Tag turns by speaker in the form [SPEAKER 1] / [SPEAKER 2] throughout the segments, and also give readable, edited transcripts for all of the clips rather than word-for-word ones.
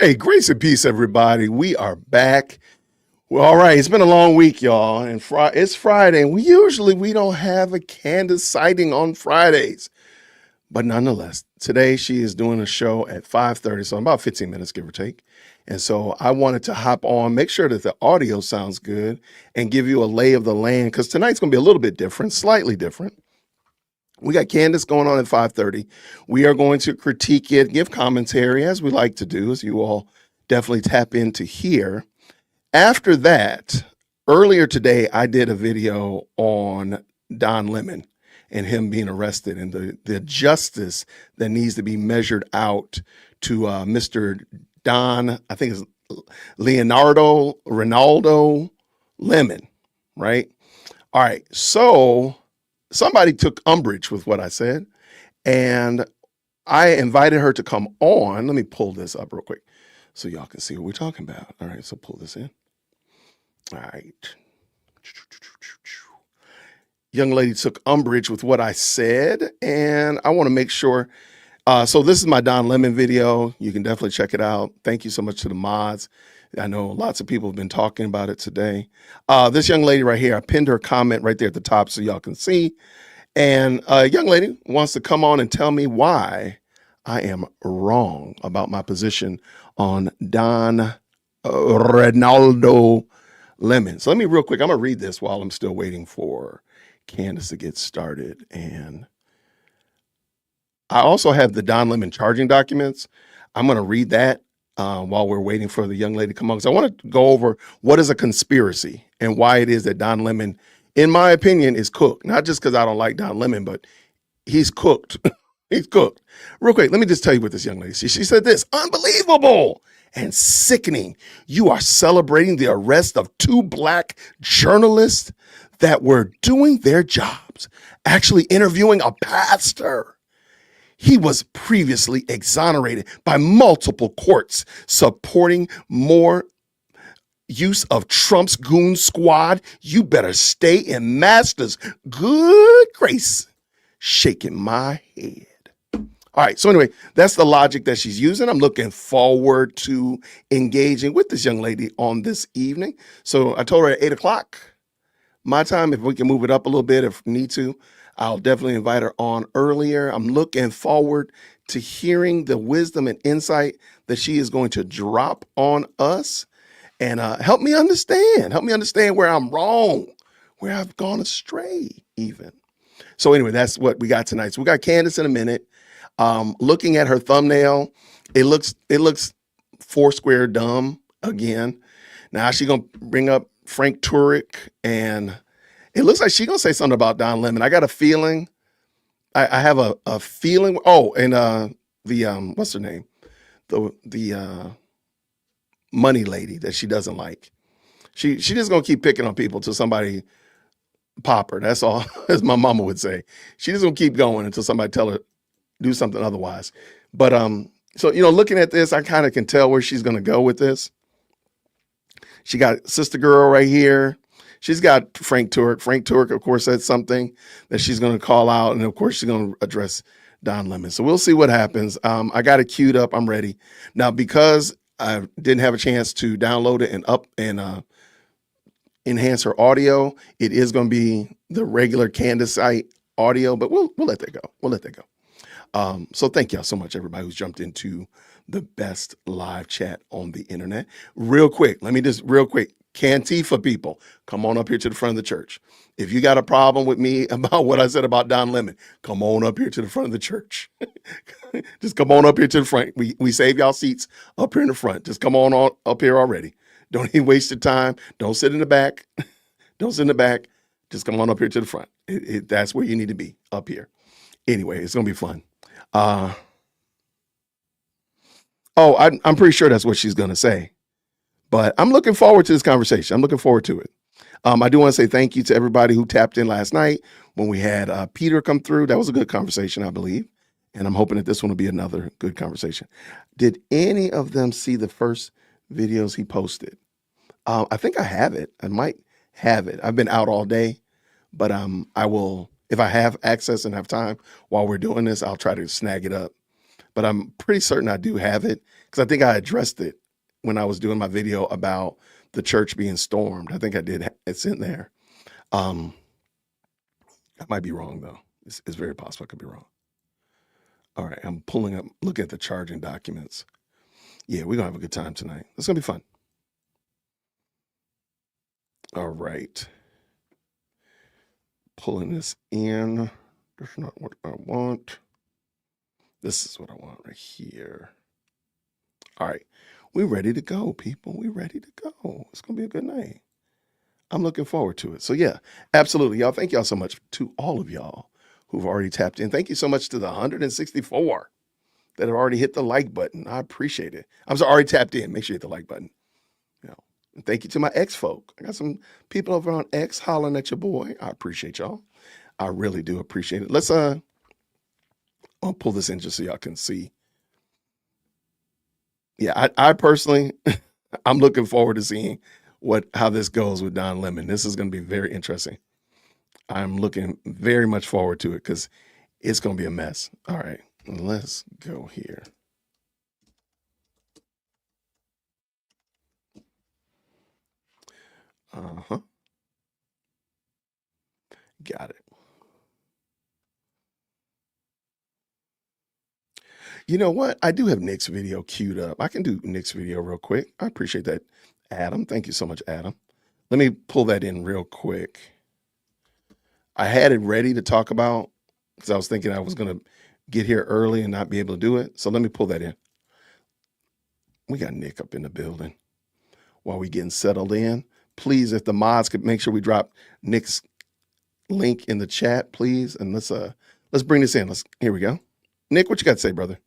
[SPEAKER 1] Hey, grace and peace, everybody. We are back. Well, all right. It's been a long week, y'all, and it's Friday, and we don't have a Candace sighting on Fridays, but nonetheless, today she is doing a show at 5:30, so about 15 minutes, give or take. And so I wanted to hop on, make sure that the audio sounds good, and give you a lay of the land because tonight's going to be a little bit different, slightly different. We got Candace going on at 5:30. We are going to critique it, give commentary as we like to do, as you all definitely tap into here. After that, earlier today, I did a video on Don Lemon and him being arrested and the justice that needs to be measured out to Mr. Don, I think it's Ronaldo Lemon, right? All right. So somebody took umbrage with what I said, and I invited her to come on. Let me pull this up real quick so y'all can see what we're talking about. All right, so pull this in. All right. Young lady took umbrage with what I said, and I want to make sure. So this is my Don Lemon video. You can definitely check it out. Thank you so much to the mods. I know lots of people have been talking about it today. This young lady right here, I pinned her comment right there at the top so y'all can see. And a young lady wants to come on and tell me why I am wrong about my position on Don Ronaldo Lemon. So let me real quick, I'm going to read this while I'm still waiting for Candace to get started. And I also have the Don Lemon charging documents. I'm going to read that while we're waiting for the young lady to come on. So I want to go over what is a conspiracy and why it is that Don Lemon, in my opinion, is cooked. Not just because I don't like Don Lemon, but he's cooked. He's cooked. Real quick, let me just tell you what this young lady, she said this: unbelievable and sickening. You are celebrating the arrest of two black journalists that were doing their jobs, actually interviewing a pastor. He was previously exonerated by multiple courts, supporting more use of Trump's goon squad. You better stay in master's good grace. Shaking my head. All right, so anyway, that's the logic that she's using. I'm looking forward to engaging with this young lady on this evening. So I told her at 8 o'clock my time, if we can move it up a little bit if need to, I'll definitely invite her on earlier. I'm looking forward to hearing the wisdom and insight that she is going to drop on us and help me understand where I'm wrong, where I've gone astray even. So anyway, that's what we got tonight. So we got Candace in a minute. Looking at her thumbnail, it looks Foursquare dumb again. Now she's gonna bring up Frank Turek, and it looks like she's gonna say something about Don Lemon. I got a feeling. I have a feeling. Oh, and the what's her name? The money lady that she doesn't like. She just gonna keep picking on people till somebody pop her. That's all, as my mama would say. She just gonna keep going until somebody tell her do something otherwise. But so looking at this, I kind of can tell where she's gonna go with this. She got Sister Girl right here. She's got Frank Turek. Frank Turek, of course, said something that she's going to call out. And of course, she's going to address Don Lemon. So we'll see what happens. I got it queued up. I'm ready. Now, because I didn't have a chance to download it and enhance her audio, it is going to be the regular Candace site audio, but we'll let that go. We'll let that go. So thank y'all so much, everybody who's jumped into the best live chat on the internet. Real quick, Cantifa people, come on up here to the front of the church. If you got a problem with me about what I said about Don Lemon, come on up here to the front of the church. Just come on up here to the front. We save y'all seats up here in the front. Just come on up here already. Don't even waste your time. Don't sit in the back. Don't sit in the back. Just come on up here to the front. That's where you need to be, up here. Anyway, it's going to be fun. I'm pretty sure that's what she's going to say. But I'm looking forward to this conversation. I'm looking forward to it. I do want to say thank you to everybody who tapped in last night when we had Peter come through. That was a good conversation, I believe. And I'm hoping that this one will be another good conversation. Did any of them see the first videos he posted? I think I have it. I might have it. I've been out all day, but I will, if I have access and have time while we're doing this, I'll try to snag it up. but I'm pretty certain I do have it because I think I addressed it when I was doing my video about the church being stormed. I think I did. It's in there. I might be wrong though. It's very possible I could be wrong. All right, I'm pulling up, looking at the charging documents. Yeah, we're gonna have a good time tonight. It's gonna be fun. All right. Pulling this in. That's not what I want. This is what I want right here. All right. We're ready to go, people. We're ready to go. It's going to be a good night. I'm looking forward to it. So, yeah, absolutely. Y'all, thank y'all so much to all of y'all who've already tapped in. Thank you so much to the 164 that have already hit the like button. I appreciate it. I'm sorry, already tapped in. Make sure you hit the like button. You know, and thank you to my X folk. I got some people over on X hollering at your boy. I appreciate y'all. I really do appreciate it. Let's I'll pull this in just so y'all can see. Yeah, I personally, I'm looking forward to seeing how this goes with Don Lemon. This is going to be very interesting. I'm looking very much forward to it because it's going to be a mess. All right, let's go here. Got it. You know what? I do have Nick's video queued up. I can do Nick's video real quick. I appreciate that, Adam. Thank you so much, Adam. Let me pull that in real quick. I had it ready to talk about because I was thinking I was going to get here early and not be able to do it. So let me pull that in. We got Nick up in the building while we getting settled in. Please, if the mods could make sure we drop Nick's link in the chat, please. And let's bring this in. Here we go. Nick, what you got to say, brother?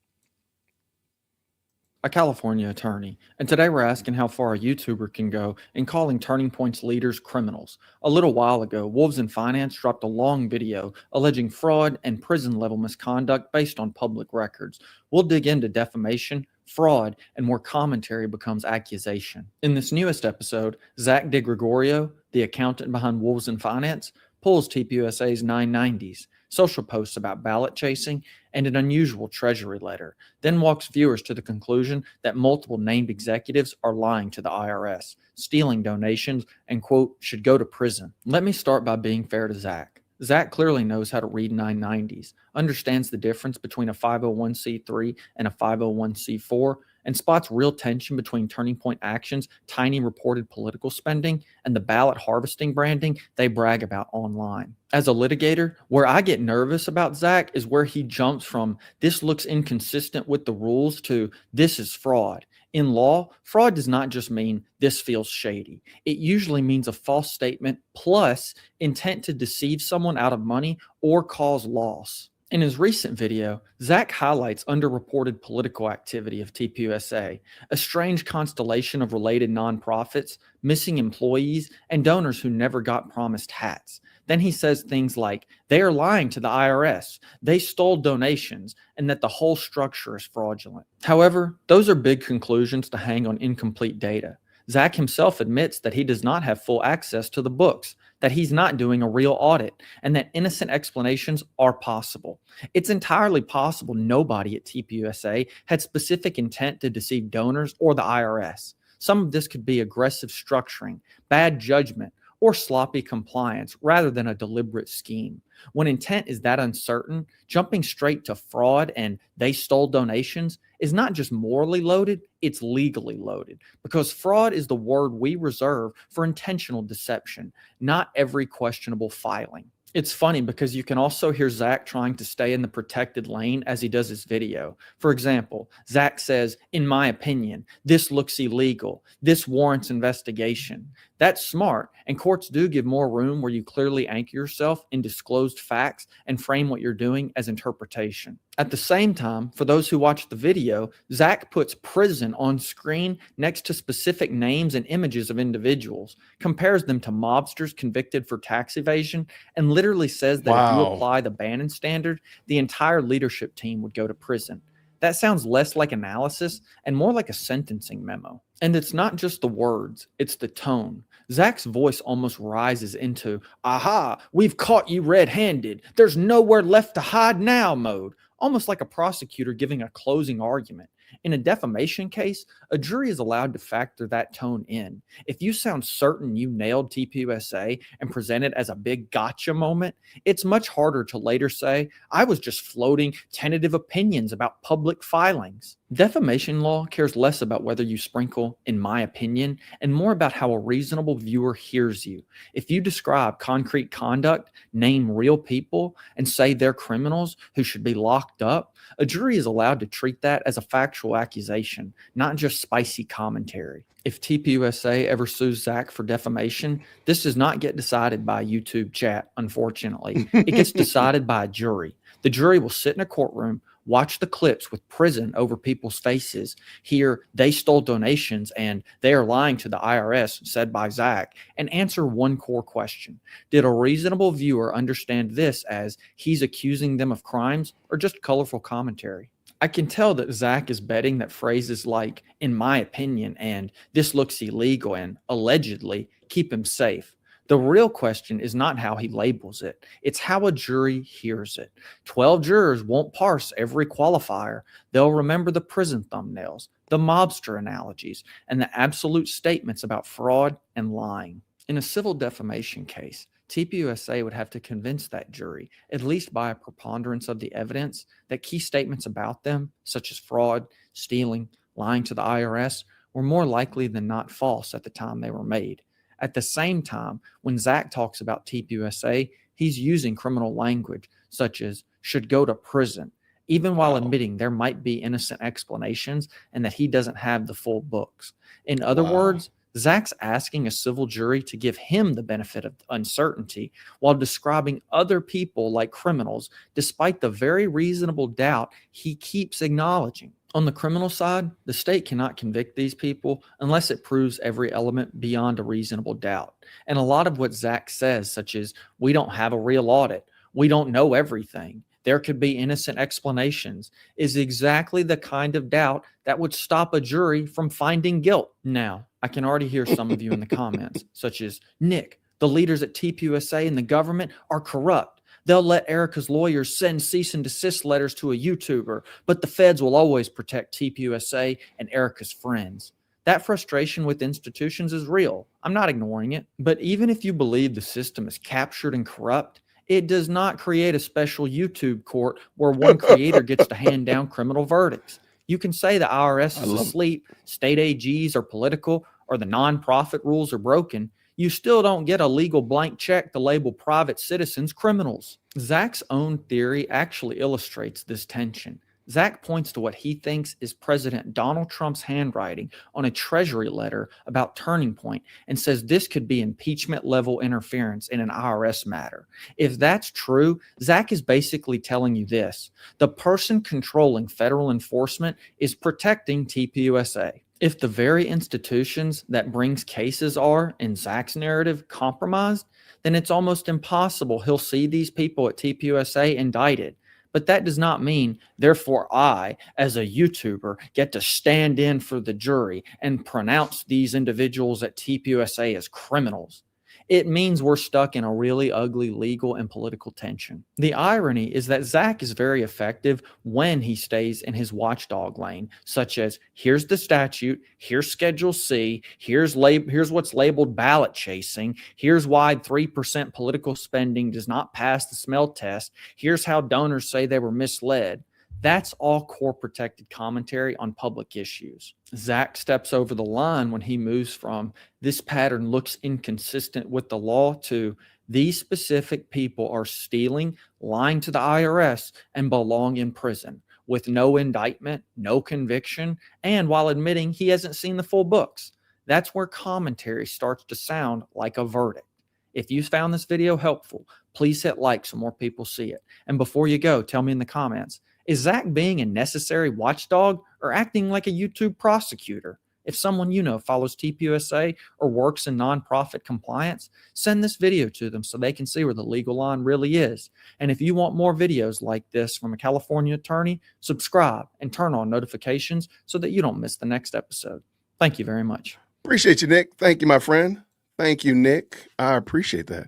[SPEAKER 2] A California attorney, and today we're asking how far a YouTuber can go in calling Turning Point's leaders criminals. A little while ago, Wolves in Finance dropped a long video alleging fraud and prison-level misconduct based on public records. We'll dig into defamation, fraud, and more commentary becomes accusation. In this newest episode, Zach DeGregorio, the accountant behind Wolves in Finance, pulls TPUSA's 990s, social posts about ballot chasing, and an unusual Treasury letter, then walks viewers to the conclusion that multiple named executives are lying to the IRS, stealing donations, and, quote, should go to prison. Let me start by being fair to Zach. Zach clearly knows how to read 990s, understands the difference between a 501c3 and a 501c4, and spots real tension between Turning Point Action's tiny reported political spending and the ballot harvesting branding they brag about online. As a litigator, where I get nervous about Zach is where he jumps from this looks inconsistent with the rules to this is fraud. In law, fraud does not just mean this feels shady. It usually means a false statement plus intent to deceive someone out of money or cause loss. In his recent video, Zach highlights underreported political activity of TPUSA, a strange constellation of related nonprofits, missing employees, and donors who never got promised hats. Then he says things like, they are lying to the IRS, they stole donations, and that the whole structure is fraudulent. However, those are big conclusions to hang on incomplete data. Zach himself admits that he does not have full access to the books, that he's not doing a real audit, and that innocent explanations are possible. It's entirely possible nobody at TPUSA had specific intent to deceive donors or the IRS. Some of this could be aggressive structuring, bad judgment, or sloppy compliance rather than a deliberate scheme. When intent is that uncertain, jumping straight to fraud and they stole donations is not just morally loaded, it's legally loaded, because fraud is the word we reserve for intentional deception, not every questionable filing. It's funny because you can also hear Zach trying to stay in the protected lane as he does his video. For example, Zach says, in my opinion, this looks illegal. This warrants investigation. That's smart, and courts do give more room where you clearly anchor yourself in disclosed facts and frame what you're doing as interpretation. At the same time, for those who watch the video, Zach puts prison on screen next to specific names and images of individuals, compares them to mobsters convicted for tax evasion, and literally says that if you apply the Bannon standard, the entire leadership team would go to prison. That sounds less like analysis and more like a sentencing memo. And it's not just the words, it's the tone. Zach's voice almost rises into, aha, we've caught you red-handed. There's nowhere left to hide now mode. almost like a prosecutor giving a closing argument. In a defamation case, a jury is allowed to factor that tone in. If you sound certain you nailed TPUSA and present it as a big gotcha moment, it's much harder to later say, I was just floating tentative opinions about public filings. Defamation law cares less about whether you sprinkle, in my opinion, and more about how a reasonable viewer hears you. If you describe concrete conduct, name real people, and say they're criminals who should be locked up, a jury is allowed to treat that as a factual accusation, not just spicy commentary. If TPUSA ever sues Zach for defamation, this does not get decided by YouTube chat, unfortunately. It gets decided by a jury. The jury will sit in a courtroom, watch the clips with prison over people's faces, hear they stole donations and they are lying to the IRS, said by Zach, and answer one core question. Did a reasonable viewer understand this as he's accusing them of crimes or just colorful commentary? I can tell that Zach is betting that phrases like, in my opinion, and this looks illegal, and allegedly keep him safe. The real question is not how he labels it. It's how a jury hears it. 12 jurors won't parse every qualifier. They'll remember the prison thumbnails, the mobster analogies, and the absolute statements about fraud and lying. In a civil defamation case, TPUSA would have to convince that jury, at least by a preponderance of the evidence, that key statements about them, such as fraud, stealing, lying to the IRS, were more likely than not false at the time they were made. At the same time, when Zach talks about TPUSA, he's using criminal language such as should go to prison, even while admitting there might be innocent explanations and that he doesn't have the full books. In other words, Zach's asking a civil jury to give him the benefit of uncertainty while describing other people like criminals, despite the very reasonable doubt he keeps acknowledging. On the criminal side, the state cannot convict these people unless it proves every element beyond a reasonable doubt. And a lot of what Zach says, such as, we don't have a real audit, we don't know everything, there could be innocent explanations, is exactly the kind of doubt that would stop a jury from finding guilt. Now, I can already hear some of you in the comments, such as, Nick, the leaders at TPUSA and the government are corrupt. They'll let Erica's lawyers send cease and desist letters to a YouTuber, but the feds will always protect TPUSA and Erica's friends. That frustration with institutions is real. I'm not ignoring it. But even if you believe the system is captured and corrupt, it does not create a special YouTube court where one creator gets to hand down criminal verdicts. You can say the IRS is asleep, state AGs are political, or the nonprofit rules are broken. You still don't get a legal blank check to label private citizens criminals. Zach's own theory actually illustrates this tension. Zach points to what he thinks is President Donald Trump's handwriting on a Treasury letter about Turning Point and says this could be impeachment-level interference in an IRS matter. If that's true, Zach is basically telling you this: the person controlling federal enforcement is protecting TPUSA. If the very institutions that brings cases are, in Zach's narrative, compromised, then it's almost impossible he'll see these people at TPUSA indicted. But that does not mean, therefore, I, as a YouTuber, get to stand in for the jury and pronounce these individuals at TPUSA as criminals. It means we're stuck in a really ugly legal and political tension. The irony is that Zach is very effective when he stays in his watchdog lane, such as, here's the statute, here's Schedule C, here's what's labeled ballot chasing, here's why 3% political spending does not pass the smell test, here's how donors say they were misled. That's all core protected commentary on public issues. Zach steps over the line when he moves from this pattern looks inconsistent with the law to these specific people are stealing, lying to the IRS, and belong in prison with no indictment, no conviction, and while admitting he hasn't seen the full books. That's where commentary starts to sound like a verdict. If you found this video helpful, please hit like so more people see it. And before you go, tell me in the comments, is Zach being a necessary watchdog or acting like a YouTube prosecutor? If someone you know follows TPUSA or works in nonprofit compliance, send this video to them so they can see where the legal line really is. And if you want more videos like this from a California attorney, subscribe and turn on notifications so that you don't miss the next episode. Thank you very much.
[SPEAKER 1] Appreciate you, Nick. Thank you, my friend. Thank you, Nick. I appreciate that.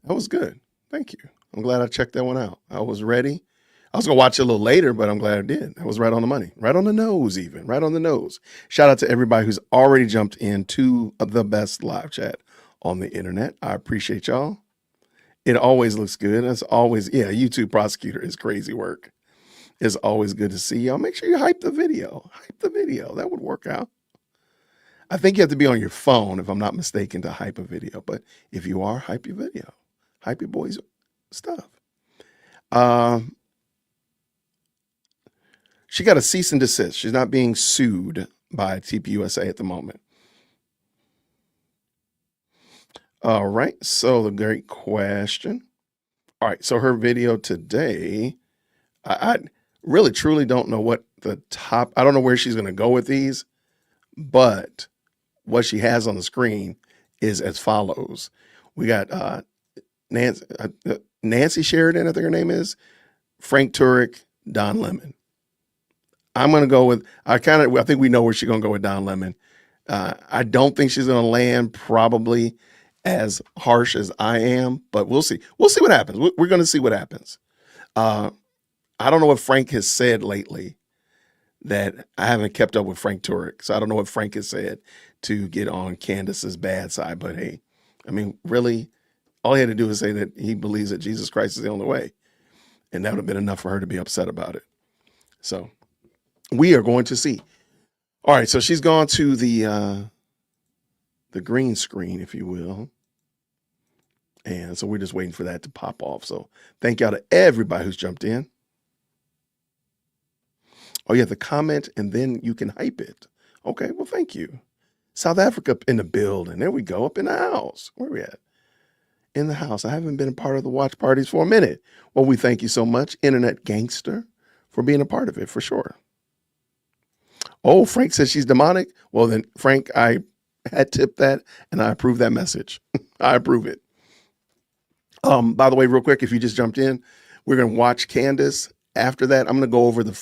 [SPEAKER 1] That was good. Thank you. I'm glad I checked that one out. I was ready. I was gonna watch it a little later, but I'm glad I did. That was right on the money, right on the nose, even right on the nose. Shout out to everybody who's already jumped into the best live chat on the internet. I appreciate y'all. It always looks good. It's always, yeah, YouTube prosecutor is crazy work. It's always good to see y'all. Make sure you hype the video. Hype the video. That would work out. I think you have to be on your phone, if I'm not mistaken, to hype a video. But if you are, hype your video. Hype your boys' stuff. She got a cease and desist. She's not being sued by TPUSA at the moment. All right. So the great question. All right. So her video today, I really truly don't know what the top, I don't know where she's going to go with these, but what she has on the screen is as follows. We got Nancy Sheridan, I think her name is, Frank Turek, Don Lemon. I'm going to go with, I think we know where she's going to go with Don Lemon. I don't think she's going to land probably as harsh as I am, but we'll see. We'll see what happens. We're going to see what happens. I don't know what Frank has said lately, that I haven't kept up with Frank Turek. So I don't know what Frank has said to get on Candace's bad side. But hey, I mean, really, all he had to do is say that he believes that Jesus Christ is the only way. And that would have been enough for her to be upset about it. So we are going to see. All right, so she's gone to the green screen, if you will. And so we're just waiting for that to pop off. So thank y'all to everybody who's jumped in. Oh, you have to comment and then you can hype it. Okay, well, thank you. South Africa in the building. There we go, up in the house. Where are we at? In the house. I haven't been a part of the watch parties for a minute. Well, we thank you so much, Internet Gangster, for being a part of it, for sure. Oh, Frank says she's demonic. Well, then, Frank, I had tipped that and I approve that message. I approve it. By the way, real quick, if you just jumped in, we're going to watch Candace. After that, I'm going to go over the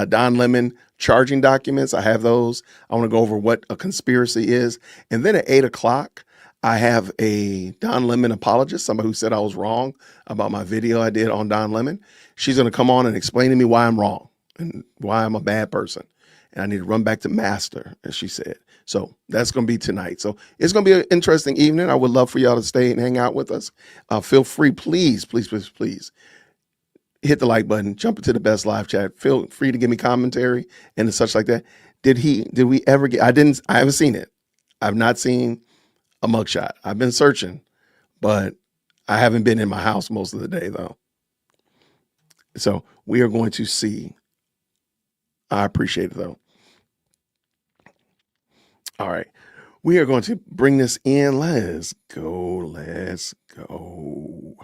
[SPEAKER 1] Don Lemon charging documents. I have those. I want to go over what a conspiracy is. And then at 8:00, I have a Don Lemon apologist, somebody who said I was wrong about my video I did on Don Lemon. She's going to come on and explain to me why I'm wrong and why I'm a bad person. And I need to run back to master, as she said. So that's going to be tonight. So it's going to be an interesting evening. I would love for y'all to stay and hang out with us. Feel free, please, please, please, please. Hit the like button, jump into the best live chat. Feel free to give me commentary and such like that. Did we ever get, I haven't seen it. I've not seen a mugshot. I've been searching, but I haven't been in my house most of the day though. So we are going to see. I appreciate it though. All right. We are going to bring this in. Let's go. Let's go.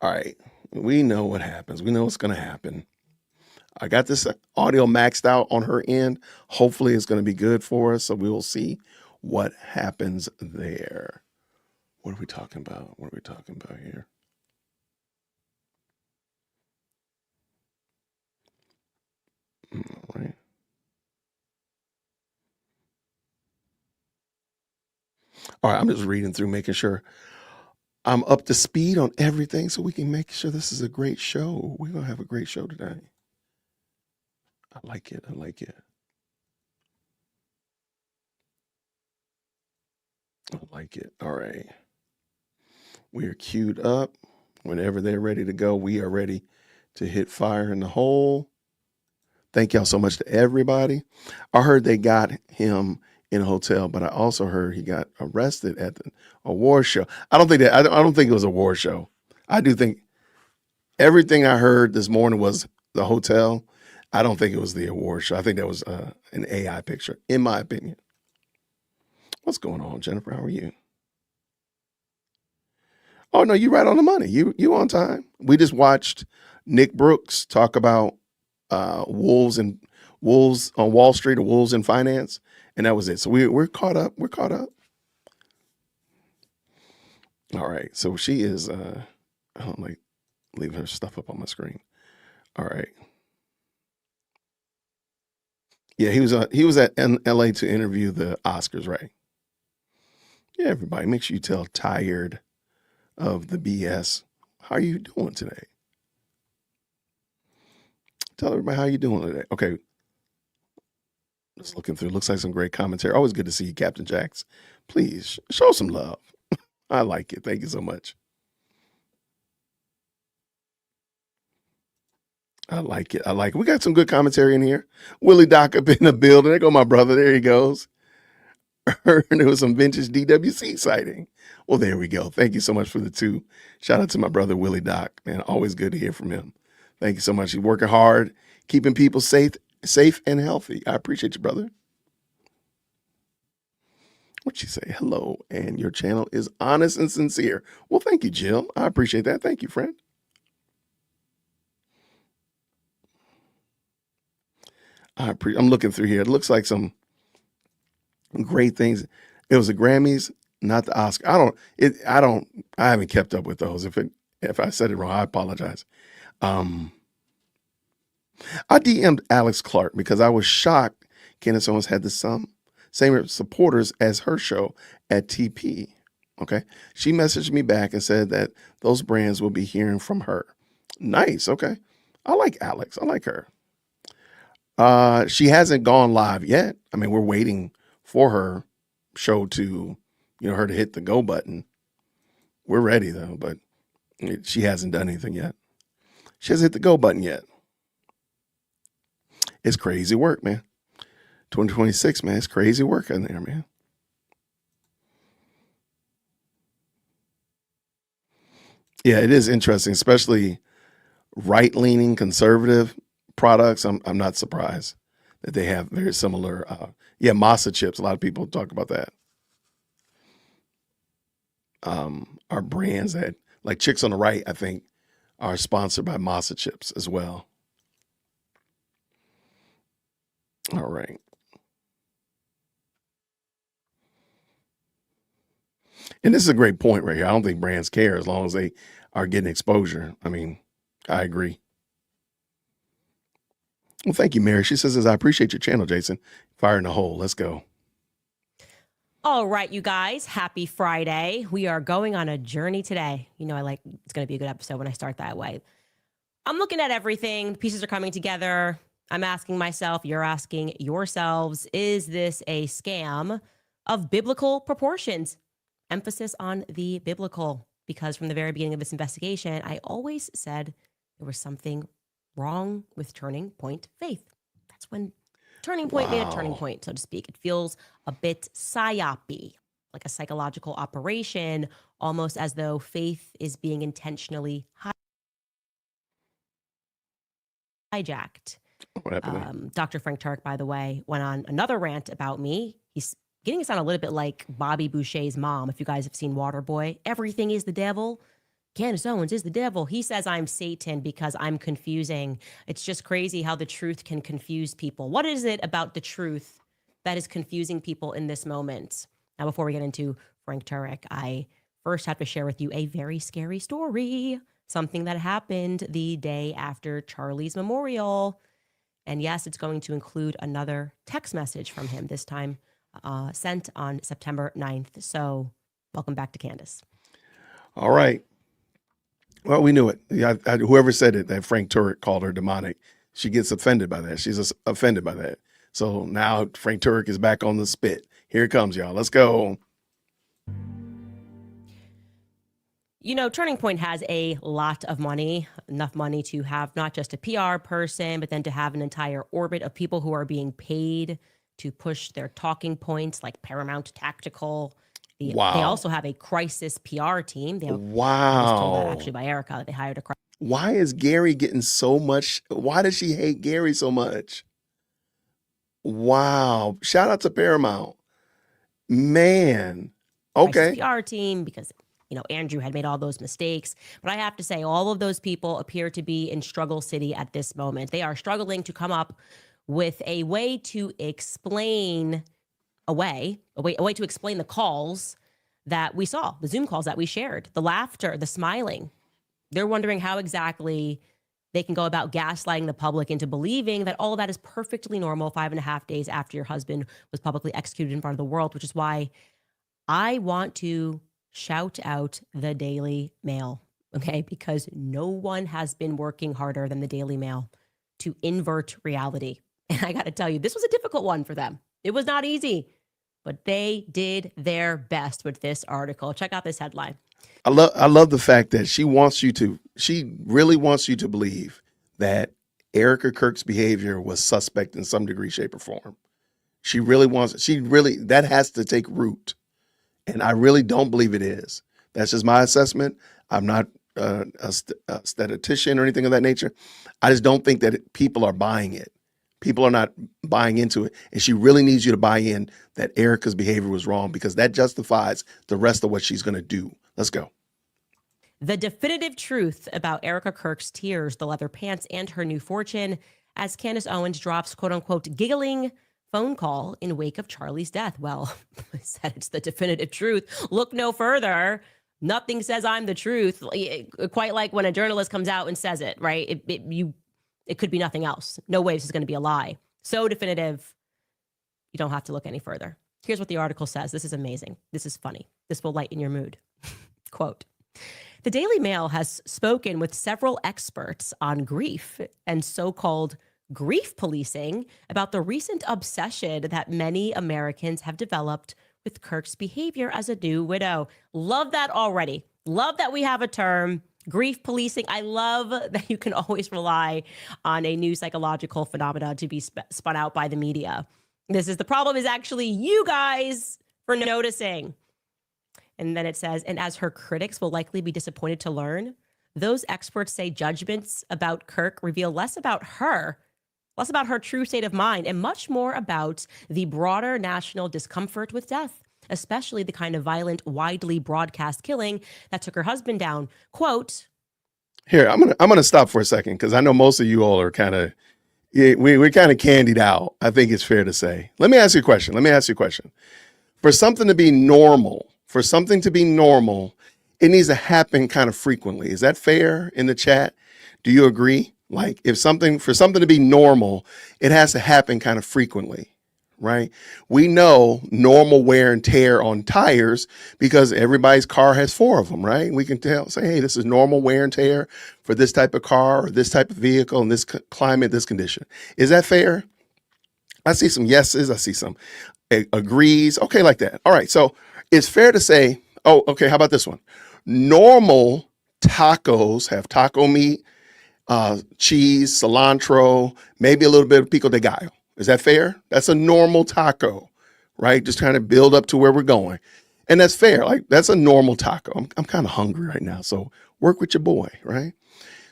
[SPEAKER 1] All right. We know what happens. We know what's going to happen. I got this audio maxed out on her end. Hopefully it's going to be good for us. So we will see what happens there. What are we talking about? What are we talking about here? All right. All right. I'm just reading through, making sure I'm up to speed on everything so we can make sure this is a great show. We're going to have a great show today. I like it. I like it. I like it. All right. We are queued up. Whenever they're ready to go, we are ready to hit fire in the hole. Thank y'all so much to everybody. I heard they got him in a hotel, but I also heard he got arrested at the award show. I don't think it was a award show. I do think everything I heard this morning was the hotel. I don't think it was the award show. I think that was an AI picture, in my opinion. What's going on, Jennifer? How are you? Oh no, you right on the money. You on time. We just watched Nick Brooks talk about wolves on Wall Street, or wolves in finance, and that was it. So we're caught up. We're caught up. All right. So she is. I don't like leave her stuff up on my screen. All right. Yeah, he was at LA to interview the Oscars, right? Yeah, everybody, make sure you tell Tired of the BS. How are you doing today? Tell everybody how you doing today. Okay. Just looking through. Looks like some great commentary. Always good to see you, Captain Jax. Please show some love. I like it. Thank you so much. I like it. I like it. We got some good commentary in here. Willie Doc up in the building. There go my brother. There he goes. There was some vintage DWC sighting. Well, there we go. Thank you so much for the 2. Shout out to my brother Willie Doc. Man, always good to hear from him. Thank you so much. He's working hard, keeping people safe and healthy. I appreciate you, brother. What'd she say? Hello, and your channel is honest and sincere. Well, thank you, Jill. I appreciate that. Thank you, friend. I'm looking through here. It looks like some great things. It was the Grammys, not the Oscar. I haven't kept up with those. If I said it wrong, I apologize. I DM'd Alex Clark because I was shocked Candace Owens had the same supporters as her show at TP. Okay. She messaged me back and said that those brands will be hearing from her. Nice. Okay. I like Alex. I like her. She hasn't gone live yet. I mean, we're waiting for her show to, her to hit the go button. We're ready though, but she hasn't done anything yet. She hasn't hit the go button yet. It's crazy work, man. 2026, man. It's crazy work in there, man. Yeah, it is interesting, especially right-leaning conservative products. I'm not surprised that they have very similar. Masa chips. A lot of people talk about that. Are brands that like Chicks on the Right, I think, are sponsored by Masa chips as well. All right. And this is a great point right here. I don't think brands care as long as they are getting exposure. I mean, I agree. Well, thank you, Mary. She says, I appreciate your channel, Jason. Fire in the hole. Let's go.
[SPEAKER 3] All right, you guys. Happy Friday. We are going on a journey today. It's going to be a good episode when I start that way. I'm looking at everything. The pieces are coming together. I'm asking myself, you're asking yourselves, is this a scam of biblical proportions? Emphasis on the biblical, because from the very beginning of this investigation, I always said there was something wrong with Turning Point Faith. That's when Turning Point made a turning point, so to speak. It feels a bit psyop-y, like a psychological operation, almost as though faith is being intentionally hijacked.
[SPEAKER 1] What happened?
[SPEAKER 3] Dr. Frank Turk, by the way, went on another rant about me. He's getting to sound a little bit like Bobby Boucher's mom. If you guys have seen Waterboy, everything is the devil. Candace Owens is the devil. He says I'm Satan because I'm confusing. It's just crazy how the truth can confuse people. What is it about the truth that is confusing people in this moment? Now, before we get into Frank Turek, I first have to share with you a very scary story, something that happened the day after Charlie's memorial. And yes, it's going to include another text message from him, this time sent on September 9th. So welcome back to Candace.
[SPEAKER 1] All right. Well, we knew it. Whoever said it, that Frank Turek called her demonic, she gets offended by that. She's offended by that. So now Frank Turek is back on the spit. Here it comes, y'all. Let's go.
[SPEAKER 3] Turning Point has a lot of money, enough money to have not just a PR person, but then to have an entire orbit of people who are being paid to push their talking points, like Paramount Tactical. They also have a crisis PR team. I was told that actually by Erica that they hired a crisis.
[SPEAKER 1] Why is Gary getting so much? Why does she hate Gary so much? Wow. Shout out to Paramount. Man. Okay.
[SPEAKER 3] PR team, because Andrew had made all those mistakes. But I have to say, all of those people appear to be in struggle city at this moment. They are struggling to come up with a way to explain a way to explain the calls that we saw, the Zoom calls that we shared, the laughter, the smiling. They're wondering how exactly they can go about gaslighting the public into believing that all of that is perfectly normal 5.5 days after your husband was publicly executed in front of the world, which is why I want to shout out the Daily Mail, okay? Because no one has been working harder than the Daily Mail to invert reality. And I got to tell you, this was a difficult one for them. It was not easy, but they did their best with this article. Check out this headline.
[SPEAKER 1] I love the fact that she really wants you to believe that Erica Kirk's behavior was suspect in some degree, shape, or form. That has to take root. And I really don't believe it is. That's just my assessment. I'm not a statistician or anything of that nature. I just don't think that people are buying it. People are not buying into it. And she really needs you to buy in that Erica's behavior was wrong, because that justifies the rest of what she's going to do. Let's go.
[SPEAKER 3] The definitive truth about Erica Kirk's tears, the leather pants, and her new fortune, as Candace Owens drops, quote unquote, giggling phone call in wake of Charlie's death. Well, I said it's the definitive truth. Look no further. Nothing says I'm the truth. Quite like when a journalist comes out and says it, right? It could be nothing else. No way this is going to be a lie. So definitive, you don't have to look any further. Here's what the article says. This is amazing. This is funny. This will lighten your mood. Quote, the Daily Mail has spoken with several experts on grief and so-called grief policing about the recent obsession that many Americans have developed with Kirk's behavior as a new widow. Love that already. Love that we have a term, grief policing. I love that you can always rely on a new psychological phenomena to be spun out by the media. The problem is actually you guys for noticing. And then it says, and as her critics will likely be disappointed to learn, those experts say judgments about Kirk reveal less about her true state of mind, and much more about the broader national discomfort with death, especially the kind of violent, widely broadcast killing that took her husband down. Quote,
[SPEAKER 1] here, I'm gonna stop for a second, because I know most of you all are we're kind of candied out. I think it's fair to say. Let me ask you a question. For something to be normal, it needs to happen kind of frequently. Is that fair in the chat? Do you agree? Like, for something to be normal, it has to happen kind of frequently, right? We know normal wear and tear on tires because everybody's car has 4 of them, right? We can say, hey, this is normal wear and tear for this type of car or this type of vehicle in this climate, this condition. Is that fair? I see some yeses. I see some agrees. Okay, like that. All right. So it's fair to say, oh, okay, how about this one? Normal tacos have taco meat, cheese, cilantro, maybe a little bit of pico de gallo. Is that fair? That's a normal taco, right? Just trying to build up to where we're going. And that's fair. Like, that's a normal taco. I'm kind of hungry right now. So work with your boy, right?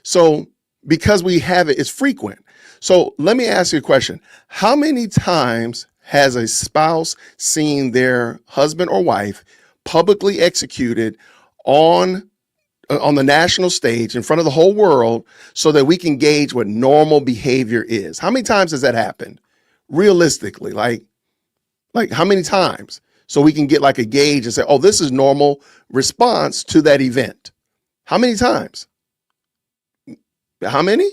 [SPEAKER 1] So because we have it, it's frequent. So let me ask you a question. How many times has a spouse seen their husband or wife publicly executed on the national stage in front of the whole world so that we can gauge what normal behavior is? How many times has that happened? Realistically, like how many times? So we can get like a gauge and say, oh, this is normal response to that event. How many times? How many?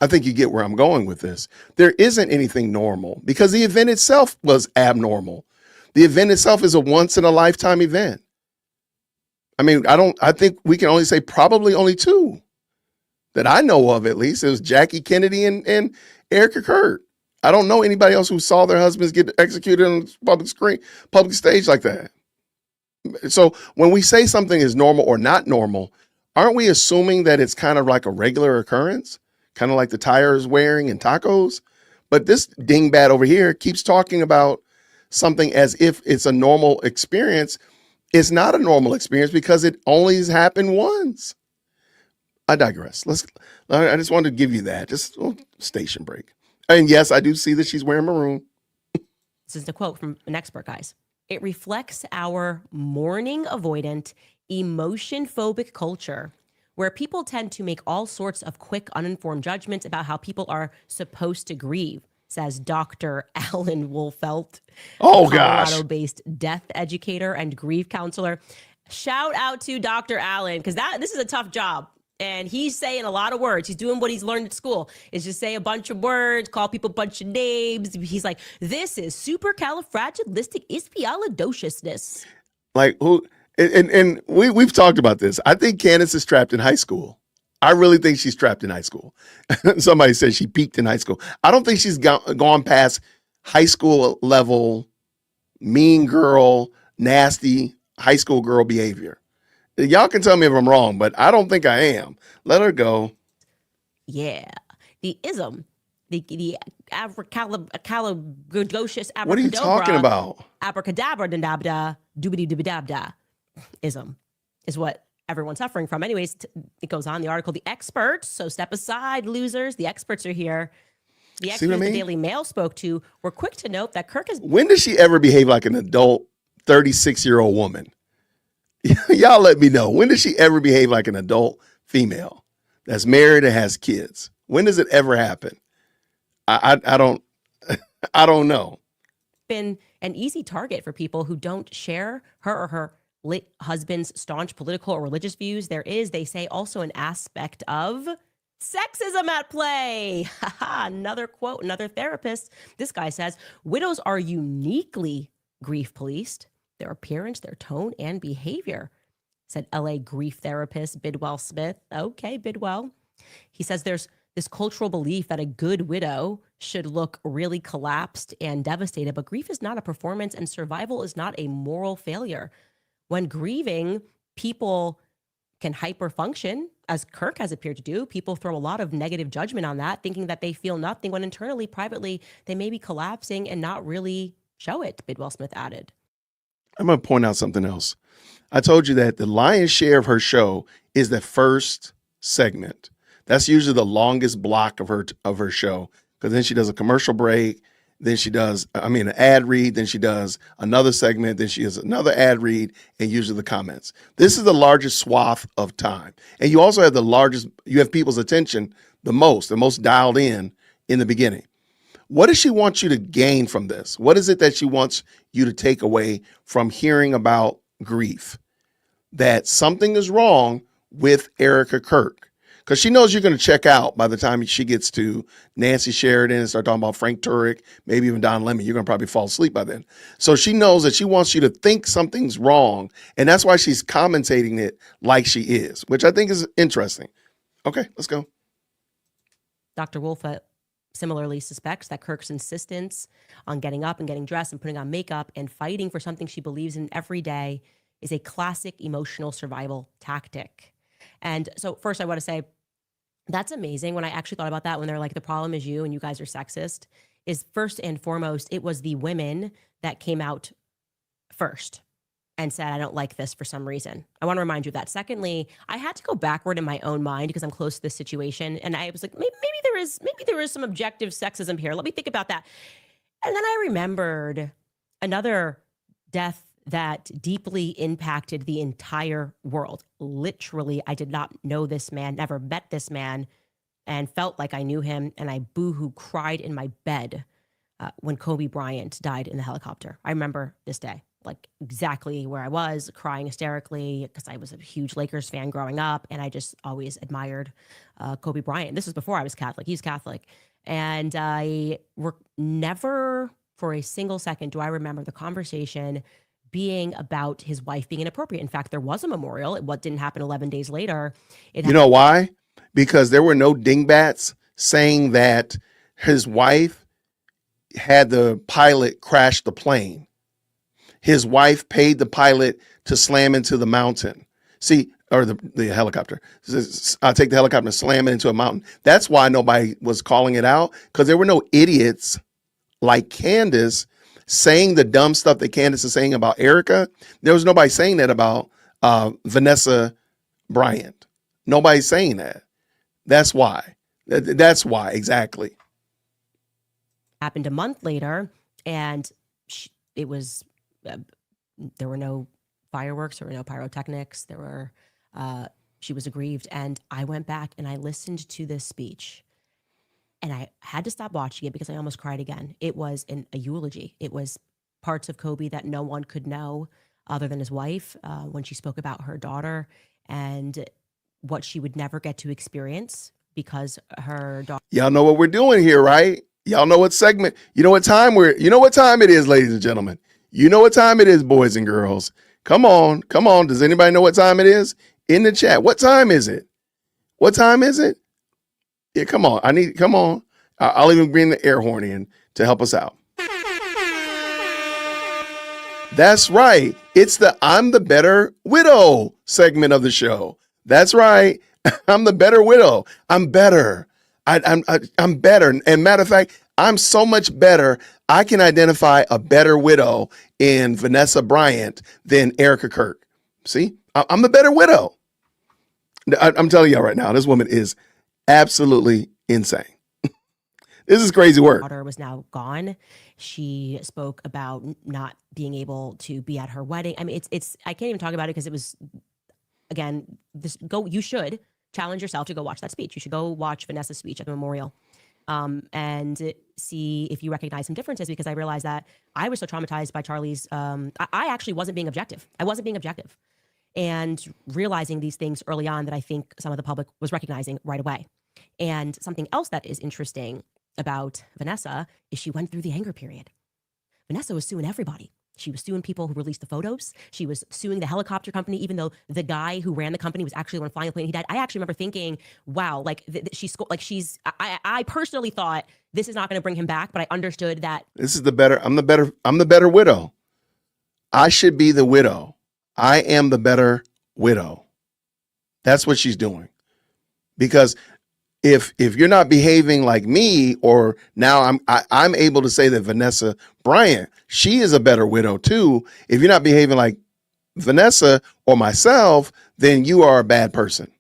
[SPEAKER 1] I think you get where I'm going with this. There isn't anything normal because the event itself was abnormal. The event itself is a once in a lifetime event. I mean, I think we can only say probably only 2 that I know of, at least. It was Jackie Kennedy and Erica Kirk. I don't know anybody else who saw their husbands get executed on public stage like that. So when we say something is normal or not normal, aren't we assuming that it's kind of like a regular occurrence? Kind of like the tires wearing and tacos? But this dingbat over here keeps talking about something as if it's a normal experience. It's not a normal experience because it only has happened once. I digress. I just wanted to give you that. Just a little station break. And yes, I do see that she's wearing maroon.
[SPEAKER 3] This is the quote from an expert, guys. It reflects our mourning avoidant, emotion phobic culture where people tend to make all sorts of quick, uninformed judgments about how people are supposed to grieve, says Dr. Alan Wolfelt, Colorado-based death educator and grief counselor. Shout out to Dr. Alan, because this is a tough job. And he's saying a lot of words. He's doing what he's learned at school, is just say a bunch of words, call people a bunch of names. He's like, this is supercalifragilisticexpialidociousness.
[SPEAKER 1] Like who? And we've talked about this. I think Candace is trapped in high school. I really think she's trapped in high school. Somebody said she peaked in high school. I don't think she's gone past high school level mean girl, nasty high school girl behavior. Y'all can tell me if I'm wrong, but I don't think I am. Let her go.
[SPEAKER 3] Yeah. The ism, the abracalabrocious
[SPEAKER 1] What are you talking about?
[SPEAKER 3] abracadabra dabda doobity doobity dabda ism is what everyone's suffering from. Anyways, it goes on the article. The experts, so step aside, losers. The experts are here. The experts the Daily Mail spoke to were quick to note that Kirk has.
[SPEAKER 1] When does she ever behave like an adult 36-year-old woman? Y'all let me know. When does she ever behave like an adult female that's married and has kids? When does it ever happen? I don't I don't know.
[SPEAKER 3] Been an easy target for people who don't share her or her late husband's staunch political or religious views. There is, they say, also an aspect of sexism at play. Another quote, another therapist. This guy says, widows are uniquely grief policed. Their appearance, their tone, and behavior, said LA grief therapist Bidwell Smith. Okay, Bidwell. He says there's this cultural belief that a good widow should look really collapsed and devastated, but grief is not a performance and survival is not a moral failure. When grieving, people can hyperfunction, as Kirk has appeared to do. People throw a lot of negative judgment on that, thinking that they feel nothing, when internally, privately, they may be collapsing and not really show it, Bidwell Smith added.
[SPEAKER 1] I'm going to point out something else. I told you that the lion's share of her show is the first segment. That's usually the longest block of her show, because then she does a commercial break, then she does, an ad read, then she does another segment, then she has another ad read, and usually the comments. This is the largest swath of time. And you also have you have people's attention the most dialed in the beginning. What does she want you to gain from this? What is it that she wants you to take away from hearing about grief? That something is wrong with Erica Kirk. Because she knows you're going to check out by the time she gets to Nancy Sheridan and start talking about Frank Turek, maybe even Don Lemon. You're going to probably fall asleep by then. So she knows that she wants you to think something's wrong. And that's why she's commentating it like she is, which I think is interesting. Okay, let's go.
[SPEAKER 3] Dr. Wolf similarly suspects that Kirk's insistence on getting up and getting dressed and putting on makeup and fighting for something she believes in every day is a classic emotional survival tactic. And so first I want to say, that's amazing. When I actually thought about that, when they're like, the problem is you and you guys are sexist, is first and foremost, it was the women that came out first and said, I don't like this for some reason. I want to remind you of that. Secondly, I had to go backward in my own mind because I'm close to this situation. And I was like, maybe there is some objective sexism here. Let me think about that. And then I remembered another death that deeply impacted the entire world. Literally, I did not know this man, never met this man, and felt like I knew him. And I boohoo cried in my bed when Kobe Bryant died in the helicopter. I remember this day, like exactly where I was, crying hysterically because I was a huge Lakers fan growing up. And I just always admired Kobe Bryant. This was before I was Catholic. He's Catholic. And I never for a single second do I remember the conversation being about his wife being inappropriate. In fact, there was a memorial. What didn't happen 11 days later.
[SPEAKER 1] You know why? Because there were no dingbats saying that his wife had the pilot crash the plane. His wife paid the pilot to slam into the mountain. See, or the helicopter. I'll take the helicopter and slam it into a mountain. That's why nobody was calling it out, because there were no idiots like Candace saying the dumb stuff that Candace is saying about Erica. There was nobody saying that about Vanessa Bryant. Nobody's saying that. That's why. That's why, exactly.
[SPEAKER 3] Happened a month later, and it was, there were no fireworks, there were no pyrotechnics, she was aggrieved. And I went back and I listened to this speech. And I had to stop watching it because I almost cried again. It was a eulogy. It was parts of Kobe that no one could know other than his wife, when she spoke about her daughter and what she would never get to experience because her daughter.
[SPEAKER 1] Y'all know what we're doing here, right? Y'all know what segment, you know what time it is, ladies and gentlemen. You know what time it is, boys and girls. Come on. Does anybody know what time it is? In the chat. What time is it? What time is it? Yeah, come on. Come on. I'll even bring the air horn in to help us out. That's right. It's the I'm the Better Widow segment of the show. That's right. I'm the better widow. I'm better. I'm better. And matter of fact, I'm so much better. I can identify a better widow in Vanessa Bryant than Erica Kirk. See, I'm the better widow. I'm telling y'all right now, this woman is absolutely insane. This is crazy work.
[SPEAKER 3] Daughter was now gone. She spoke about not being able to be at her wedding. I mean, it's I can't even talk about it because it was, again, you should challenge yourself to go watch that speech. You should go watch Vanessa's speech at the memorial, and see if you recognize some differences, because I realized that I was so traumatized by Charlie's, I actually wasn't being objective. I wasn't being objective, and realizing these things early on that I think some of the public was recognizing right away. And something else that is interesting about Vanessa is she went through the anger period. Vanessa was suing everybody. She was suing people who released the photos. She was suing the helicopter company, even though the guy who ran the company was actually the one flying the plane. He died. I actually remember thinking, wow, like I personally thought this is not going to bring him back, but I understood that
[SPEAKER 1] this is the better. I'm the better widow. I should be the widow. I am the better widow. That's what she's doing. Because if you're not behaving like me, or now I'm able to say that Vanessa Bryant, she is a better widow too. If you're not behaving like Vanessa or myself, then you are a bad person.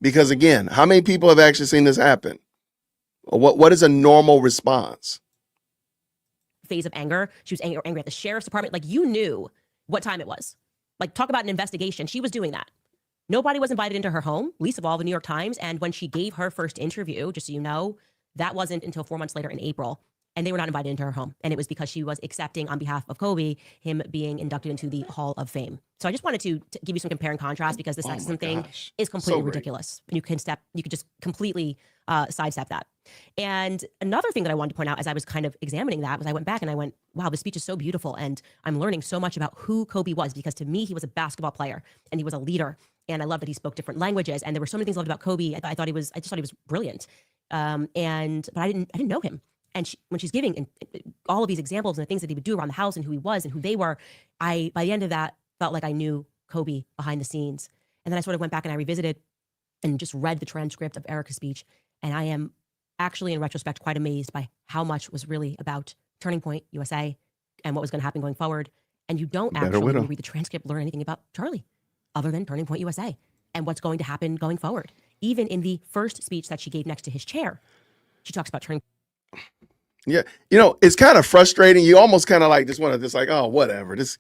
[SPEAKER 1] Because again, how many people have actually seen this happen? What is a normal response?
[SPEAKER 3] phase of anger. She was angry at the sheriff's department. Like, you knew what time it was. Like, talk about an investigation. She was doing that. Nobody was invited into her home, least of all the New York Times. And when she gave her first interview, just so you know, that wasn't until 4 months later in April. And they were not invited into her home. And it was because she was accepting, on behalf of Kobe, him being inducted into the Hall of Fame. So I just wanted to give you some compare and contrast, because the sexism thing is completely ridiculous. And you could just completely sidestep that. And another thing that I wanted to point out as I was kind of examining that was, I went back and I went, wow, this speech is so beautiful. And I'm learning so much about who Kobe was, because to me, he was a basketball player and he was a leader. And I love that he spoke different languages. And there were so many things I loved about Kobe. I just thought he was brilliant. But I didn't know him. And when she's giving all of these examples and the things that he would do around the house and who he was and who they were, by the end of that, felt like I knew Kobe behind the scenes. And then I sort of went back and I revisited and just read the transcript of Erica's speech. And I am actually, in retrospect, quite amazed by how much was really about Turning Point USA and what was going to happen going forward. And you don't actually, when you read the transcript, learn anything about Charlie other than Turning Point USA and what's going to happen going forward. Even in the first speech that she gave next to his chair, she talks about Turning.
[SPEAKER 1] Yeah. You know, it's kind of frustrating. You almost kind of like just want to just like, oh, whatever, just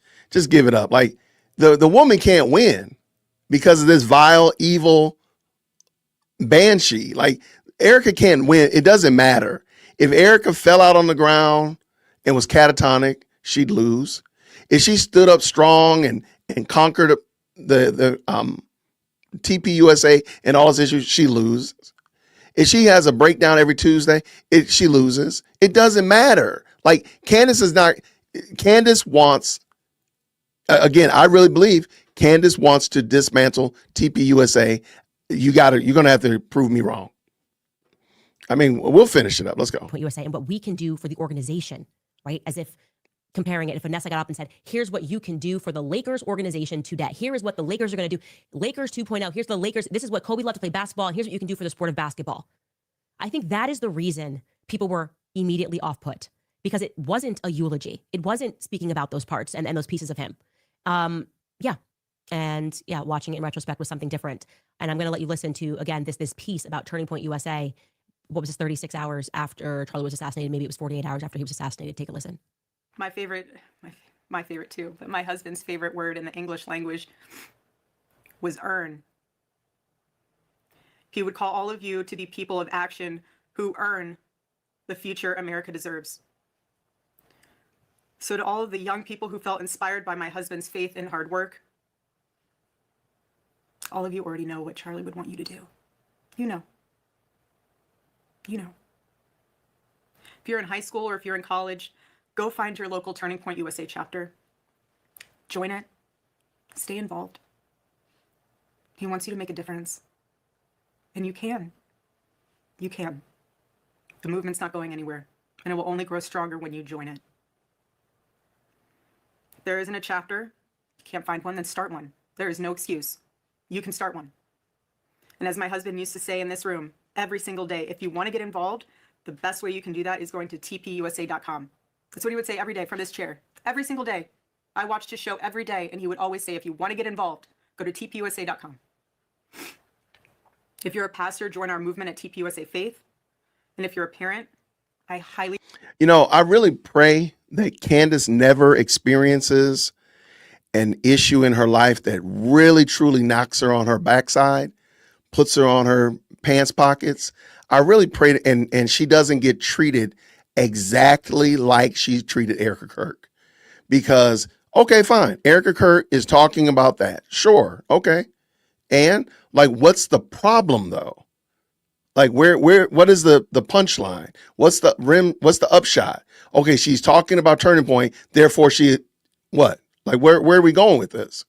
[SPEAKER 1] give it up. Like the woman can't win because of this vile, evil banshee. Like, Erica can't win. It doesn't matter. If Erica fell out on the ground and was catatonic, she'd lose. If she stood up strong and conquered the TPUSA and all its issues, she loses. If she has a breakdown every Tuesday, she loses. It doesn't matter. Like, Candace wants, again, I really believe Candace wants to dismantle TPUSA. You're going to have to prove me wrong. I mean, we'll finish it up. Let's go.
[SPEAKER 3] USA and what we can do for the organization, right? As if comparing it, if Vanessa got up and said, here's what you can do for the Lakers organization today. Here is what the Lakers are going to do. Lakers 2.0. Here's the Lakers. This is what Kobe loved to play basketball. And here's what you can do for the sport of basketball. I think that is the reason people were immediately off-put, because it wasn't a eulogy. It wasn't speaking about those parts and those pieces of him. Watching it in retrospect was something different. And I'm going to let you listen to, again, this piece about Turning Point USA. What was this, 36 hours after Charlie was assassinated? Maybe it was 48 hours after he was assassinated. Take a listen.
[SPEAKER 4] My favorite too, but my husband's favorite word in the English language was earn. He would call all of you to be people of action who earn the future America deserves. So to all of the young people who felt inspired by my husband's faith and hard work, all of you already know what Charlie would want you to do. You know. If you're in high school or if you're in college, go find your local Turning Point USA chapter. Join it. Stay involved. He wants you to make a difference. And you can. You can. The movement's not going anywhere, and it will only grow stronger when you join it. If there isn't a chapter, you can't find one, then start one. There is no excuse. You can start one. And as my husband used to say in this room, every single day, if you want to get involved, the best way you can do that is going to tpusa.com. That's what he would say every day from this chair. Every single day. I watched his show every day, and he would always say, if you want to get involved, go to tpusa.com. If you're a pastor, join our movement at TPUSA Faith. And if you're a parent, I highly...
[SPEAKER 1] You know, I really pray that Candace never experiences an issue in her life that really, truly knocks her on her backside, puts her on her pants pockets. I really pray, and she doesn't get treated exactly like she treated Erica Kirk. Because, okay, fine. Erica Kirk is talking about that. Sure. Okay. And like, what's the problem though? Like what is the punchline? What's the rim? What's the upshot? Okay. She's talking about turning point. Therefore what? Like where are we going with this?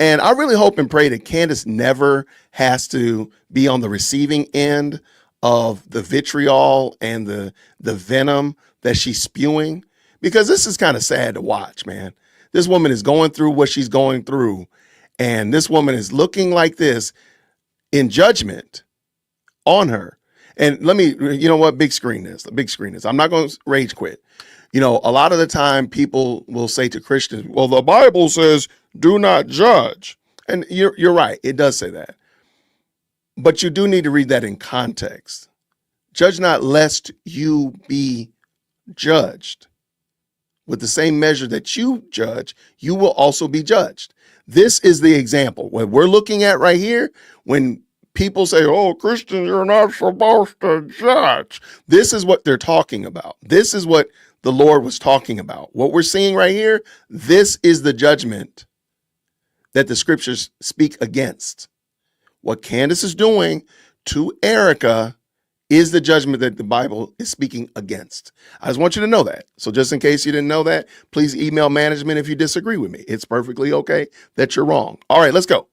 [SPEAKER 1] And I really hope and pray that Candace never has to be on the receiving end of the vitriol and the venom that she's spewing, because this is kind of sad to watch, man. This woman is going through what she's going through, and this woman is looking like this in judgment on her. And let me, you know what, big screen is. I'm not going to rage quit. You know, a lot of the time people will say to Christians, well, the Bible says, do not judge. And you're right. It does say that. But you do need to read that in context. Judge not lest you be judged. With the same measure that you judge, you will also be judged. This is the example. What we're looking at right here, when people say, oh, Christian, you're not supposed to judge. This is what they're talking about. This is what the Lord was talking about. What we're seeing right here, this is the judgment that the scriptures speak against. What Candace is doing to Erica is the judgment that the Bible is speaking against. I just want you to know that. So just in case you didn't know that, please email management if you disagree with me. It's perfectly okay that you're wrong. All right, let's go.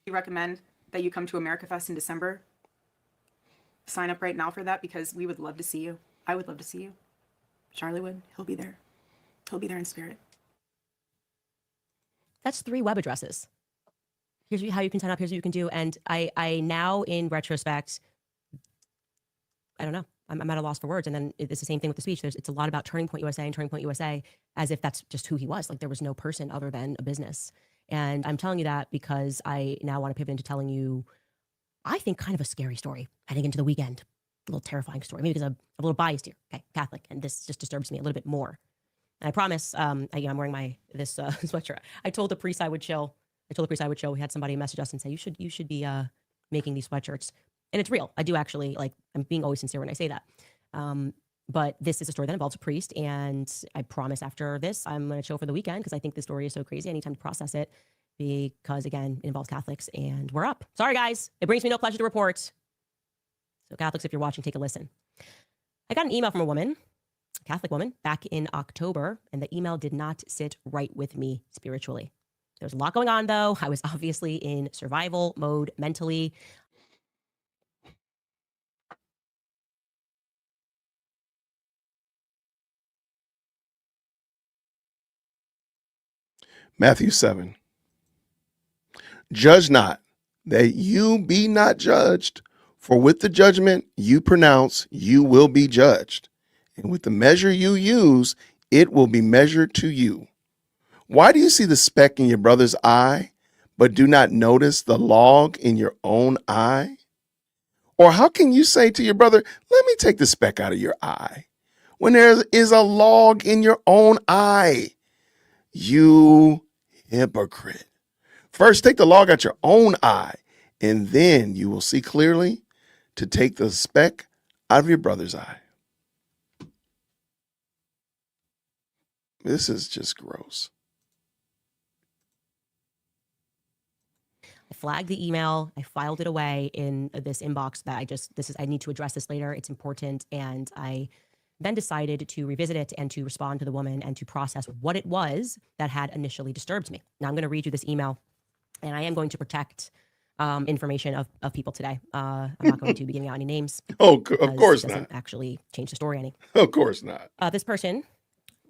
[SPEAKER 4] We recommend that you come to America Fest in December. Sign up right now for that because we would love to see you. I would love to see you. Charlie would. He'll be there. He'll be there in spirit.
[SPEAKER 3] That's 3 web addresses. Here's how you can sign up. Here's what you can do. And I now, in retrospect, I don't know. I'm at a loss for words. And then it's the same thing with the speech. It's a lot about Turning Point USA and Turning Point USA as if that's just who he was. Like there was no person other than a business. And I'm telling you that because I now want to pivot into telling you, I think, kind of a scary story heading into the weekend. A little terrifying story. Maybe because I'm a little biased here. Okay, Catholic. And this just disturbs me a little bit more. And I promise, I'm wearing this sweatshirt. I told the priest I would chill. We had somebody message us and say, you should be making these sweatshirts. And it's real. I do actually, like, I'm being always sincere when I say that. But this is a story that involves a priest. And I promise after this, I'm going to chill for the weekend because I think this story is so crazy. I need time to process it because, again, it involves Catholics and we're up. Sorry, guys. It brings me no pleasure to report. So Catholics, if you're watching, take a listen. I got an email from a woman, a Catholic woman, back in October, and the email did not sit right with me spiritually. There was a lot going on, though. I was obviously in survival mode mentally.
[SPEAKER 1] Matthew 7. Judge not, that you be not judged, for with the judgment you pronounce, you will be judged. And with the measure you use, it will be measured to you. Why do you see the speck in your brother's eye, but do not notice the log in your own eye? Or how can you say to your brother, let me take the speck out of your eye, when there is a log in your own eye? You hypocrite. First, take the log out your own eye, and then you will see clearly to take the speck out of your brother's eye. This is just gross.
[SPEAKER 3] I flagged the email. I filed it away in this inbox that I need to address this later. It's important. And I then decided to revisit it and to respond to the woman and to process what it was that had initially disturbed me. Now I'm going to read you this email, and I am going to protect information of people today. I'm not going to be giving out any names.
[SPEAKER 1] Oh, of
[SPEAKER 3] because
[SPEAKER 1] course
[SPEAKER 3] it doesn't
[SPEAKER 1] not.
[SPEAKER 3] actually change the story any.
[SPEAKER 1] Of course not.
[SPEAKER 3] This person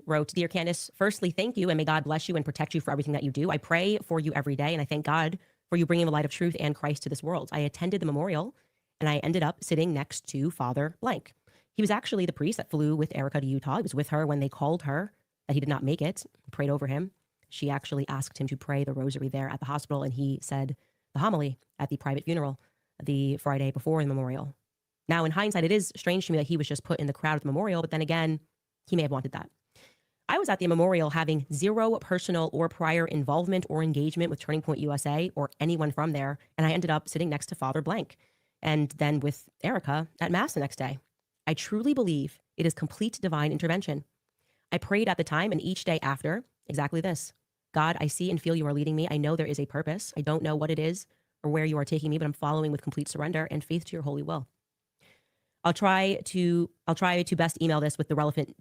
[SPEAKER 3] wrote, Dear Candace, firstly, thank you and may God bless you and protect you for everything that you do. I pray for you every day and I thank God for you bringing the light of truth and Christ to this world. I attended the memorial and I ended up sitting next to Father Blank. He was actually the priest that flew with Erica to Utah. He was with her when they called her that he did not make it. He prayed over him. She actually asked him to pray the rosary there at the hospital and he said the homily at the private funeral the Friday before the memorial. Now, in hindsight, it is strange to me that he was just put in the crowd at the memorial, but then again, he may have wanted that. I was at the memorial having zero personal or prior involvement or engagement with Turning Point USA or anyone from there, and I ended up sitting next to Father Blank and then with Erica at Mass the next day. I truly believe it is complete divine intervention. I prayed at the time and each day after exactly this. God, I see and feel you are leading me. I know there is a purpose. I don't know what it is or where you are taking me, but I'm following with complete surrender and faith to your holy will. I'll try to best email this with the relevant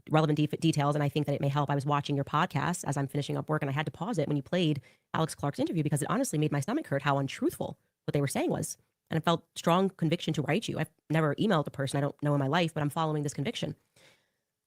[SPEAKER 3] details, and I think that it may help. I was watching your podcast as I'm finishing up work, and I had to pause it when you played Alex Clark's interview because it honestly made my stomach hurt how untruthful what they were saying was. And I felt strong conviction to write you. I've never emailed a person I don't know in my life, but I'm following this conviction.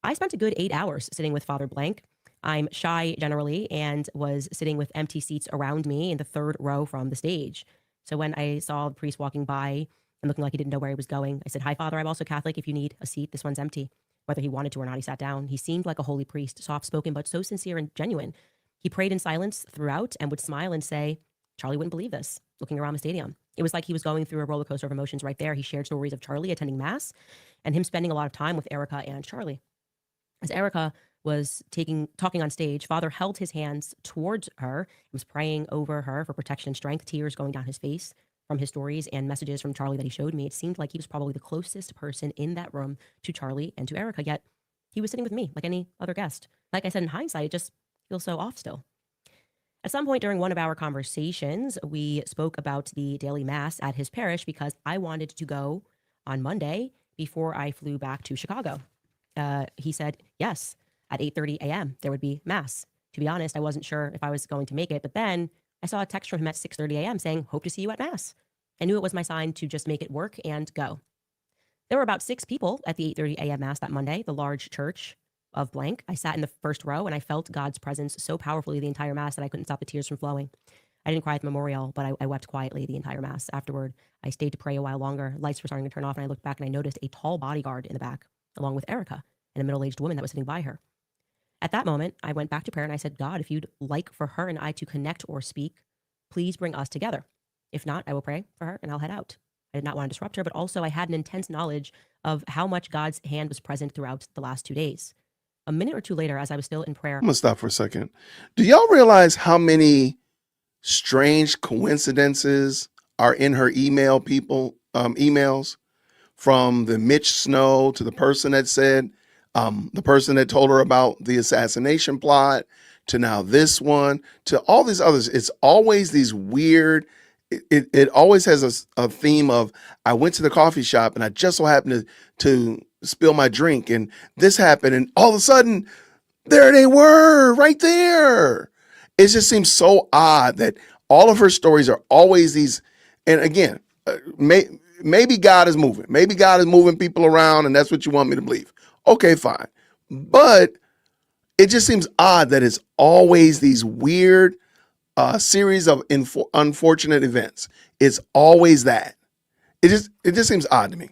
[SPEAKER 3] I spent a good 8 hours sitting with Father Blank. I'm shy generally and was sitting with empty seats around me in the third row from the stage. So when I saw the priest walking by and looking like he didn't know where he was going, I said, Hi, Father, I'm also Catholic. If you need a seat, this one's empty. Whether he wanted to or not, he sat down. He seemed like a holy priest, soft-spoken, but so sincere and genuine. He prayed in silence throughout and would smile and say, Charlie wouldn't believe this, looking around the stadium. It was like he was going through a roller coaster of emotions right there. He shared stories of Charlie attending Mass and him spending a lot of time with Erica and Charlie. As Erica was talking on stage, Father held his hands towards her and was praying over her for protection and strength, tears going down his face from his stories and messages from Charlie that he showed me. It seemed like he was probably the closest person in that room to Charlie and to Erica, yet he was sitting with me like any other guest. Like I said, in hindsight, it just feels so off still. At some point during one of our conversations, we spoke about the daily Mass at his parish because I wanted to go on Monday before I flew back to Chicago. He said, yes, at 8:30 a.m. there would be Mass. To be honest, I wasn't sure if I was going to make it, but then I saw a text from him at 6:30 a.m. saying, hope to see you at Mass. I knew it was my sign to just make it work and go. There were about 6 people at the 8:30 a.m. Mass that Monday, the large church of Blank. I sat in the first row and I felt God's presence so powerfully the entire Mass that I couldn't stop the tears from flowing. I didn't cry at the memorial, but I wept quietly the entire Mass. Afterward, I stayed to pray a while longer. Lights were starting to turn off and I looked back and I noticed a tall bodyguard in the back, along with Erica and a middle-aged woman that was sitting by her. At that moment, I went back to prayer and I said, God, if you'd like for her and I to connect or speak, please bring us together. If not, I will pray for her and I'll head out. I did not want to disrupt her, but also I had an intense knowledge of how much God's hand was present throughout the last 2 days. A minute or two later, as I was still in prayer.
[SPEAKER 1] I'm going to stop for a second. Do y'all realize how many strange coincidences are in her emails? From the Mitch Snow to the person that said, the person that told her about the assassination plot, to now this one, to all these others. It's always these weird, it always has a theme of, I went to the coffee shop and I just so happened to spill my drink and this happened and all of a sudden, there they were right there. It just seems so odd that all of her stories are always these, and again, maybe God is moving. Maybe God is moving people around and that's what you want me to believe. Okay, fine. But it just seems odd that it's always these weird series of unfortunate events. It's always that. It just seems odd to me.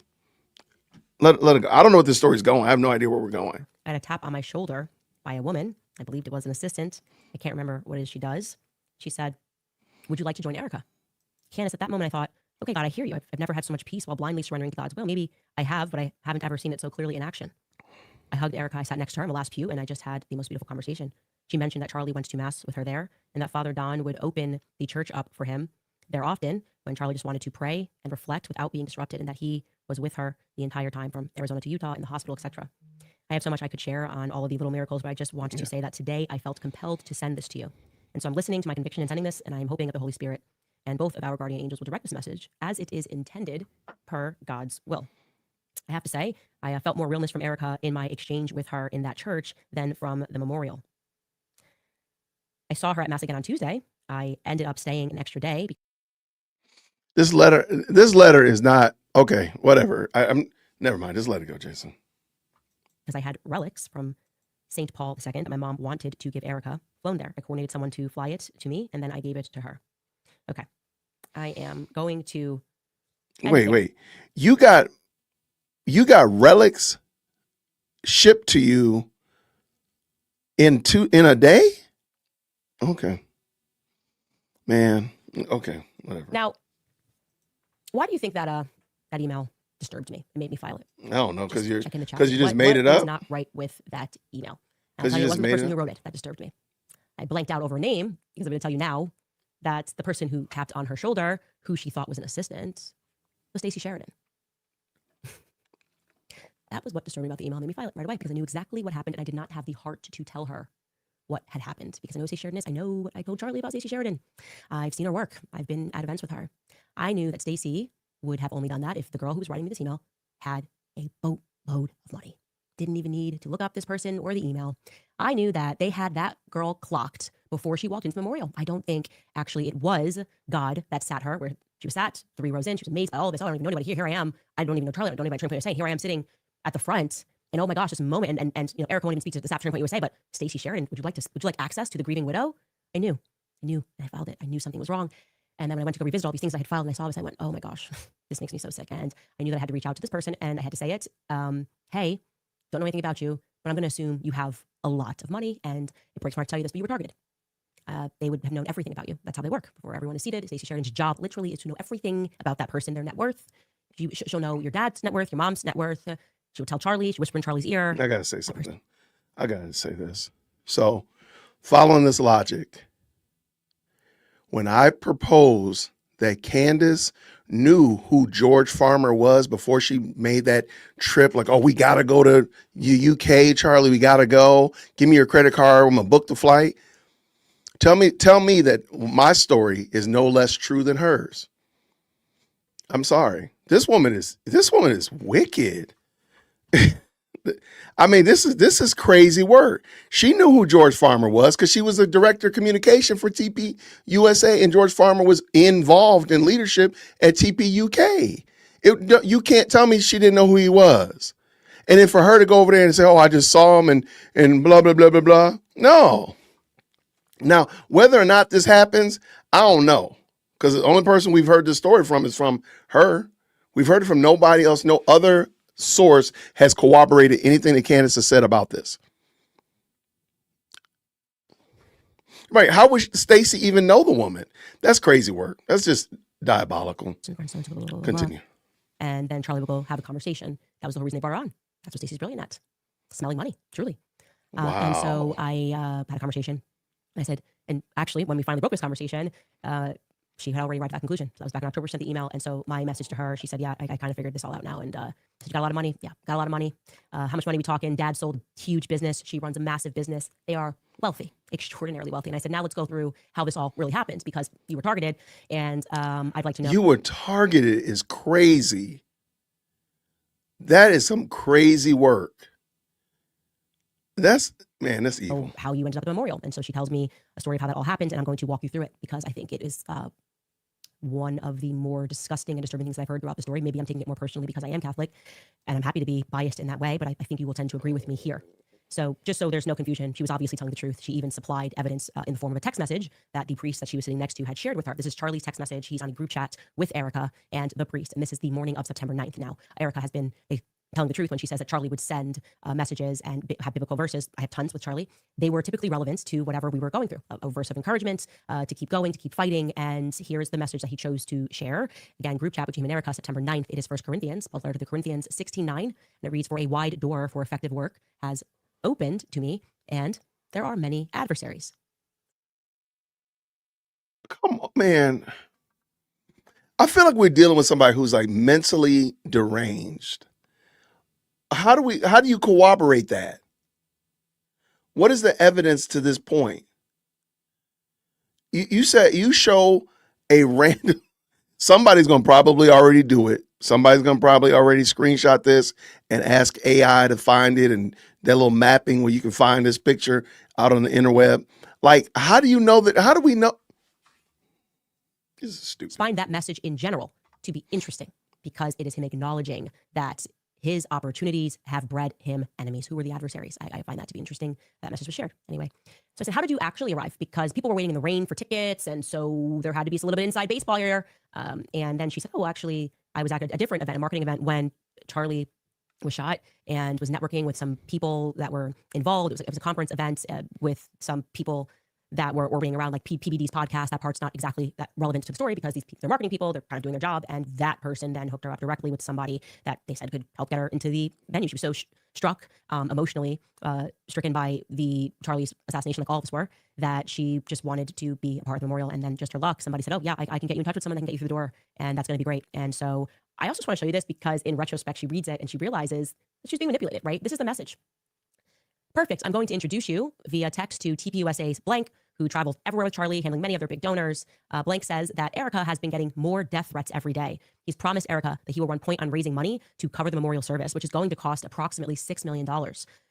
[SPEAKER 1] Let it go. I don't know what this story's going. I have no idea where we're going.
[SPEAKER 3] I had a tap on my shoulder by a woman. I believed it was an assistant. I can't remember what it is she does. She said, would you like to join Erica? Candace, at that moment, I thought, okay, God, I hear you. I've never had so much peace while blindly surrendering to God's will. Maybe I have, but I haven't ever seen it so clearly in action. I hugged Erica. I sat next to her in the last pew, and I just had the most beautiful conversation. She mentioned that Charlie went to Mass with her there, and that Father Don would open the church up for him there often when Charlie just wanted to pray and reflect without being disrupted, and that he was with her the entire time from Arizona to Utah in the hospital, etc. I have so much I could share on all of the little miracles, but I just wanted to say that today I felt compelled to send this to you. And so I'm listening to my conviction in sending this, and I'm hoping that the Holy Spirit and both of our guardian angels will direct this message as it is intended per God's will. I have to say, I felt more realness from Erica in my exchange with her in that church than from the memorial. I saw her at Mass again on Tuesday. I ended up staying an extra day.
[SPEAKER 1] This letter is not okay. Whatever. I'm never mind. Just let it go, Jason.
[SPEAKER 3] Because I had relics from St. Paul II that my mom wanted to give Erica flown there. I coordinated someone to fly it to me, and then I gave it to her. Okay. I am going to
[SPEAKER 1] Wait. You got relics shipped to you in a day? Okay. Man. Okay. Whatever.
[SPEAKER 3] Now, why do you think that that email disturbed me? It made me file it.
[SPEAKER 1] I don't know, because you
[SPEAKER 3] Check in the chat.
[SPEAKER 1] just made it
[SPEAKER 3] What was
[SPEAKER 1] up.
[SPEAKER 3] not right with that email? I'll
[SPEAKER 1] 'Cause
[SPEAKER 3] tell
[SPEAKER 1] you
[SPEAKER 3] you, it
[SPEAKER 1] just
[SPEAKER 3] wasn't the
[SPEAKER 1] made
[SPEAKER 3] person
[SPEAKER 1] it
[SPEAKER 3] who wrote it that disturbed me. I blanked out over a name because I'm going to tell you now that the person who tapped on her shoulder, who she thought was an assistant, was Stacey Sheridan. That was what disturbed me about the email. Made me file it right away because I knew exactly what happened and I did not have the heart to tell her what had happened because I know who Stacey Sheridan is. I know what I told Charlie about Stacey Sheridan. I've seen her work. I've been at events with her. I knew that Stacey would have only done that if the girl who was writing me this email had a boatload of money. Didn't even need to look up this person or the email. I knew that they had that girl clocked before she walked into the memorial. I don't think actually it was God that sat her where she was sat 3 rows in. She was amazed by all this. Oh, I don't even know anybody here. Here I am. I don't even know Charlie. I don't know anybody. Saying here I am sitting at the front. And oh my gosh, this moment. And you know, Erica won't even speak to this after point USA, but Stacey Sheridan, would you like access to the grieving widow? I knew, and I filed it. I knew something was wrong. And then when I went to go revisit all these things I had filed and I saw this, I went, oh my gosh, this makes me so sick. And I knew that I had to reach out to this person and I had to say it. Hey, don't know anything about you, but I'm going to assume you have a lot of money. And it breaks my heart to tell you this, but you were targeted. They would have known everything about you. That's how they work. Before everyone is seated, Stacey Sheridan's job literally is to know everything about that person, their net worth. She'll know your dad's net worth, your mom's net worth. She would tell Charlie, she whisper in Charlie's ear.
[SPEAKER 1] I got to say something. I got to say this. So, following this logic, when I propose that Candace knew who George Farmer was before she made that trip, like, oh, we got to go to UK, Charlie, we got to go. Give me your credit card. I'm going to book the flight. Tell me that my story is no less true than hers. I'm sorry. This woman is wicked. I mean, this is crazy work. She knew who George Farmer was because she was the director of communication for TP USA, and George Farmer was involved in leadership at TP UK. You can't tell me she didn't know who he was. And then for her to go over there and say, oh, I just saw him and blah, blah, blah, blah, blah. No. Now, whether or not this happens, I don't know. Because the only person we've heard this story from is from her. We've heard it from nobody else. No other source has corroborated anything that Candace has said about this. Right. How would Stacey even know the woman? That's crazy work. That's just diabolical. Continue.
[SPEAKER 3] And then Charlie will go have a conversation. That was the whole reason they brought her on. That's what Stacey's brilliant at. Smelling money, truly.
[SPEAKER 1] Wow.
[SPEAKER 3] And so I had a conversation. I said, and actually, when we finally broke this conversation, she had already arrived at that conclusion. So that was back in October, sent the email. And so my message to her, she said, yeah, I kind of figured this all out now. And said, you got a lot of money? Yeah, got a lot of money. How much money we talking? Dad sold a huge business. She runs a massive business. They are wealthy, extraordinarily wealthy. And I said, now let's go through how this all really happened because you were targeted. And I'd like to know.
[SPEAKER 1] You were targeted is crazy. That is some crazy work. That's evil.
[SPEAKER 3] How you ended up at the memorial. And so she tells me a story of how that all happened. And I'm going to walk you through it because I think it is one of the more disgusting and disturbing things I've heard throughout the story. Maybe I'm taking it more personally because I am Catholic and I'm happy to be biased in that way, but I think you will tend to agree with me here. So just so there's no confusion, she was obviously telling the truth. She even supplied evidence in the form of a text message that the priest that she was sitting next to had shared with her. This is Charlie's text message. He's on a group chat with Erica and the priest. And this is the morning of September 9th. Now, Erica has been telling the truth when she says that Charlie would send messages and have biblical verses. I have tons with Charlie. They were typically relevant to whatever we were going through, a verse of encouragement to keep going, to keep fighting. And here's the message that he chose to share. Again, group chat between him and Erica, September 9th. It is 1 Corinthians, Paul's letter to the Corinthians 16:9. And it reads, for a wide door for effective work has opened to me, and there are many adversaries.
[SPEAKER 1] Come on, man. I feel like we're dealing with somebody who's like mentally deranged. How do you corroborate that? What is the evidence to this point? You said you show a random, somebody's going to probably already do it. Somebody's going to probably already screenshot this and ask AI to find it and that little mapping where you can find this picture out on the interweb. Like, how do you know that? How do we know? This is stupid.
[SPEAKER 3] Find that message in general to be interesting because it is him acknowledging that his opportunities have bred him enemies. Who were the adversaries? I find that to be interesting. That message was shared. Anyway, so I said, how did you actually arrive? Because people were waiting in the rain for tickets. And so there had to be a little bit inside baseball here. And then she said, oh, actually, I was at a different event, a marketing event, when Charlie was shot and was networking with some people that were involved. It was a conference event with some people that were orbiting around, like PBD's podcast. That part's not exactly that relevant to the story because they're marketing people, they're kind of doing their job. And that person then hooked her up directly with somebody that they said could help get her into the venue. She was so struck, emotionally stricken by the Charlie's assassination, like all of us were, that she just wanted to be a part of the memorial. And then just her luck, somebody said, oh yeah, I can get you in touch with someone that can get you through the door. And that's going to be great. And so I also just want to show you this because in retrospect, she reads it and she realizes that she's being manipulated, right? This is the message. Perfect. I'm going to introduce you via text to TPUSA's Blank, who travels everywhere with Charlie, handling many of their big donors. Blank says that Erica has been getting more death threats every day. He's promised Erica that he will run point on raising money to cover the memorial service, which is going to cost approximately $6 million.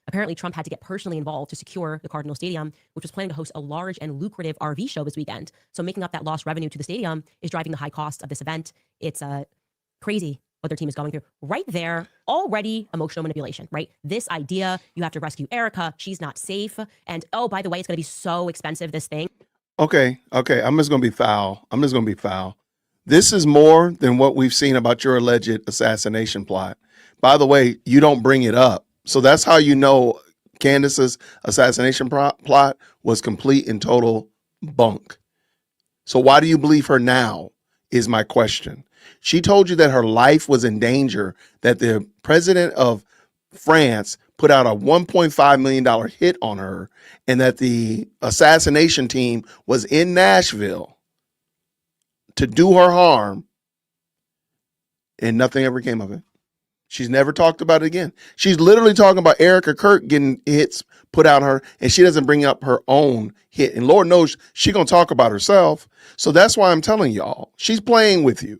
[SPEAKER 3] Apparently, Trump had to get personally involved to secure the Cardinal Stadium, which was planning to host a large and lucrative RV show this weekend. So making up that lost revenue to the stadium is driving the high cost of this event. It's crazy what their team is going through. Right there, already emotional manipulation, right? This idea, you have to rescue Erica, she's not safe. And oh, by the way, it's going to be so expensive, this thing.
[SPEAKER 1] Okay. I'm just going to be foul. This is more than what we've seen about your alleged assassination plot. By the way, you don't bring it up. So that's how you know Candace's assassination plot was complete and total bunk. So why do you believe her now is my question. She told you that her life was in danger, that the president of France put out a $1.5 million hit on her, and that the assassination team was in Nashville to do her harm, and nothing ever came of it. She's never talked about it again. She's literally talking about Erica Kirk getting hits put out on her, and she doesn't bring up her own hit. And Lord knows she's going to talk about herself. So that's why I'm telling y'all, she's playing with you.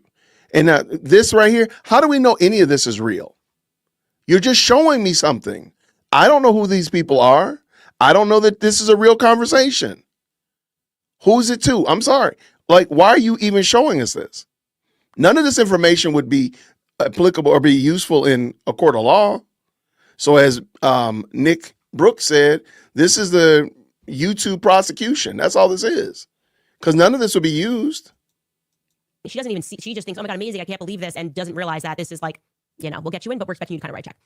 [SPEAKER 1] And this right here, how do we know any of this is real? You're just showing me something. I don't know who these people are. I don't know that this is a real conversation. Who's it to? I'm sorry. Like, why are you even showing us this? None of this information would be applicable or be useful in a court of law. So as Nick Brooks said, this is the YouTube prosecution. That's all this is. Because none of this would be used.
[SPEAKER 3] She doesn't even see, she just thinks, oh my God, amazing, I can't believe this, and doesn't realize that this is like, we'll get you in, but we're expecting you to kind of write a check.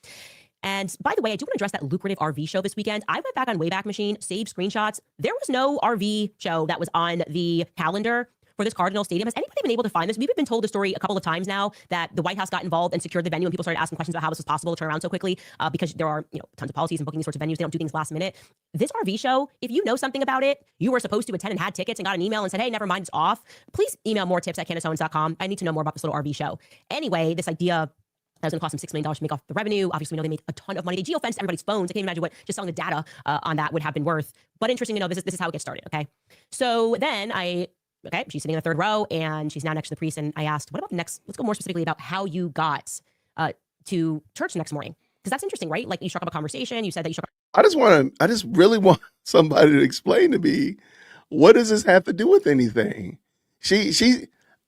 [SPEAKER 3] And by the way, I do want to address that lucrative RV show this weekend. I went back on Wayback Machine, saved screenshots. There was no RV show that was on the calendar for this Cardinal Stadium. Has anybody been able to find this? We've been told the story a couple of times now that the White House got involved and secured the venue, and people started asking questions about how this was possible to turn around so quickly because there are tons of policies and booking these sorts of venues. They don't do things last minute. This RV show, if you know something about it, you were supposed to attend and had tickets and got an email and said, hey, never mind, it's off. Please email more tips at CandaceOwens.com. I need to know more about this little RV show. Anyway, this idea that was going to cost them $6 million to make off the revenue. Obviously, we know they made a ton of money. They geofenced everybody's phones. I can't imagine what just selling the data on that would have been worth. But interesting to know, this is how it gets started, okay? So then she's sitting in the third row, and she's now next to the priest. And I asked, what about the next? Let's go more specifically about how you got to church the next morning. Because that's interesting, right? Like, you struck up a conversation. You said that you struck up.
[SPEAKER 1] I just really want somebody to explain to me, what does this have to do with anything?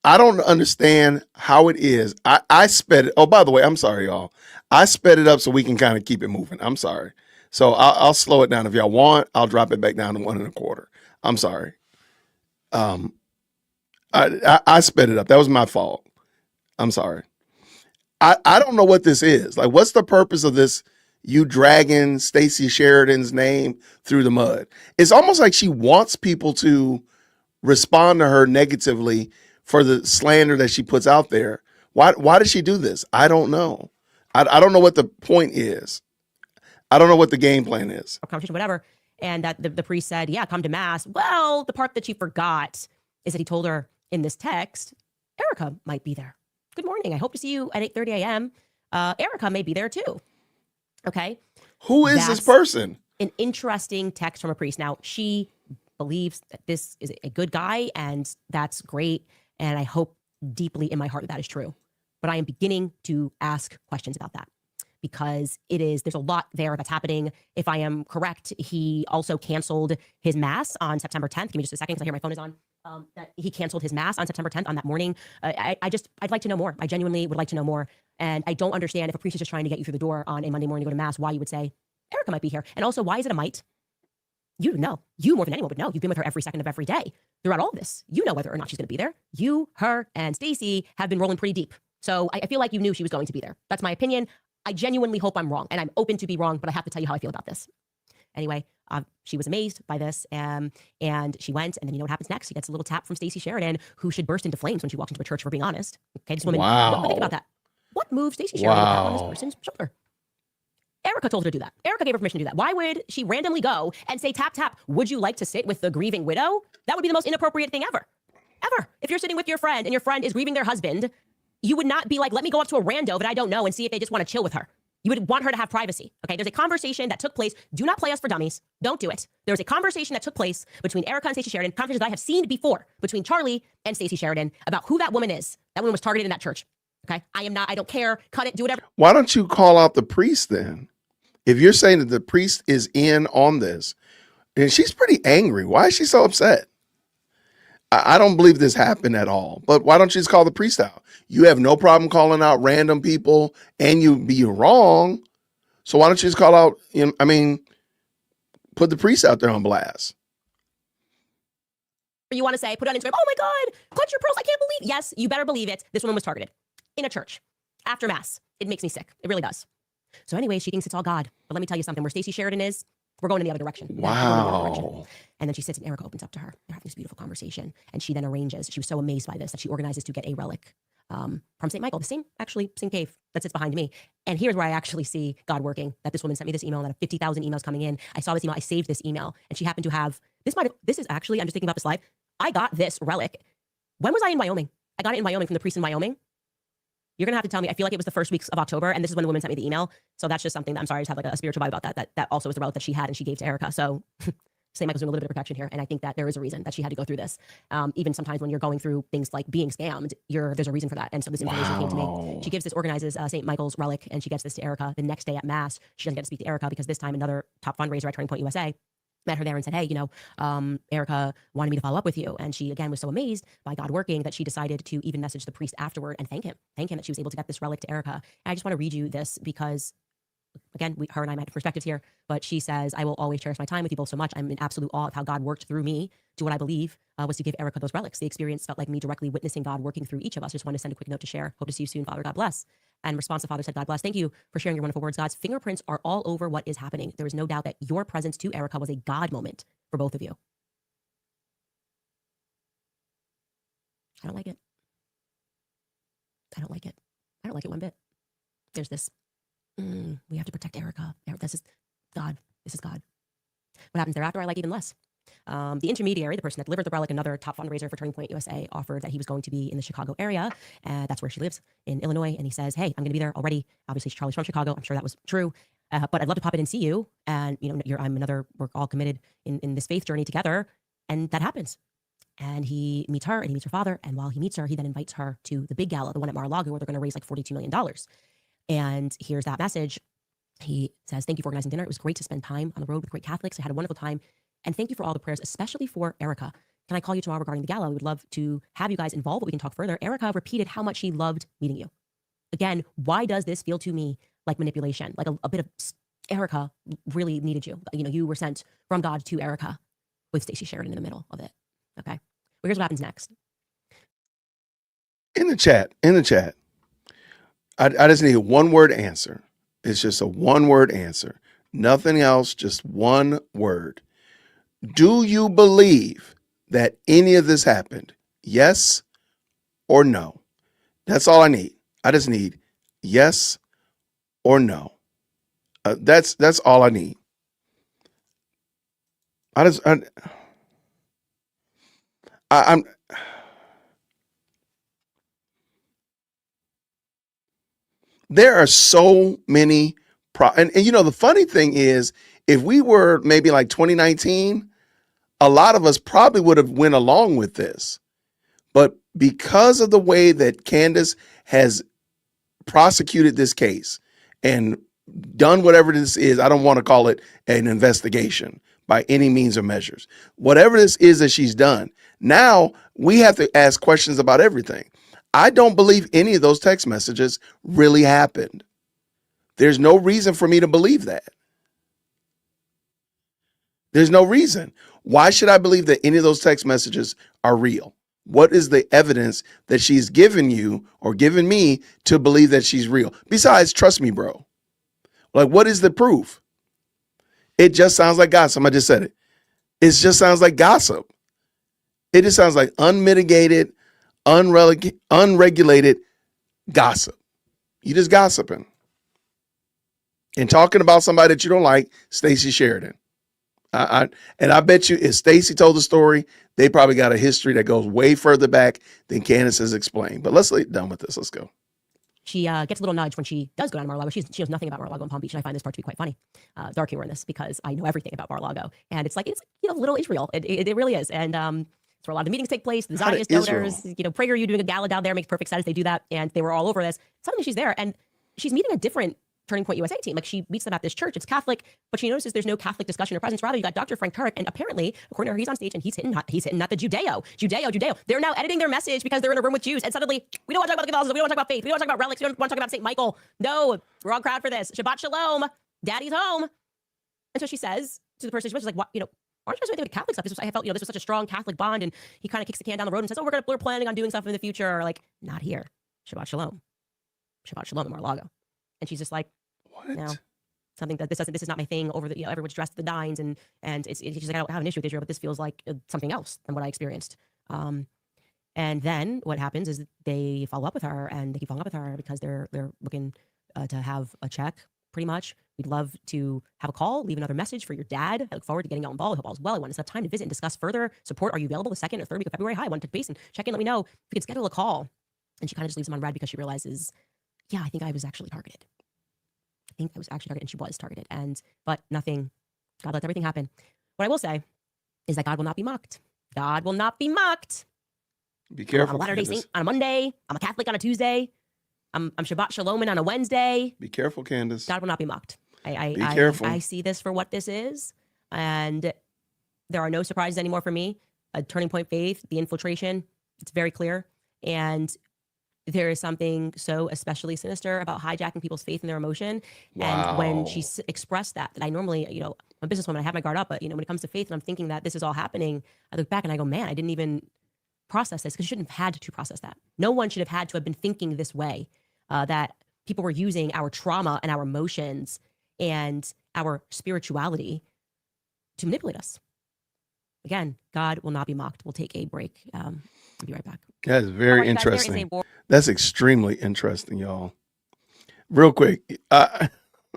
[SPEAKER 1] I don't understand how it is. I sped it. Oh, by the way, I'm sorry, y'all. I sped it up so we can kind of keep it moving. I'm sorry. So I'll slow it down. If y'all want, I'll drop it back down to 1 1/4. I'm sorry. I sped it up. That was my fault. I'm sorry. I don't know what this is. Like, what's the purpose of this? You dragging Stacey Sheridan's name through the mud. It's almost like she wants people to respond to her negatively for the slander that she puts out there. Why does she do this? I don't know. I don't know what the point is. I don't know what the game plan is.
[SPEAKER 3] Conversation, whatever. And that the priest said, yeah, come to mass. Well, the part that she forgot is that he told her in this text, Erica might be there. Good morning. I hope to see you at 8:30 a.m. Erica may be there too. Okay.
[SPEAKER 1] Who is this person?
[SPEAKER 3] An interesting text from a priest. Now, she believes that this is a good guy, and that's great. And I hope deeply in my heart that is true. But I am beginning to ask questions about that because there's a lot there that's happening. If I am correct, he also canceled his mass on September 10th. Give me just a second because I hear my phone is on. that he canceled his mass on September 10th on that morning. I'd like to know more. I genuinely would like to know more. And I don't understand if a priest is just trying to get you through the door on a Monday morning to go to mass, why you would say, Erica might be here. And also, why is it a might? You know. You more than anyone would know. You've been with her every second of every day throughout all of this. You know whether or not she's going to be there. You, her, and Stacy have been rolling pretty deep. So I feel like you knew she was going to be there. That's my opinion. I genuinely hope I'm wrong, and I'm open to be wrong, but I have to tell you how I feel about this. Anyway, she was amazed by this, and she went, and then you know what happens next? She gets a little tap from Stacy Sheridan, who should burst into flames when she walked into a church, for being honest. Okay, this woman, think about that. What moved Stacy Sheridan to tap on this person's shoulder? Erica told her to do that. Erica gave her permission to do that. Why would she randomly go and say, tap, tap, would you like to sit with the grieving widow? That would be the most inappropriate thing ever. Ever. If you're sitting with your friend and your friend is grieving their husband, you would not be like, let me go up to a rando that I don't know and see if they just want to chill with her. You would want her to have privacy. Okay, there's a conversation that took place. Do not play us for dummies. Don't do it. There was a conversation that took place between Erica and Stacey Sheridan, conversations that I have seen before between Charlie and Stacey Sheridan about who that woman is. That woman was targeted in that church. Okay, I don't care. Cut it, do whatever.
[SPEAKER 1] Why don't you call out the priest then? If you're saying that the priest is in on this, and she's pretty angry. Why is she so upset? I don't believe this happened at all. But why don't you just call the priest out? You have no problem calling out random people, and you be wrong. So why don't you just call out? Put the priest out there on blast.
[SPEAKER 3] You want to say, put it on Instagram. Oh my God, clutch your pearls. I can't believe. Yes, you better believe it. This woman was targeted in a church after mass. It makes me sick. It really does. So anyway, she thinks it's all God. But let me tell you something. Where Stacey Sheridan is, we're going in the other direction.
[SPEAKER 1] Wow.
[SPEAKER 3] And then she sits and Erica opens up to her. They're having this beautiful conversation. And she then arranges, she was so amazed by this that she organizes to get a relic from St. Michael, the same cave that sits behind me. And here's where I actually see God working, that this woman sent me this email and that 50,000 emails coming in. I saw this email, I saved this email, and she happened to have, this is actually, I'm just thinking about this live. I got this relic. When was I in Wyoming? I got it in Wyoming from the priest in Wyoming. You're going to have to tell me. I feel like it was the first weeks of October, and this is when the woman sent me the email. So that's just something that I'm sorry, I just have like a spiritual vibe about that. That also is the relic that she had and she gave to Erica. So St. Michael's doing a little bit of protection here. And I think that there is a reason that she had to go through this. Even sometimes when you're going through things like being scammed, there's a reason for that. And so this information came to me. She organizes St. Michael's relic, and she gets this to Erica. The next day at mass, she doesn't get to speak to Erica because this time another top fundraiser at Turning Point USA met her there and said, hey, Erica wanted me to follow up with you. And she, again, was so amazed by God working that she decided to even message the priest afterward and thank him that she was able to get this relic to Erica. And I just want to read you this because, again, her and I met perspectives here, but she says, I will always cherish my time with you both so much. I'm in absolute awe of how God worked through me to what I believe was to give Erica those relics. The experience felt like me directly witnessing God working through each of us. Just want to send a quick note to share. Hope to see you soon, Father. God bless. And response, the Father said, God bless. Thank you for sharing your wonderful words. God's fingerprints are all over what is happening. There is no doubt that your presence to Erica was a God moment for both of you. I don't like it. I don't like it. I don't like it one bit. There's this, we have to protect Erica. This is God. This is God. What happens thereafter, I like even less. The intermediary, the person that delivered the relic, another top fundraiser for Turning Point USA, offered that he was going to be in the Chicago area. That's where she lives, in Illinois. And he says, hey, I'm going to be there already. Obviously, Charlie's from Chicago. I'm sure that was true. But I'd love to pop in and see you. And, we're all committed in this faith journey together. And that happens. And he meets her and he meets her father. And while he meets her, he then invites her to the big gala, the one at Mar-a-Lago, where they're going to raise like $42 million. And here's that message. He says, thank you for organizing dinner. It was great to spend time on the road with great Catholics. I had a wonderful time. And thank you for all the prayers, especially for Erica. Can I call you tomorrow regarding the gala? We would love to have you guys involved, but we can talk further. Erica repeated how much she loved meeting you. Again, why does this feel to me like manipulation? Like a bit of Erica really needed you. You were sent from God to Erica with Stacey Sheridan in the middle of it. Okay. Well, here's what happens next.
[SPEAKER 1] In the chat, I just need a one-word answer. It's just a one-word answer. Nothing else, just one word. Do you believe that any of this happened? Yes or no? That's all I need. I just need yes or no. That's all I need. I'm there are so many and the funny thing is, if we were maybe like 2019, a lot of us probably would have went along with this. But because of the way that Candace has prosecuted this case and done whatever this is, I don't want to call it an investigation, by any means or measures. Whatever this is that she's done, now we have to ask questions about everything. I don't believe any of those text messages really happened. There's no reason for me to believe that. There's no reason. Why should I believe that any of those text messages are real? What is the evidence that she's given you or given me to believe that she's real? Besides, trust me, bro. Like, what is the proof? It just sounds like gossip. I just said it. It just sounds like gossip. It just sounds like unmitigated, unregulated gossip. You just gossiping and talking about somebody that you don't like, Stacey Sheridan. And I bet you if Stacey told the story, they probably got a history that goes way further back than Candace has explained. But let's get done with this. Let's go.
[SPEAKER 3] She gets a little nudge when she does go down to Mar-a-Lago. She knows nothing about Mar-a-Lago and Palm Beach, and I find this part to be quite funny. Dark humor in this because I know everything about Mar-a-Lago, and it's little Israel. It really is, and it's where a lot of the meetings take place. The Zionist donors, PragerU doing a gala down there makes perfect sense. They do that, and they were all over this. Suddenly she's there, and she's meeting a different Turning Point USA team. Like, she meets them at this church. It's Catholic, but she notices there's no Catholic discussion or presence. Rather, you got Dr. Frank Turek, and apparently, according to her, he's on stage and he's hitting at the Judeo. They're now editing their message because they're in a room with Jews, and suddenly we don't want to talk about the Catholicism. We don't want to talk about faith. We don't want to talk about relics. We don't want to talk about St. Michael. No, we're all crowd for this. Shabbat Shalom. Daddy's home. And so she says to the person she's like, what, aren't you guys doing anything with Catholic stuff? I felt, this was such a strong Catholic bond, and he kind of kicks the can down the road and says, we're planning on doing stuff in the future. Or like, not here. Shabbat Shalom at Mar-a-Lago. And she's just like,
[SPEAKER 1] What?
[SPEAKER 3] no, something that this is not my thing. Everyone's dressed to the nines, and she's like, I don't have an issue with Israel, but this feels like something else than what I experienced. And then what happens is they follow up with her, and they keep following up with her because they're looking to have a check. Pretty much, we'd love to have a call, leave another message for your dad. I look forward to getting out involved. I hope all's well. I want us to have time to visit and discuss further support. Are you available the 2nd or 3rd week of February? Hi, I want to touch base and check in. Let me know if we could schedule a call. And she kind of just leaves him on red because she realizes, yeah, I think I was actually targeted. And she was targeted. But nothing, God lets everything happen. What I will say is that God will not be mocked. God will not be mocked.
[SPEAKER 1] Be careful.
[SPEAKER 3] I'm a Latter-day Saint on a Monday. I'm a Catholic on a Tuesday. I'm Shabbat Shalom on a Wednesday.
[SPEAKER 1] Be careful, Candace.
[SPEAKER 3] God will not be mocked.
[SPEAKER 1] Be careful.
[SPEAKER 3] I see this for what this is. And there are no surprises anymore for me. A Turning Point faith, the infiltration, it's very clear. And there is something so especially sinister about hijacking people's faith and their emotion.
[SPEAKER 1] Wow.
[SPEAKER 3] And when she expressed that I normally, I'm a businesswoman, I have my guard up, but when it comes to faith and I'm thinking that this is all happening, I look back and I go, man, I didn't even process this, because you shouldn't have had to process that. No one should have had to have been thinking this way, that people were using our trauma and our emotions and our spirituality to manipulate us. Again, God will not be mocked. We'll take a break. I'll be right back.
[SPEAKER 1] That is very interesting. That's extremely interesting, y'all. Real quick, I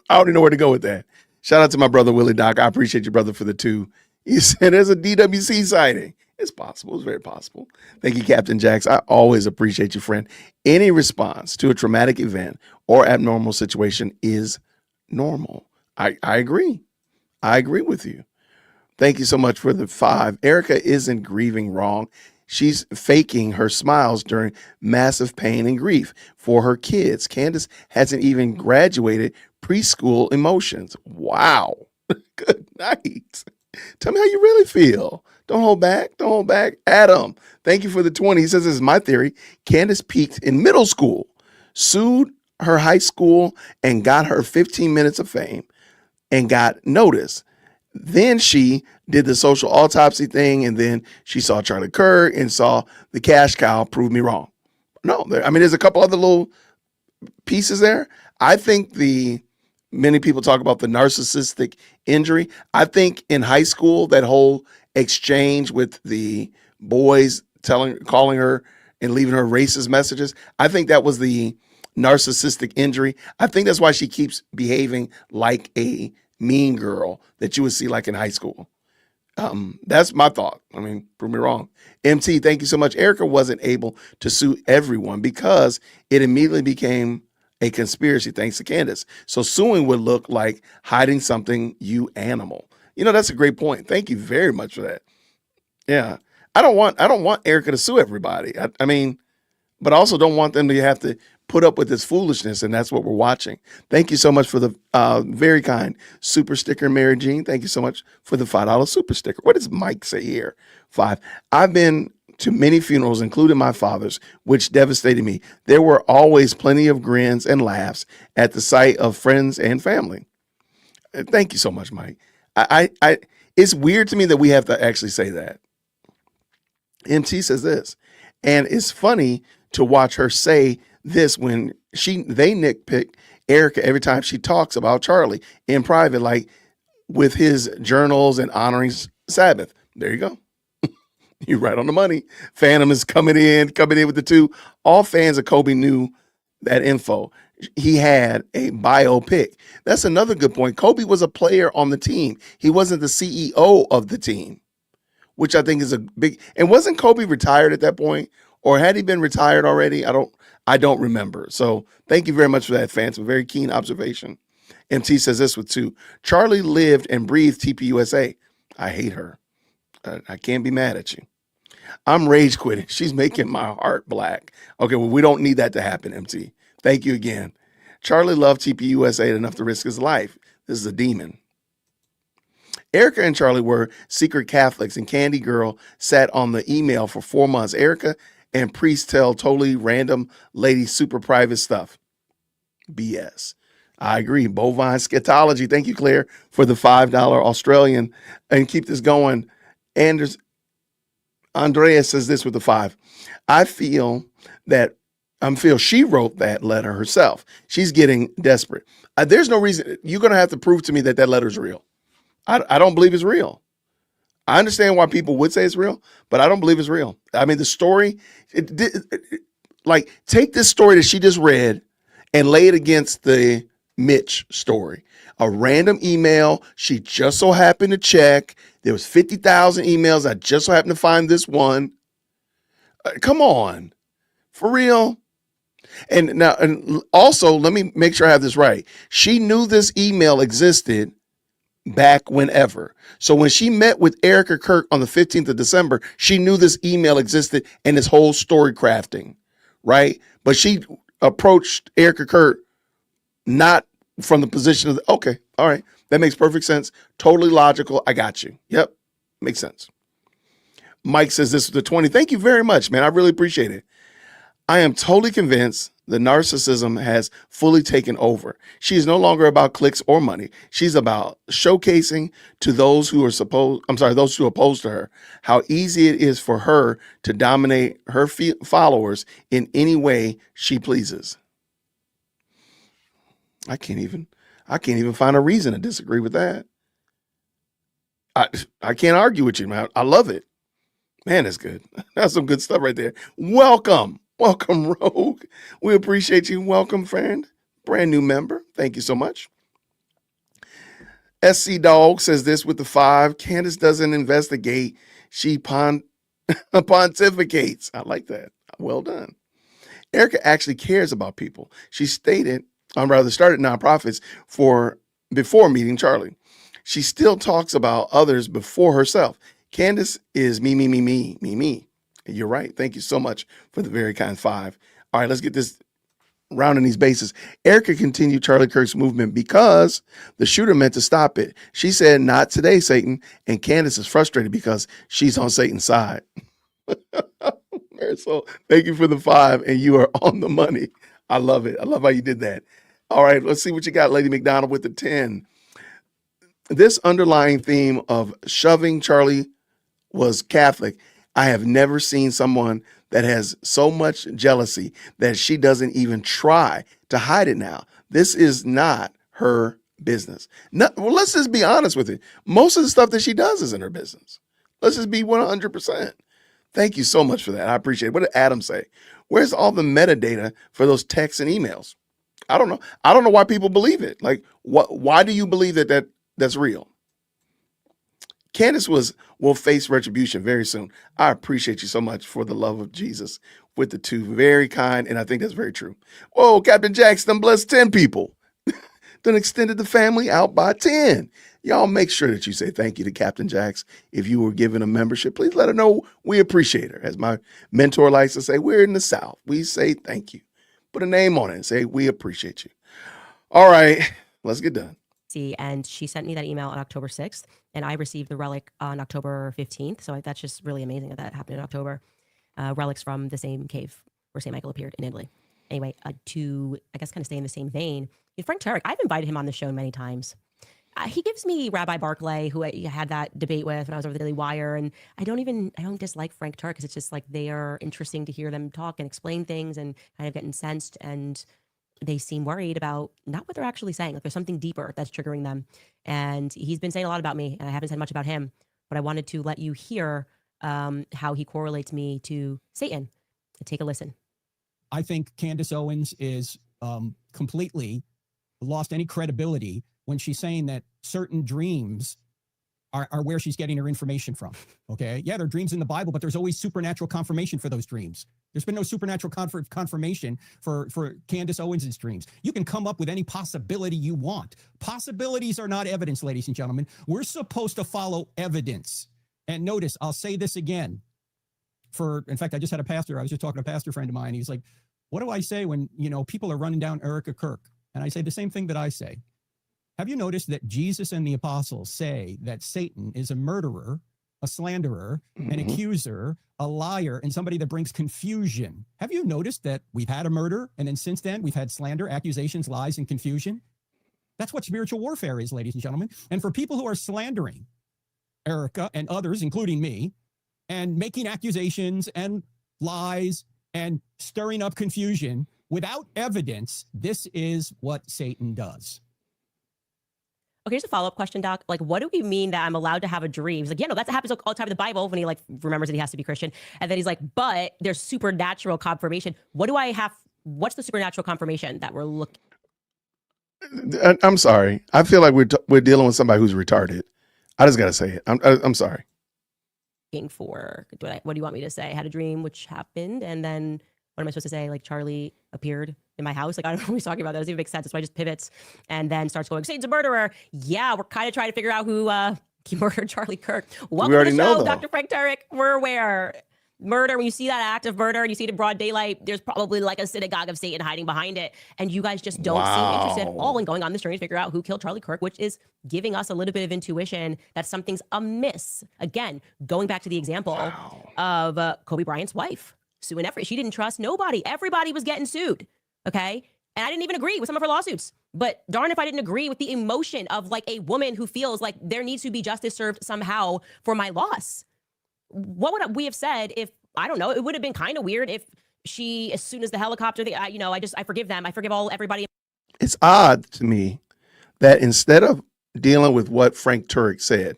[SPEAKER 1] already know where to go with that. Shout out to my brother, Willie Doc. I appreciate you, brother, for the 2. He said there's a DWC sighting. It's possible. It's very possible. Thank you, Captain Jax. I always appreciate you, friend. Any response to a traumatic event or abnormal situation is normal. I agree. I agree with you. Thank you so much for the 5. Erica isn't grieving wrong. She's faking her smiles during massive pain and grief for her kids. Candace hasn't even graduated preschool emotions. Wow. Good night. Tell me how you really feel. Don't hold back. Don't hold back. Adam, thank you for the 20. He says, this is my theory. Candace peaked in middle school, sued her high school, and got her 15 minutes of fame and got noticed. Then she did the social autopsy thing, and then she saw Charlie Kirk and saw the cash cow prove me wrong. No, there's a couple other little pieces there. I think many people talk about the narcissistic injury. I think in high school, that whole exchange with the boys calling her and leaving her racist messages, I think that was the narcissistic injury. I think that's why she keeps behaving like a mean girl that you would see like in high school. That's my thought. Prove me wrong. MT, thank you so much. Erica wasn't able to sue everyone because it immediately became a conspiracy thanks to Candace. So suing would look like hiding something, you animal. That's a great point. Thank you very much for that. Yeah. I don't want Erica to sue everybody. but I also don't want them to have to put up with this foolishness, and that's what we're watching. Thank you so much for the very kind super sticker, Mary Jean. Thank you so much for the $5 super sticker. What does Mike say here? 5. I've been to many funerals, including my father's, which devastated me. There were always plenty of grins and laughs at the sight of friends and family. Thank you so much, Mike. It's weird to me that we have to actually say that. MT says this, and it's funny to watch her say this when they nitpick Erica every time she talks about Charlie in private, like with his journals and honoring Sabbath. There you go. You're right on the money. Phantom is coming in with the 2. All fans of Kobe knew that info. He had a biopic. That's another good point. Kobe was a player on the team. He wasn't the CEO of the team, which I think is a big, and wasn't Kobe retired at that point? Or had he been retired already? I don't remember. So thank you very much for that, fans. A very keen observation. MT says this with 2. Charlie lived and breathed TPUSA. I hate her. I can't be mad at you. I'm rage quitting. She's making my heart black. Okay, well, we don't need that to happen, MT. Thank you again. Charlie loved TPUSA enough to risk his life. This is a demon. Erica and Charlie were secret Catholics, and Candy Girl sat on the email for 4 months. Erica and Priest tell totally random lady super private stuff. BS. I agree. Bovine scatology. Thank you, Claire, for the $5 Australian. And keep this going. Andrea says this with the 5. I feel she wrote that letter herself. She's getting desperate. There's no reason. You're going to have to prove to me that letter's real. I don't believe it's real. I understand why people would say it's real, but I don't believe it's real. I mean, the story, take this story that she just read and lay it against the Mitch story. A random email she just so happened to check. There was 50,000 emails. I just so happened to find this one. Come on. For real? And also, let me make sure I have this right. She knew this email existed back whenever. So when she met with Erica Kirk on the 15th of December, she knew this email existed and this whole story crafting, right? But she approached Erica Kirk not from the position of, okay, all right, that makes perfect sense. Totally logical. I got you. Yep, makes sense. Mike says this is the 20. Thank you very much, man. I really appreciate it. I am totally convinced the narcissism has fully taken over. She is no longer about clicks or money. She's about showcasing to those who oppose to her, how easy it is for her to dominate her followers in any way she pleases. I can't even find a reason to disagree with that. I can't argue with you, man. I love it. Man, that's good. That's some good stuff right there. Welcome, Rogue. We appreciate you. Welcome, friend. Brand new member. Thank you so much. SC Dog says this with the 5. Candace doesn't investigate. She pontificates. I like that. Well done. Erica actually cares about people. She started nonprofits before meeting Charlie. She still talks about others before herself. Candace is me. You're right. Thank you so much for the very kind 5. All right, let's get this rounding these bases. Erica continued Charlie Kirk's movement because the shooter meant to stop it. She said, "Not today, Satan." And Candace is frustrated because she's on Satan's side. So thank you for the 5, and you are on the money. I love it. I love how you did that. All right, let's see what you got, Lady McDonald, with the 10. This underlying theme of shoving Charlie was Catholic. I have never seen someone that has so much jealousy that she doesn't even try to hide it now. This is not her business. Let's just be honest with it. Most of the stuff that she does isn't her business. Let's just be 100%. Thank you so much for that. I appreciate it. What did Adam say? Where's all the metadata for those texts and emails? I don't know. I don't know why people believe it. Like, why do you believe that's real? Candace will face retribution very soon. I appreciate you so much for the love of Jesus with the 2. Very kind, and I think that's very true. Whoa, Captain Jackson blessed 10 people. Then extended the family out by 10. Y'all make sure that you say thank you to Captain Jax. If you were given a membership, please let her know we appreciate her. As my mentor likes to say, we're in the South. We say thank you. Put a name on it and say, we appreciate you. All right, let's get done.
[SPEAKER 3] And she sent me that email on October 6th, and I received the relic on October 15th. So that's just really amazing that happened in October. Relics from the same cave where St. Michael appeared in Italy. Anyway, to, I guess, kind of stay in the same vein, Frank Turek, I've invited him on the show many times. He gives me Rabbi Barclay, who I had that debate with when I was over the Daily Wire, and I don't dislike Frank Turek because it's just like they are interesting to hear them talk and explain things and kind of get incensed, and they seem worried about not what they're actually saying. Like there's something deeper that's triggering them. And he's been saying a lot about me, and I haven't said much about him, but I wanted to let you hear how he correlates me to Satan. Take a listen.
[SPEAKER 5] I think Candace Owens is completely lost any credibility when she's saying that certain dreams are where she's getting her information from. Okay. Yeah, there are dreams in the Bible, but there's always supernatural confirmation for those dreams. There's been no supernatural confirmation for Candace Owens's dreams. You can come up with any possibility you want. Possibilities are not evidence, ladies and gentlemen. We're supposed to follow evidence. And notice, I'll say this again. In fact, I just had a pastor. I was just talking to a pastor friend of mine. He's like, what do I say when, people are running down Erica Kirk? And I say the same thing that I say. Have you noticed that Jesus and the apostles say that Satan is a murderer, a slanderer, an accuser, a liar, and somebody that brings confusion? Have you noticed that we've had a murder, and then since then we've had slander, accusations, lies, and confusion? That's what spiritual warfare is, ladies and gentlemen. And for people who are slandering Erica and others, including me, and making accusations and lies and stirring up confusion without evidence, this is what Satan does.
[SPEAKER 3] Okay, here's a follow-up question, Doc. Like, what do we mean that I'm allowed to have a dream? He's like, yeah, no, that happens all the time in the Bible when he remembers that he has to be Christian. And then he's like, but there's supernatural confirmation. What's the supernatural confirmation that we're looking?
[SPEAKER 1] I'm sorry. I feel like we're dealing with somebody who's retarded. I just got to say it. I'm sorry.
[SPEAKER 3] For what do you want me to say? I had a dream which happened, and then what am I supposed to say? Like Charlie appeared in my house. Like I don't know what he's talking about. That doesn't even make sense. That's why he just pivots and then starts going, Satan's a murderer. Yeah, we're kind of trying to figure out who murdered Charlie Kirk. Welcome
[SPEAKER 1] we already
[SPEAKER 3] to the show,
[SPEAKER 1] know,
[SPEAKER 3] Dr. Frank Turek. We're aware. Murder, when you see that act of murder and you see it in broad daylight, there's probably like a synagogue of Satan hiding behind it. And you guys just don't seem interested at all in going on this journey to figure out who killed Charlie Kirk, which is giving us a little bit of intuition that something's amiss. Again, going back to the example of Kobe Bryant's wife, Sue and Everett. She didn't trust nobody. Everybody was getting sued. Okay. And I didn't even agree with some of her lawsuits. But darn if I didn't agree with the emotion of like a woman who feels like there needs to be justice served somehow for my loss. What would we have said if, I don't know, it would have been kind of weird if she, as soon as the helicopter, I forgive them. I forgive everybody.
[SPEAKER 1] It's odd to me that instead of dealing with what Frank Turek said,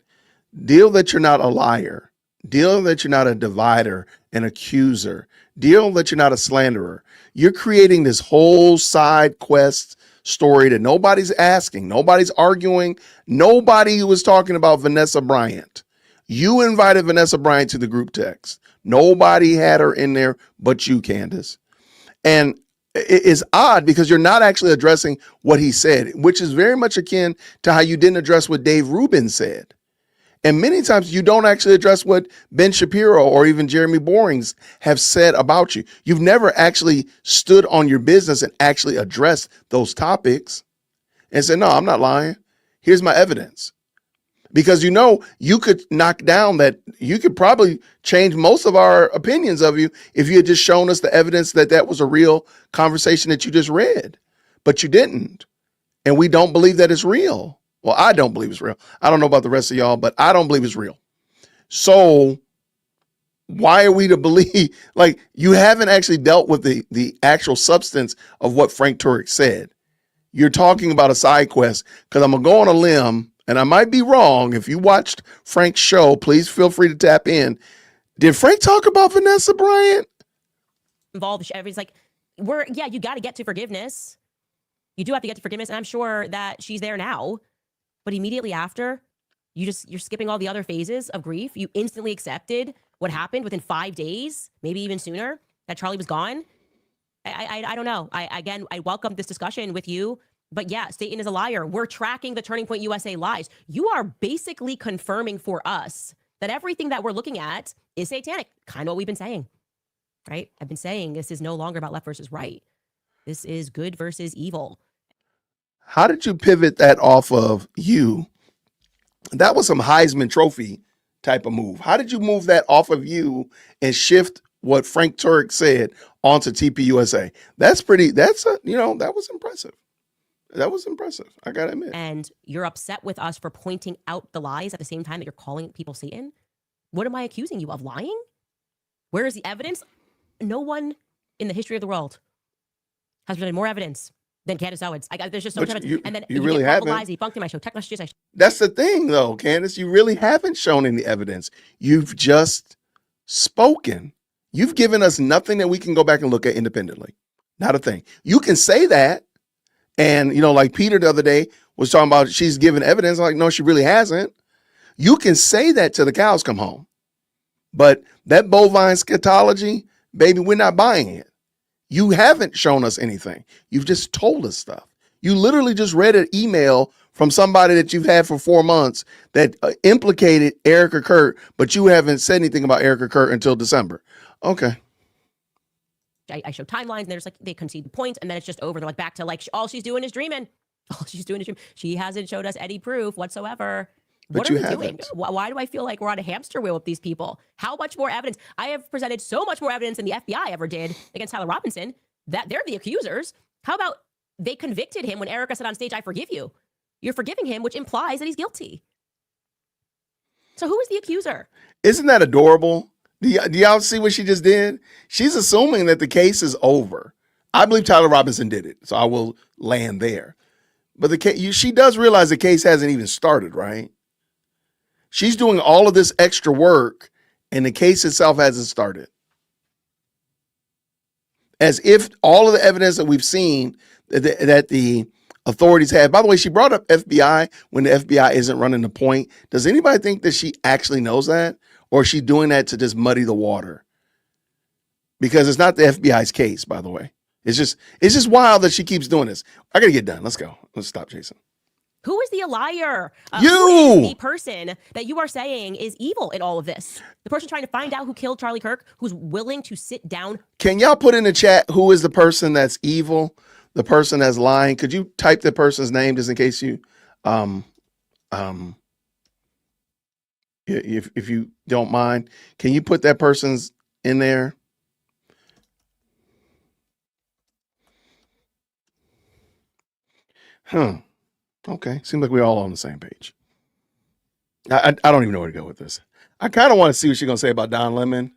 [SPEAKER 1] deal that you're not a liar, deal that you're not a divider, an accuser, deal that you're not a slanderer. You're creating this whole side quest story that nobody's asking, nobody's arguing, nobody was talking about Vanessa Bryant. You invited Vanessa Bryant to the group text. Nobody had her in there but you, Candace. And it is odd because you're not actually addressing what he said, which is very much akin to how you didn't address what Dave Rubin said. And many times you don't actually address what Ben Shapiro or even Jeremy Borings have said about you. You've never actually stood on your business and actually addressed those topics and said, no, I'm not lying. Here's my evidence. Because you could knock down that you could probably change most of our opinions of you if you had just shown us the evidence that was a real conversation that you just read, but you didn't. And we don't believe that it's real. Well, I don't believe it's real. I don't know about the rest of y'all, but I don't believe it's real. So why are we to believe, like, you haven't actually dealt with the actual substance of what Frank Turek said. You're talking about a side quest, because I'm going to go on a limb. And I might be wrong. If you watched Frank's show, please feel free to tap in. Did Frank talk about Vanessa Bryant?
[SPEAKER 3] Involved. Everybody's like, you got to get to forgiveness. You do have to get to forgiveness. And I'm sure that she's there now. But immediately after, you're skipping all the other phases of grief. You instantly accepted what happened within 5 days, maybe even sooner, that Charlie was gone. I don't know. I welcome this discussion with you. But yeah, Satan is a liar. We're tracking the Turning Point USA lies. You are basically confirming for us that everything that we're looking at is satanic. Kind of what we've been saying, right? I've been saying this is no longer about left versus right. This is good versus evil.
[SPEAKER 1] How did you pivot that off of you? That was some Heisman Trophy type of move. How did you move that off of you and shift what Frank Turek said onto TPUSA? That was impressive. That was impressive. I got to admit.
[SPEAKER 3] And you're upset with us for pointing out the lies at the same time that you're calling people Satan? What am I accusing you of? Lying? Where is the evidence? No one in the history of the world has presented more evidence than Candace Owens. There's just so much evidence. And then
[SPEAKER 1] you really haven't.
[SPEAKER 3] Lies, debunked in my show. Text messages.
[SPEAKER 1] That's the thing, though, Candace. You really haven't shown any evidence. You've just spoken. You've given us nothing that we can go back and look at independently. Not a thing. You can say that. And, like Peter the other day was talking about she's given evidence. I'm like, no, she really hasn't. You can say that till the cows come home. But that bovine scatology, baby, we're not buying it. You haven't shown us anything. You've just told us stuff. You literally just read an email from somebody that you've had for 4 months that implicated Erica Kurt, but you haven't said anything about Erica Kurt until December. Okay.
[SPEAKER 3] I show timelines and they're just like, they concede the point and then it's just over. They're like back to all she's doing is dreaming. All she's doing is dreaming. She hasn't showed us any proof whatsoever. What are we doing? Why do I feel like we're on a hamster wheel with these people? How much more evidence? I have presented so much more evidence than the FBI ever did against Tyler Robinson that they're the accusers. How about they convicted him when Erica said on stage, I forgive you. You're forgiving him, which implies that he's guilty. So who is the accuser?
[SPEAKER 1] Isn't that adorable? Do y'all see what she just did? She's assuming that the case is over. I believe Tyler Robinson did it, so I will land there. But she does realize the case hasn't even started, right? She's doing all of this extra work, and the case itself hasn't started. As if all of the evidence that we've seen that the authorities have. By the way, she brought up FBI when the FBI isn't running the point. Does anybody think that she actually knows that? Or is she doing that to just muddy the water? Because it's not the FBI's case, by the way. It's just wild that she keeps doing this. I got to get done. Let's go. Let's stop, Jason.
[SPEAKER 3] Who is the liar?
[SPEAKER 1] You!
[SPEAKER 3] Who is the person that you are saying is evil in all of this? The person trying to find out who killed Charlie Kirk, who's willing to sit down.
[SPEAKER 1] Can y'all put in the chat who is the person that's evil, the person that's lying? Could you type the person's name just in case you, if you don't mind, can you put that person's in there? Okay. Seems like we're all on the same page. I don't even know where to go with this. I kind of want to see what she's going to say about Don Lemon.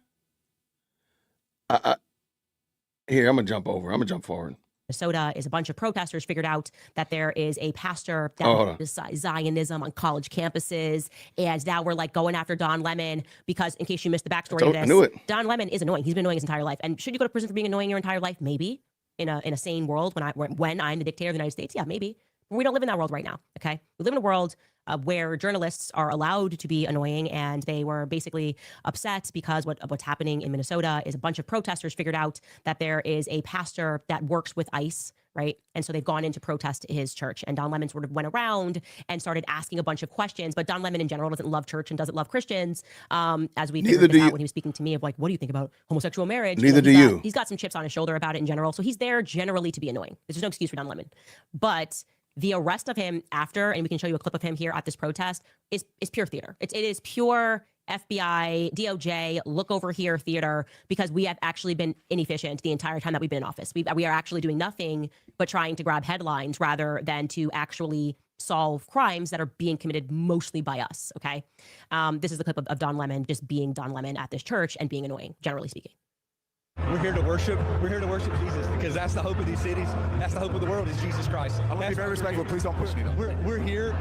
[SPEAKER 1] Here, I'm going to jump over. I'm going to jump forward.
[SPEAKER 3] Minnesota is a bunch of protesters figured out that there is a pastor that Zionism on college campuses. And now we're going after Don Lemon because, in case you missed the backstory of this,
[SPEAKER 1] I knew it.
[SPEAKER 3] Don Lemon is annoying. He's been annoying his entire life. And should you go to prison for being annoying your entire life? Maybe. In a sane world when I'm the dictator of the United States? Yeah, maybe. We don't live in that world right now, okay? We live in a world where journalists are allowed to be annoying, and they were basically upset because what's happening in Minnesota is a bunch of protesters figured out that there is a pastor that works with ICE, right? And so they've gone in to protest his church, and Don Lemon sort of went around and started asking a bunch of questions, but Don Lemon in general doesn't love church and doesn't love Christians, as we figured this out when he was speaking to me of what do you think about homosexual marriage?
[SPEAKER 1] Neither do you.
[SPEAKER 3] He's got some chips on his shoulder about it in general, so he's there generally to be annoying. There's no excuse for Don Lemon. But the arrest of him after, and we can show you a clip of him here at this protest, is pure theater. It is pure FBI, DOJ, look over here theater, because we have actually been inefficient the entire time that we've been in office. We are actually doing nothing but trying to grab headlines rather than to actually solve crimes that are being committed mostly by us, okay? This is the clip of Don Lemon just being Don Lemon at this church and being annoying, generally speaking.
[SPEAKER 6] We're here to worship. We're here to worship Jesus because that's the hope of these cities. That's the hope of the world is Jesus Christ.
[SPEAKER 7] I want to be very respectful. Please don't push me.
[SPEAKER 6] We're here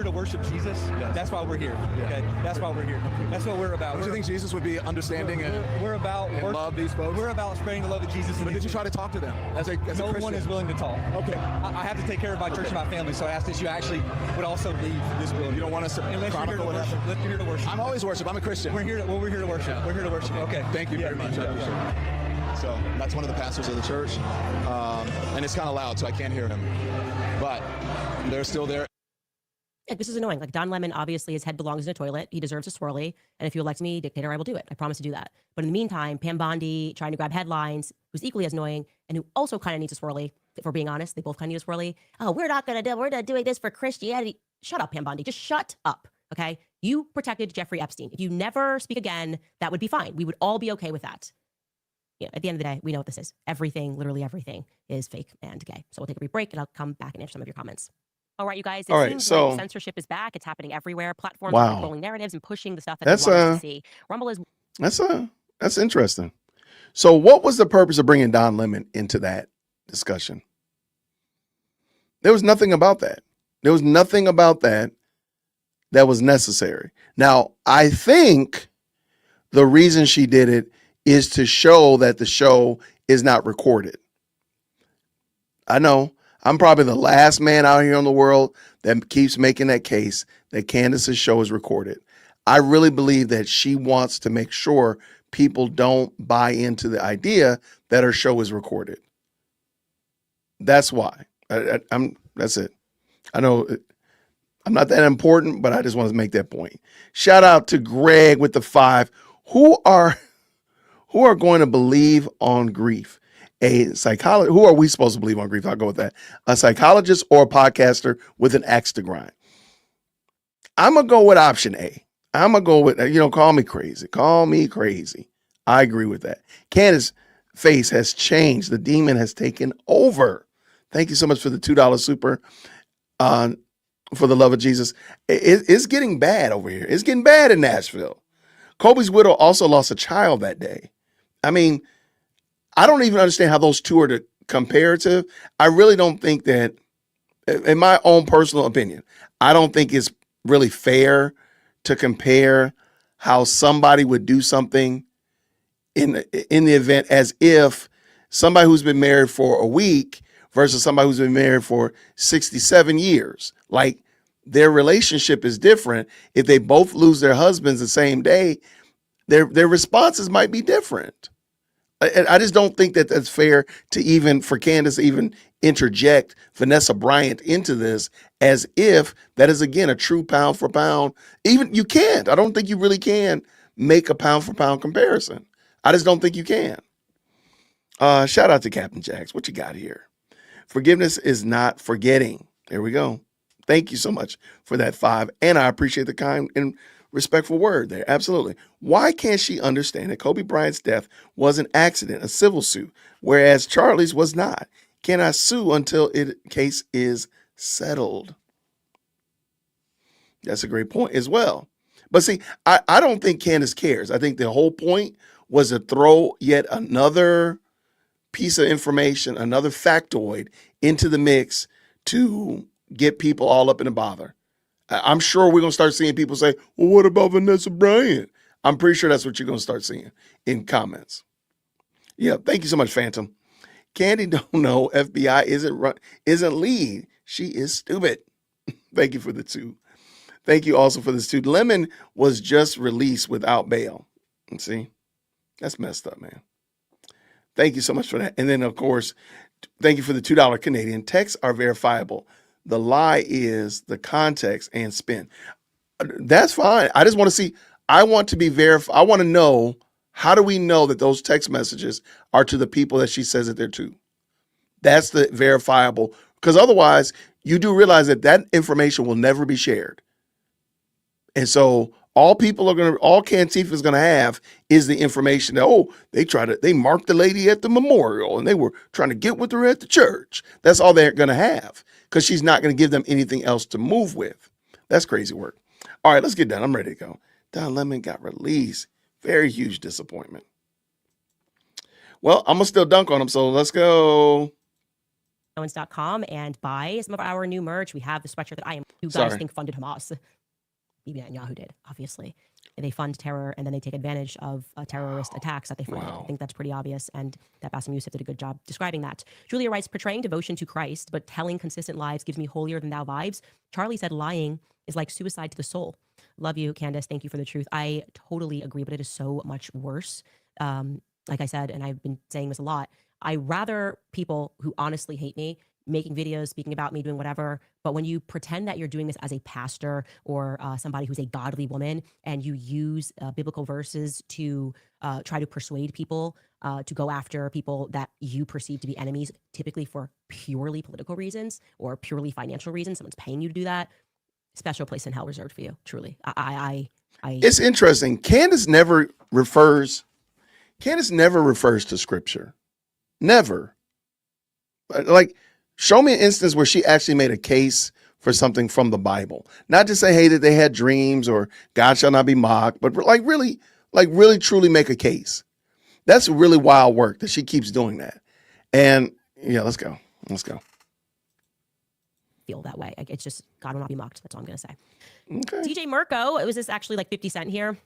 [SPEAKER 6] to worship Jesus.
[SPEAKER 7] Yes.
[SPEAKER 6] That's why we're here. Okay, that's why we're here. That's what we're about.
[SPEAKER 7] Don't you think Jesus would be understanding
[SPEAKER 6] we're about
[SPEAKER 7] and love these folks?
[SPEAKER 6] We're about spreading the love of Jesus.
[SPEAKER 7] But did you try to talk to them as a
[SPEAKER 6] no
[SPEAKER 7] Christian?
[SPEAKER 6] one is willing to talk.
[SPEAKER 7] Okay.
[SPEAKER 6] I have to take care of my church and my family, so I ask that you actually would also leave this building.
[SPEAKER 7] You don't want us to chronicle what happened?
[SPEAKER 6] Unless you're here to worship.
[SPEAKER 7] I'm always worship. I'm a Christian.
[SPEAKER 6] We're here to worship.
[SPEAKER 7] Yeah.
[SPEAKER 6] We're here to worship. Okay.
[SPEAKER 7] Thank you very much. I appreciate it. So that's one of the pastors of the church. And it's kind of loud, so I can't hear him. But they're still there.
[SPEAKER 3] Like, this is annoying. Like, Don Lemon, obviously his head belongs in a toilet. He deserves a swirly. And if you elect me dictator, I will do it. I promise to do that. But in the meantime, Pam Bondi trying to grab headlines, who's equally as annoying and who also kind of needs a swirly. If we're being honest, they both kind of need a swirly. Oh, we're not doing this for Christianity. Shut up, Pam Bondi. Just shut up. Okay. You protected Jeffrey Epstein. If you never speak again, that would be fine. We would all be okay with that. At the end of the day, we know what this is. Everything, literally everything, is fake and gay. So we'll take a brief break and I'll come back and answer some of your comments. All right, you guys. It
[SPEAKER 1] All right,
[SPEAKER 3] seems
[SPEAKER 1] so-
[SPEAKER 3] like censorship is back. It's happening everywhere. Platforms
[SPEAKER 1] Wow.
[SPEAKER 3] are controlling narratives and pushing the stuff that
[SPEAKER 1] That's,
[SPEAKER 3] they want us to see. Rumble is
[SPEAKER 1] That's interesting. So what was the purpose of bringing Don Lemon into that discussion? There was nothing about that. There was nothing about that that was necessary. Now, I think the reason she did it is to show that the show is not recorded. I know I'm probably the last man out here in the world that keeps making that case that Candace's show is recorded. I really believe that she wants to make sure people don't buy into the idea that her show is recorded. That's why. That's it. I know I'm not that important, but I just want to make that point. Shout out to Greg with the 5. Who are going to believe on grief? A psychologist. Who are we supposed to believe on grief? I'll go with that. A psychologist or a podcaster with an axe to grind. I'm going to go with option A. I'm going to go with, call me crazy. Call me crazy. I agree with that. Candace's face has changed. The demon has taken over. Thank you so much for the $2 super. For the love of Jesus. It's getting bad over here. It's getting bad in Nashville. Kobe's widow also lost a child that day. I mean, I don't even understand how those two are comparative. I really don't think that, in my own personal opinion, I don't think it's really fair to compare how somebody would do something in the event as if somebody who's been married for a week versus somebody who's been married for 67 years. Like, their relationship is different. If they both lose their husbands the same day, their responses might be different. I just don't think that that's fair for Candace to even interject Vanessa Bryant into this as if that is, again, a true pound for pound. Even you can't. I don't think you really can make a pound for pound comparison. I just don't think you can. Shout out to Captain Jax. What you got here? Forgiveness is not forgetting. There we go. Thank you so much for that 5. And I appreciate the kind and respectful word there. Absolutely. Why can't she understand that Kobe Bryant's death was an accident, a civil suit, whereas Charlie's was not? Can I sue until case is settled? That's a great point as well. But see, I don't think Candace cares. I think the whole point was to throw yet another piece of information, another factoid into the mix to get people all up in a bother. I'm sure we're going to start seeing people say, well, what about Vanessa Bryant? I'm pretty sure that's what you're going to start seeing in comments. Yeah, thank you so much, Phantom. Candy don't know FBI isn't lead. She is stupid. Thank you for the 2. Thank you also for this 2. Lemon was just released without bail. And see, that's messed up, man. Thank you so much for that. And then, of course, thank you for the $2 Canadian. Texts are verifiable. The lie is the context and spin. That's fine. I just want to see. I want to be verified. I want to know, how do we know that those text messages are to the people that she says that they're to? That's the verifiable. Because otherwise, you do realize that information will never be shared. And so all Cantifa is going to have is the information that, they marked the lady at the memorial and they were trying to get with her at the church. That's all they're going to have, because she's not going to give them anything else to move with. That's crazy work. All right, let's get done. I'm ready to go. Don Lemon got released. Very huge disappointment. Well, I'm going to still dunk on him, so let's go.
[SPEAKER 3] Owens.com and buy some of our new merch. We have the sweatshirt that you guys
[SPEAKER 1] Sorry.
[SPEAKER 3] think funded Hamas. Bibi Netanyahu did, obviously. They fund terror and then they take advantage of terrorist attacks that they funded.
[SPEAKER 1] Wow.
[SPEAKER 3] I think that's pretty obvious, and that Bassem Youssef did a good job describing that. Julia writes, portraying devotion to Christ, but telling consistent lies gives me holier than thou vibes. Charlie said lying is like suicide to the soul. Love you, Candace. Thank you for the truth. I totally agree, but it is so much worse. like I said, and I've been saying this a lot, I rather people who honestly hate me making videos, speaking about me, doing whatever. But when you pretend that you're doing this as a pastor or somebody who's a godly woman, and you use biblical verses to try to persuade people to go after people that you perceive to be enemies, typically for purely political reasons or purely financial reasons, someone's paying you to do that, special place in hell reserved for you, truly.
[SPEAKER 1] It's interesting. Candace never refers to scripture. Never. Like, show me an instance where she actually made a case for something from the Bible. Not to say, hey, that they had dreams or God shall not be mocked, but really truly make a case. That's really wild work that she keeps doing that. And yeah, let's go.
[SPEAKER 3] Feel that way. It's just, God will not be mocked. That's all I'm going to say.
[SPEAKER 1] Okay.
[SPEAKER 3] DJ Mirko, it was this actually like 50 Cent here.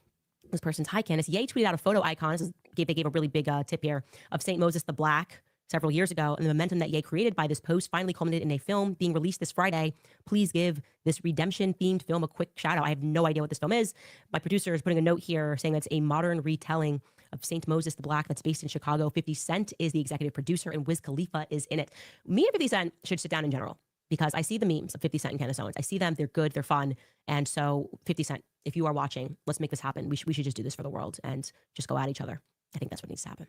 [SPEAKER 3] This person's, hi, Candace. Ye tweeted out a photo icon. They gave a really big tip here of St. Moses the Black several years ago. And the momentum that Ye created by this post finally culminated in a film being released this Friday. Please give this redemption-themed film a quick shout out. I have no idea what this film is. My producer is putting a note here saying that's a modern retelling of St. Moses the Black that's based in Chicago. 50 Cent is the executive producer and Wiz Khalifa is in it. Me and 50 Cent should sit down in general because I see the memes of 50 Cent and Candace Owens. I see them. They're good. They're fun. And so 50 Cent, if you are watching, let's make this happen. We should just do this for the world and just go at each other. I think that's what needs to happen.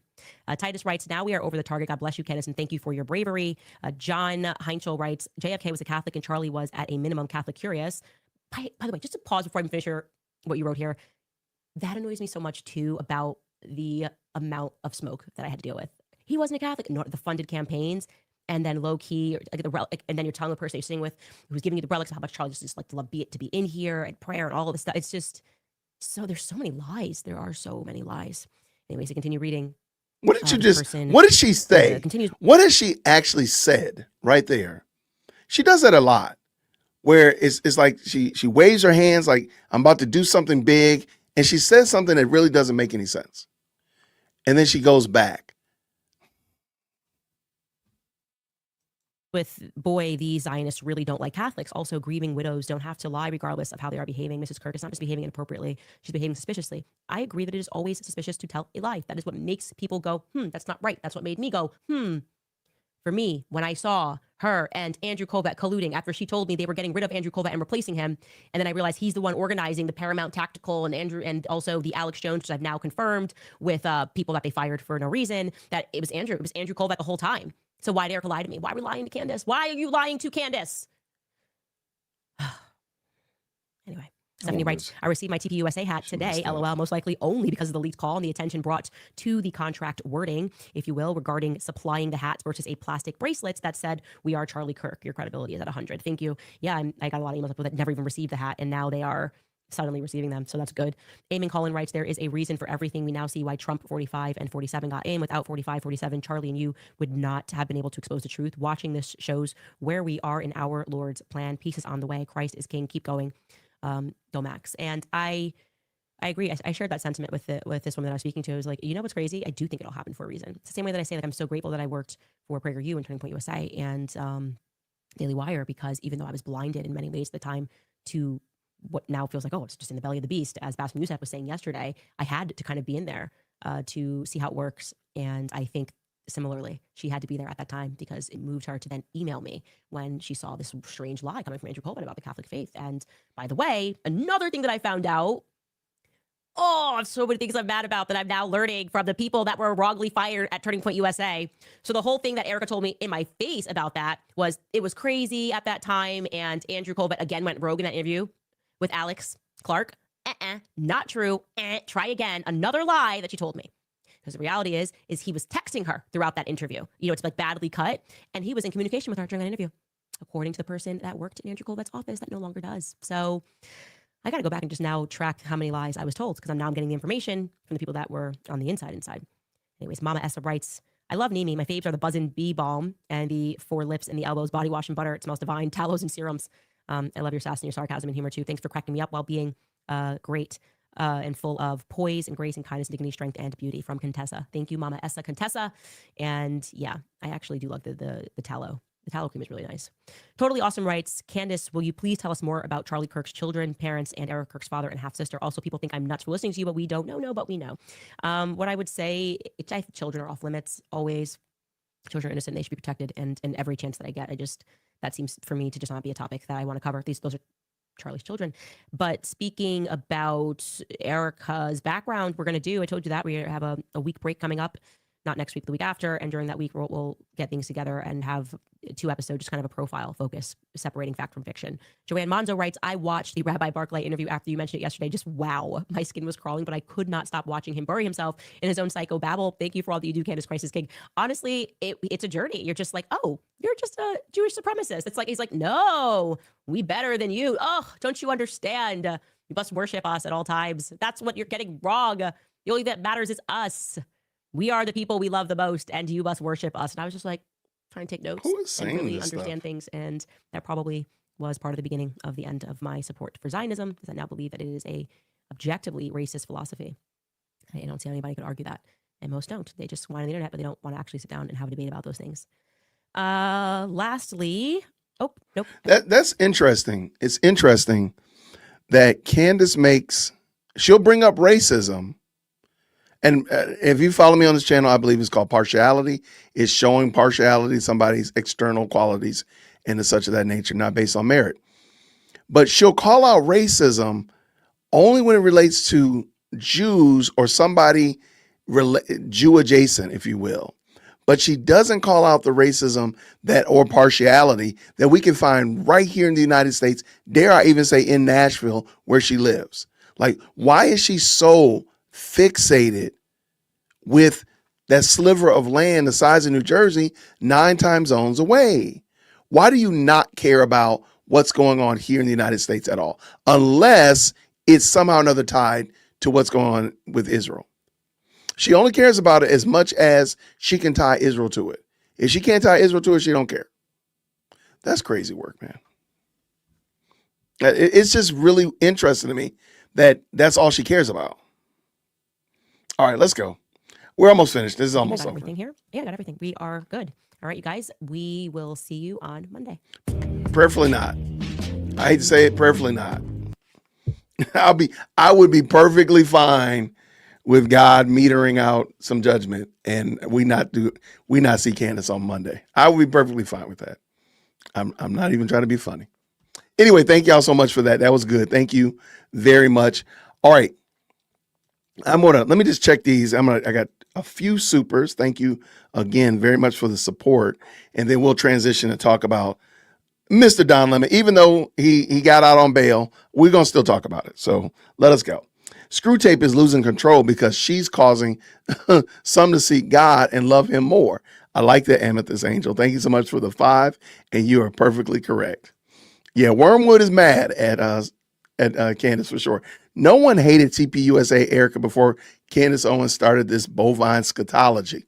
[SPEAKER 3] Titus writes, now we are over the target. God bless you, Candace, and thank you for your bravery. John Heinchel writes, JFK was a Catholic and Charlie was at a minimum Catholic curious. By the way, just to pause before I finish what you wrote here, that annoys me so much too about the amount of smoke that I had to deal with. He wasn't a Catholic, nor the funded campaigns, and then low key, and then you're telling the person you're sitting with who's giving you the relics of how much Charlie just like to love to be in here and prayer and all of this stuff. It's just there's so many lies. There are so many lies. Anyways, to continue reading.
[SPEAKER 1] What did she say? What has she actually said right there? She does that a lot, where it's like she waves her hands like I'm about to do something big, and she says something that really doesn't make any sense. And then she goes back.
[SPEAKER 3] With, boy, these Zionists really don't like Catholics. Also, grieving widows don't have to lie regardless of how they are behaving. Mrs. Kirk is not just behaving inappropriately. She's behaving suspiciously. I agree that it is always suspicious to tell a lie. That is what makes people go, that's not right. That's what made me go, For me, when I saw her and Andrew Kovach colluding after she told me they were getting rid of Andrew Kovach and replacing him, and then I realized he's the one organizing the Paramount Tactical and also the Alex Jones, which I've now confirmed with people that they fired for no reason, that it was Andrew Kovach the whole time. So why did Erica lie to me? Why are we lying to Candace? Why are you lying to Candace? Anyway, Stephanie writes, I received my TPUSA hat today, LOL, most likely only because of the leaked call and the attention brought to the contract wording, if you will, regarding supplying the hats versus a plastic bracelet that said, we are Charlie Kirk. Your credibility is at 100. Thank you. Yeah, I got a lot of emails with that never even received the hat, and now they are suddenly receiving them. So that's good. Eamon Cullen writes, there is a reason for everything. We now see why Trump 45 and 47 got in. Without 45, 47, Charlie and you would not have been able to expose the truth. Watching this shows where we are in our Lord's plan. Peace is on the way. Christ is king. Keep going. Go Max. And I agree. I shared that sentiment with this woman that I was speaking to. I was like, you know what's crazy? I do think it'll happen for a reason. It's the same way that I say, like, I'm so grateful that I worked for PragerU and Turning Point USA and Daily Wire, because even though I was blinded in many ways at the time to what now feels like, oh, it's just in the belly of the beast, as Basma Youssef was saying yesterday, I had to kind of be in there to see how it works. And I think similarly, she had to be there at that time because it moved her to then email me when she saw this strange lie coming from Andrew Kovach about the Catholic faith. And by the way, another thing that I found out, so many things I'm mad about that I'm now learning from the people that were wrongly fired at Turning Point USA. So the whole thing that Erica told me in my face about that was it was crazy at that time. And Andrew Kovach again went rogue in that interview with Alex Clark. Not true. Try again. Another lie that she told me. Because the reality is he was texting her throughout that interview. You know, it's like badly cut. And he was in communication with her during that interview, according to the person that worked in Andrew Kovach's office that no longer does. So I got to go back and just now track how many lies I was told, because I'm getting the information from the people that were on the inside. Anyways, Mama Essa writes, I love Nimi. My faves are the Buzzin' Bee Balm and the For Lips and the Elbows Body Wash and Butter. It smells divine. Talos and serums. I love your sass and your sarcasm and humor too. Thanks for cracking me up while being great and full of poise and grace and kindness, dignity, strength, and beauty. From Contessa. Thank you, Mama Essa Contessa. And yeah, I actually do love the tallow The tallow cream is really nice. Totally Awesome writes, Candace, will you please tell us more about Charlie Kirk's children, parents, and Eric Kirk's father and half-sister? Also, people think I'm nuts for listening to you, but we don't know, but we know. What I would say, children are off limits, always. Children are innocent, they should be protected, and every chance that I get, that seems for me to just not be a topic that I want to cover. Those are Charlie's children. But speaking about Erica's background, I told you that we have a week break coming up. Not next week, the week after. And during that week, we'll get things together and have 2 episodes, just kind of a profile focus, separating fact from fiction. Joanne Monzo writes, I watched the Rabbi Barclay interview after you mentioned it yesterday. Just wow, my skin was crawling, but I could not stop watching him bury himself in his own psychobabble. Thank you for all that you do, Candace Christ is King. Honestly, it's a journey. You're just like, oh, you're just a Jewish supremacist. He's like, no, we better than you. Oh, don't you understand? You must worship us at all times. That's what you're getting wrong. The only that matters is us. We are the people we love the most, and you must worship us. And I was just like trying to take notes and really understand things. And that probably was part of the beginning of the end of my support for Zionism, because I now believe that it is a objectively racist philosophy. I don't see how anybody could argue that. And most don't. They just want on the internet, but they don't want to actually sit down and have a debate about those things. Lastly, nope.
[SPEAKER 1] That's interesting. It's interesting that Candace she'll bring up racism. And if you follow me on this channel, I believe it's called partiality. It's showing partiality to somebody's external qualities and such of that nature, not based on merit. But she'll call out racism only when it relates to Jews or somebody Jew adjacent, if you will. But she doesn't call out the racism or partiality that we can find right here in the United States, dare I even say in Nashville, where she lives. Like, why is she so fixated with that sliver of land the size of New Jersey, 9 time zones away? Why do you not care about what's going on here in the United States at all, unless it's somehow or another tied to what's going on with Israel? She only cares about it as much as she can tie Israel to it. If she can't tie Israel to it, she don't care. That's crazy work, man. It's just really interesting to me that that's all she cares about. All right, let's go. We're almost finished. This is almost over.
[SPEAKER 3] Everything here. Yeah, I got everything. We are good. All right, you guys. We will see you on Monday.
[SPEAKER 1] Prayerfully not. I hate to say it, prayerfully not. I would be perfectly fine with God metering out some judgment and we not see Candace on Monday. I would be perfectly fine with that. I'm not even trying to be funny. Anyway, thank y'all so much for that. That was good. Thank you very much. All right. Let me just check these. I got a few supers. Thank you again very much for the support. And then we'll transition and talk about Mr. Don Lemon. Even though he got out on bail, we're going to still talk about it. So let us go. Screw Tape is losing control because she's causing some to seek God and love him more. I like that, Amethyst Angel. Thank you so much for the 5. And you are perfectly correct. Yeah, Wormwood is mad at Candace for sure. No one hated TPUSA Erica before Candace Owens started this bovine scatology.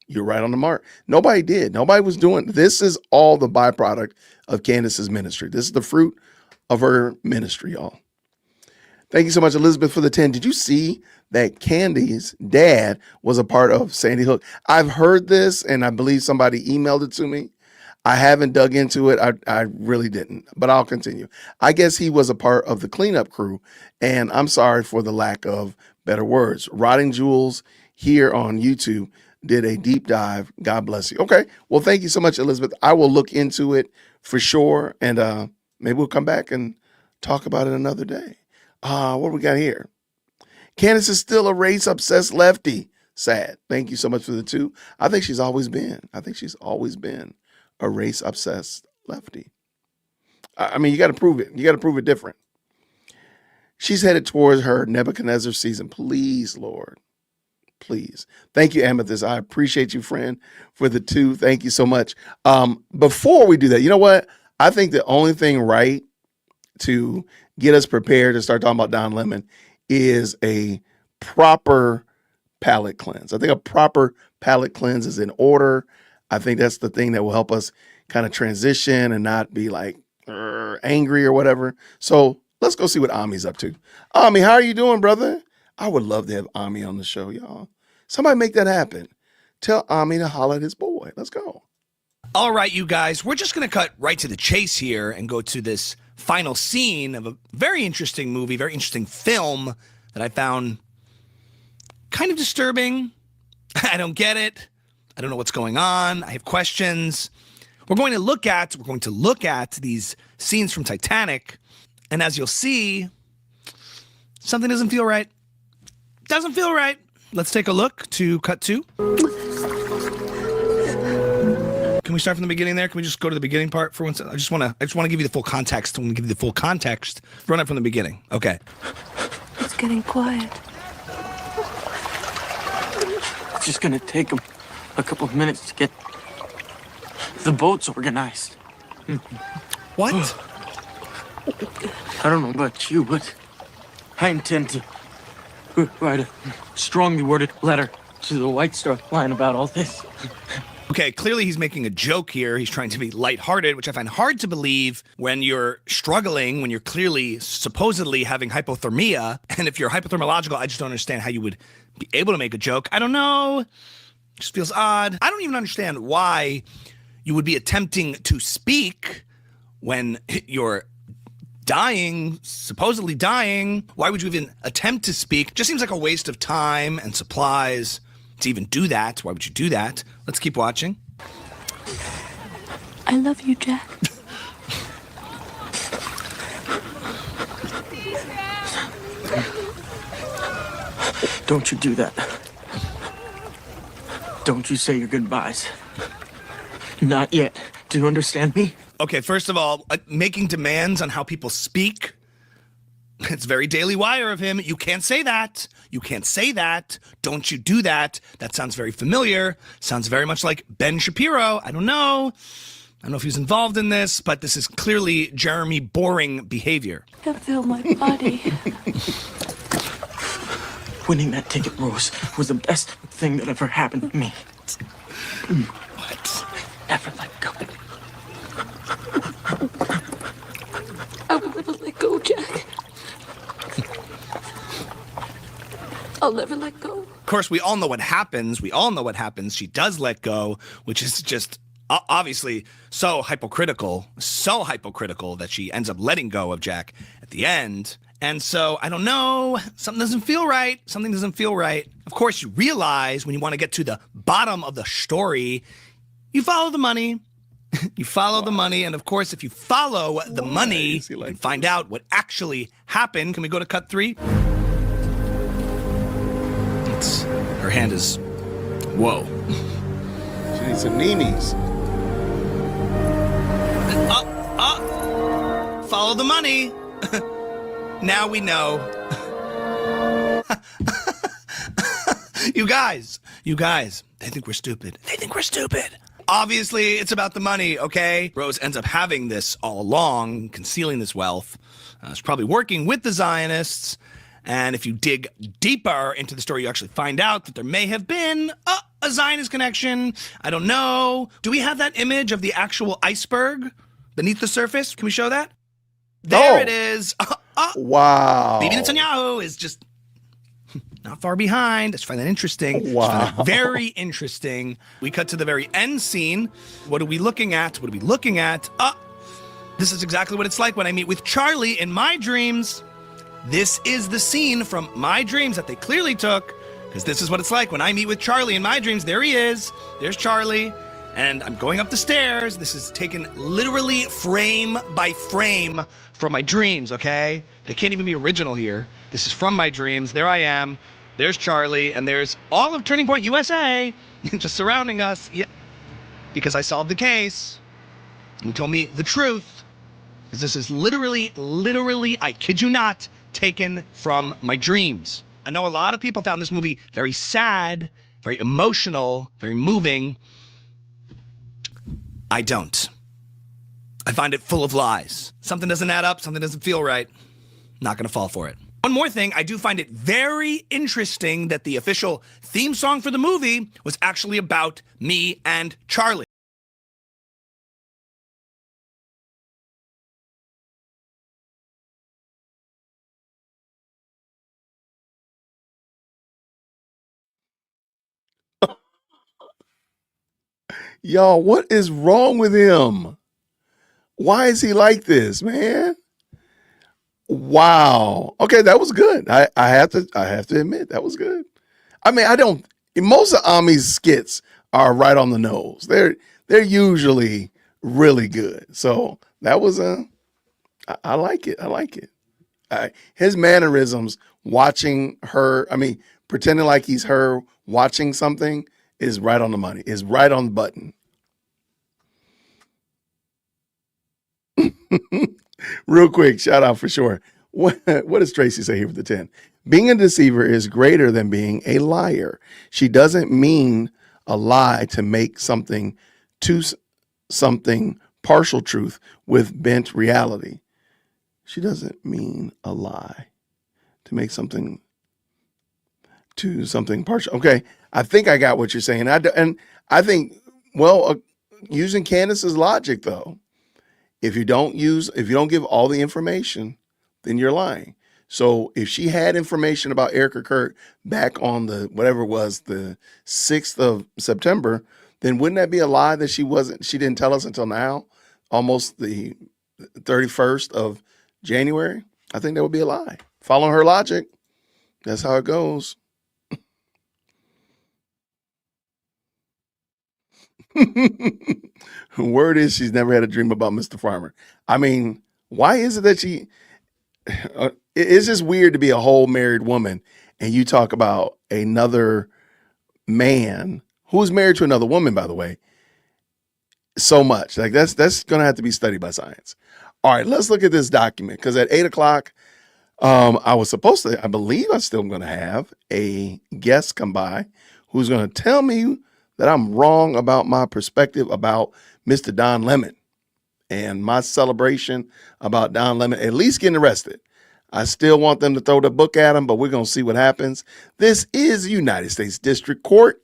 [SPEAKER 1] You're right on the mark. Nobody did. Nobody was doing. This is all the byproduct of Candace's ministry. This is the fruit of her ministry, y'all. Thank you so much, Elizabeth, for the 10. Did you see that Candy's dad was a part of Sandy Hook? I've heard this, and I believe somebody emailed it to me. I haven't dug into it. I really didn't, but I'll continue. I guess he was a part of the cleanup crew, and I'm sorry for the lack of better words. Rotting Jewels here on YouTube did a deep dive. God bless you. Okay, well, thank you so much, Elizabeth. I will look into it for sure, and maybe we'll come back and talk about it another day. What do we got here? Candace is still a race-obsessed lefty. Sad. Thank you so much for the 2. I think she's always been a race-obsessed lefty. I mean, you got to prove it. You got to prove it different. She's headed towards her Nebuchadnezzar season. Please, Lord. Please. Thank you, Amethyst. I appreciate you, friend, for the 2. Thank you so much. Before we do that, you know what? I think the only thing right to get us prepared to start talking about Don Lemon is a proper palate cleanse. I think a proper palate cleanse is in order. I think that's the thing that will help us kind of transition and not be like angry or whatever. So let's go see whatAmi's up to. Ami, how are you doing, brother? I would love to have Ami on the show, y'all. Somebody make that happen. Tell Ami to holler at his boy. Let's go.
[SPEAKER 8] All right, you guys, we're just going to cut right to the chase here and go to this final scene of a very interesting movie, very interesting film that I found kind of disturbing. I don't get it. I don't know what's going on. I have questions. We're going to look at these scenes from Titanic, and as you'll see, something doesn't feel right. Doesn't feel right. Let's take a look to cut two. Can we start from the beginning there? Can we just go to the beginning part for one second? I just want to give you the full context. I want to give you the full context. Run it from the beginning. Okay.
[SPEAKER 9] It's getting quiet. It's just gonna take them a couple of minutes to get the boats organized.
[SPEAKER 8] What?
[SPEAKER 9] I don't know about you, but I intend to write a strongly worded letter to the White Star Line about all this.
[SPEAKER 8] Okay, clearly he's making a joke here. He's trying to be lighthearted, which I find hard to believe when you're struggling, when you're clearly supposedly having hypothermia. And if you're hypothermological, I just don't understand how you would be able to make a joke. I don't know. It just feels odd. I don't even understand why you would be attempting to speak when you're dying, supposedly dying. Why would you even attempt to speak? Just seems like a waste of time and supplies to even do that. Why would you do that? Let's keep watching.
[SPEAKER 9] I love you, Jack. Don't you do that. Don't you say your goodbyes. Not yet. Do you understand me?
[SPEAKER 8] Okay, first of all, making demands on how people speak. It's very Daily Wire of him. You can't say that. You can't say that. Don't you do that. That sounds very familiar. Sounds very much like Ben Shapiro. I don't know. I don't know if he's involved in this, but this is clearly Jeremy boring behavior.
[SPEAKER 9] I can feel my body. Winning that ticket, Rose, was the best thing that ever happened to me.
[SPEAKER 8] What?
[SPEAKER 9] Never let go. I will never let go, Jack. I'll never let go.
[SPEAKER 8] Of course, we all know what happens. She does let go, which is just obviously so hypocritical that she ends up letting go of Jack at the end. And so, I don't know, something doesn't feel right. Of course, you realize when you want to get to the bottom of the story, you follow the money. The money, and of course, if you follow the money, you can find out what actually happened. Can we go to cut 3? Her hand is... Whoa.
[SPEAKER 1] She needs some Neemies.
[SPEAKER 8] Follow the money. Now we know. You guys, they think we're stupid. Obviously, it's about the money, okay? Rose ends up having this all along, concealing this wealth. She's probably working with the Zionists. And if you dig deeper into the story, you actually find out that there may have been a Zionist connection. I don't know. Do we have that image of the actual iceberg beneath the surface? Can we show that? There it is.
[SPEAKER 1] Wow.
[SPEAKER 8] Bibi Netanyahu is just not far behind. I just find that interesting.
[SPEAKER 1] Wow.
[SPEAKER 8] I find that very interesting. We cut to the very end scene. What are we looking at? This is exactly what it's like when I meet with Charlie in my dreams. This is the scene from my dreams that they clearly took, because this is what it's like when I meet with Charlie in my dreams. There he is. There's Charlie. And I'm going up the stairs. This is taken literally frame by frame from my dreams, okay? They can't even be original here. This is from my dreams. There I am. There's Charlie. And there's all of Turning Point USA just surrounding us. Yeah, because I solved the case. You told me the truth. Because this is literally, I kid you not, taken from my dreams. I know a lot of people found this movie very sad, very emotional, very moving. I don't. I find it full of lies. Something doesn't add up, something doesn't feel right. Not gonna fall for it. One more thing, I do find it very interesting that the official theme song for the movie was actually about me and Charlie.
[SPEAKER 1] Y'all, what is wrong with him? Why is he like this, man? Wow. Okay, that was good. I have to admit that was good. I mean, most of Ami's skits are right on the nose. They're usually really good. So that was I like it. I like it. His mannerisms watching her, I mean, pretending like he's her watching something is right on the money, is right on the button. Real quick, shout out for sure. What does Tracy say here for the 10? Being a deceiver is greater than being a liar. She doesn't mean a lie to make something to something partial truth with bent reality. She doesn't mean a lie to make something to something partial. Okay, I think I got what you're saying. And I think, well, using Candace's logic though, if you don't give all the information, then you're lying. So if she had information about Erica Kirk back on the whatever it was, the 6th of September, then wouldn't that be a lie that she didn't tell us until now, almost the 31st of January? I think that would be a lie. Following her logic, that's how it goes. Word is she's never had a dream about Mr. Farmer. I mean, why is it that she? It's just weird to be a whole married woman and you talk about another man who's married to another woman, by the way, so much. Like that's going to have to be studied by science. All right, let's look at this document because at 8:00, I believe I'm still going to have a guest come by who's going to tell me that I'm wrong about my perspective about Mr. Don Lemon and my celebration about Don Lemon at least getting arrested. I still want them to throw the book at him, but we're going to see what happens. This is United States District Court,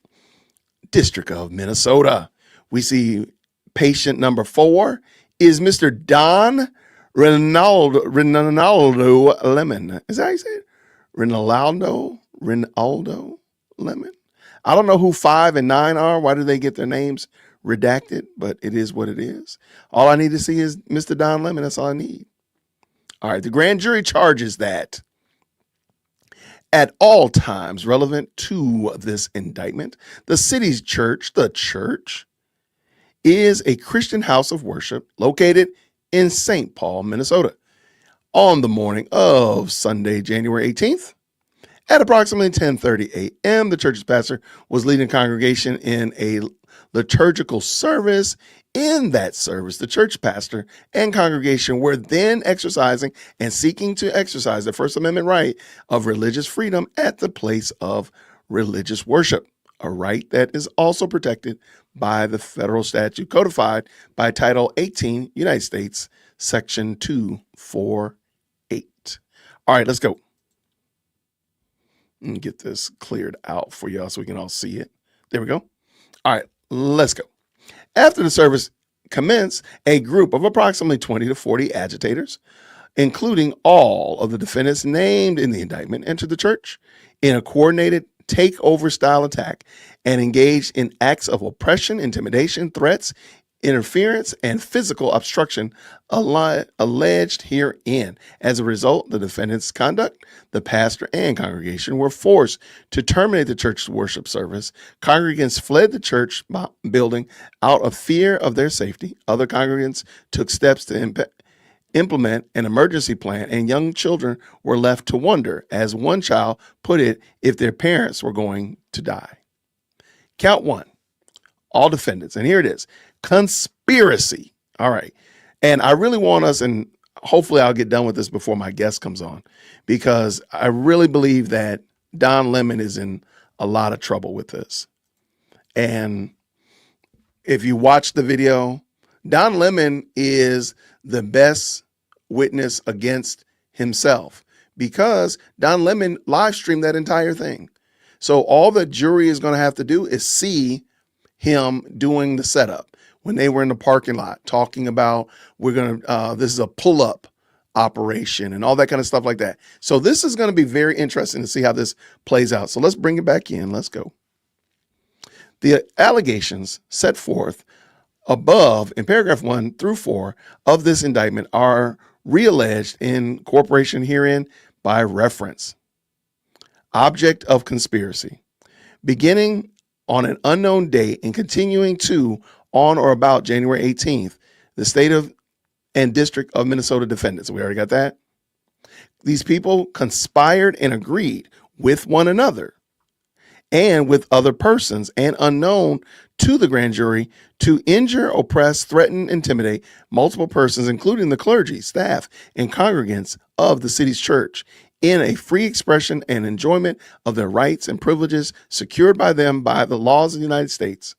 [SPEAKER 1] District of Minnesota. We see patient number 4 is Mr. Don Rinaldo Lemon. Is that how you say it? Rinaldo Lemon. I don't know who 5 and 9 are. Why do they get their names redacted? But it is what it is. All I need to see is Mr. Don Lemon. That's all I need. All right. The grand jury charges that at all times relevant to this indictment, the city's church, the church, is a Christian house of worship located in St. Paul, Minnesota. On the morning of Sunday, January 18th, at approximately 10:30 a.m., the church's pastor was leading the congregation in a liturgical service. In that service, the church pastor and congregation were then exercising and seeking to exercise the First Amendment right of religious freedom at the place of religious worship, a right that is also protected by the federal statute codified by Title 18, United States, Section 248. All right, let's go. Let me get this cleared out for y'all so we can all see it. There we go. All right, let's go. After the service commenced, a group of approximately 20 to 40 agitators, including all of the defendants named in the indictment, entered the church in a coordinated takeover style attack and engaged in acts of oppression, intimidation, threats, interference, and physical obstruction alleged herein. As a result, the defendant's conduct, the pastor and congregation were forced to terminate the church's worship service. Congregants fled the church building out of fear of their safety. Other congregants took steps to implement an emergency plan, and young children were left to wonder, as one child put it, if their parents were going to die. Count 1. All defendants, and here it is, conspiracy. All right. And I really want us, and hopefully I'll get done with this before my guest comes on, because I really believe that Don Lemon is in a lot of trouble with this. And if you watch the video, Don Lemon is the best witness against himself because Don Lemon live streamed that entire thing. So all the jury is going to have to do is see him doing the setup when they were in the parking lot talking about this is a pull-up operation and all that kind of stuff like that. So this is going to be very interesting to see how this plays out. So let's bring it back in. Let's go. The allegations set forth above in paragraph 1 through 4 of this indictment are realleged in corporation herein by reference. Object of conspiracy. Beginning on an unknown date and continuing to on or about January 18th, the state of and district of Minnesota defendants. We already got that. These people conspired and agreed with one another and with other persons and unknown to the grand jury to injure, oppress, threaten, intimidate multiple persons, including the clergy, staff, and congregants of the city's church in a free expression and enjoyment of their rights and privileges secured by them by the laws of the United States.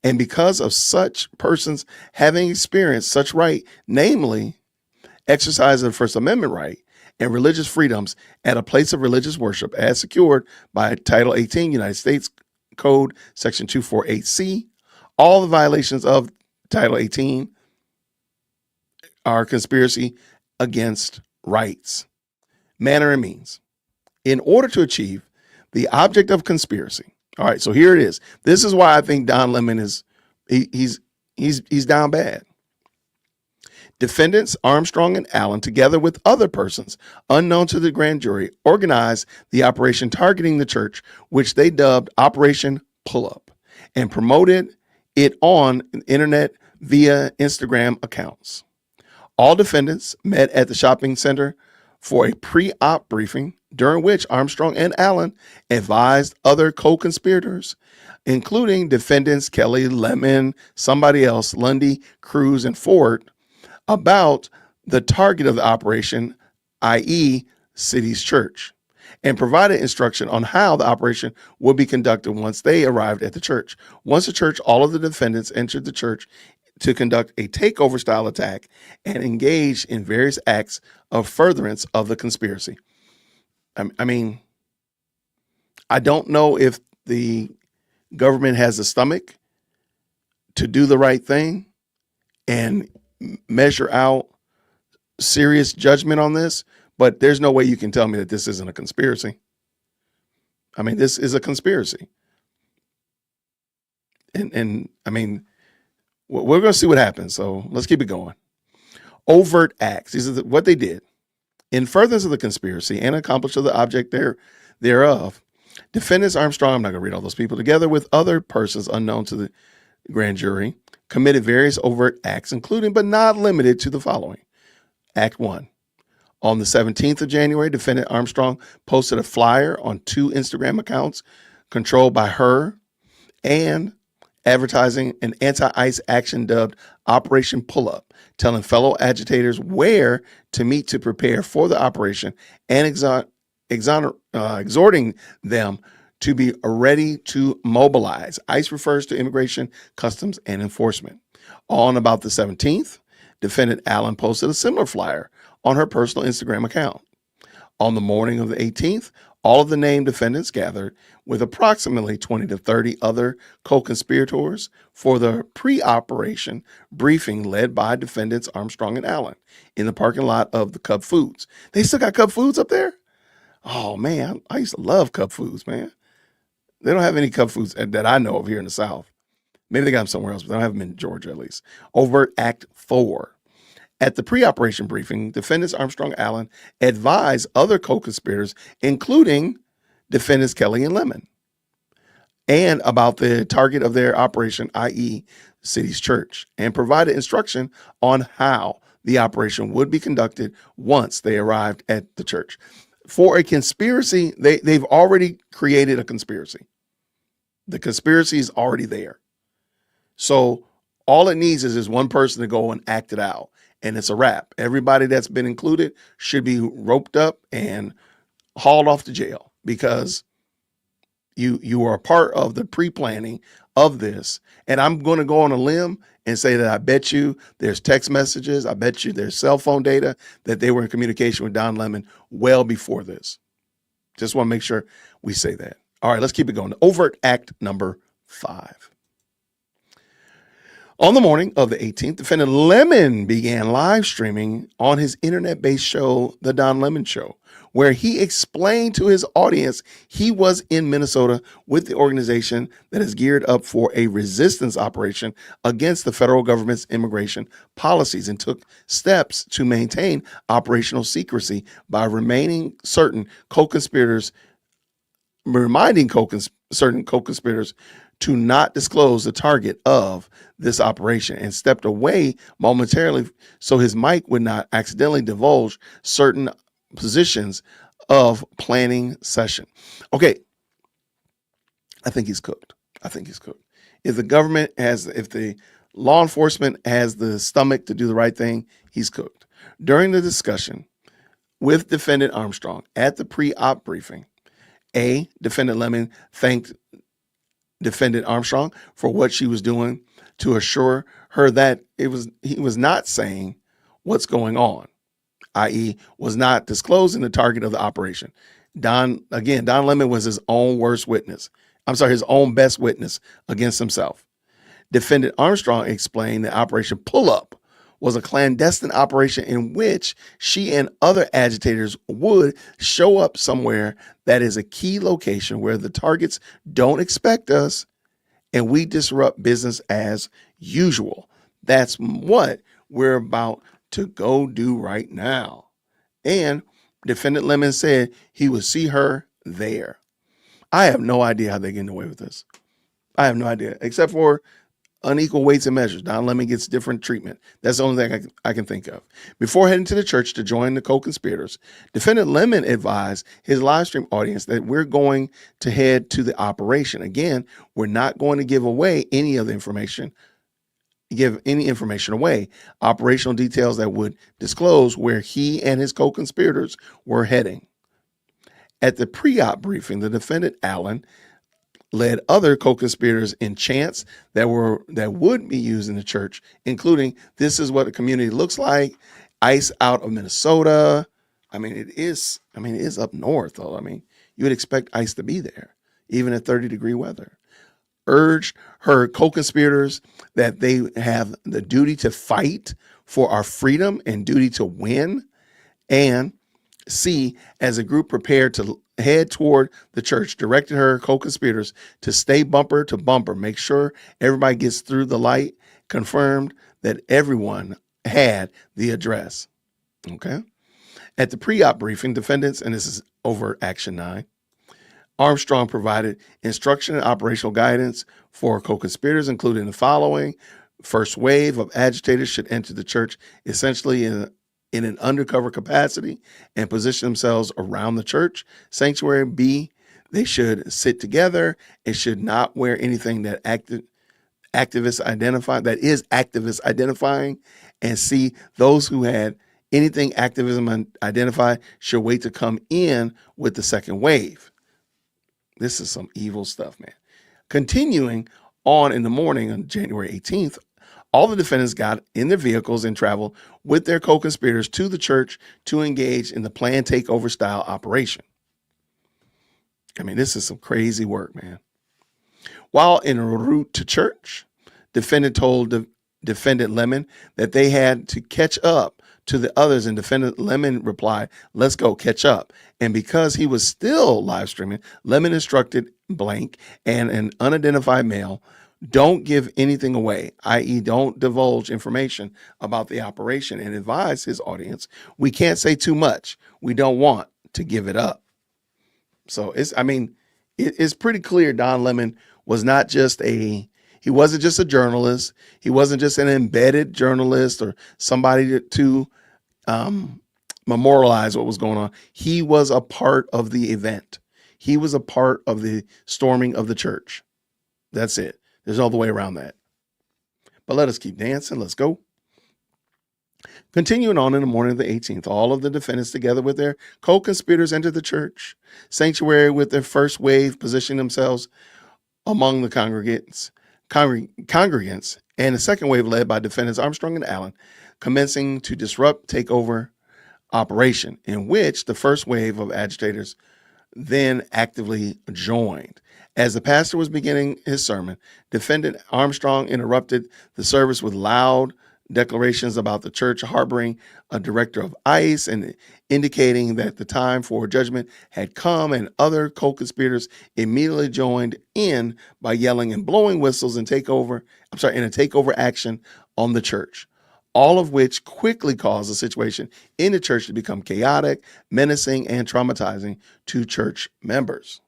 [SPEAKER 1] And because of such persons having experienced such right, namely exercise of the First Amendment right and religious freedoms at a place of religious worship as secured by Title 18 United States Code Section 248C, all the violations of Title 18 are conspiracy against rights. Manner and means. In order to achieve the object of conspiracy. All right, so here it is. This is why I think Don Lemon is he's down bad. Defendants Armstrong and Allen, together with other persons unknown to the grand jury, organized the operation targeting the church, which they dubbed Operation Pull Up, and promoted it on the internet via Instagram accounts. All defendants met at the shopping center for a pre-op briefing, during which Armstrong and Allen advised other co-conspirators, including defendants Kelly, Lemon, somebody else, Lundy, Cruz, and Ford, about the target of the operation, i.e., city's church, and provided instruction on how the operation would be conducted once they arrived at the church. Once the church, all of the defendants entered the church to conduct a takeover style attack and engage in various acts of furtherance of the conspiracy. I mean, I don't know if the government has the stomach to do the right thing and measure out serious judgment on this, but there's no way you can tell me that this isn't a conspiracy. I mean, this is a conspiracy. And I mean, we're going to see what happens. So let's keep it going. Overt acts. These are what they did. In furtherance of the conspiracy and accomplish of the object thereof, defendants Armstrong, I'm not going to read all those people, together with other persons unknown to the grand jury, committed various overt acts, including but not limited to the following. Act 1. On the 17th of January, defendant Armstrong posted a flyer on 2 Instagram accounts controlled by her and advertising an anti-ICE action dubbed Operation Pull-Up, telling fellow agitators where to meet to prepare for the operation and exhorting them to be ready to mobilize. ICE refers to Immigration, Customs, and Enforcement. On about the 17th, defendant Allen posted a similar flyer on her personal Instagram account. On the morning of the 18th, all of the named defendants gathered with approximately 20 to 30 other co-conspirators for the pre-operation briefing led by defendants Armstrong and Allen in the parking lot of the Cub Foods. They still got Cub Foods up there? Oh, man, I used to love Cub Foods, man. They don't have any Cub Foods that I know of here in the South. Maybe they got them somewhere else, but they don't have them in Georgia at least. Overt Act 4. At the pre-operation briefing, defendants Armstrong Allen advised other co-conspirators, including defendants Kelly and Lemon, and about the target of their operation, i.e. city's church, and provided instruction on how the operation would be conducted once they arrived at the church. For a conspiracy, they've already created a conspiracy. The conspiracy is already there. So all it needs is one person to go and act it out. And it's a wrap. Everybody that's been included should be roped up and hauled off to jail because you are a part of the pre-planning of this. And I'm going to go on a limb and say that I bet you there's text messages, I bet you there's cell phone data that they were in communication with Don Lemon well before this. Just want to make sure we say that. All right, let's keep it going. Overt act number 5. On the morning of the 18th, defendant Lemon began live streaming on his internet-based show, The Don Lemon Show, where he explained to his audience he was in Minnesota with the organization that is geared up for a resistance operation against the federal government's immigration policies and took steps to maintain operational secrecy by reminding certain co-conspirators to not disclose the target of this operation, and stepped away momentarily so his mic would not accidentally divulge certain positions of planning session. Okay, I think he's cooked. If the law enforcement has the stomach to do the right thing, he's cooked. During the discussion with defendant Armstrong at the pre-op briefing, defendant Lemon thanked defendant Armstrong for what she was doing to assure her that he was not saying what's going on, i.e. was not disclosing the target of the operation. Don Lemon was his own his own best witness against himself. Defendant Armstrong explained that Operation Pull Up was a clandestine operation in which she and other agitators would show up somewhere that is a key location where the targets don't expect us, and we disrupt business as usual. That's what we're about to go do right now. And defendant Lemon said he would see her there. I have no idea how they're getting away with this. I have no idea, except for unequal weights and measures. Don Lemon gets different treatment. That's the only thing I can think of. Before heading to the church to join the co-conspirators, defendant Lemon advised his live stream audience that we're going to head to the operation. Again, we're not going to give any information away. Operational details that would disclose where he and his co-conspirators were heading. At the pre-op briefing, the defendant Allen led other co-conspirators in chants that would be used in the church, including "This is what a community looks like," "ICE out of Minnesota." It is up north, though. You would expect ICE to be there, even at 30-degree weather. Urged her co-conspirators that they have the duty to fight for our freedom and duty to win. And as a group prepared to head toward the church, directed her co-conspirators to stay bumper to bumper, make sure everybody gets through the light, confirmed that everyone had the address. Okay. At the pre-op briefing, defendants, and this is over Action 9, Armstrong provided instruction and operational guidance for co-conspirators, including the following. First wave of agitators should enter the church essentially in an undercover capacity and position themselves around the church sanctuary. B, they should sit together and should not wear anything that activists identifying. And C, those who had anything activism identified should wait to come in with the second wave. This is some evil stuff, man. Continuing on in the morning on January 18th, all the defendants got in their vehicles and traveled with their co-conspirators to the church to engage in the planned takeover style operation. This is some crazy work, man. While en route to church, defendant told defendant Lemon that they had to catch up to the others, and defendant Lemon replied, "Let's go catch up." And because he was still live streaming, Lemon instructed blank and an unidentified male, don't give anything away, i.e. don't divulge information about the operation, and advise his audience, we can't say too much. We don't want to give it up. So it's pretty clear Don Lemon was he wasn't just a journalist. He wasn't just an embedded journalist or somebody to memorialize what was going on. He was a part of the event. He was a part of the storming of the church. That's it. There's no other way around that. But let us keep dancing. Let's go. Continuing on in the morning of the 18th, all of the defendants together with their co-conspirators entered the church sanctuary with their first wave positioning themselves among the congregants, and the second wave led by defendants Armstrong and Allen, commencing to disrupt takeover operation, in which the first wave of agitators then actively joined. As the pastor was beginning his sermon, Defendant Armstrong interrupted the service with loud declarations about the church harboring a director of ICE and indicating that the time for judgment had come, and other co-conspirators immediately joined in by yelling and blowing whistles in a takeover action on the church, all of which quickly caused the situation in the church to become chaotic, menacing, and traumatizing to church members.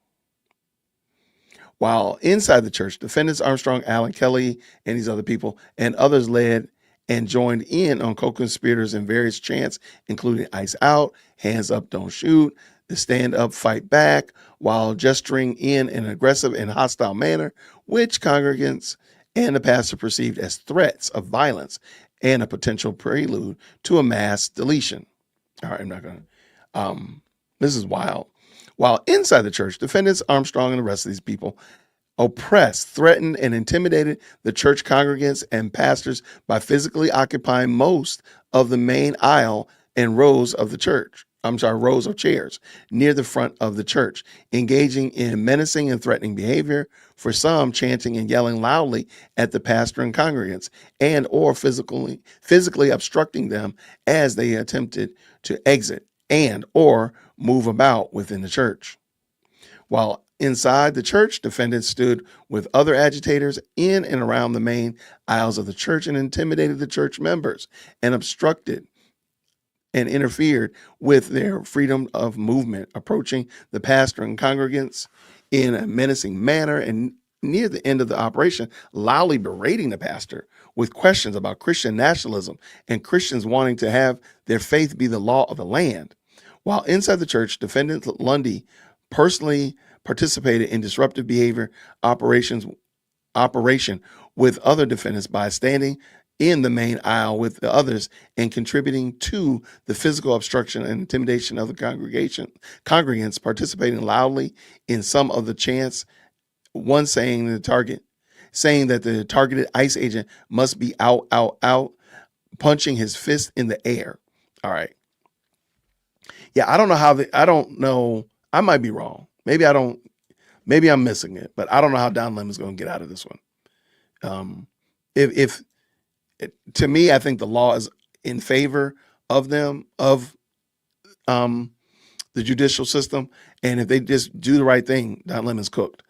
[SPEAKER 1] While inside the church, defendants Armstrong, Allen, Kelly, and these other people and others led and joined in on co-conspirators in various chants, including "Ice Out," "Hands Up, Don't Shoot," the "Stand Up, Fight Back," while gesturing in an aggressive and hostile manner, which congregants and the pastor perceived as threats of violence and a potential prelude to a mass deletion. All right, I'm not going to. This is wild. While inside the church, defendants Armstrong and the rest of these people oppressed, threatened, and intimidated the church congregants and pastors by physically occupying most of the main aisle and rows of chairs near the front of the church, engaging in menacing and threatening behavior, for some chanting and yelling loudly at the pastor and congregants, and or physically obstructing them as they attempted to exit and or move about within the church. While inside the church, defendants stood with other agitators in and around the main aisles of the church and intimidated the church members and obstructed and interfered with their freedom of movement, approaching the pastor and congregants in a menacing manner, and near the end of the operation, loudly berating the pastor with questions about Christian nationalism and Christians wanting to have their faith be the law of the land. While inside the church, defendant Lundy personally participated in disruptive behavior operation with other defendants by standing in the main aisle with the others and contributing to the physical obstruction and intimidation of the congregants participating loudly in some of the chants, one saying that the targeted ICE agent must be out, punching his fist in the air. All right. Yeah, I don't know. I might be wrong. Maybe I'm missing it, but I don't know how Don Lemon's going to get out of this one. To me, I think the law is in favor of them, of the judicial system. And if they just do the right thing, Don Lemon's cooked.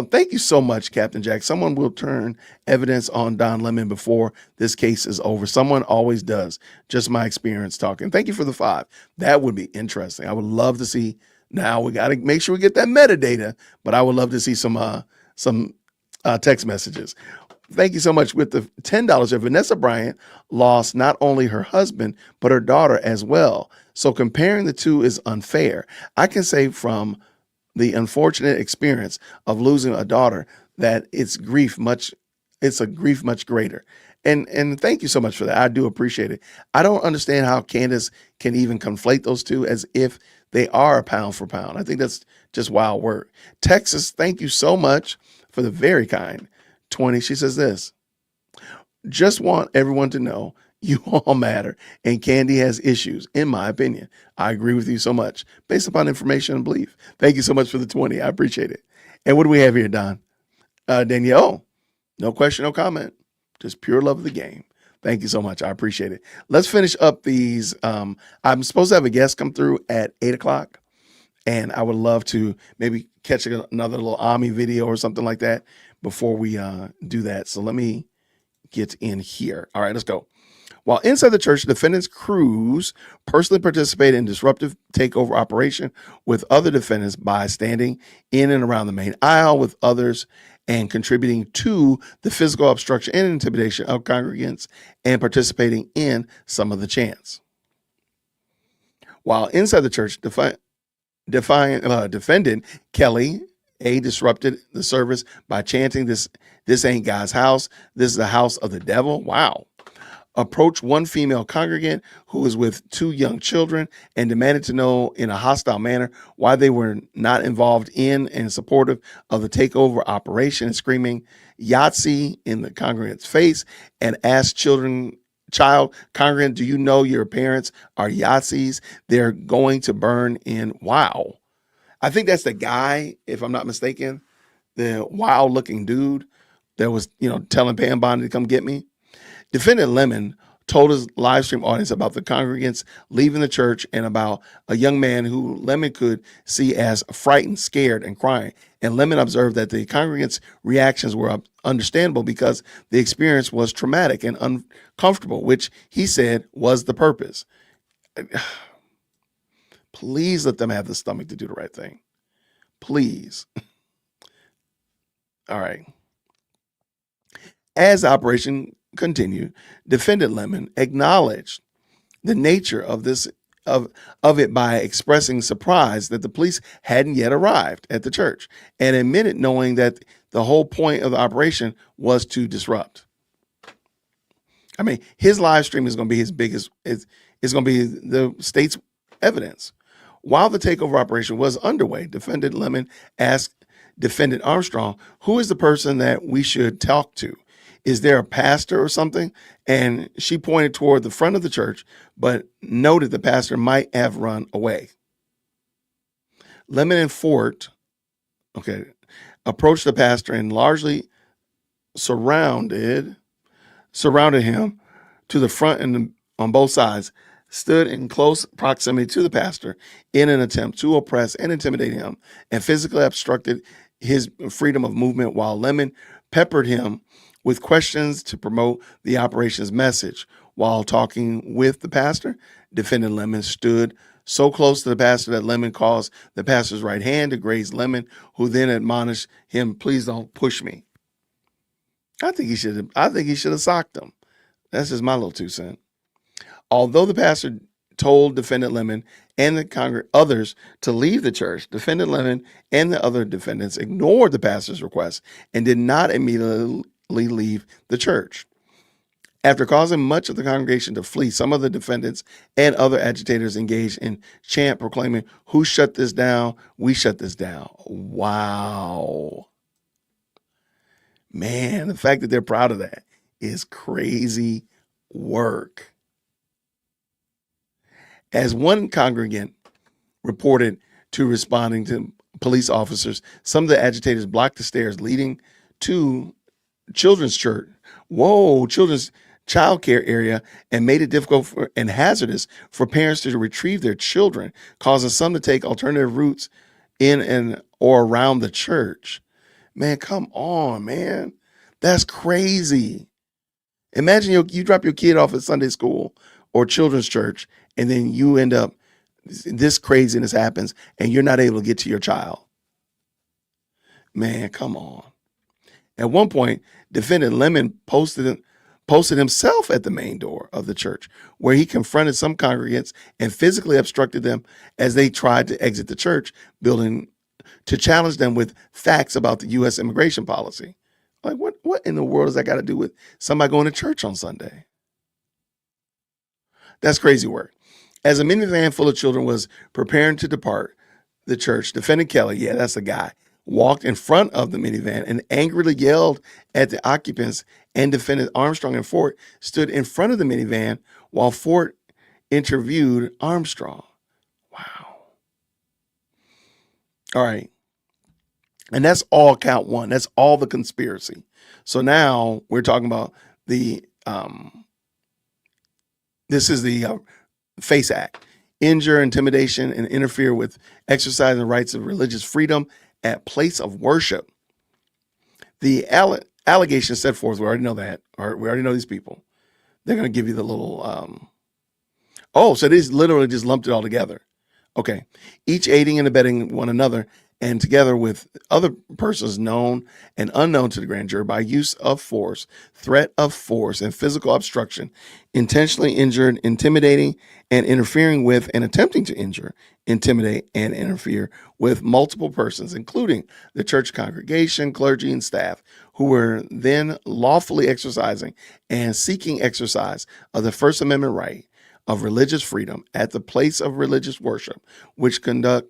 [SPEAKER 1] Thank you so much, Captain Jack. Someone will turn evidence on Don Lemon before this case is over. Someone always does. Just my experience talking. Thank you for the 5. That would be interesting. I would love to see. Now we got to make sure we get that metadata, but I would love to see some text messages. Thank you so much. With the $10, Vanessa Bryant lost not only her husband, but her daughter as well. So comparing the two is unfair. I can say from the unfortunate experience of losing a daughter that it's a grief much greater. And thank you so much for that. I do appreciate it. I don't understand how Candace can even conflate those two as if they are a pound for pound. I think that's just wild work. Texas, thank you so much for the very kind 20. She says this: just want everyone to know you all matter, and Candy has issues, in my opinion. I agree with you so much, based upon information and belief. Thank you so much for the 20. I appreciate it. And what do we have here, Don? Danielle, no question, no comment. Just pure love of the game. Thank you so much. I appreciate it. Let's finish up these. I'm supposed to have a guest come through at 8:00, and I would love to maybe catch another little Ami video or something like that before we do that. So let me get in here. All right, let's go. While inside the church, defendants' crews personally participated in disruptive takeover operation with other defendants by standing in and around the main aisle with others and contributing to the physical obstruction and intimidation of congregants and participating in some of the chants. While inside the church, defendant Kelly disrupted the service by chanting, "This ain't God's house. This is the house of the devil." Wow. Approached one female congregant who was with 2 young children and demanded to know in a hostile manner why they were not involved in and supportive of the takeover operation, screaming Yahtzee in the congregant's face, and asked child congregant, "Do you know your parents are Yahtzees? They're going to burn in." Wow. I think that's the guy, if I'm not mistaken, the wild looking dude that was, telling Pam Bondi to come get me. Defendant Lemon told his live stream audience about the congregants leaving the church and about a young man who Lemon could see as frightened, scared, and crying. And Lemon observed that the congregants' reactions were understandable because the experience was traumatic and uncomfortable, which he said was the purpose. Please let them have the stomach to do the right thing. Please. All right. As the operation continued, Defendant Lemon acknowledged the nature of it by expressing surprise that the police hadn't yet arrived at the church, and admitted knowing that the whole point of the operation was to disrupt. I mean, his live stream is going to be his biggest. It's going to be the state's evidence. While the takeover operation was underway, Defendant Lemon asked Defendant Armstrong, "Who is the person that we should talk to? Is there a pastor or something?" And she pointed toward the front of the church, but noted the pastor might have run away. Lemon and Fort, approached the pastor and largely surrounded him to the front and on both sides, stood in close proximity to the pastor in an attempt to oppress and intimidate him, and physically obstructed his freedom of movement while Lemon peppered him with questions to promote the operation's message. While talking with the pastor, Defendant Lemon stood so close to the pastor that Lemon caused the pastor's right hand to graze Lemon, who then admonished him, "Please don't push me." I think he should have socked him. That's just my little 2 cents. Although the pastor told Defendant Lemon and the others to leave the church, Defendant Lemon and the other defendants ignored the pastor's request and did not immediately leave the church. After causing much of the congregation to flee, some of the defendants and other agitators engaged in chant proclaiming, "Who shut this down? We shut this down." Wow. Man, the fact that they're proud of that is crazy work. As one congregant reported to responding to police officers, some of the agitators blocked the stairs leading to children's church. Children's child care area, and made it difficult and hazardous for parents to retrieve their children, causing some to take alternative routes in and or around the church. Man, come on, man. That's crazy. Imagine you drop your kid off at Sunday school or children's church, and then you end up, this craziness happens, and you're not able to get to your child. Man, come on. At one point, Defendant Lemon posted himself at the main door of the church, where he confronted some congregants and physically obstructed them as they tried to exit the church building to challenge them with facts about the U.S. immigration policy. Like, what in the world does that got to do with somebody going to church on Sunday? That's crazy work. As a minivan full of children was preparing to depart the church, Defendant Kelly, yeah, that's the guy, walked in front of the minivan and angrily yelled at the occupants, and Defendant Armstrong and Fort stood in front of the minivan while Fort interviewed Armstrong. Wow. All right. And that's all count one. That's all the conspiracy. So now we're talking about this is the FACE Act. Injure, intimidation, and interfere with exercising the rights of religious freedom at place of worship. The allegations set forth, we already know that, or we already know these people. They're going to give you the little, so they literally just lumped it all together. Okay. Each aiding and abetting one another, and together with other persons known and unknown to the grand jury by use of force, threat of force, and physical obstruction, intentionally injured, intimidating, and interfering with, and attempting to injure, intimidate, and interfere with multiple persons, including the church congregation, clergy, and staff, who were then lawfully exercising and seeking exercise of the First Amendment right of religious freedom at the place of religious worship, which conduct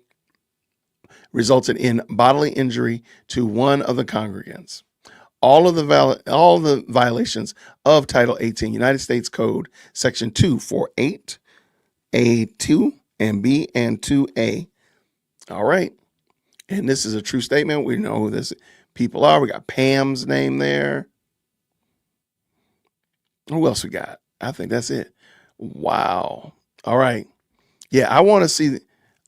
[SPEAKER 1] resulted in bodily injury to one of the congregants. All the violations of Title 18 United States Code Section 248, A2 and B and 2A. All right. And this is a true statement. We know this people are. We got Pam's name there. Who else we got? I think that's it. Wow. All right. Yeah, I want to see.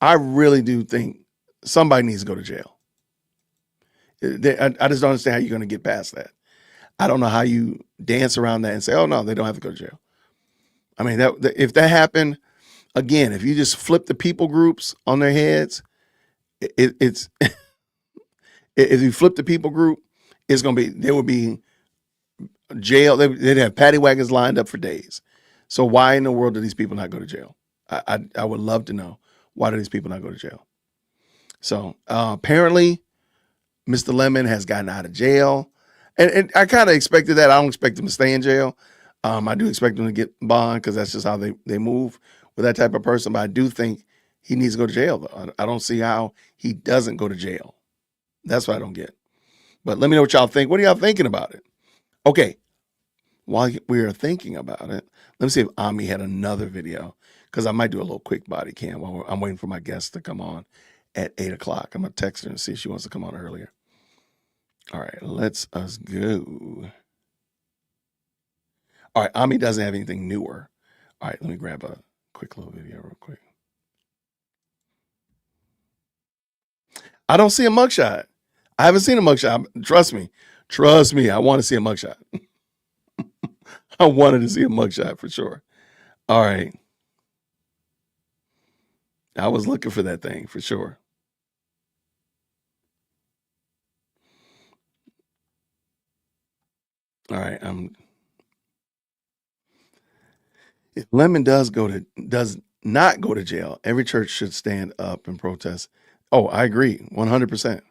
[SPEAKER 1] I really do think somebody needs to go to jail. I just don't understand how you're going to get past that. I don't know how you dance around that and say, oh, no, they don't have to go to jail. I mean, if that happened, again, if you just flip the people groups on their heads, it's if you flip the people group, it's going to be, there would be jail. They'd have paddy wagons lined up for days. So why in the world do these people not go to jail? I would love to know, why do these people not go to jail? So apparently Mr. Lemon has gotten out of jail. And I kind of expected that. I don't expect him to stay in jail. I do expect him to get bond because that's just how they move with that type of person. But I do think he needs to go to jail, though. I don't see how he doesn't go to jail. That's what I don't get. But let me know what y'all think. What are y'all thinking about it? Okay. While we are thinking about it, let me see if Ami had another video, because I might do a little quick body cam while I'm waiting for my guest to come on at 8 o'clock. I'm going to text her and see if she wants to come on earlier. All right, let's us go. All right, Ami doesn't have anything newer. All right, let me grab a quick little video real quick. I don't see a mugshot. I haven't seen a mugshot. Trust me, I want to see a mugshot. I wanted to see a mugshot for sure. All right. I was looking for that thing for sure. All right. If Lemon does not go to jail, every church should stand up and protest. Oh, I agree. 100%.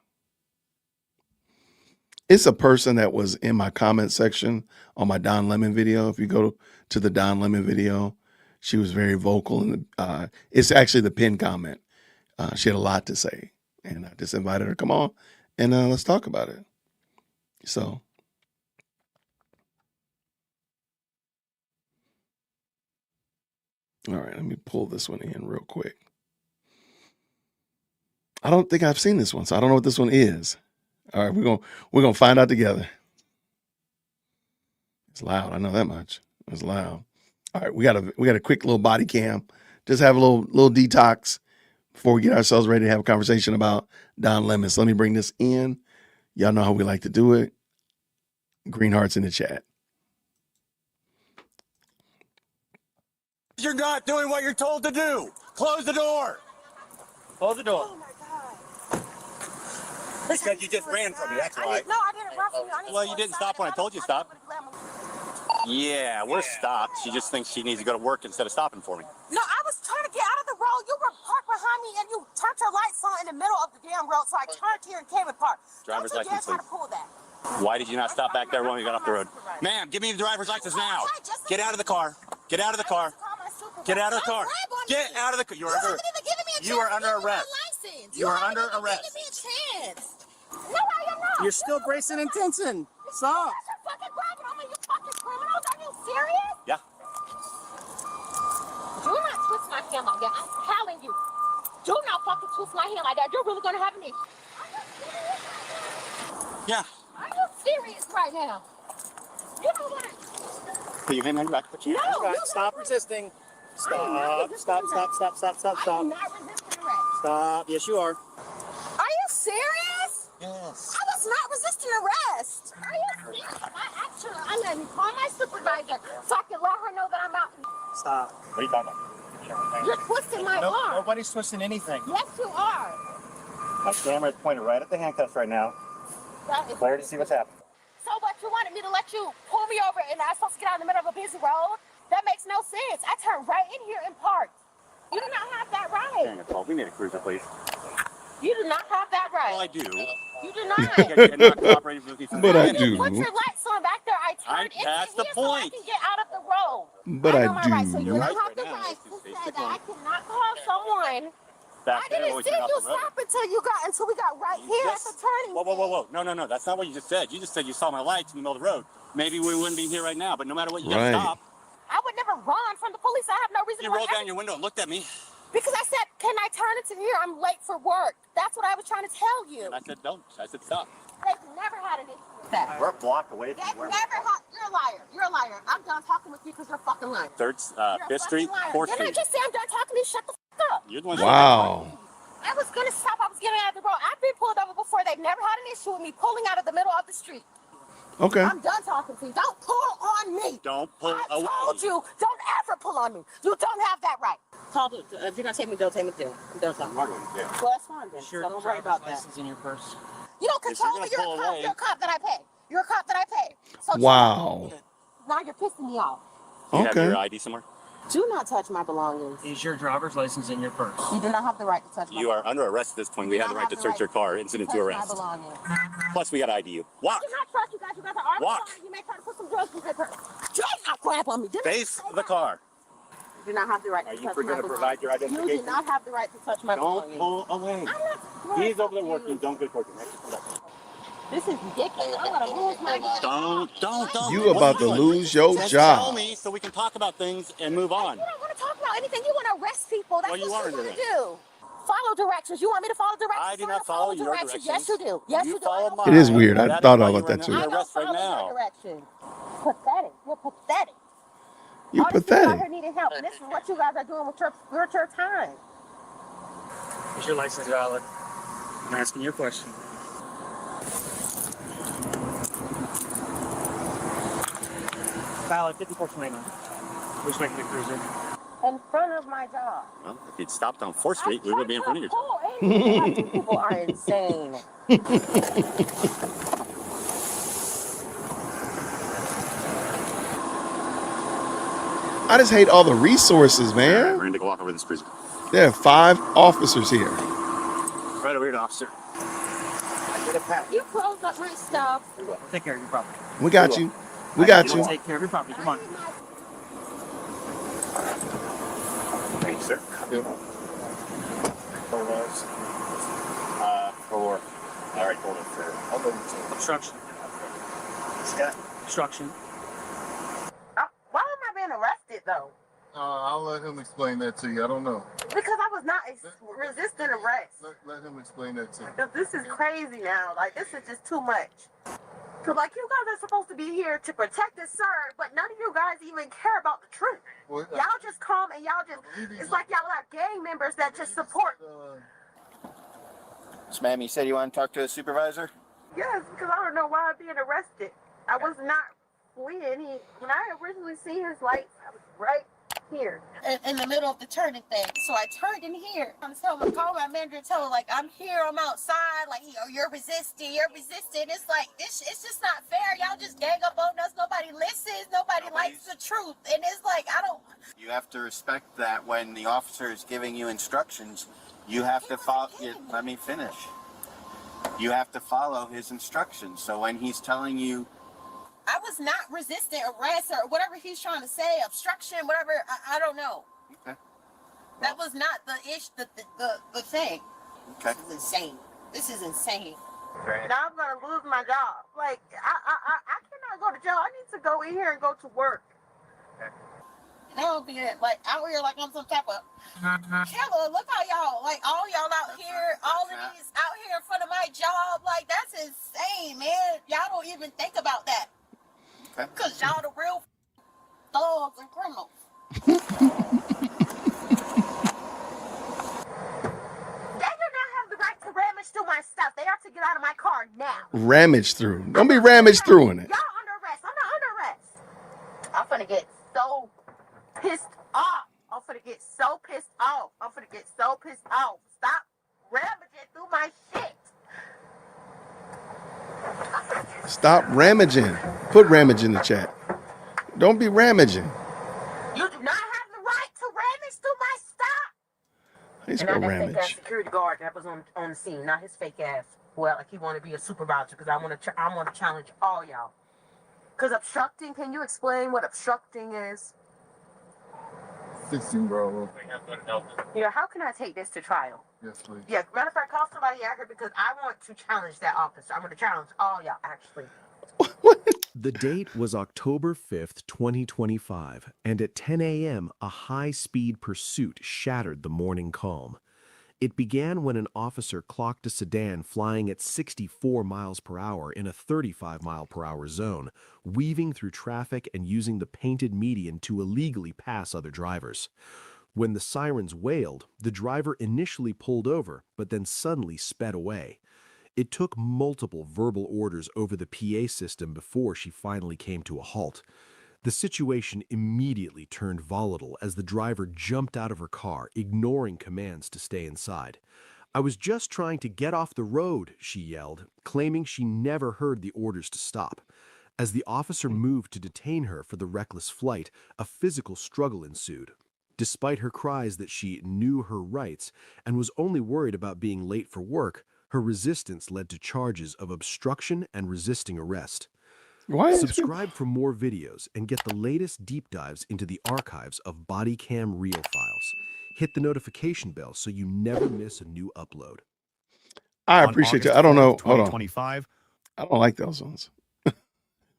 [SPEAKER 1] It's a person that was in my comment section on my Don Lemon video. If you go to the Don Lemon video, she was very vocal. And it's actually the pinned comment. She had a lot to say. And I just invited her to come on and let's talk about it. So. All right, let me pull this one in real quick. I don't think I've seen this one, so I don't know what this one is. All right, we're gonna find out together. It's loud. I know that much. It's loud. All right, we got a quick little body cam. Just have a little detox before we get ourselves ready to have a conversation about Don Lemon. So let me bring this in. Y'all know how we like to do it. Green hearts in the chat.
[SPEAKER 10] You're not doing what you're told to do. Close the door. Close the door.
[SPEAKER 11] Oh my God.
[SPEAKER 10] Because you just ran from me, that's why.
[SPEAKER 11] No, I didn't run from you.
[SPEAKER 10] Well, you didn't stop when I told you to stop. Yeah, we're stopped. She just thinks she needs to go to work instead of stopping for me.
[SPEAKER 11] No, I was trying to get out of the road. You were parked behind me and you turned your lights on in the middle of the damn road, so I turned here and came and parked.
[SPEAKER 10] Driver's
[SPEAKER 11] Don't you dare
[SPEAKER 10] license,
[SPEAKER 11] try to
[SPEAKER 10] please.
[SPEAKER 11] pull that.
[SPEAKER 10] Why did you not stop back there when we got off the road? Ma'am, give me the driver's license now. Get out of the car. Get out of the car. Get out of the car. Get out of the car. You are under arrest. You are under arrest.
[SPEAKER 11] Give me a chance. No, I am not.
[SPEAKER 10] You're still Grayson and Tinson. Stop.
[SPEAKER 11] You're fucking grabbing on me, you fucking criminals. Are you serious?
[SPEAKER 10] Yeah.
[SPEAKER 11] Do not twist my hand like that. I'm telling you. Do not fucking twist my hand like that. You're really gonna have an issue.
[SPEAKER 10] Yeah.
[SPEAKER 11] Are you serious right now? You know what?
[SPEAKER 10] Put your hand on your back. Put your hand on your back. Stop resisting. Stop. Stop. Stop. Stop. Stop. Stop.
[SPEAKER 11] I am not resisting arrest.
[SPEAKER 10] Stop. Yes, you are.
[SPEAKER 11] Are you serious?
[SPEAKER 10] Yes.
[SPEAKER 11] I was not resisting arrest. Are you serious? I'm going to call my supervisor so I can let her know that I'm out.
[SPEAKER 10] Stop. What are you talking about?
[SPEAKER 11] You're twisting my arm.
[SPEAKER 10] Nobody's twisting anything.
[SPEAKER 11] Yes, you are.
[SPEAKER 10] My camera's pointed right at the handcuffs right now. Clear to see what's happening.
[SPEAKER 11] So what, you wanted me to let you pull me over and I'm supposed to get out in the middle of a busy road? That makes no sense. I turned right in here and parked. You do not have that right.
[SPEAKER 10] We need a cruiser, please.
[SPEAKER 11] You do not have that right.
[SPEAKER 10] Well, I do.
[SPEAKER 11] You do not.
[SPEAKER 10] You're not cooperating with me.
[SPEAKER 1] But I do.
[SPEAKER 11] Put your lights on back there. I turned into
[SPEAKER 10] That's the
[SPEAKER 11] here so I
[SPEAKER 10] point.
[SPEAKER 11] can get out of the road.
[SPEAKER 1] But
[SPEAKER 11] I know my
[SPEAKER 1] I
[SPEAKER 11] rights, so
[SPEAKER 1] do.
[SPEAKER 11] you don't
[SPEAKER 10] Right
[SPEAKER 11] have the
[SPEAKER 10] now,
[SPEAKER 11] right
[SPEAKER 10] this
[SPEAKER 11] to
[SPEAKER 10] is
[SPEAKER 11] say
[SPEAKER 10] the
[SPEAKER 11] that I
[SPEAKER 10] point.
[SPEAKER 11] cannot call someone.
[SPEAKER 10] Back
[SPEAKER 11] I
[SPEAKER 10] there,
[SPEAKER 11] didn't
[SPEAKER 10] when we
[SPEAKER 11] see
[SPEAKER 10] came off
[SPEAKER 11] you
[SPEAKER 10] the road.
[SPEAKER 11] stop until we got right here at the turning.
[SPEAKER 10] Whoa. No. That's not what you just said. You just said you saw my lights in the middle of the road. Maybe we wouldn't be here right now, but no matter what, you
[SPEAKER 1] Right.
[SPEAKER 10] gotta stop.
[SPEAKER 11] I would never run from the police. I have no reason
[SPEAKER 10] You
[SPEAKER 11] to
[SPEAKER 10] rolled
[SPEAKER 11] run.
[SPEAKER 10] down your window and looked at me.
[SPEAKER 11] Because I said, can I turn into here? I'm late for work. That's what I was trying to tell you.
[SPEAKER 10] And I said, don't. I said, stop.
[SPEAKER 11] Thank you. never had an issue with that.
[SPEAKER 10] We're a block away
[SPEAKER 11] They've
[SPEAKER 10] from where
[SPEAKER 11] never had. You're a liar. You're a liar. I'm done talking with you because you're fucking lying.
[SPEAKER 10] Third,
[SPEAKER 11] You're a
[SPEAKER 10] Fifth Street,
[SPEAKER 11] fucking liar.
[SPEAKER 10] Fourth
[SPEAKER 11] Didn't I
[SPEAKER 10] Street.
[SPEAKER 11] just say I'm done talking to you? Shut the fuck up.
[SPEAKER 10] You're the one.
[SPEAKER 1] Wow.
[SPEAKER 11] I was gonna stop. I was getting out of the road. I've been pulled over before. They've never had an issue with me pulling out of the middle of the street.
[SPEAKER 1] Okay.
[SPEAKER 11] I'm done talking to you. Don't pull on me.
[SPEAKER 10] Don't pull
[SPEAKER 11] I
[SPEAKER 10] away.
[SPEAKER 11] told you, don't ever pull on me. You don't have that right. If you're gonna take me, don't take me to. I'm done talking. Well, that's fine then. So don't worry about that.
[SPEAKER 9] In your purse.
[SPEAKER 11] You don't control me. You're a cop. You're a cop that I pay. You're a cop that I pay. So
[SPEAKER 1] Wow.
[SPEAKER 11] now you're pissing me off.
[SPEAKER 10] Do you have
[SPEAKER 1] Okay.
[SPEAKER 10] your ID somewhere?
[SPEAKER 11] Do not touch my belongings.
[SPEAKER 9] Is your driver's license in your purse?
[SPEAKER 11] You do not have the right to touch my
[SPEAKER 10] You are under arrest at this point. We have the right to search your car, incident to arrest.
[SPEAKER 11] My belongings.
[SPEAKER 10] Plus, we got to ID you. Walk.
[SPEAKER 11] I do not trust you guys. You guys are armed.
[SPEAKER 10] Walk.
[SPEAKER 11] You may try to put some drugs in your purse. Do not grab on me. Do not
[SPEAKER 10] Face
[SPEAKER 11] say
[SPEAKER 10] the
[SPEAKER 11] that.
[SPEAKER 10] car.
[SPEAKER 11] You do not have the right
[SPEAKER 10] Are
[SPEAKER 11] to
[SPEAKER 10] you
[SPEAKER 11] touch
[SPEAKER 10] going
[SPEAKER 11] my
[SPEAKER 10] to provide your
[SPEAKER 11] belongings. You do
[SPEAKER 10] identification?
[SPEAKER 11] not have the right to touch my
[SPEAKER 10] Don't
[SPEAKER 11] belongings.
[SPEAKER 10] pull away.
[SPEAKER 11] I'm not.
[SPEAKER 10] He's over there working. Don't get working.
[SPEAKER 11] This is ridiculous. I'm gonna lose my job.
[SPEAKER 10] Don't.
[SPEAKER 1] You
[SPEAKER 10] What
[SPEAKER 1] about
[SPEAKER 10] are
[SPEAKER 1] to
[SPEAKER 10] doing?
[SPEAKER 1] lose your
[SPEAKER 10] Just tell
[SPEAKER 1] job.
[SPEAKER 10] me so we can talk about things and move on.
[SPEAKER 11] You don't want to talk about anything. You want to arrest people. That's
[SPEAKER 10] Well, you
[SPEAKER 11] what
[SPEAKER 10] are
[SPEAKER 11] you want to
[SPEAKER 10] doing
[SPEAKER 11] do. Follow directions. You want me to follow directions?
[SPEAKER 10] I do
[SPEAKER 11] You
[SPEAKER 10] not
[SPEAKER 11] wanna
[SPEAKER 10] follow your directions.
[SPEAKER 11] Yes, you do. Yes, you do.
[SPEAKER 10] follow
[SPEAKER 11] I
[SPEAKER 10] mine.
[SPEAKER 11] don't
[SPEAKER 1] It is weird. I
[SPEAKER 10] That is
[SPEAKER 1] thought
[SPEAKER 10] why
[SPEAKER 1] about
[SPEAKER 10] you're
[SPEAKER 1] that
[SPEAKER 10] under
[SPEAKER 1] too.
[SPEAKER 11] I don't
[SPEAKER 10] arrest right
[SPEAKER 11] follow
[SPEAKER 10] now.
[SPEAKER 11] your directions. Pathetic. You're pathetic.
[SPEAKER 1] You're
[SPEAKER 11] All these people out
[SPEAKER 1] pathetic.
[SPEAKER 11] here needing help, and this is what you guys are doing with your time.
[SPEAKER 9] Is your license valid? I'm asking you a question. Valid 5429. Which making the cruiser?
[SPEAKER 11] In front of my job.
[SPEAKER 10] Well, if you'd stopped on 4th Street, we would be in front of your job.
[SPEAKER 11] These people are insane.
[SPEAKER 1] I just hate all the resources,
[SPEAKER 10] All right, we're
[SPEAKER 1] man.
[SPEAKER 10] going to go walk over this cruiser.
[SPEAKER 1] There are 5 officers here.
[SPEAKER 10] Right over here, officer.
[SPEAKER 11] You close up my stuff.
[SPEAKER 9] We'll take care of your property.
[SPEAKER 1] We got you. We got you.
[SPEAKER 9] We'll take care of your property. Come on.
[SPEAKER 10] Thank you, sir. For all right, hold it for
[SPEAKER 9] Obstruction.
[SPEAKER 10] Scott.
[SPEAKER 9] Obstruction.
[SPEAKER 11] Why am I being arrested though?
[SPEAKER 12] I'll let him explain that to you. I don't know.
[SPEAKER 11] Because I was not resisting arrest.
[SPEAKER 12] Let him explain that to you.
[SPEAKER 11] Because this is crazy now. Like, this is just too much. Because, like, you guys are supposed to be here to protect and serve, but none of you guys even care about the truth.
[SPEAKER 12] Well,
[SPEAKER 11] Y'all just come and y'all just, it's like y'all are gang members that just support.
[SPEAKER 13] So, ma'am, you said you want to talk to a supervisor?
[SPEAKER 11] Yes, because I don't know why I'm being arrested. I was not fleeing. When I originally seen his lights, I was right here in the middle of the turning thing. So I turned in here. I'm telling him, call my manager and tell him, like, I'm here, I'm outside, like, you're resisting. It's like, it's just not fair. Y'all just gang up on us. Nobody listens. Nobody likes the truth. And it's like, I don't.
[SPEAKER 13] You have to respect that when the officer is giving you instructions, you have to follow. Let me finish. You have to follow his instructions. So when he's telling you,
[SPEAKER 11] I was not resisting arrest or whatever he's trying to say, obstruction, whatever. I don't know.
[SPEAKER 13] okay,
[SPEAKER 11] That was not the thing.
[SPEAKER 13] okay.
[SPEAKER 11] This is insane. This is insane.
[SPEAKER 13] Right.
[SPEAKER 11] Now I'm gonna lose my job. Like I cannot go to jail. I need to go in here and go to work.
[SPEAKER 13] Okay.
[SPEAKER 11] And I don't be like out here like I'm some type of killer. Look how y'all, like all y'all out here, all of these out here in front of my job. Like that's insane, man. Y'all don't even think about that.
[SPEAKER 13] Okay.
[SPEAKER 11] Cause y'all the real thugs and criminals. They do not have the right to rummage through my stuff. They are to get out of my car now.
[SPEAKER 1] Ramage through. Don't be ramaged through in it.
[SPEAKER 11] Y'all under arrest. I'm not under arrest. I'm finna get so pissed off. I'm finna get so pissed off. Stop rummaging through my shit.
[SPEAKER 1] Stop ramaging. Put ramage in the chat. Don't be ramaging.
[SPEAKER 11] You do not have the right to rummage through my stuff.
[SPEAKER 1] He's
[SPEAKER 11] And
[SPEAKER 1] got
[SPEAKER 11] not that fake ass
[SPEAKER 1] ramage.
[SPEAKER 11] security guard that was on the scene, not his fake ass. Well, like he want to be a supervisor because I want to challenge all y'all. Because obstructing, can you explain what obstructing is?
[SPEAKER 12] 16, bro.
[SPEAKER 11] Yeah, how can I take this to trial?
[SPEAKER 12] Yes, please.
[SPEAKER 11] Yeah, matter of fact, call somebody out here because I want to challenge that officer. I'm going to challenge all y'all, actually.
[SPEAKER 14] The date was October 5th, 2025, and at 10 a.m., a high-speed pursuit shattered the morning calm. It began when an officer clocked a sedan flying at 64 miles per hour in a 35 mile per hour zone, weaving through traffic and using the painted median to illegally pass other drivers. When the sirens wailed, the driver initially pulled over, but then suddenly sped away. It took multiple verbal orders over the PA system before she finally came to a halt. The situation immediately turned volatile as the driver jumped out of her car, ignoring commands to stay inside. "I was just trying to get off the road," she yelled, claiming she never heard the orders to stop. As the officer moved to detain her for the reckless flight, a physical struggle ensued. Despite her cries that she knew her rights and was only worried about being late for work, her resistance led to charges of obstruction and resisting arrest. Subscribe for more videos and get the latest deep dives into the archives of body cam reel files. Hit the notification bell so you never miss a new upload.
[SPEAKER 1] I appreciate you. I don't know. Hold on. I don't like those ones.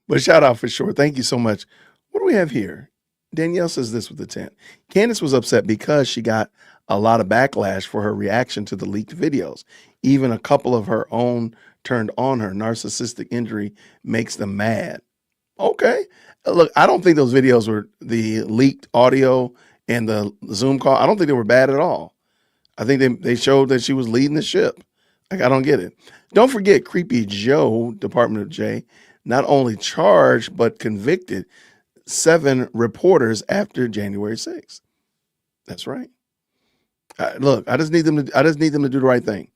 [SPEAKER 1] But shout out for sure. Thank you so much. What do we have here? Danielle says this with the 10. Candace was upset because she got a lot of backlash for her reaction to the leaked videos. Even a couple of her own turned on her. Narcissistic injury makes them mad. Okay. Look, I don't think those videos were the leaked audio and the Zoom call. I don't think they were bad at all. I think they showed that she was leading the ship. Like, I don't get it. Don't forget Creepy Joe, Department of J, not only charged, but convicted 7 reporters after January 6th. That's right. Look, I just need them to do the right thing.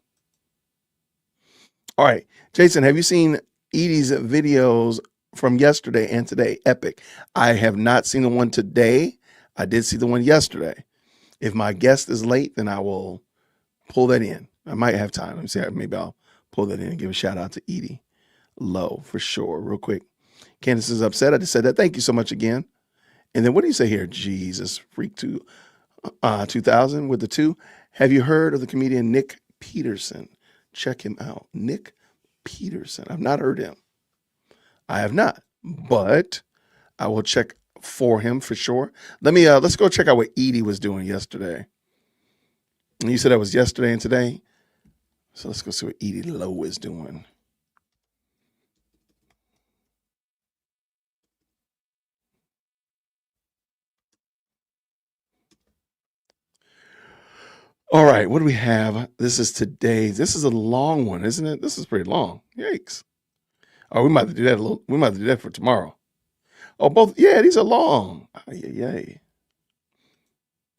[SPEAKER 1] All right, Jason, have you seen Edie's videos from yesterday and today? Epic. I have not seen the one today. I did see the one yesterday. If my guest is late, then I will pull that in. I might have time. Let me see. Maybe I'll pull that in and give a shout out to Edie Lowe for sure. Real quick. Candace is upset. I just said that. Thank you so much again. And then what do you say here? Jesus, Freak 2000 with the 2. Have you heard of the comedian Nick Peterson? Check him out. Nick Peterson. I've not heard him. I have not, but I will check for him for sure. Let's go check out what Edie was doing yesterday. And you said that was yesterday and today. So let's go see what Edie Lowe is doing. All right, what do we have? This is today. This is a long one, isn't it? This is pretty long. Yikes. Oh, we might have to do that we might have to do that for tomorrow. Oh, both. Yeah, these are long. Yay.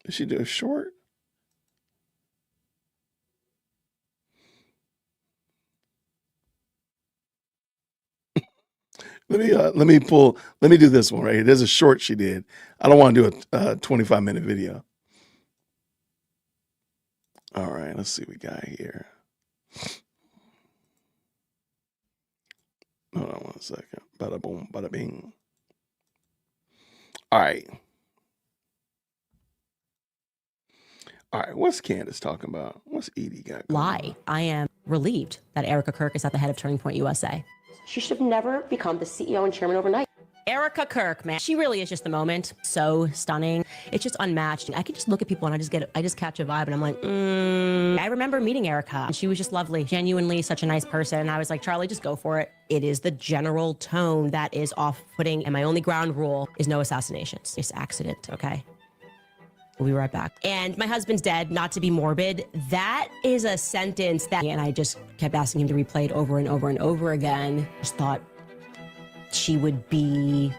[SPEAKER 1] Did she do a short? Let me do this one right here. There's a short she did. I don't want to do a 25-minute video. All right, let's see what we got here. Hold on 1 second. Bada boom, bada bing. All right. All right, what's Candace talking about? What's Edie got going on?
[SPEAKER 3] I am relieved that Erica Kirk is at the head of Turning Point USA. She should have never become the CEO and chairman overnight. Erica Kirk, man, she really is just the moment. So stunning. It's just unmatched. I can just look at people and I just catch a vibe and I'm like, I remember meeting Erica and she was just lovely, genuinely such a nice person. And I was like, Charlie, just go for it. It is the general tone that is off-putting. And my only ground rule is no assassinations. It's accident, okay? We'll be right back. And my husband's dead, not to be morbid. That is a sentence that, and I just kept asking him to replay it over and over and over again. Just thought she would be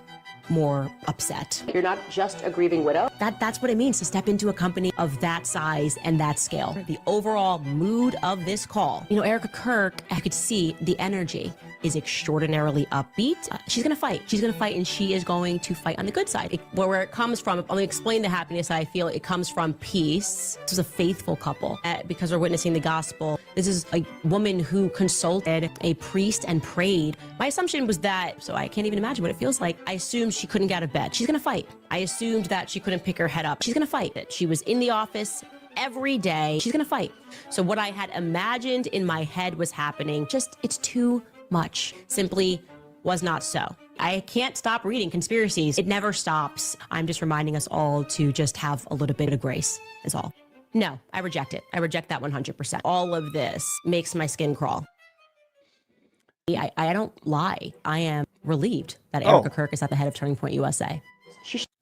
[SPEAKER 3] more upset. You're not just a grieving widow. That's what it means to step into a company of that size and that scale. The overall mood of this call. You know, Erica Kirk, I could see the energy is extraordinarily upbeat. She's gonna fight. She's gonna fight and she is going to fight on the good side. Where it comes from, I'm gonna explain the happiness that I feel. It comes from peace. This is a faithful couple because we're witnessing the gospel. This is a woman who consulted a priest and prayed. My assumption was that, so I can't even imagine what it feels like. I assumed she couldn't get out of bed. She's gonna fight. I assumed that she couldn't pick her head up. She's gonna fight. That she was in the office every day. She's gonna fight. So what I had imagined in my head was happening, it's too much. Simply was not so. I can't stop reading conspiracies. It never stops. I'm just reminding us all to just have a little bit of grace, is all. No, I reject it. I reject that 100%. All of this makes my skin crawl. I don't lie. I am relieved that Erica Kirk is at the head of Turning Point USA.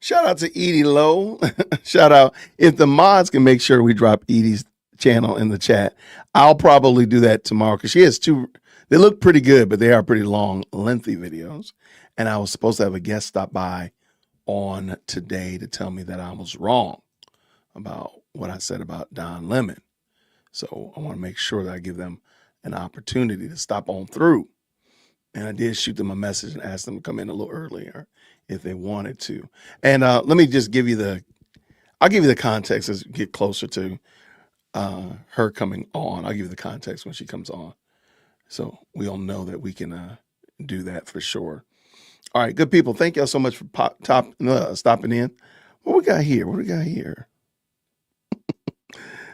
[SPEAKER 1] Shout out to Edie Lowe. Shout out. If the mods can make sure we drop Edie's channel in the chat, I'll probably do that tomorrow because she has two. They look pretty good, but they are pretty long, lengthy videos. And I was supposed to have a guest stop by on today to tell me that I was wrong about what I said about Don Lemon. So I want to make sure that I give them an opportunity to stop on through. And I did shoot them a message and ask them to come in a little earlier if they wanted to. And let me just give you I'll give you the context as we get closer to her coming on. I'll give you the context when she comes on. So we all know that we can do that for sure. All right, good people. Thank y'all so much for stopping in. What we got here?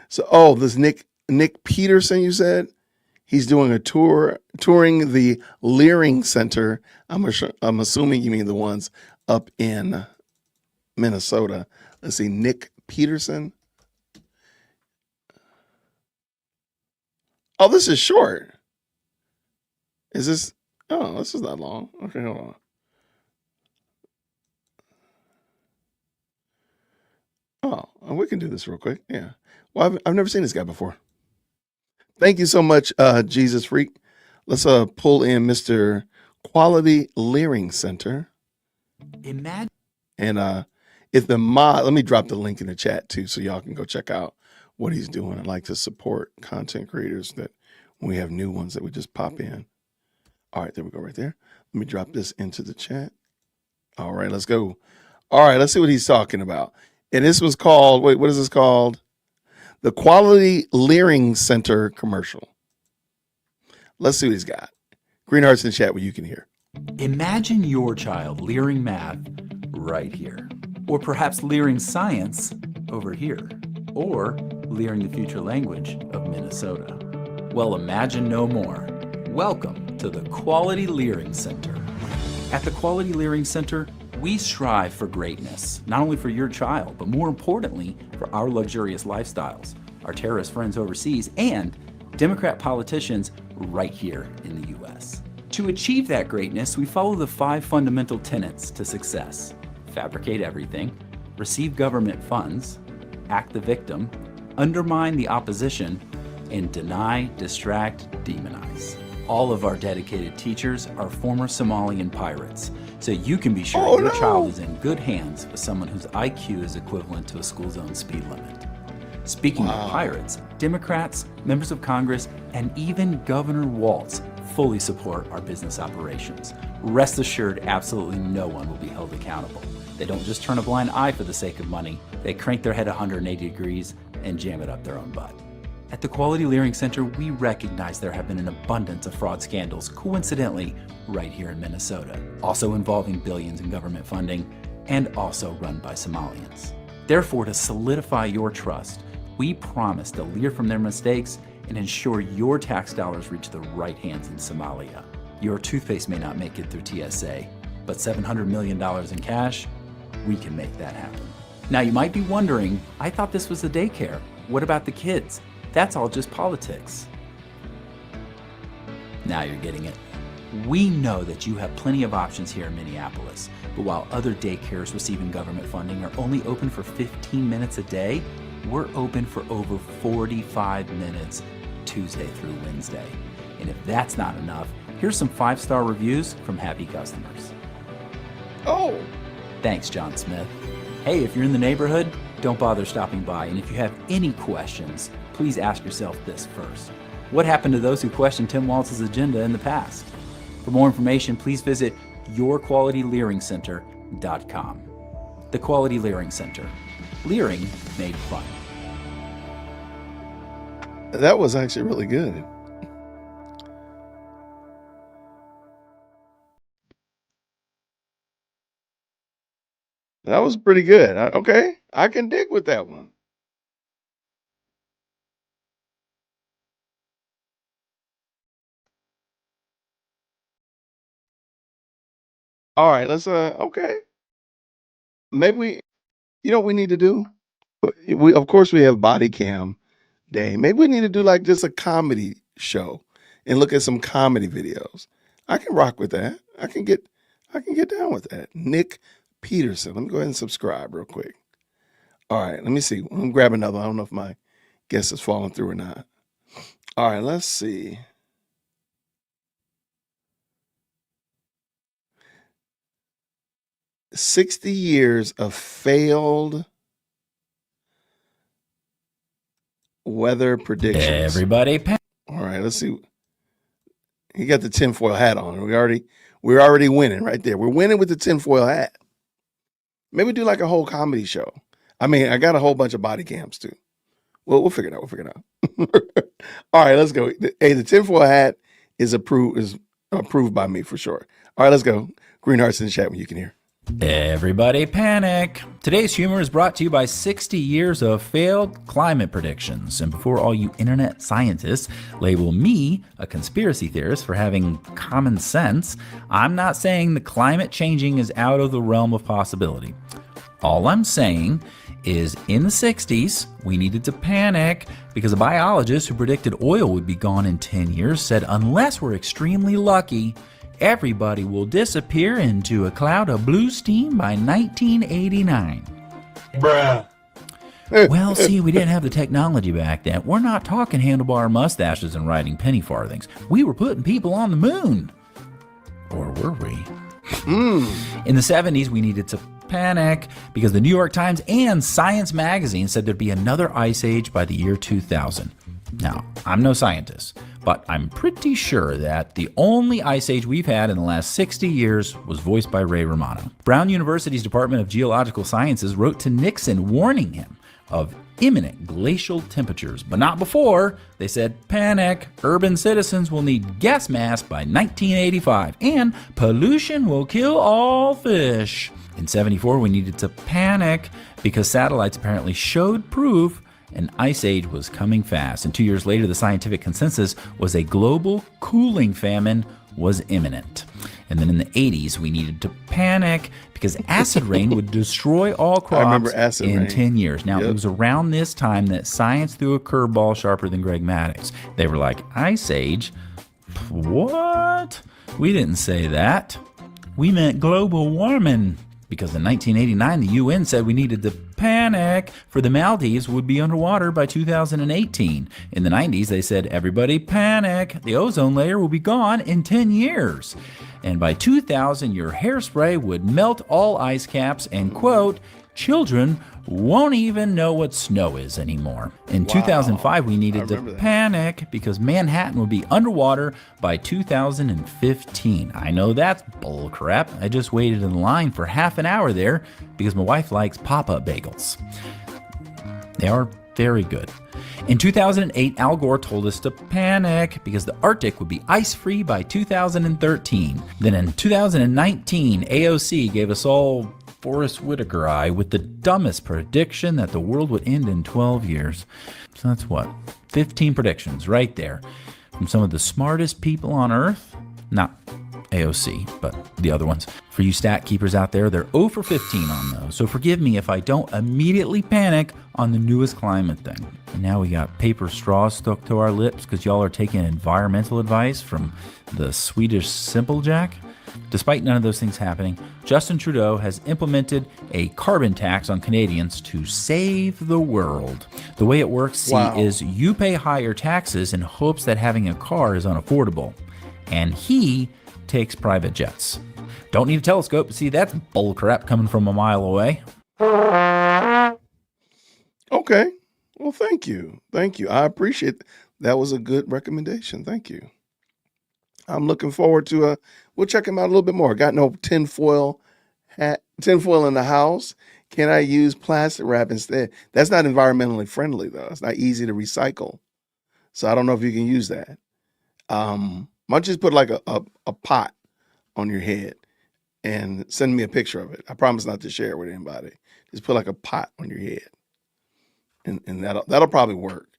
[SPEAKER 1] So, this Nick Peterson, you said? He's doing a touring the Leering Center. I'm assuming you mean the ones up in Minnesota. Let's see, Nick Peterson. Oh, this is short. Is this? Oh, this is not long. Okay, hold on. Oh, we can do this real quick. Yeah. Well, I've never seen this guy before. Thank you so much, Jesus Freak. Let's pull in Mr. Quality Leering Center.
[SPEAKER 15] Imagine.
[SPEAKER 1] And if the mod, let me drop the link in the chat too, so y'all can go check out what he's doing. I'd like to support content creators that when we have new ones that we just pop in. All right, there we go right there. Let me drop this into the chat. All right, let's go. All right, let's see what he's talking about. And this was called, wait, what is this called? The Quality Leering Center commercial. Let's see what he's got. Green hearts in the chat where you can hear.
[SPEAKER 15] Imagine your child leering math right here. Or perhaps leering science over here. Or leering the future language of Minnesota. Well, imagine no more. Welcome to the Quality Leering Center. At the Quality Leering Center, we strive for greatness, not only for your child, but more importantly, for our luxurious lifestyles, our terrorist friends overseas, and Democrat politicians right here in the U.S. To achieve that greatness, we follow the 5 fundamental tenets to success: fabricate everything, receive government funds, act the victim, undermine the opposition, and deny, distract, demonize. All of our dedicated teachers are former Somalian pirates, so you can be sure your child is in good hands with someone whose IQ is equivalent to a school zone speed limit. Speaking of pirates, Democrats, members of Congress, and even Governor Walz fully support our business operations. Rest assured, absolutely no one will be held accountable. They don't just turn a blind eye for the sake of money. They crank their head 180 degrees and jam it up their own butt. At the Quality Leering Center, we recognize there have been an abundance of fraud scandals, coincidentally, right here in Minnesota, also involving billions in government funding, and also run by Somalians. Therefore, to solidify your trust, we promise to lear from their mistakes and ensure your tax dollars reach the right hands in Somalia. Your toothpaste may not make it through TSA, but $700 million in cash, we can make that happen. Now, you might be wondering, I thought this was a daycare. What about the kids? That's all just politics. Now you're getting it. We know that you have plenty of options here in Minneapolis, but while other daycares receiving government funding are only open for 15 minutes a day, we're open for over 45 minutes Tuesday through Wednesday. And if that's not enough, here's some 5-star reviews from happy customers.
[SPEAKER 1] Oh!
[SPEAKER 15] Thanks, John Smith. Hey, if you're in the neighborhood, don't bother stopping by. And if you have any questions, please ask yourself this first. What happened to those who questioned Tim Walz's agenda in the past? For more information, please visit yourqualitylearingcenter.com. The Quality Leering Center. Leering made fun.
[SPEAKER 1] That was actually really good. That was pretty good. Okay, I can dig with that one. All right, let's okay. Maybe you know what we need to do? We of course we have body cam day. Maybe we need to do like just a comedy show and look at some comedy videos. I can rock with that. I can get down with that. Nick Peterson. Let me go ahead and subscribe real quick. All right, let me see. Let me grab another. I don't know if my guess is falling through or not. All right, let's see. "60 years of failed weather predictions."
[SPEAKER 15] Everybody,
[SPEAKER 1] All right, let's see. He got the tinfoil hat on. We're already winning right there. We're winning with the tinfoil hat. Maybe do like a whole comedy show. I mean, I got a whole bunch of body cams too. Well, we'll figure it out. We'll figure it out. All right, let's go. Hey, the tinfoil hat is approved by me for sure. All right, let's go. Green hearts in the chat when you can hear.
[SPEAKER 15] Everybody panic. Today's humor is brought to you by 60 years of failed climate predictions. And before all you internet scientists label me a conspiracy theorist for having common sense, I'm not saying the climate changing is out of the realm of possibility. All I'm saying is in the 60s, we needed to panic because a biologist who predicted oil would be gone in 10 years said unless we're extremely lucky, everybody will disappear into a cloud of blue steam by 1989.
[SPEAKER 9] Bruh.
[SPEAKER 15] Well, see, we didn't have the technology back then. We're not talking handlebar mustaches and riding penny farthings. We were putting people on the moon. Or were we? In the 70s, we needed to panic because the New York Times and Science Magazine said there'd be another ice age by the year 2000. Now, I'm no scientist, but I'm pretty sure that the only ice age we've had in the last 60 years was voiced by Ray Romano. Brown University's Department of Geological Sciences wrote to Nixon warning him of imminent glacial temperatures, but not before. They said, panic, urban citizens will need gas masks by 1985, and pollution will kill all fish. In 74, we needed to panic because satellites apparently showed proof an ice age was coming fast. And 2 years later, the scientific consensus was a global cooling famine was imminent. And then in the 80s, we needed to panic because acid rain would destroy all crops in 10 years. Now, it was around this time that science threw a curveball sharper than Greg Maddox. They were like, ice age? What? We didn't say that. We meant global warming. Because in 1989, the UN said we needed to panic for the Maldives would be underwater by 2018. In the 90s, they said, everybody panic, the ozone layer will be gone in 10 years. And by 2000, your hairspray would melt all ice caps and, quote, children won't even know what snow is anymore. In 2005, we needed to panic because Manhattan would be underwater by 2015. I know that's bull crap. I just waited in line for half an hour there because my wife likes pop-up bagels. They are very good. In 2008, Al Gore told us to panic because the Arctic would be ice-free by 2013. Then in 2019, AOC gave us all Forrest Whitaker eye with the dumbest prediction that the world would end in 12 years. So that's what? 15 predictions right there from some of the smartest people on Earth. Not AOC, but the other ones. For you stat keepers out there, they're 0 for 15 on those. So forgive me if I don't immediately panic on the newest climate thing. And now we got paper straws stuck to our lips because y'all are taking environmental advice from the Swedish Simple Jack. Despite none of those things happening, Justin Trudeau has implemented a carbon tax on Canadians to save the world. The way it works, is you pay higher taxes in hopes that having a car is unaffordable. And he takes private jets. Don't need a telescope to see that's bull crap coming from a mile away.
[SPEAKER 1] Okay. Well, thank you. Thank you. I appreciate that. Was a good recommendation. Thank you. I'm looking forward to we'll check him out a little bit more. Got no tinfoil in the house. Can I use plastic wrap instead? That's not environmentally friendly though. It's not easy to recycle. So I don't know if you can use that. Why don't you just put like a pot on your head and send me a picture of it. I promise not to share it with anybody. Just put like a pot on your head. And that'll probably work.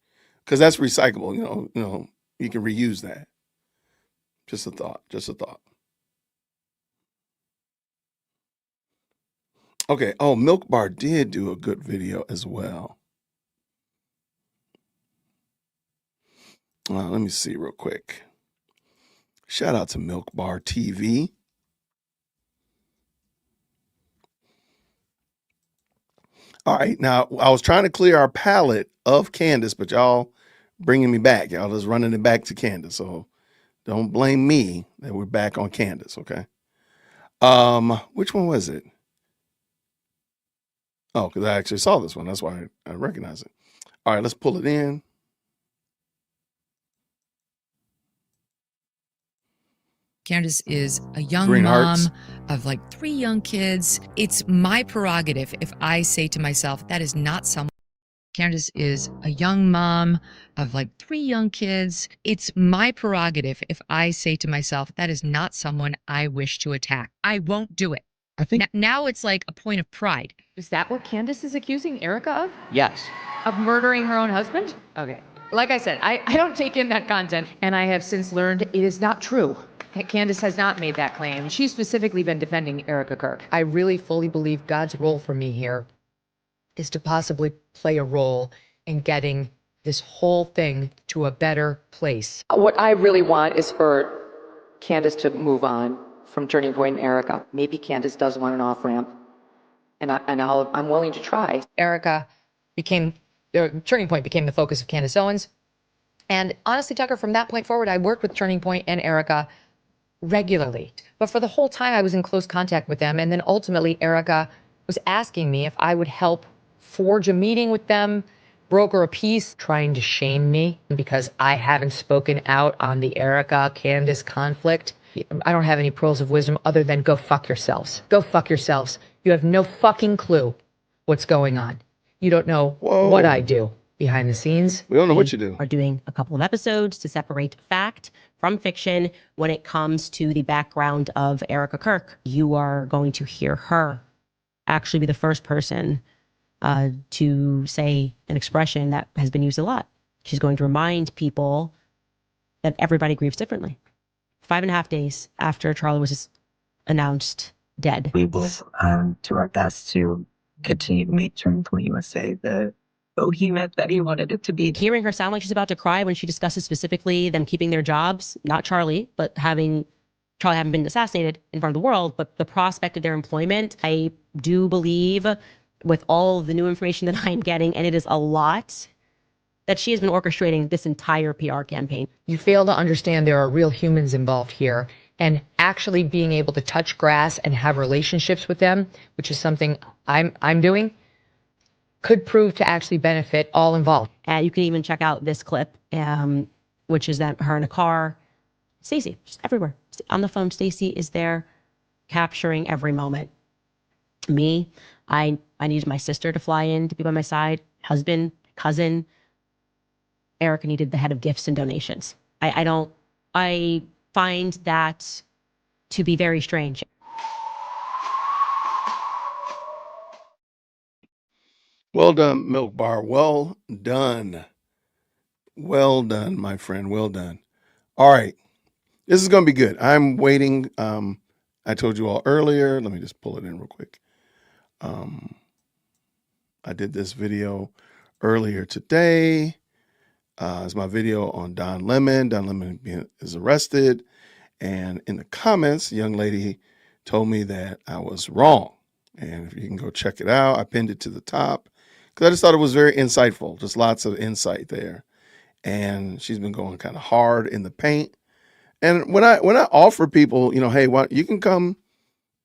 [SPEAKER 1] Because that's recyclable, you know, you can reuse that. Just a thought. Okay. Oh, Milk Bar did do a good video as well. Let me see real quick. Shout out to Milk Bar TV. All right. Now, I was trying to clear our palette of Candace, but y'all bringing me back. Y'all just running it back to Candace. So don't blame me that we're back on Candace. Okay. Which one was it? Oh, because I actually saw this one. That's why I recognize it. All right, let's pull it in.
[SPEAKER 16] Candace is a young
[SPEAKER 1] Green
[SPEAKER 16] mom
[SPEAKER 1] hearts.
[SPEAKER 16] of like 3 young kids. It's my prerogative if I say to myself, that is not someone. Candace is a young mom of like 3 young kids. It's my prerogative if I say to myself, that is not someone I wish to attack. I won't do it. I think now it's like a point of pride.
[SPEAKER 17] Is that what Candace is accusing Erica of?
[SPEAKER 9] Yes.
[SPEAKER 17] Of murdering her own husband? Okay. Like I said, I don't take in that content, and I have since learned it is not true. Candace has not made that claim. She's specifically been defending Erica Kirk.
[SPEAKER 16] I really fully believe God's role for me here is to possibly play a role in getting this whole thing to a better place.
[SPEAKER 17] What I really want is for Candace to move on from Turning Point and Erica. Maybe Candace does want an off-ramp, and I'm willing to try.
[SPEAKER 16] Turning Point became the focus of Candace Owens. And honestly, Tucker, from that point forward, I worked with Turning Point and Erica regularly. But for the whole time, I was in close contact with them. And then ultimately, Erica was asking me if I would help forge a meeting with them, broker a peace, trying to shame me because I haven't spoken out on the Erica-Candace conflict. I don't have any pearls of wisdom other than go fuck yourselves. Go fuck yourselves. You have no fucking clue what's going on. You don't know what I do behind the scenes.
[SPEAKER 1] We don't know what you do.
[SPEAKER 3] Are doing a couple of episodes to separate fact from fiction when it comes to the background of Erica Kirk. You are going to hear her actually be the first person to say an expression that has been used a lot. She's going to remind people that everybody grieves differently. 5.5 days after Charlie was announced dead.
[SPEAKER 18] We will do our best to continue to make Turning Point USA the behemoth that he wanted it to be.
[SPEAKER 3] Hearing her sound like she's about to cry when she discusses specifically them keeping their jobs, not Charlie, but Charlie having been assassinated in front of the world, but the prospect of their employment, I do believe with all the new information that I'm getting, and it is a lot, that she has been orchestrating this entire PR campaign.
[SPEAKER 16] You fail to understand there are real humans involved here, and actually being able to touch grass and have relationships with them, which is something I'm doing, could prove to actually benefit all involved.
[SPEAKER 3] And you can even check out this clip, which is that her in a car. Stacey, just everywhere. On the phone, Stacey is there capturing every moment. Me, I needed my sister to fly in to be by my side, husband, cousin. Erica needed the head of gifts and donations. I find that to be very strange.
[SPEAKER 1] Well done, Milk Bar. Well done. Well done, my friend. Well done. All right. This is going to be good. I'm waiting. I told you all earlier. Let me just pull it in real quick. I did this video earlier today. It's my video on Don Lemon. Don Lemon is arrested. And in the comments, a young lady told me that I was wrong. And if you can go check it out, I pinned it to the top because I just thought it was very insightful. Just lots of insight there. And she's been going kind of hard in the paint. And when I offer people, hey, you can come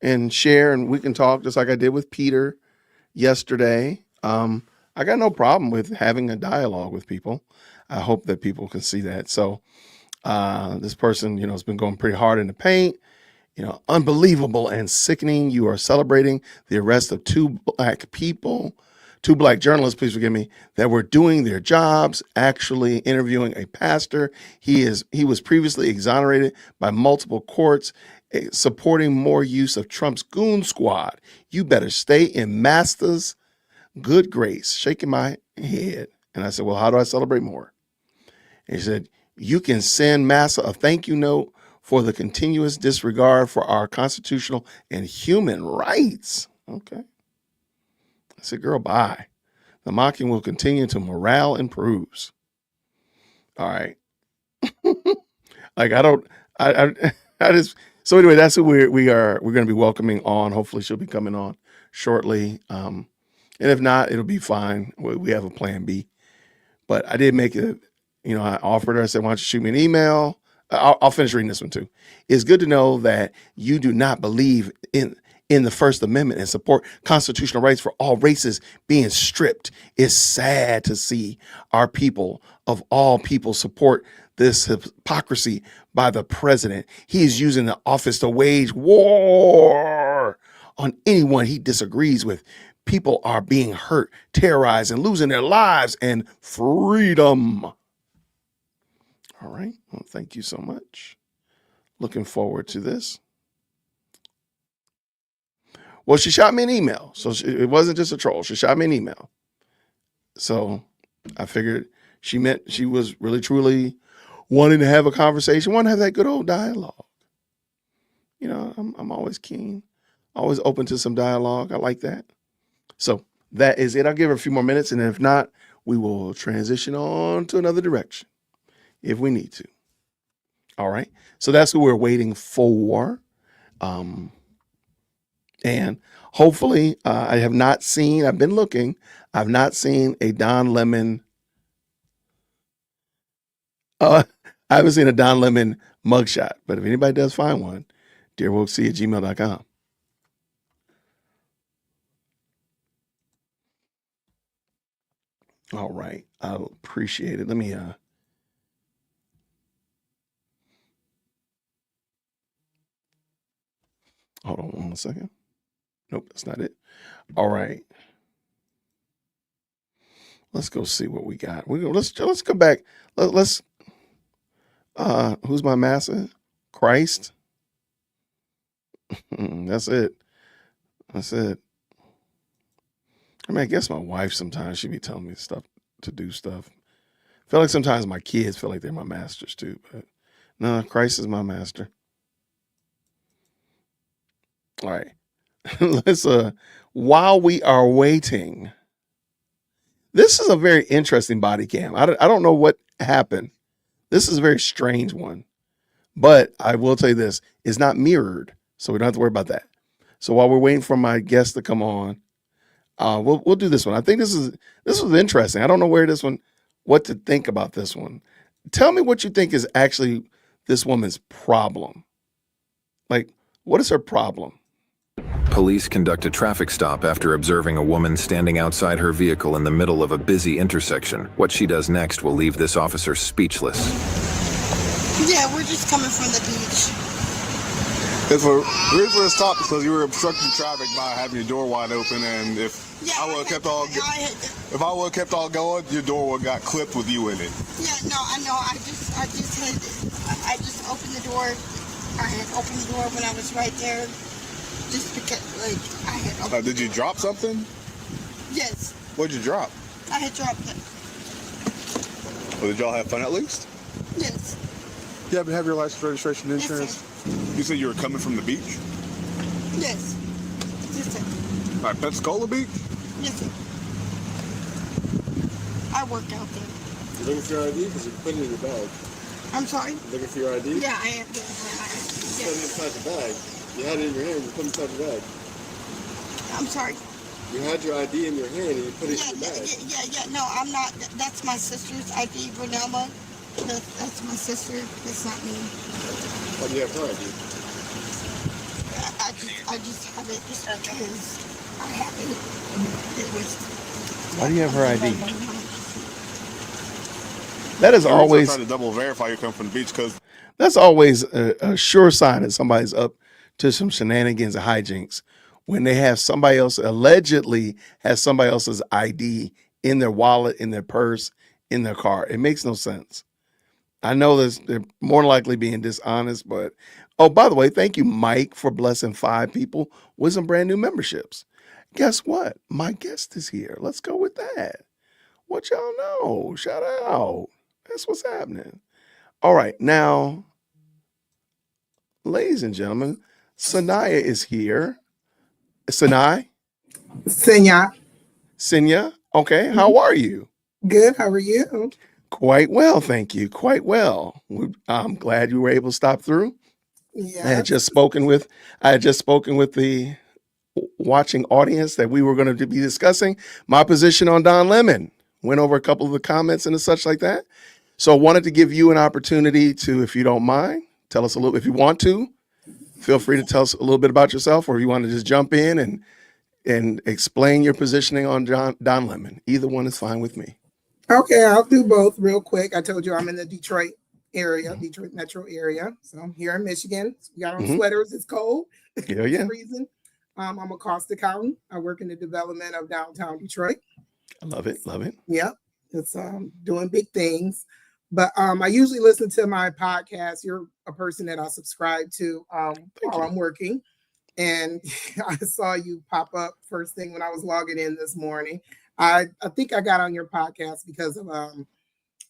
[SPEAKER 1] and share and we can talk just like I did with Peter yesterday. I got no problem with having a dialogue with people. I hope that people can see that. So this person, has been going pretty hard in the paint. Unbelievable and sickening. You are celebrating the arrest of 2 black people, 2 black journalists, please forgive me, that were doing their jobs, actually interviewing a pastor. He was previously exonerated by multiple courts, supporting more use of Trump's goon squad. You better stay in Master's good grace, shaking my head. And I said, well, how do I celebrate more? And he said, you can send Massa a thank you note for the continuous disregard for our constitutional and human rights. Okay. said, girl, bye. The mocking will continue until morale improves. All right. Like I just so anyway, that's who we're going to be welcoming on. Hopefully she'll be coming on shortly. And if not, it'll be fine. We have a plan B. But I did make it, I offered her, I said, why don't you shoot me an email? I'll finish reading this one too. It's good to know that you do not believe in the First Amendment and support constitutional rights for all races being stripped. It's sad to see our people of all people support this hypocrisy by the president. He is using the office to wage war on anyone he disagrees with. People are being hurt, terrorized, and losing their lives and freedom. All right. Well, thank you so much. Looking forward to this. Well, she shot me an email. So it wasn't just a troll. She shot me an email. So I figured she meant she was really, truly wanting to have a conversation, wanting to have that good old dialogue. I'm always keen, always open to some dialogue. I like that. So that is it. I'll give her a few more minutes. And if not, we will transition on to another direction if we need to. All right. So that's who we're waiting for. And hopefully I've been looking, I've not seen a Don Lemon. I haven't seen a Don Lemon mugshot, but if anybody does find one, dearwokec@gmail.com. All right. I'll appreciate it. Let me, hold on 1 second. Nope, that's not it. All right. Let's go see what we got. Let's go back. Let's who's my master? Christ. That's it. That's it. I mean, I guess my wife sometimes she be telling me stuff to do stuff. I feel like sometimes my kids feel like they're my masters too, but no, Christ is my master. All right. Let's while we are waiting. This is a very interesting body cam. I don't know what happened. This is a very strange one. But I will tell you this, it's not mirrored, so we don't have to worry about that. So while we're waiting for my guest to come on, we'll do this one. I think this was interesting. I don't know what to think about this one. Tell me what you think is actually this woman's problem. Like, what is her problem?
[SPEAKER 19] Police conduct a traffic stop after observing a woman standing outside her vehicle in the middle of a busy intersection. What she does next will leave this officer speechless.
[SPEAKER 11] Yeah, we're just coming from the beach.
[SPEAKER 12] The reason for the stop is because you were obstructing traffic by having your door wide open, and if I would have kept all going, your door would have got clipped with you in it.
[SPEAKER 11] Yeah, no, I know. I just opened the door. I had opened the door when I was right there. Just because, I had opened
[SPEAKER 12] Did you drop something?
[SPEAKER 11] Yes.
[SPEAKER 12] What'd you drop?
[SPEAKER 11] I had dropped it.
[SPEAKER 12] Well, did y'all have fun at least?
[SPEAKER 11] Yes.
[SPEAKER 12] You happen to have your license, registration, insurance?
[SPEAKER 11] Yes,
[SPEAKER 12] You said you were coming from the beach?
[SPEAKER 11] Yes. Yes, sir.
[SPEAKER 12] All right, Pensacola Beach?
[SPEAKER 11] Yes, sir. I work out there.
[SPEAKER 12] You looking for your ID? Because you put it in your bag.
[SPEAKER 11] I'm sorry?
[SPEAKER 12] Looking for your ID?
[SPEAKER 11] Yeah, I am. Yeah.
[SPEAKER 12] You put it inside the bag. You had it in your hand, you put it inside the bag.
[SPEAKER 11] I'm sorry.
[SPEAKER 12] You had your ID in your hand and you put it in your bag.
[SPEAKER 11] Yeah. No, I'm not. That's my sister's ID, Brunelma. That's my sister. That's not me.
[SPEAKER 12] Why do you have her ID?
[SPEAKER 11] I just have it just because I have it. It was.
[SPEAKER 1] Why do you have her ID? That is always
[SPEAKER 12] trying to double verify you come from the beach because
[SPEAKER 1] that's always a sure sign that somebody's up to some shenanigans and hijinks when they have somebody else allegedly has somebody else's ID in their wallet, in their purse, in their car. It makes no sense. I know they're more likely being dishonest, but oh, by the way, thank you, Mike, for blessing 5 people with some brand new memberships. Guess what? My guest is here. Let's go with that. What y'all know? Shout out. That's what's happening. All right. Now, ladies and gentlemen, Sanaya is here. Sanai?
[SPEAKER 20] Senya.
[SPEAKER 1] Senya. Okay, how are you?
[SPEAKER 20] Good. How are you?
[SPEAKER 1] Quite well, thank you. Quite well. I'm glad you were able to stop through. I had
[SPEAKER 20] Yes.
[SPEAKER 1] just spoken with the watching audience that we were going to be discussing my position on Don Lemon. Went over a couple of the comments and such like that. So I wanted to give you an opportunity to, if you don't mind, tell us a little. If you want to, feel free to tell us a little bit about yourself, or if you want to just jump in and explain your positioning on Don Lemon. Either one is fine with me.
[SPEAKER 20] Okay, I'll do both real quick. I told you I'm in the Detroit area, Detroit metro area. So I'm here in Michigan. We got on sweaters. It's cold.
[SPEAKER 1] Yeah,
[SPEAKER 20] It's freezing. I'm a cost accountant. I work in the development of downtown Detroit.
[SPEAKER 1] I love it. Love it.
[SPEAKER 20] Yep. It's doing big things. But I usually listen to my podcast. You're a person that I subscribe to while I'm working. And I saw you pop up first thing when I was logging in this morning. I think I got on your podcast because of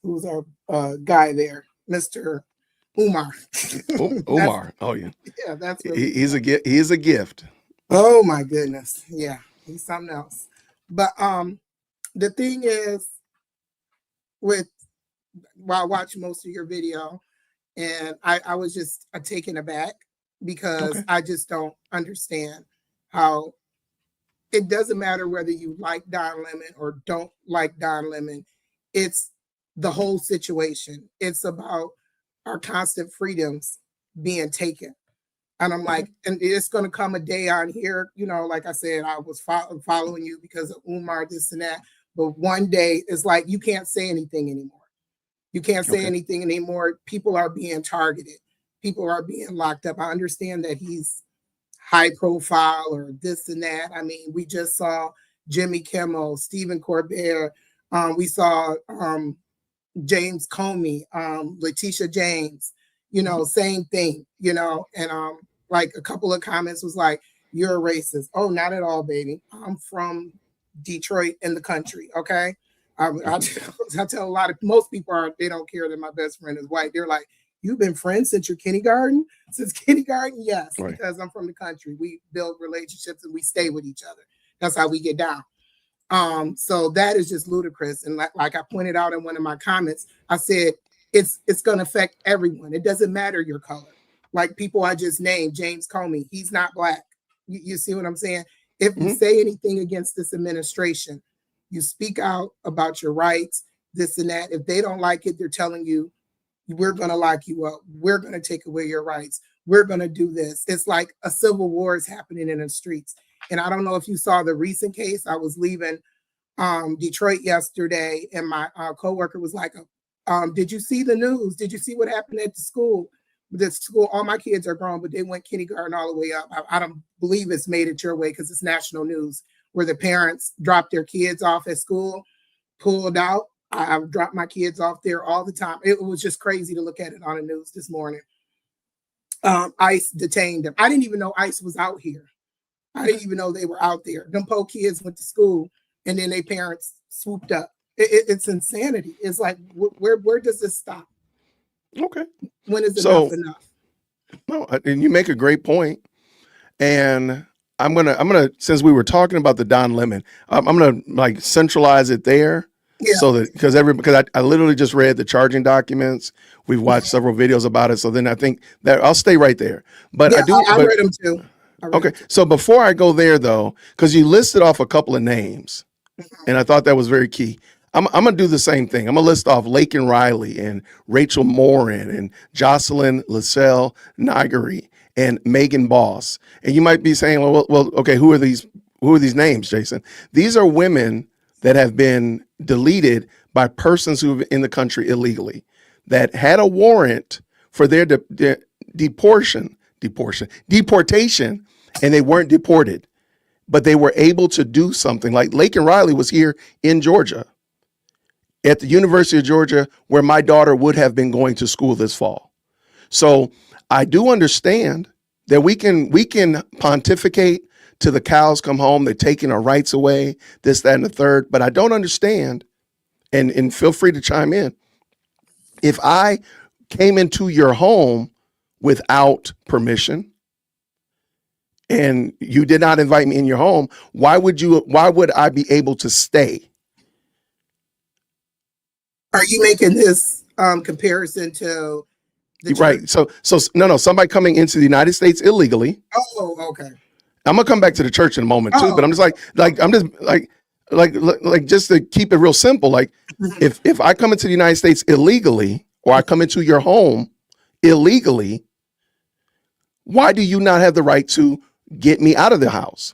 [SPEAKER 20] who's our guy there, Mr. Umar.
[SPEAKER 1] Umar. Oh yeah.
[SPEAKER 20] Yeah, that's
[SPEAKER 1] he's a gift. He is a gift.
[SPEAKER 20] Oh my goodness. Yeah, he's something else. But the thing is, I watched most of your video, and I was just taken aback because I just don't understand how it doesn't matter whether you like Don Lemon or don't like Don Lemon. It's the whole situation. It's about our constant freedoms being taken. And I'm like, and it's going to come a day on here, like I said, I was following you because of Umar, this and that. But one day it's like, you can't say anything anymore. You can't say anything anymore. People are being targeted. People are being locked up. I understand that he's high profile or this and that. I mean, we just saw Jimmy Kimmel, Stephen Colbert. We saw James Comey, Letitia James, same thing, and like a couple of comments was like, you're a racist. Oh, not at all, baby. I'm from Detroit in the country. Okay. I tell most people they don't care that my best friend is white. They're like, you've been friends since kindergarten? Since kindergarten? Yes, right. Because I'm from the country. We build relationships and we stay with each other. That's how we get down. So that is just ludicrous. And like I pointed out in one of my comments, I said, it's going to affect everyone. It doesn't matter your color. Like people I just named, James Comey, he's not black. You see what I'm saying? If you say anything against this administration, you speak out about your rights, this and that. If they don't like it, they're telling you, we're going to lock you up. We're going to take away your rights. We're going to do this. It's like a civil war is happening in the streets. And I don't know if you saw the recent case. I was leaving Detroit yesterday, and my coworker was like, did you see the news? Did you see what happened at the school? The school, all my kids are grown, but they went kindergarten all the way up. I don't believe it's made it your way because it's national news, where the parents dropped their kids off at school, pulled out. I've dropped my kids off there all the time. It was just crazy to look at it on the news this morning. ICE detained them. I didn't even know ICE was out here. I didn't even know they were out there. Them poor kids went to school, and then their parents swooped up. It's insanity. It's like, where does this stop?
[SPEAKER 1] Okay.
[SPEAKER 20] When is enough?
[SPEAKER 1] No, and you make a great point. And I'm gonna since we were talking about the Don Lemon, I'm gonna like centralize it there. Yeah. So that because I literally just read the charging documents. We've watched several videos about it. So then I think that I'll stay right there. But
[SPEAKER 20] yeah, I read them too.
[SPEAKER 1] Okay. So before I go there though, because you listed off a couple of names, and I thought that was very key. I'm gonna do the same thing. I'm gonna list off Laken Riley and Rachel Morin and Jocelyn Lascelle Nigeri and Megan Boss. And you might be saying, well, okay, who are these names, Jason? These are women that have been deleted by persons who are in the country illegally, that had a warrant for their deportation, and they weren't deported, but they were able to do something. Like Laken Riley was here in Georgia, at the University of Georgia, where my daughter would have been going to school this fall. So I do understand that we can pontificate till the cows come home. They're taking our rights away, this, that, and the third. But I don't understand, and feel free to chime in. If I came into your home without permission and you did not invite me in your home, why would I be able to stay?
[SPEAKER 20] Are you making this comparison to the
[SPEAKER 1] Right.
[SPEAKER 20] church?
[SPEAKER 1] So no, somebody coming into the United States illegally.
[SPEAKER 20] Oh, okay.
[SPEAKER 1] I'm gonna come back to the church in a moment too,
[SPEAKER 20] Oh,
[SPEAKER 1] but I'm just I'm just like just to keep it real simple, like if I come into the United States illegally or I come into your home illegally, why do you not have the right to get me out of the house?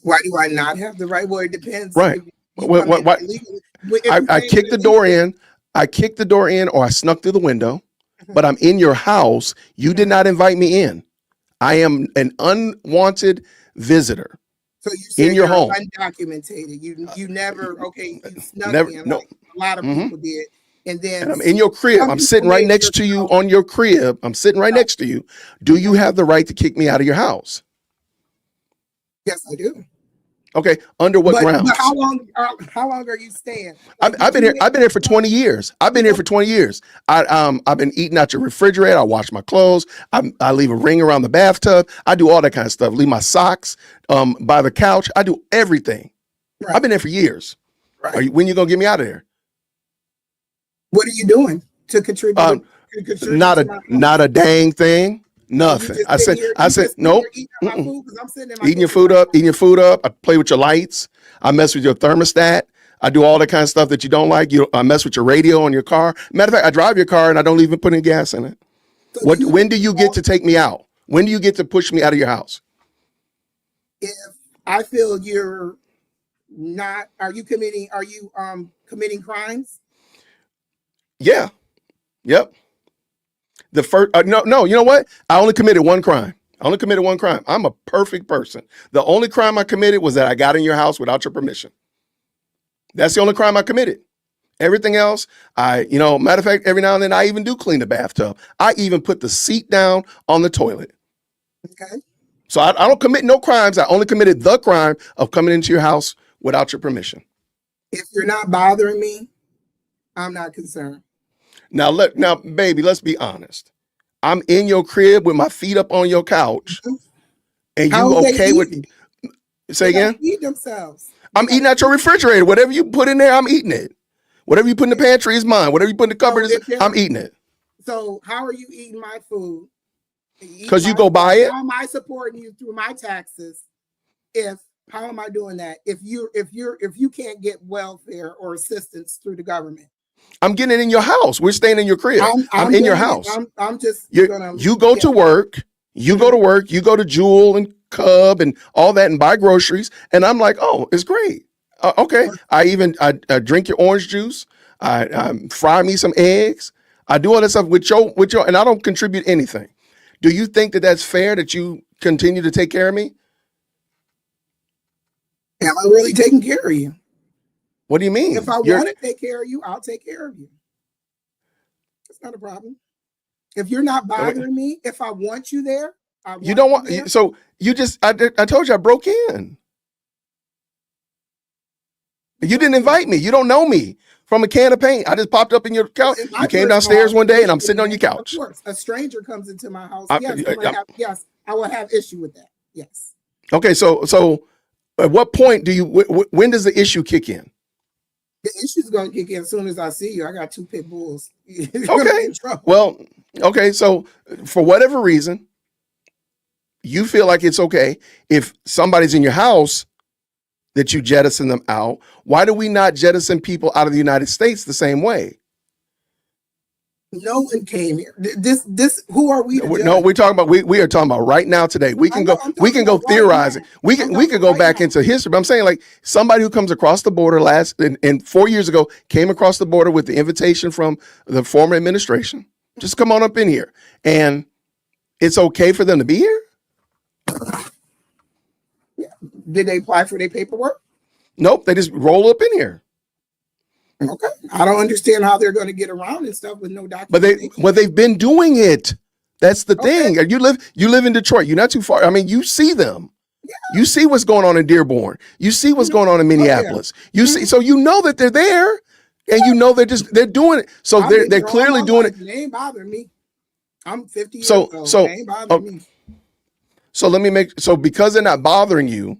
[SPEAKER 20] Why do I not have the right? Well, it depends.
[SPEAKER 1] Right. I kicked the door in. I kicked the door in, or I snuck through the window, but I'm in your house. You did not invite me in. I am an unwanted visitor.
[SPEAKER 20] So you said
[SPEAKER 1] in your
[SPEAKER 20] you're
[SPEAKER 1] home.
[SPEAKER 20] undocumented. You never you snuck
[SPEAKER 1] Never,
[SPEAKER 20] in
[SPEAKER 1] no.
[SPEAKER 20] like a lot of people did, and then
[SPEAKER 1] And I'm in your crib.
[SPEAKER 20] some
[SPEAKER 1] I'm
[SPEAKER 20] people
[SPEAKER 1] sitting right
[SPEAKER 20] made
[SPEAKER 1] next to you on your crib. I'm sitting right next to you. Do you have the right to kick me out of your house?
[SPEAKER 20] Yes, I do.
[SPEAKER 1] Okay. Under what grounds?
[SPEAKER 20] But how long are you staying? Like,
[SPEAKER 1] I've been here. I've been here for 20 years. I've been here for 20 years. I've been eating out your refrigerator. I wash my clothes. I leave a ring around the bathtub. I do all that kind of stuff. Leave my socks by the couch. I do everything.
[SPEAKER 20] Right.
[SPEAKER 1] I've been there for years.
[SPEAKER 20] Right.
[SPEAKER 1] When you gonna get me out of there?
[SPEAKER 20] What are you doing to contribute?
[SPEAKER 1] Not a dang thing. Nothing. I said nope. Eating your food up. I play with your lights. I mess with your thermostat. I do all that kind of stuff that you don't like. I mess with your radio on your car. Matter of fact, I drive your car and I don't even put any gas in it. When do you get to take me out? When do you get to push me out of your house?
[SPEAKER 20] If I feel you're not, are you committing crimes?
[SPEAKER 1] Yeah. Yep. The first no, you know what? I only committed one crime. I'm a perfect person. The only crime I committed was that I got in your house without your permission. That's the only crime I committed. Everything else, matter of fact, every now and then I even do clean the bathtub. I even put the seat down on the toilet.
[SPEAKER 20] Okay.
[SPEAKER 1] So I don't commit no crimes. I only committed the crime of coming into your house without your permission.
[SPEAKER 20] If you're not bothering me, I'm not concerned.
[SPEAKER 1] Now, baby, let's be honest. I'm in your crib with my feet up on your couch, and you okay with? Say again.
[SPEAKER 20] Eat themselves.
[SPEAKER 1] I'm eating out your refrigerator. Whatever you put in there, I'm eating it. Whatever you put in the pantry is mine. Whatever you put in the cupboard I'm eating it.
[SPEAKER 20] So how are you eating my food?
[SPEAKER 1] Because you go buy it.
[SPEAKER 20] How am I supporting you through my taxes? How am I doing that? If you can't get welfare or assistance through the government.
[SPEAKER 1] I'm getting it in your house. We're staying in your crib. I'm in your house.
[SPEAKER 20] I'm just
[SPEAKER 1] you go to work. You go to work. You go to Jewel and Cub and all that and buy groceries. And I'm like, oh, it's great. Okay. I drink your orange juice. I fry me some eggs. I do all that stuff with your, and I don't contribute anything. Do you think that that's fair that you continue to take care of me?
[SPEAKER 20] Am I really taking care of you?
[SPEAKER 1] What do you mean?
[SPEAKER 20] If I want to take care of you, I'll take care of you. It's not a problem. If you're not bothering me, if I want you there,
[SPEAKER 1] you don't want. So you just, I told you I broke in. You didn't invite me. You don't know me from a can of paint. I just popped up in your couch. You came downstairs one day and I'm sitting on your couch.
[SPEAKER 20] Of course, a stranger comes into my house. Yes, I will have issue with that. Yes.
[SPEAKER 1] Okay, so at what point do you? When does the issue kick in?
[SPEAKER 20] The issue's gonna kick in as soon as I see you. I got 2 pit bulls.
[SPEAKER 1] Okay. Well, okay. So for whatever reason, you feel like it's okay if somebody's in your house that you jettison them out. Why do we not jettison people out of the United States the same way?
[SPEAKER 20] No one came here. This. Who are we?
[SPEAKER 1] No, we're talking about. We are talking about right now today. We can go theorizing. We can go back into history. But I'm saying like somebody who comes across the border and 4 years ago came across the border with the invitation from the former administration. Just come on up in here, and it's okay for them to be here.
[SPEAKER 20] Yeah. Did they apply for their paperwork?
[SPEAKER 1] Nope. They just roll up in here.
[SPEAKER 20] Okay. I don't understand how they're going to get around and stuff with no documentation.
[SPEAKER 1] But they've been doing it. That's the thing. You live in Detroit. You're not too far. I mean, you see them. Yeah. You see what's going on in Dearborn. You see what's going on in Minneapolis. You see, so you know that they're there, and you know they're doing it. So they're clearly doing it.
[SPEAKER 20] They ain't bothering me. I'm 50 years
[SPEAKER 1] So
[SPEAKER 20] old.
[SPEAKER 1] so
[SPEAKER 20] They ain't bothering
[SPEAKER 1] oh,
[SPEAKER 20] me.
[SPEAKER 1] so let me make so because they're not bothering you,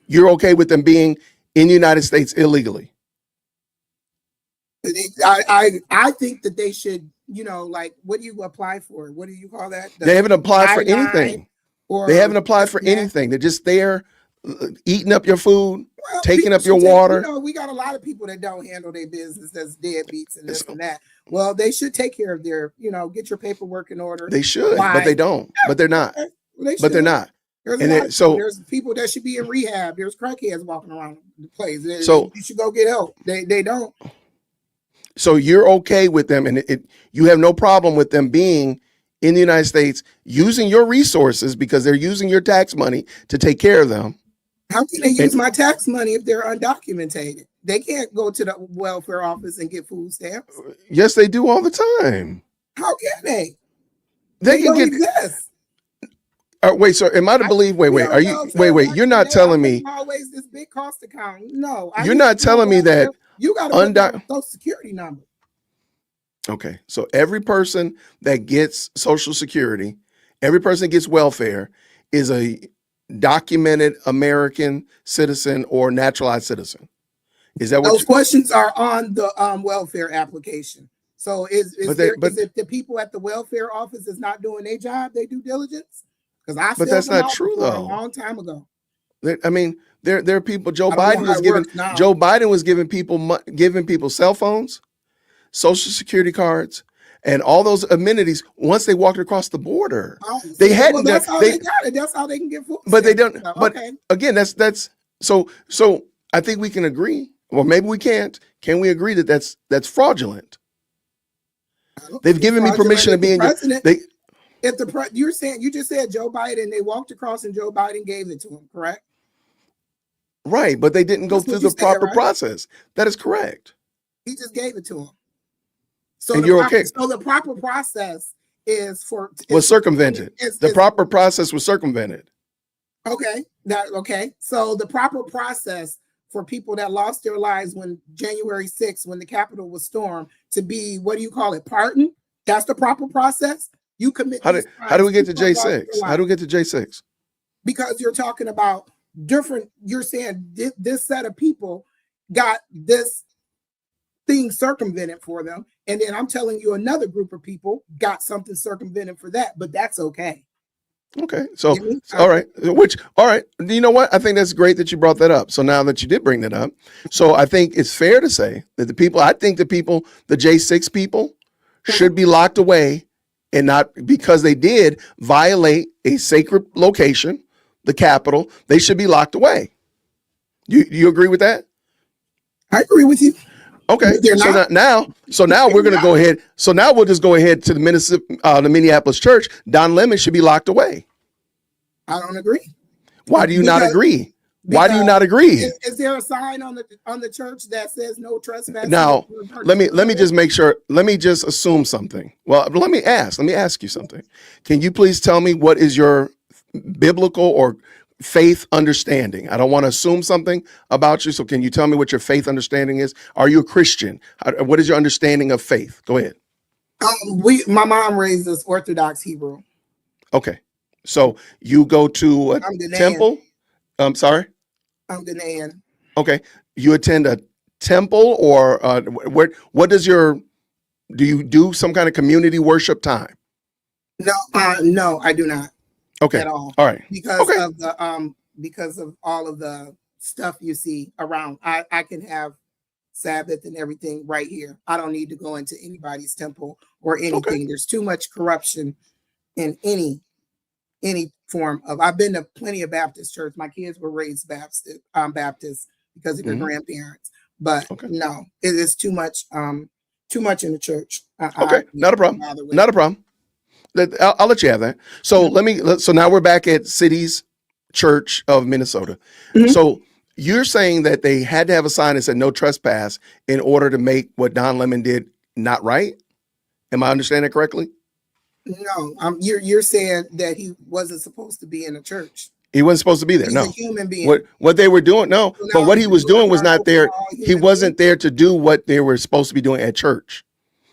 [SPEAKER 1] you're okay with them being in the United States illegally.
[SPEAKER 20] I think that they should, like, what do you apply for? What do you call that?
[SPEAKER 1] They haven't applied for
[SPEAKER 20] I-9
[SPEAKER 1] anything. They
[SPEAKER 20] or
[SPEAKER 1] haven't applied
[SPEAKER 20] this
[SPEAKER 1] for
[SPEAKER 20] and that?
[SPEAKER 1] anything. They're just there eating up your food,
[SPEAKER 20] Well,
[SPEAKER 1] taking
[SPEAKER 20] people
[SPEAKER 1] up your
[SPEAKER 20] should take,
[SPEAKER 1] water.
[SPEAKER 20] we got a lot of people that don't handle their business, that's deadbeats and this and that. Well, they should take care of their, get your paperwork in order.
[SPEAKER 1] They should, but
[SPEAKER 20] Why?
[SPEAKER 1] they don't. But they're not.
[SPEAKER 20] Okay. Well, they
[SPEAKER 1] But they're
[SPEAKER 20] should.
[SPEAKER 1] not.
[SPEAKER 20] There's a
[SPEAKER 1] And
[SPEAKER 20] lot of
[SPEAKER 1] so
[SPEAKER 20] there's people that should be in rehab. There's crackheads walking around the place.
[SPEAKER 1] So-
[SPEAKER 20] You should go get help. They don't.
[SPEAKER 1] so you're okay with them, and you have no problem with them being in the United States using your resources because they're using your tax money to take care of them.
[SPEAKER 20] How can they use my tax money if they're undocumented? They can't go to the welfare office and get food stamps.
[SPEAKER 1] Yes, they do all the time.
[SPEAKER 20] How can they?
[SPEAKER 1] They can
[SPEAKER 20] don't
[SPEAKER 1] get.
[SPEAKER 20] exist.
[SPEAKER 1] Wait, so am I to believe? Wait, are you? Wait. You're not telling me.
[SPEAKER 20] Always this big cost account. No,
[SPEAKER 1] You're not telling me that.
[SPEAKER 20] You got to put down a social security number.
[SPEAKER 1] Okay, so every person that gets Social Security, every person that gets welfare is a documented American citizen or naturalized citizen. Is that what
[SPEAKER 20] Those questions are on the welfare application? So is
[SPEAKER 1] But
[SPEAKER 20] it the people at the welfare office is not doing their job, they due diligence? Because I
[SPEAKER 1] But
[SPEAKER 20] filled
[SPEAKER 1] that's
[SPEAKER 20] them
[SPEAKER 1] not
[SPEAKER 20] out
[SPEAKER 1] true,
[SPEAKER 20] before
[SPEAKER 1] though.
[SPEAKER 20] a long time ago.
[SPEAKER 1] I mean, there are people. Joe
[SPEAKER 20] I don't know
[SPEAKER 1] Biden
[SPEAKER 20] how
[SPEAKER 1] was
[SPEAKER 20] it
[SPEAKER 1] giving
[SPEAKER 20] works now.
[SPEAKER 1] Joe Biden was giving people cell phones, Social Security cards, and all those amenities once they walked across the border. They hadn't.
[SPEAKER 20] That's
[SPEAKER 1] done,
[SPEAKER 20] how they got it. That's how they can get food.
[SPEAKER 1] but they
[SPEAKER 20] stamps.
[SPEAKER 1] don't. But
[SPEAKER 20] Okay.
[SPEAKER 1] again, that's so. So I think we can agree. Well, maybe we can't. Can we agree that that's fraudulent? They've given me permission to be in.
[SPEAKER 20] If you're saying you just said Joe Biden, they walked across and Joe Biden gave it to him, correct?
[SPEAKER 1] Right, but they didn't go
[SPEAKER 20] That's
[SPEAKER 1] through
[SPEAKER 20] what
[SPEAKER 1] the
[SPEAKER 20] you said,
[SPEAKER 1] proper
[SPEAKER 20] right?
[SPEAKER 1] process. That is correct.
[SPEAKER 20] He just gave it to him. So
[SPEAKER 1] And
[SPEAKER 20] the
[SPEAKER 1] you're
[SPEAKER 20] proper,
[SPEAKER 1] okay.
[SPEAKER 20] So the proper process is
[SPEAKER 1] Was circumvented. The proper process was circumvented.
[SPEAKER 20] Okay. So the proper process for people that lost their lives when January 6th, when the Capitol was stormed, to be, what do you call it, pardoned? That's the proper process. You commit.
[SPEAKER 1] How do we get to
[SPEAKER 20] people lost their
[SPEAKER 1] J6? How do we get to J6?
[SPEAKER 20] Because you're talking about different. You're saying this set of people got this thing circumvented for them, and then I'm telling you another group of people got something circumvented for that, but that's okay.
[SPEAKER 1] Okay, so all right, you know what? I think that's great that you brought that up. So now that you did bring that up, so I think it's fair to say that the J6 people should be locked away, and not because they did violate a sacred location, the Capitol. They should be locked away. You agree with that?
[SPEAKER 20] I agree with you.
[SPEAKER 1] Okay, so now we're going to go ahead. So now we'll just go ahead to the Minneapolis church. Don Lemon should be locked away.
[SPEAKER 20] I don't agree.
[SPEAKER 1] Why do you not agree? Why do you not agree?
[SPEAKER 20] Is there a sign on the church that says no trespassing?
[SPEAKER 1] Now, let me just make sure. Let me just assume something. Well, let me ask you something. Can you please tell me what is your biblical or faith understanding? I don't want to assume something about you. So can you tell me what your faith understanding is? Are you a Christian? What is your understanding of faith? Go ahead.
[SPEAKER 20] My mom raised us Orthodox Hebrew.
[SPEAKER 1] Okay. So you go to a temple. I'm sorry.
[SPEAKER 20] I'm Ghanaian.
[SPEAKER 1] Okay. You attend a temple or what do you do some kind of community worship time?
[SPEAKER 20] No, I do not.
[SPEAKER 1] Okay.
[SPEAKER 20] At all.
[SPEAKER 1] All right.
[SPEAKER 20] Because of all of the stuff you see around. I can have Sabbath and everything right here. I don't need to go into anybody's temple or anything. Okay. There's too much corruption in any form of. I've been to plenty of Baptist church. My kids were raised Baptist because of their grandparents. But no, it is too much in the church.
[SPEAKER 1] Not a problem. Not a problem. I'll let you have that. So so now we're back at City's Church of Minnesota. Mm-hmm. So you're saying that they had to have a sign that said no trespass in order to make what Don Lemon did not right? Am I understanding that correctly?
[SPEAKER 20] No, you're saying that he wasn't supposed to be in a church.
[SPEAKER 1] He wasn't supposed to be there.
[SPEAKER 20] He's
[SPEAKER 1] no,
[SPEAKER 20] a human being.
[SPEAKER 1] What they were doing, but what he was doing was not there. He wasn't there to do what they were supposed to be doing at church.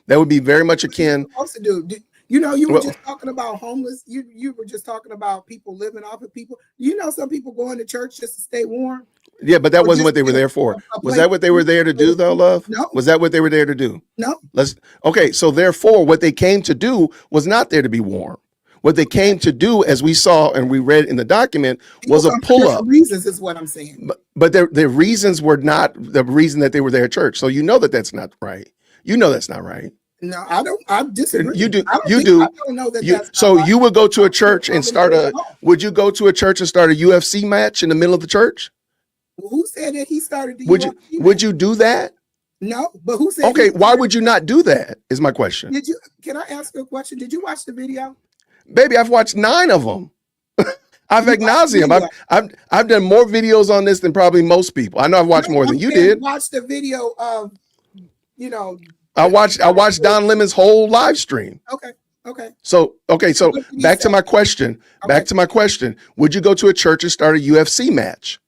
[SPEAKER 1] That would be very much akin.
[SPEAKER 20] Supposed to do. You know, you were
[SPEAKER 1] Well,
[SPEAKER 20] just talking about homeless. You were just talking about people living off of people. You know, some people going to church just to stay warm.
[SPEAKER 1] yeah, but that
[SPEAKER 20] Or
[SPEAKER 1] wasn't
[SPEAKER 20] just
[SPEAKER 1] what they were
[SPEAKER 20] get
[SPEAKER 1] there for.
[SPEAKER 20] a
[SPEAKER 1] Was
[SPEAKER 20] plate
[SPEAKER 1] that what they
[SPEAKER 20] of
[SPEAKER 1] were
[SPEAKER 20] food.
[SPEAKER 1] there to do, though, love?
[SPEAKER 20] No,
[SPEAKER 1] Was that what they were there to do?
[SPEAKER 20] no.
[SPEAKER 1] Okay, so therefore, what they came to do was not there to be warm. What they came to do, as we saw and we read in the document, was a
[SPEAKER 20] People come for
[SPEAKER 1] pull
[SPEAKER 20] different
[SPEAKER 1] up.
[SPEAKER 20] reasons, is what I'm saying.
[SPEAKER 1] But their reasons were not the reason that they were there at church. So you know that that's not right. You know that's not right.
[SPEAKER 20] No, I don't. I disagree.
[SPEAKER 1] You do.
[SPEAKER 20] I don't
[SPEAKER 1] You
[SPEAKER 20] think,
[SPEAKER 1] do.
[SPEAKER 20] I don't know that
[SPEAKER 1] You,
[SPEAKER 20] that's
[SPEAKER 1] so
[SPEAKER 20] not right.
[SPEAKER 1] you would go to a church and
[SPEAKER 20] Problem
[SPEAKER 1] start
[SPEAKER 20] with it
[SPEAKER 1] a.
[SPEAKER 20] at all.
[SPEAKER 1] Would you go to a church and start a UFC match in the middle of the church?
[SPEAKER 20] Who said that he started the
[SPEAKER 1] Would you?
[SPEAKER 20] UFC?
[SPEAKER 1] Would you do that?
[SPEAKER 20] No, but who said?
[SPEAKER 1] Okay,
[SPEAKER 20] he
[SPEAKER 1] why
[SPEAKER 20] started-
[SPEAKER 1] would you not do that? Is my question.
[SPEAKER 20] Did you? Can I ask you a question? Did you watch the video?
[SPEAKER 1] Baby, I've watched 9 of them. I've
[SPEAKER 20] You
[SPEAKER 1] ad
[SPEAKER 20] watched the
[SPEAKER 1] nauseum.
[SPEAKER 20] video.
[SPEAKER 1] I've done more videos on this than probably most people. I know I've watched
[SPEAKER 20] No,
[SPEAKER 1] more
[SPEAKER 20] I'm
[SPEAKER 1] than you
[SPEAKER 20] saying
[SPEAKER 1] did.
[SPEAKER 20] Watch the video of, you know.
[SPEAKER 1] I watched Don Lemon's whole live stream.
[SPEAKER 20] Okay. Okay.
[SPEAKER 1] So so
[SPEAKER 20] What did he
[SPEAKER 1] back to
[SPEAKER 20] say?
[SPEAKER 1] my question. Back
[SPEAKER 20] Okay.
[SPEAKER 1] to my question. Would you go to a church and start a UFC match?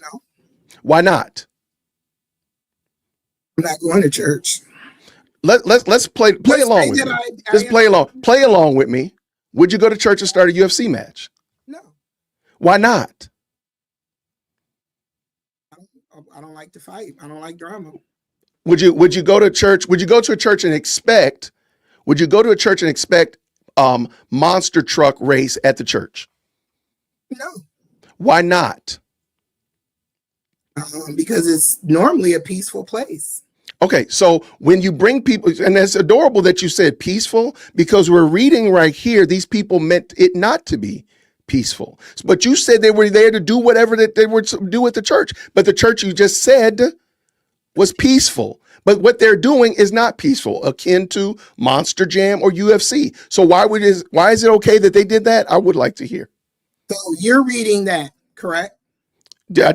[SPEAKER 20] No,
[SPEAKER 1] Why not?
[SPEAKER 20] I'm not going to church.
[SPEAKER 1] Let's play
[SPEAKER 20] Let's
[SPEAKER 1] along
[SPEAKER 20] say
[SPEAKER 1] with
[SPEAKER 20] that
[SPEAKER 1] me.
[SPEAKER 20] I
[SPEAKER 1] Just
[SPEAKER 20] am-
[SPEAKER 1] play along with me. Would you go to church and start a UFC match?
[SPEAKER 20] No,
[SPEAKER 1] Why not?
[SPEAKER 20] I don't like to fight. I don't like drama.
[SPEAKER 1] Would you go to church? Would you go to a church and expect? Would you go to a church and expect monster truck race at the church?
[SPEAKER 20] No,
[SPEAKER 1] Why not?
[SPEAKER 20] because it's normally a peaceful place.
[SPEAKER 1] Okay, so when you bring people, and it's adorable that you said peaceful, because we're reading right here, these people meant it not to be peaceful. But you said they were there to do whatever that they were to do at the church. But the church you just said was peaceful. But what they're doing is not peaceful, akin to Monster Jam or UFC. So why is it okay that they did that? I would like to hear.
[SPEAKER 20] So you're reading that, correct?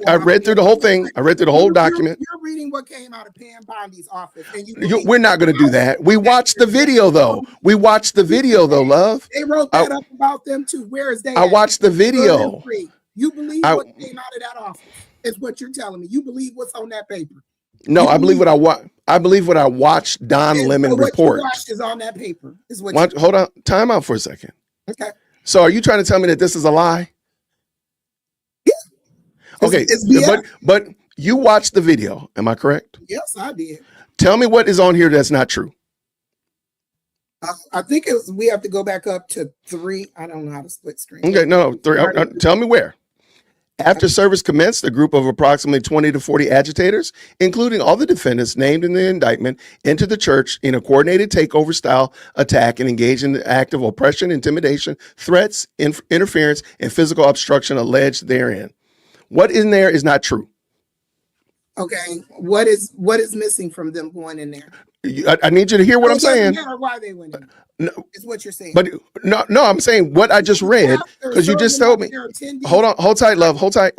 [SPEAKER 1] I read through the whole thing. I read through the whole document.
[SPEAKER 20] You're reading what came out of Pam Bondi's office, and
[SPEAKER 1] We're not going to do that. We watched the video, though. We watched the video, though, love.
[SPEAKER 20] They wrote that up about them too. Where is that?
[SPEAKER 1] I watched the video.
[SPEAKER 20] You believe what came out of that office is what you're telling me. You believe what's on that paper.
[SPEAKER 1] No, I believe what I believe what I watched Don
[SPEAKER 20] And
[SPEAKER 1] Lemon
[SPEAKER 20] so what
[SPEAKER 1] report.
[SPEAKER 20] you watched is on that paper. Is what.
[SPEAKER 1] Hold on, time out for a second.
[SPEAKER 20] Okay.
[SPEAKER 1] So are you trying to tell me that this is a lie?
[SPEAKER 20] Yeah.
[SPEAKER 1] Okay,
[SPEAKER 20] It's BS.
[SPEAKER 1] but you watched the video. Am I correct?
[SPEAKER 20] Yes, I did.
[SPEAKER 1] Tell me what is on here that's not true.
[SPEAKER 20] I think we have to go back up to 3. I don't know how to split screen.
[SPEAKER 1] Okay, no, 3. Tell me where. After service commenced, a group of approximately 20 to 40 agitators, including all the defendants named in the indictment, entered the church in a coordinated takeover-style attack and engaged in the act of oppression, intimidation, threats, interference, and physical obstruction alleged therein. What in there is not true?
[SPEAKER 20] Okay. What is missing from them going in there?
[SPEAKER 1] I need you to hear what I'm
[SPEAKER 20] It doesn't
[SPEAKER 1] saying.
[SPEAKER 20] matter why they went in.
[SPEAKER 1] No,
[SPEAKER 20] Is what you're saying.
[SPEAKER 1] but no, I'm saying what I just read because you just told me. Hold on, hold tight, love. Hold tight.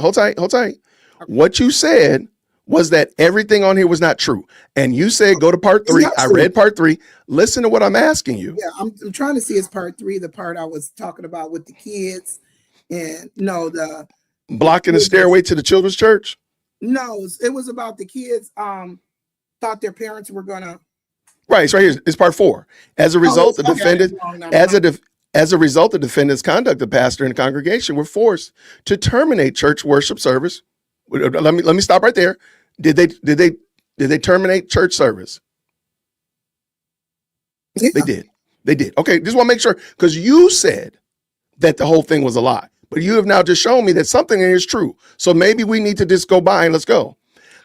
[SPEAKER 1] What you said was that everything on here was not true. And you said go to part 3. I read part 3. Listen to what I'm asking you.
[SPEAKER 20] Yeah, I'm trying to see his part 3, the part I was talking about with the kids, and the
[SPEAKER 1] Blocking the stairway to the children's church?
[SPEAKER 20] no, it was about the kids. Thought their parents were gonna.
[SPEAKER 1] Right, it's right here. It's part 4. As a result, the defendant, as a result, the defendant's conduct, the pastor and the congregation were forced to terminate church worship service. Let me stop right there. Did they terminate church service?
[SPEAKER 20] Yeah.
[SPEAKER 1] They did. Okay, just want to make sure because you said that the whole thing was a lie, but you have now just shown me that something is true. So maybe we need to just go by and let's go.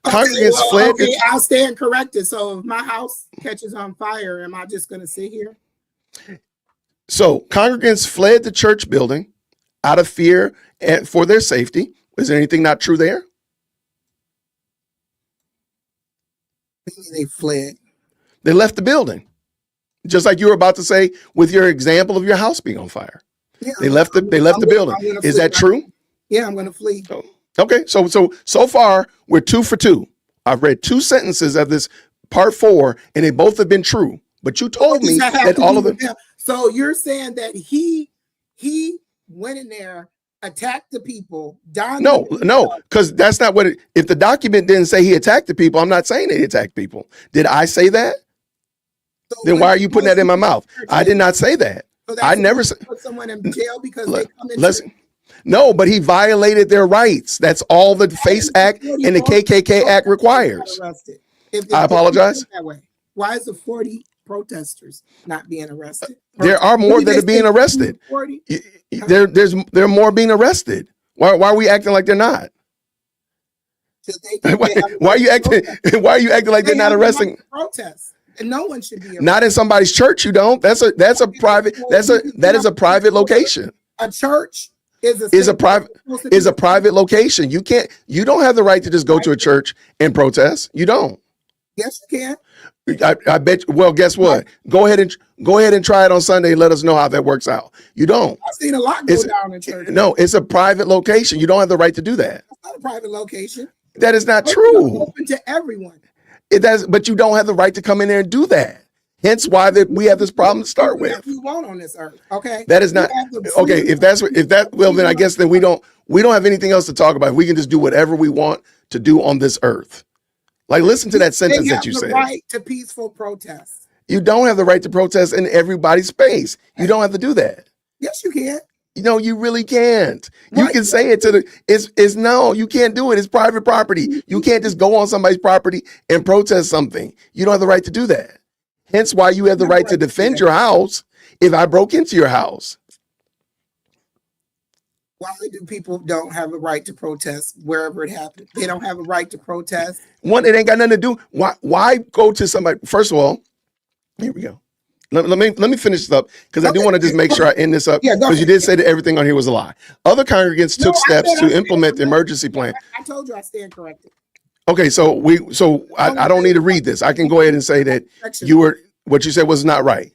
[SPEAKER 1] Congregants fled.
[SPEAKER 20] Okay, I'll stand corrected. So if my house catches on fire, am I just going to sit here?
[SPEAKER 1] So congregants fled the church building out of fear and for their safety. Is there anything not true there?
[SPEAKER 20] They fled.
[SPEAKER 1] They left the building. Just like you were about to say with your example of your house being on fire.
[SPEAKER 20] Yeah,
[SPEAKER 1] They left the building. Is that true?
[SPEAKER 20] Yeah, I'm going to flee.
[SPEAKER 1] Okay, so far we're 2 for 2. I've read 2 sentences of this part 4, and they both have been true. But you told me that all of them.
[SPEAKER 20] So you're saying that he went in there, attacked the people.
[SPEAKER 1] No, because that's not what if the document didn't say he attacked the people, I'm not saying that he attacked people. Did I say that? Then why are you putting that in my mouth? I did not say that.
[SPEAKER 20] So
[SPEAKER 1] I
[SPEAKER 20] that's
[SPEAKER 1] never said.
[SPEAKER 20] put someone in jail because they come in.
[SPEAKER 1] Let's. No, but he violated their rights. That's all the FACE Act and the KKK Act requires. I apologize.
[SPEAKER 20] That way. Why is the 40 protesters not being arrested?
[SPEAKER 1] There are more that are being arrested. There are more being arrested. Why are we acting like they're not? Why are you acting? Why are you acting like they're not arresting?
[SPEAKER 20] Protests, and no one should be arrested.
[SPEAKER 1] Not in somebody's church. You don't. That is a private location.
[SPEAKER 20] A church
[SPEAKER 1] is a private location. You don't have the right to just go to a church and protest. You don't.
[SPEAKER 20] Yes, you can.
[SPEAKER 1] I bet. Well, guess what? Go ahead and try it on Sunday and let us know how that works out. You don't.
[SPEAKER 20] I've seen a lot go down in church.
[SPEAKER 1] No, it's a private location. You don't have the right to do that.
[SPEAKER 20] It's not a private location.
[SPEAKER 1] That is not true.
[SPEAKER 20] Open to everyone.
[SPEAKER 1] But you don't have the right to come in there and do that. Hence why we have this problem to start with.
[SPEAKER 20] You want on this earth, okay?
[SPEAKER 1] That is not okay. If that well, then I guess then we don't have anything else to talk about. We can just do whatever we want to do on this earth. Like, listen to that sentence that you said.
[SPEAKER 20] They have the right to peaceful protest.
[SPEAKER 1] You don't have the right to protest in everybody's space. You don't have to do that.
[SPEAKER 20] Yes, you can.
[SPEAKER 1] No, you really can't. You can say it to it's no, you can't do it. It's private property. You can't just go on somebody's property and protest something. You don't have the right to do that. Hence why you have the right to defend your house if I broke into your house.
[SPEAKER 20] Why do people don't have a right to protest wherever it happens? They don't have a right to protest.
[SPEAKER 1] One, it ain't got nothing to do. Why go to somebody? First of all, here we go. Let me finish this up because I do want to just make sure I end this up because you did say that everything on here was a lie. Other congregants took steps to implement the emergency plan.
[SPEAKER 20] I told you I stand corrected.
[SPEAKER 1] Okay, so I don't need to read this. I can go ahead and say that what you said was not right.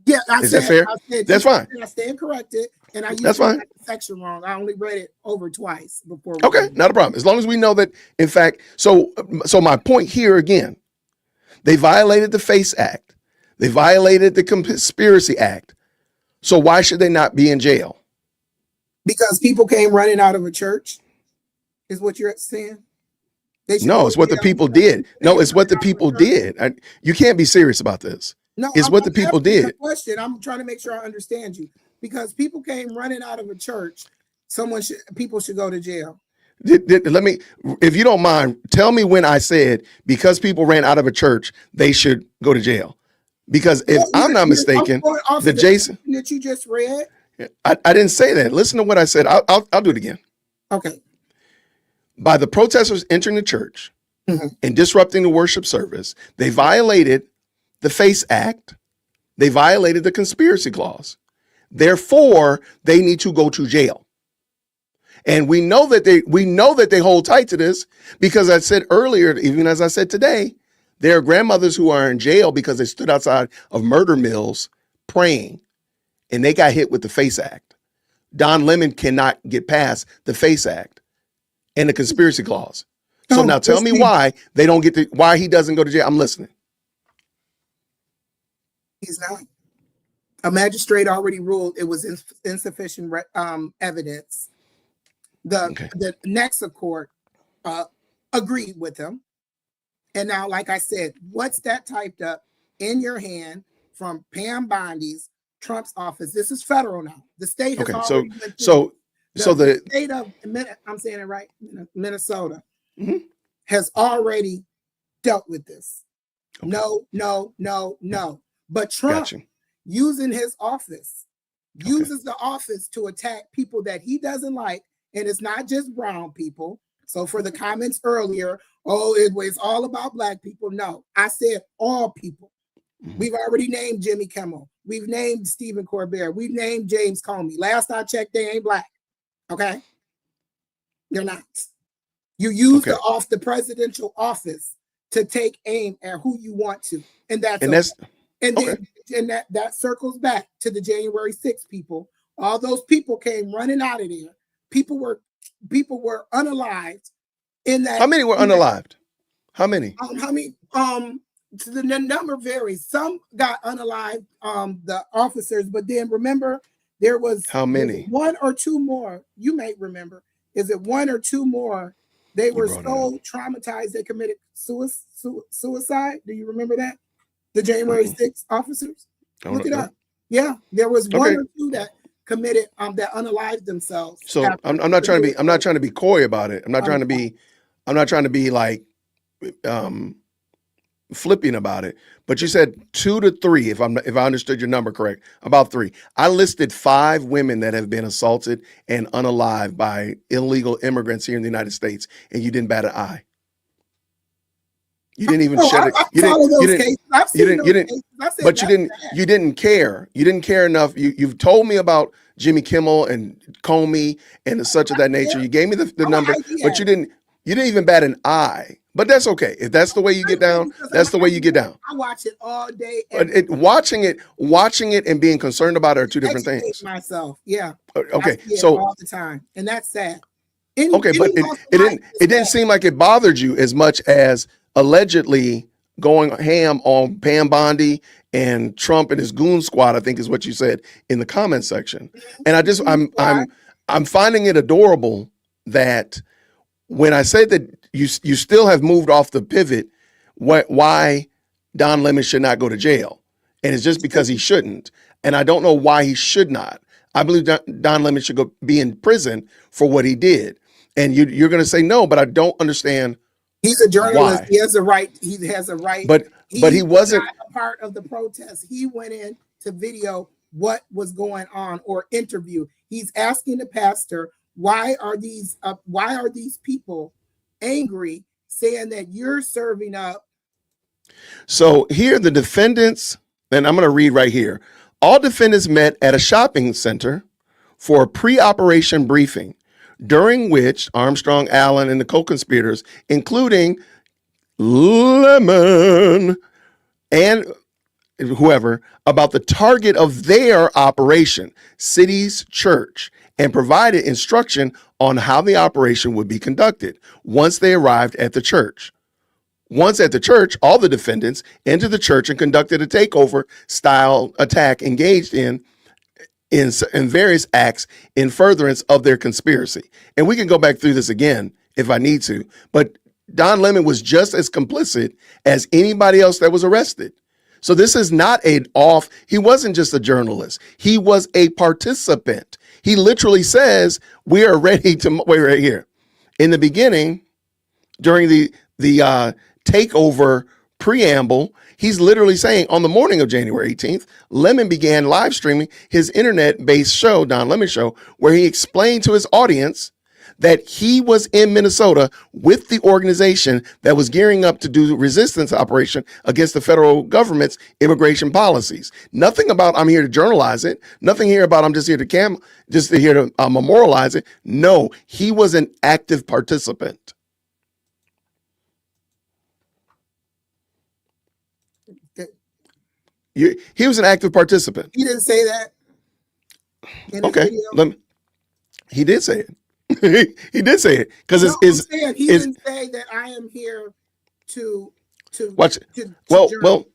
[SPEAKER 20] Yeah,
[SPEAKER 1] is that fair? That's fine.
[SPEAKER 20] I stand corrected, and I used
[SPEAKER 1] That's fine.
[SPEAKER 20] the section wrong. I only read it over twice before.
[SPEAKER 1] Okay, not a problem. As long as we know that, in fact, so my point here again, they violated the FACE Act. They violated the Conspiracy Act. So why should they not be in jail?
[SPEAKER 20] Because people came running out of a church, is what you're saying?
[SPEAKER 1] No, it's what the people did. No, it's what the people did. You can't be serious about this.
[SPEAKER 20] No,
[SPEAKER 1] it's what the people did.
[SPEAKER 20] Question. I'm trying to make sure I understand you. Because people came running out of a church, people should go to jail.
[SPEAKER 1] Let me, if you don't mind, tell me when I said because people ran out of a church, they should go to jail. Because if I'm not mistaken, the Jason
[SPEAKER 20] that you just read,
[SPEAKER 1] I didn't say that. Listen to what I said. I'll do it again.
[SPEAKER 20] Okay.
[SPEAKER 1] By the protesters entering the church and disrupting the worship service, they violated the FACE Act. They violated the conspiracy clause. Therefore, they need to go to jail. And we know that they hold tight to this because I said earlier, even as I said today, there are grandmothers who are in jail because they stood outside of murder mills praying, and they got hit with the FACE Act. Don Lemon cannot get past the FACE Act and the conspiracy clause. So now tell me why why he doesn't go to jail. I'm listening.
[SPEAKER 20] He's not. A magistrate already ruled it was insufficient evidence. The Nexa court agreed with him. And now, like I said, what's that typed up in your hand from Pam Bondi's Trump's office? This is federal now. The state has already the state of, I'm saying it right, Minnesota has already dealt with this. Okay. No. But Trump, using his office, uses the office to attack people that he doesn't like. And it's not just brown people. So for the comments earlier, it was all about black people. No, I said all people. We've already named Jimmy Kimmel. We've named Stephen Colbert. We've named James Comey. Last I checked, they ain't black. Okay? They're not. You use the presidential office to take aim at who you want to. And that circles back to the January 6th people. All those people came running out of there. People were unalived in that.
[SPEAKER 1] How many were unalived? How many?
[SPEAKER 20] The number varies. Some got unalived, the officers, but then remember there was
[SPEAKER 1] how many?
[SPEAKER 20] One or two more. You may remember. Is it one or two more? They were so traumatized they committed suicide. Do you remember that? The January 6th officers? Look it up. Yeah, there was one or two that committed that unalived themselves.
[SPEAKER 1] So I'm not trying to be coy about it. I'm not trying to be like flipping about it. But you said 2 to 3, if I understood your number correct, about 3. I listed 5 women that have been assaulted and unalived by illegal immigrants here in the United States, and you didn't bat an eye. You didn't even shed it. You didn't. But you didn't care. You didn't care enough. You've told me about Jimmy Kimmel and Comey and such of that nature. You gave me the number, but you didn't even bat an eye. But that's okay. If that's the way you get down, that's the way you get down.
[SPEAKER 20] I watch it all day.
[SPEAKER 1] But watching it and being concerned about it are two different things.
[SPEAKER 20] Myself, yeah.
[SPEAKER 1] Okay,
[SPEAKER 20] so all the time, and that's sad.
[SPEAKER 1] But it didn't seem like it bothered you as much as allegedly going ham on Pam Bondi and Trump and his goon squad, I think is what you said in the comment section. And I'm finding it adorable that when I said that you still have moved off the pivot, why Don Lemon should not go to jail. And it's just because he shouldn't. And I don't know why he should not. I believe Don Lemon should be in prison for what he did. And you're going to say no, but I don't understand.
[SPEAKER 20] He's a journalist.
[SPEAKER 1] Why.
[SPEAKER 20] He has a right. He has a right.
[SPEAKER 1] But he wasn't
[SPEAKER 20] a part of the protest. He went in to video what was going on or interview. He's asking the pastor, why are these people angry, saying that you're serving up?
[SPEAKER 1] So here the defendants, and I'm going to read right here. All defendants met at a shopping center for a pre-operation briefing, during which Armstrong, Allen, and the co-conspirators, including Lemon and whoever, about the target of their operation, city's church, and provided instruction on how the operation would be conducted once they arrived at the church. Once at the church, all the defendants entered the church and conducted a takeover style attack, engaged in various acts in furtherance of their conspiracy. And we can go back through this again if I need to, but Don Lemon was just as complicit as anybody else that was arrested. So this is not he wasn't just a journalist. He was a participant. He literally says, we are ready to, wait right here. In the beginning, during the takeover preamble, he's literally saying on the morning of January 18th, Lemon began live streaming his internet-based show, Don Lemon Show, where he explained to his audience that he was in Minnesota with the organization that was gearing up to do resistance operation against the federal government's immigration policies. Nothing about I'm here to journalize it. Nothing here about I'm just here to memorialize it. No, he was an active participant. He was an active participant.
[SPEAKER 20] He didn't say that.
[SPEAKER 1] Okay, he did say it. He did say it because
[SPEAKER 20] he didn't say that I am here to
[SPEAKER 1] watch it. Well,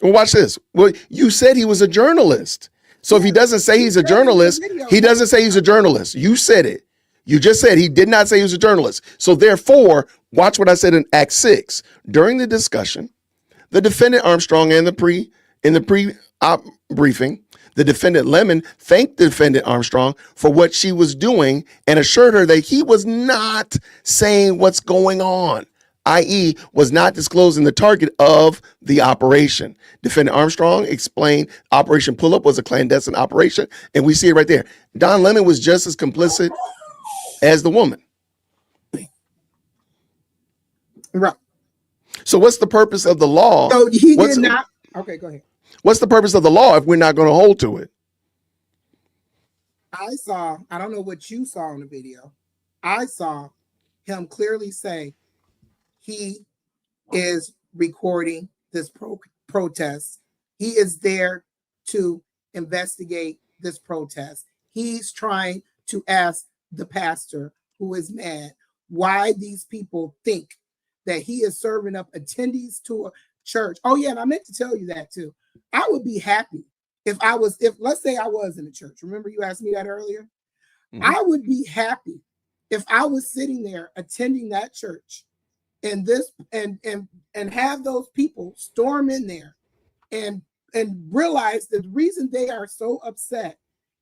[SPEAKER 1] watch this. Well, you said he was a journalist. So if he doesn't say he's a journalist, he doesn't say he's a journalist. You said it. You just said he did not say he was a journalist. So therefore, watch what I said in Act 6. During the discussion, the defendant Armstrong in the pre-op briefing, the defendant Lemon thanked the defendant Armstrong for what she was doing and assured her that he was not saying what's going on, i.e. was not disclosing the target of the operation. Defendant Armstrong explained Operation Pull-Up was a clandestine operation, and we see it right there. Don Lemon was just as complicit as the woman.
[SPEAKER 20] Right.
[SPEAKER 1] So what's the purpose of the law?
[SPEAKER 20] So he did not. Okay, go ahead.
[SPEAKER 1] What's the purpose of the law if we're not going to hold to it?
[SPEAKER 20] I don't know what you saw in the video. I saw him clearly say he is recording this protest. He is there to investigate this protest. He's trying to ask the pastor who is mad why these people think that he is serving up attendees to a church. Oh yeah, and I meant to tell you that too. I would be happy if let's say I was in a church. Remember you asked me that earlier? Mm-hmm. I would be happy if I was sitting there attending that church and have those people storm in there and realize the reason they are so upset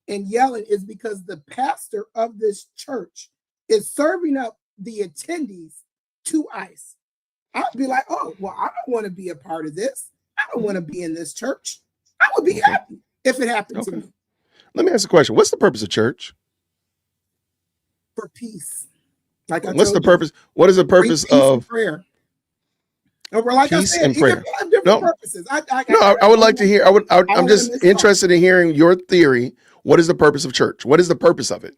[SPEAKER 20] and yelling is because the pastor of this church is serving up the attendees to ICE. I'd be like, oh, well, I don't want to be a part of this. I don't want to be in this church. I would be happy if it happened to me.
[SPEAKER 1] Let me ask a question. What's the purpose of church?
[SPEAKER 20] For peace. Like I
[SPEAKER 1] What's the
[SPEAKER 20] told you,
[SPEAKER 1] purpose? What is the purpose
[SPEAKER 20] peace and
[SPEAKER 1] of
[SPEAKER 20] prayer? And like I
[SPEAKER 1] peace
[SPEAKER 20] said,
[SPEAKER 1] and
[SPEAKER 20] it
[SPEAKER 1] prayer?
[SPEAKER 20] can have different purposes.
[SPEAKER 1] I would like to hear. I'm just interested in hearing your theory. What is the purpose of church? What is the purpose of it?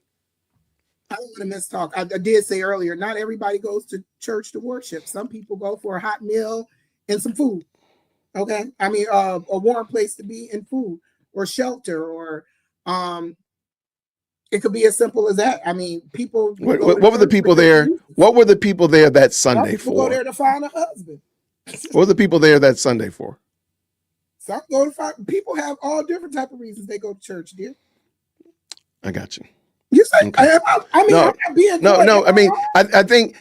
[SPEAKER 20] I don't want to mistalk. I did say earlier, not everybody goes to church to worship. Some people go for a hot meal and some food. Okay, I mean, a warm place to be and food, or shelter, or it could be as simple as that. I mean, people.
[SPEAKER 1] What were the people there? What were the people there that Sunday
[SPEAKER 20] people
[SPEAKER 1] for?
[SPEAKER 20] go there to find a husband.
[SPEAKER 1] What were the people there that Sunday for?
[SPEAKER 20] Some go to find. People have all different type of reasons they go to church, dear.
[SPEAKER 1] I got you.
[SPEAKER 20] You say,
[SPEAKER 1] Okay.
[SPEAKER 20] I mean, I'm not being
[SPEAKER 1] no. I mean, I think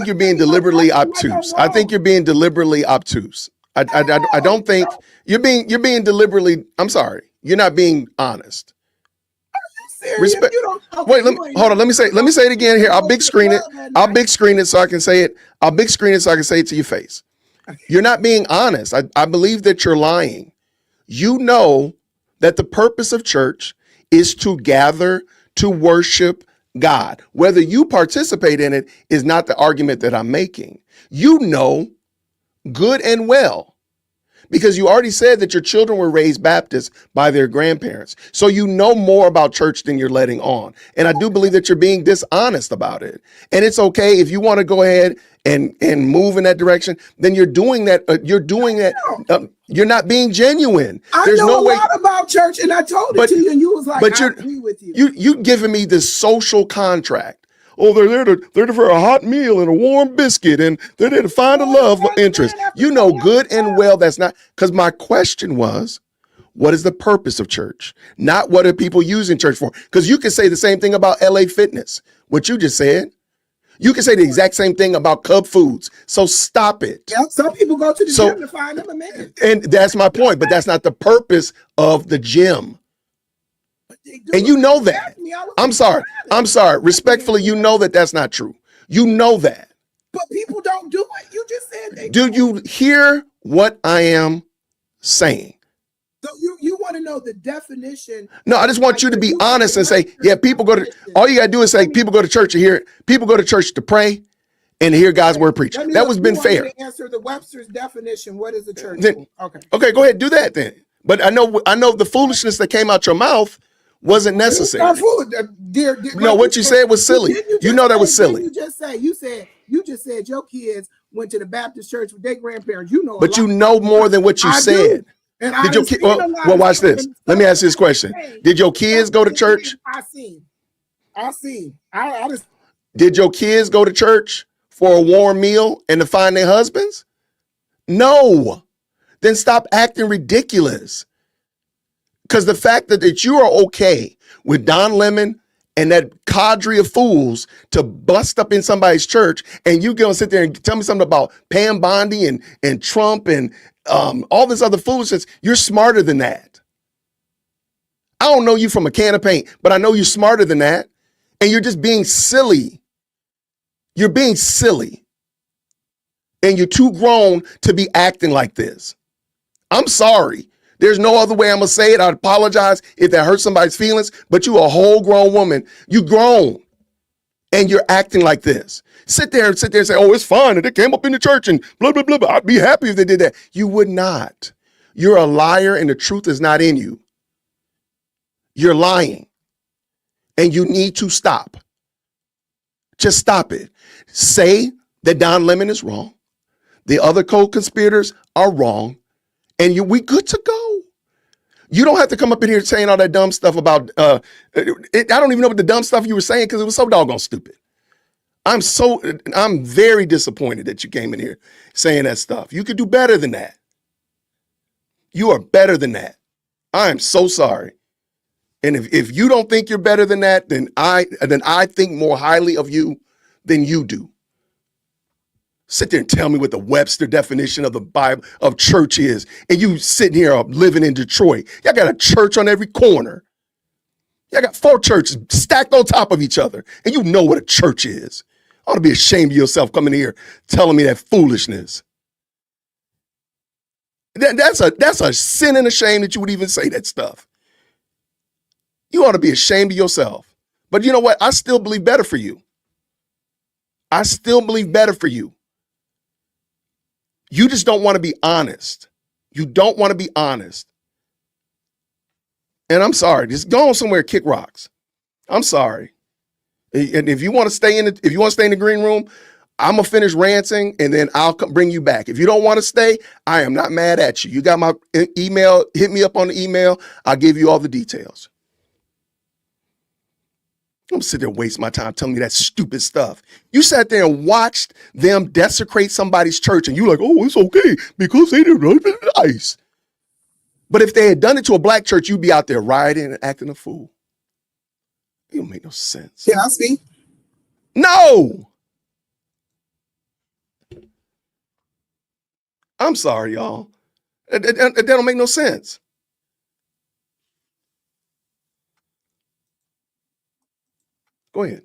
[SPEAKER 1] you're being deliberately obtuse. I think you're being deliberately obtuse. I don't think you're being deliberately. I'm sorry. You're not being honest. Respect. Wait, hold on. Let me say it again here. I'll big screen it. So I can say it. I'll big screen it so I can say it to your face. You're not being honest. I believe that you're lying. You know that the purpose of church is to gather to worship God. Whether you participate in it is not the argument that I'm making. You know good and well, because you already said that your children were raised Baptist by their grandparents. So you know more about church than you're letting on. And I do believe that you're being dishonest about it. And it's okay if you want to go ahead and move in that direction, then you're doing that. You're not being genuine.
[SPEAKER 20] There's I know no a lot about church, and I told it to you, and you was like, I agree with you.
[SPEAKER 1] You giving me this social contract. Oh, they're there for a hot meal and a warm biscuit, and they're there to find a love interest. You know good and well that's not, because my question was, what is the purpose of church? Not what are people using church for? Because you can say the same thing about LA Fitness, what you just said. You can say the exact same thing about Cub Foods. So stop it.
[SPEAKER 20] Yeah, some people go to the gym to find them a man.
[SPEAKER 1] And that's my point, but that's not the purpose of the gym. And you know that. I'm sorry. Respectfully, you know that that's not true. You know that.
[SPEAKER 20] But people don't do it. You just said they
[SPEAKER 1] do. You hear what I am saying?
[SPEAKER 20] So you want to know the definition?
[SPEAKER 1] No, I just want you to be honest and say, yeah, people go to, all you got to do is say, people go to church to hear it. People go to church to pray and to hear God's word preached. That was been fair.
[SPEAKER 20] To answer the Webster's definition. What is a church?
[SPEAKER 1] Okay, go ahead, do that then. But I know the foolishness that came out your mouth wasn't necessary.
[SPEAKER 20] Dear,
[SPEAKER 1] no, what you said was silly. You know that was silly.
[SPEAKER 20] You just said your kids went to the Baptist church with their grandparents. You know,
[SPEAKER 1] but you know more than what you said.
[SPEAKER 20] And
[SPEAKER 1] did your well, watch this. Let me ask you this question. Did your kids go to church?
[SPEAKER 20] I seen. I just.
[SPEAKER 1] Did your kids go to church for a warm meal and to find their husbands? No. Then stop acting ridiculous. Because the fact that you are okay with Don Lemon and that cadre of fools to bust up in somebody's church, and you gonna sit there and tell me something about Pam Bondi and Trump and all this other foolishness, you're smarter than that. I don't know you from a can of paint, but I know you're smarter than that. And you're just being silly. You're being silly. And you're too grown to be acting like this. I'm sorry. There's no other way I'm going to say it. I apologize if that hurts somebody's feelings, but you a whole grown woman. You grown. And you're acting like this. Sit there and say, oh, it's fine. And they came up in the church and blah, blah, blah, blah. I'd be happy if they did that. You would not. You're a liar and the truth is not in you. You're lying. And you need to stop. Just stop it. Say that Don Lemon is wrong. The other co-conspirators are wrong. And we good to go. You don't have to come up in here saying all that dumb stuff about, I don't even know what the dumb stuff you were saying because it was so doggone stupid. I'm very disappointed that you came in here saying that stuff. You could do better than that. You are better than that. I am so sorry. And if you don't think you're better than that, then I think more highly of you than you do. Sit there and tell me what the Webster definition of the Bible of church is. And you sitting here living in Detroit. Y'all got a church on every corner. Y'all got 4 churches stacked on top of each other. And you know what a church is. I ought to be ashamed of yourself coming here telling me that foolishness. That's a sin and a shame that you would even say that stuff. You ought to be ashamed of yourself. But you know what? I still believe better for you. I still believe better for you. You just don't want to be honest. You don't want to be honest. And I'm sorry. Just go on somewhere and kick rocks. I'm sorry. And if you want to stay in the green room, I'm gonna finish ranting and then I'll bring you back. If you don't want to stay, I am not mad at you. You got my email. Hit me up on the email. I'll give you all the details. I'm sitting there waste my time telling me that stupid stuff. You sat there and watched them desecrate somebody's church and you like, oh, it's okay because they did nothing nice. But if they had done it to a black church, you'd be out there rioting and acting a fool. It don't make no sense.
[SPEAKER 20] Can I speak?
[SPEAKER 1] No. I'm sorry, y'all. That don't make no sense. Go ahead.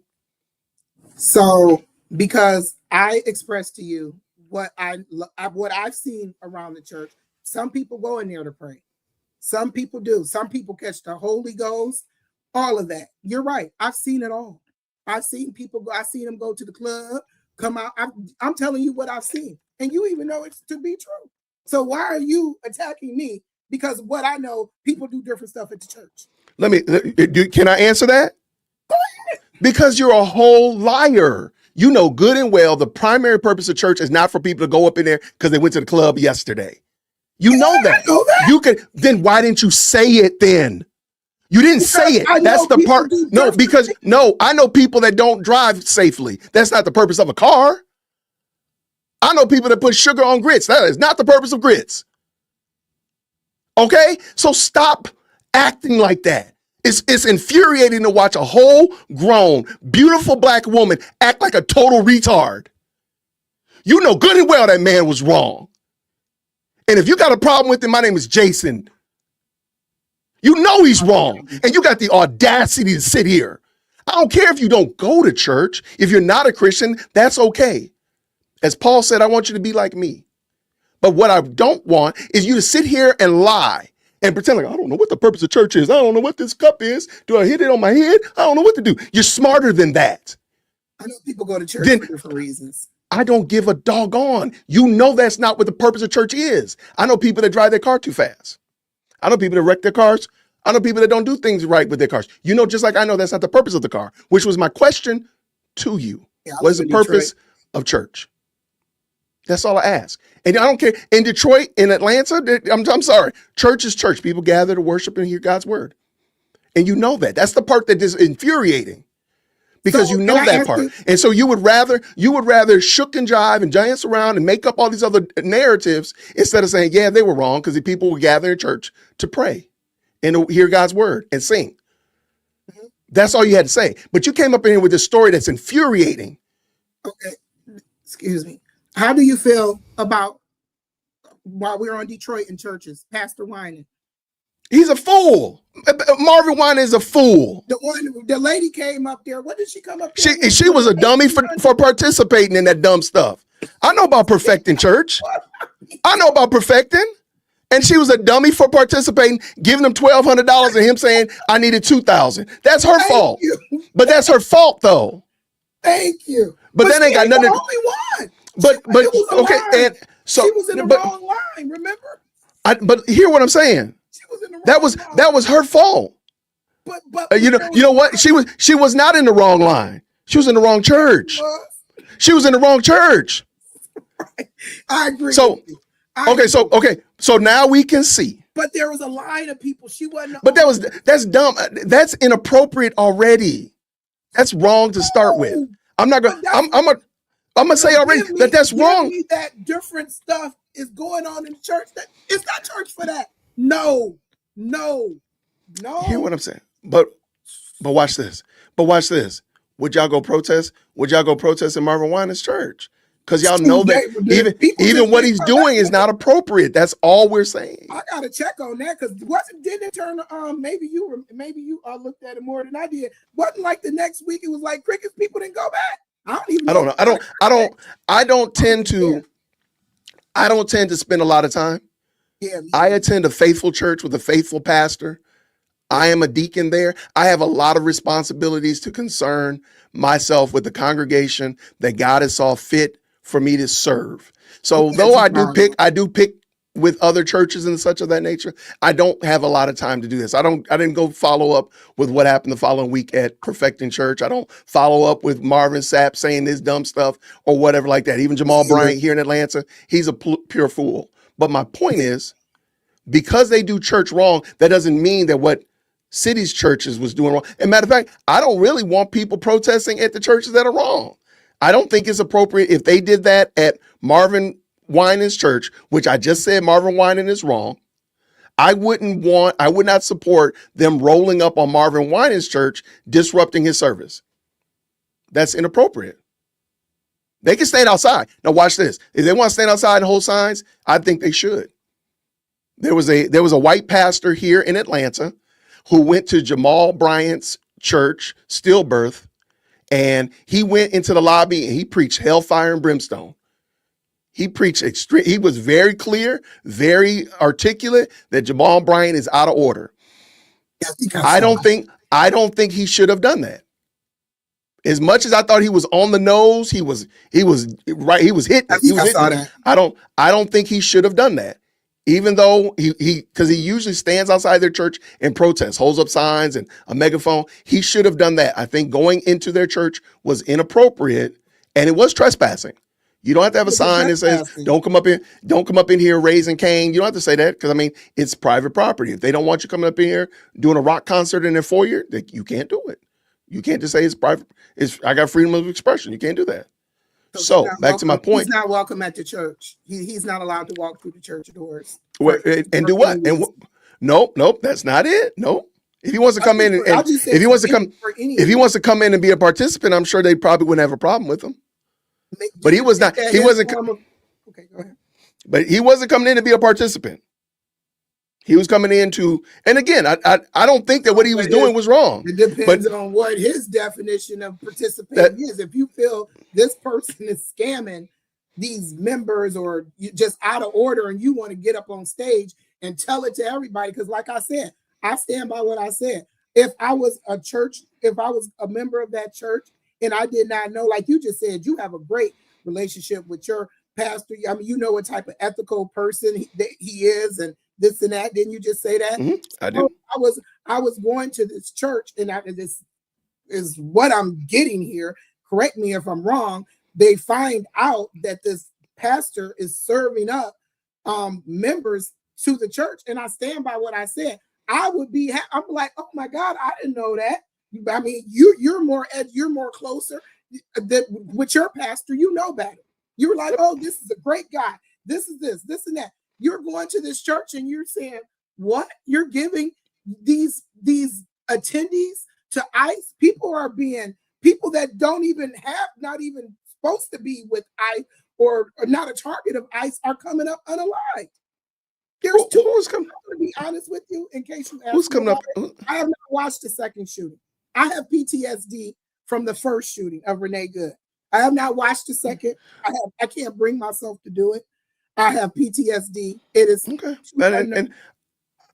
[SPEAKER 20] So, because I expressed to you what I've seen around the church, some people go in there to pray. Some people do. Some people catch the Holy Ghost. All of that. You're right. I've seen it all. I've seen people go. I've seen them go to the club, come out. I'm telling you what I've seen, and you even know it's to be true. So why are you attacking me? Because what I know, people do different stuff at the church.
[SPEAKER 1] Can I answer that? Because you're a whole liar. You know good and well the primary purpose of church is not for people to go up in there because they went to the club yesterday. You know that.
[SPEAKER 20] I know that.
[SPEAKER 1] You could. Then why didn't you say it then? You didn't say it. That's the part. No, because I know people that don't drive safely. That's not the purpose of a car. I know people that put sugar on grits. That is not the purpose of grits. Okay? So stop acting like that. It's infuriating to watch a whole grown, beautiful black woman act like a total retard. You know good and well that man was wrong. And if you got a problem with him, my name is Jason. You know he's wrong. And you got the audacity to sit here. I don't care if you don't go to church. If you're not a Christian, that's okay. As Paul said, I want you to be like me. But what I don't want is you to sit here and lie and pretend like, I don't know what the purpose of church is. I don't know what this cup is. Do I hit it on my head? I don't know what to do. You're smarter than that.
[SPEAKER 20] I know people go to church for different reasons.
[SPEAKER 1] I don't give a doggone. You know that's not what the purpose of church is. I know people that drive their car too fast. I know people that wreck their cars. I know people that don't do things right with their cars. You know, just like I know that's not the purpose of the car, which was my question to you. What is the purpose of church? That's all I ask. And I don't care. In Detroit, in Atlanta, I'm sorry. Church is church. People gather to worship and hear God's word. And you know that. That's the part that is infuriating. Because you know that part. And so you would rather shook and jive and dance around and make up all these other narratives instead of saying, yeah, they were wrong because the people would gather in church to pray and to hear God's word and sing. Mm-hmm. That's all you had to say. But you came up in here with this story that's infuriating.
[SPEAKER 20] Okay. Excuse me. How do you feel about while we were on Detroit in churches, Pastor Winan?
[SPEAKER 1] He's a fool. Marvin Wine is a fool.
[SPEAKER 20] The lady came up there. What did she come up there?
[SPEAKER 1] She was a dummy for participating in that dumb stuff. I know about perfecting church. I know about perfecting. And she was a dummy for participating, giving him $1,200 and him saying, I needed $2,000. That's her fault. But that's her fault, though.
[SPEAKER 20] Thank you.
[SPEAKER 1] But that ain't got nothing to do.
[SPEAKER 20] Only one.
[SPEAKER 1] But okay, and so
[SPEAKER 20] she was in the wrong line, remember?
[SPEAKER 1] But hear what I'm saying. That was her fault. But you know what? She was not in the wrong line. She was in the wrong church. She was in the wrong church.
[SPEAKER 20] I agree.
[SPEAKER 1] So so now we can see.
[SPEAKER 20] But there was a line of people. She wasn't.
[SPEAKER 1] But that's dumb. That's inappropriate already. That's wrong to start with. I'm not gonna. I'm gonna say already that's wrong.
[SPEAKER 20] That different stuff is going on in church. That it's not church for that. No.
[SPEAKER 1] Hear what I'm saying? But watch this. Would y'all go protest? Would y'all go protest in Marvin Winans' church? because y'all know that even what he's doing is not appropriate. That's all we're saying.
[SPEAKER 20] I gotta check on that because didn't it turn? Maybe you looked at it more than I did. Wasn't like the next week it was like crickets. People didn't go back. I don't even.
[SPEAKER 1] I don't know. I don't tend to spend a lot of time.
[SPEAKER 20] Yeah.
[SPEAKER 1] I attend a faithful church with a faithful pastor. I am a deacon there. I have a lot of responsibilities to concern myself with the congregation that God has saw fit for me to serve. So though I do pick with other churches and such of that nature, I don't have a lot of time to do this. I didn't go follow up with what happened the following week at Perfecting Church. I don't follow up with Marvin Sapp saying this dumb stuff or whatever like that. Even Jamal Bryant here in Atlanta, he's a pure fool. But my point is, because they do church wrong, that doesn't mean that what city's churches was doing wrong. And matter of fact, I don't really want people protesting at the churches that are wrong. I don't think it's appropriate if they did that at Marvin Winans church, which I just said Marvin Winan is wrong. I would not support them rolling up on Marvin Winans church, disrupting his service. That's inappropriate. They can stand outside. Now watch this. If they want to stand outside and hold signs, I think they should. There was a white pastor here in Atlanta who went to Jamal Bryant's church, Stillbirth, and he went into the lobby and he preached hellfire and brimstone. He preached he was very clear, very articulate that Jamal Bryant is out of order. I don't think he should have done that. As much as I thought he was on the nose, he was right. He was hitting. I don't think he should have done that. Even though because he usually stands outside their church and protests, holds up signs and a megaphone. He should have done that. I think going into their church was inappropriate and it was trespassing. You don't have to have a sign that says, don't come up in here raising Cain. You don't have to say that because, I mean, it's private property. If they don't want you coming up in here doing a rock concert in their foyer, you can't do it. You can't just say it's private. I got freedom of expression. You can't do that. So back to my point.
[SPEAKER 20] He's not welcome at the church. He's not allowed to walk through the church doors.
[SPEAKER 1] And do what? And nope, that's not it. Nope. If he wants to come in and if he wants to come in and be a participant, I'm sure they probably wouldn't have a problem with him. But he was not. He wasn't.
[SPEAKER 20] Okay, go ahead.
[SPEAKER 1] But he wasn't coming in to be a participant. He was coming in to, and again, I don't think that what he was doing was wrong.
[SPEAKER 20] It depends on what his definition of participating is. If you feel this person is scamming these members or just out of order and you want to get up on stage and tell it to everybody, because like I said, I stand by what I said. If I was a member of that church and I did not know, like you just said, you have a great relationship with your pastor. I mean, you know what type of ethical person he is and this and that. Didn't you just say that?
[SPEAKER 1] Mm-hmm. I do.
[SPEAKER 20] I was going to this church, and this is what I'm getting here. Correct me if I'm wrong. They find out that this pastor is serving up members to the church, and I stand by what I said. I'm like, oh my God, I didn't know that. I mean, you're more closer with your pastor. You know better. You were like, oh, this is a great guy. This is this and that. You're going to this church and you're saying, what? You're giving these attendees to ICE? People that don't even not even supposed to be with ICE or not a target of ICE are coming up unalived. There's two. I'm going to be honest with you in case you ask.
[SPEAKER 1] Who's coming up?
[SPEAKER 20] I have not watched the second shooting. I have PTSD from the first shooting of Renee Good. I have not watched the second. I can't bring myself to do it. I have PTSD. It is
[SPEAKER 1] okay. And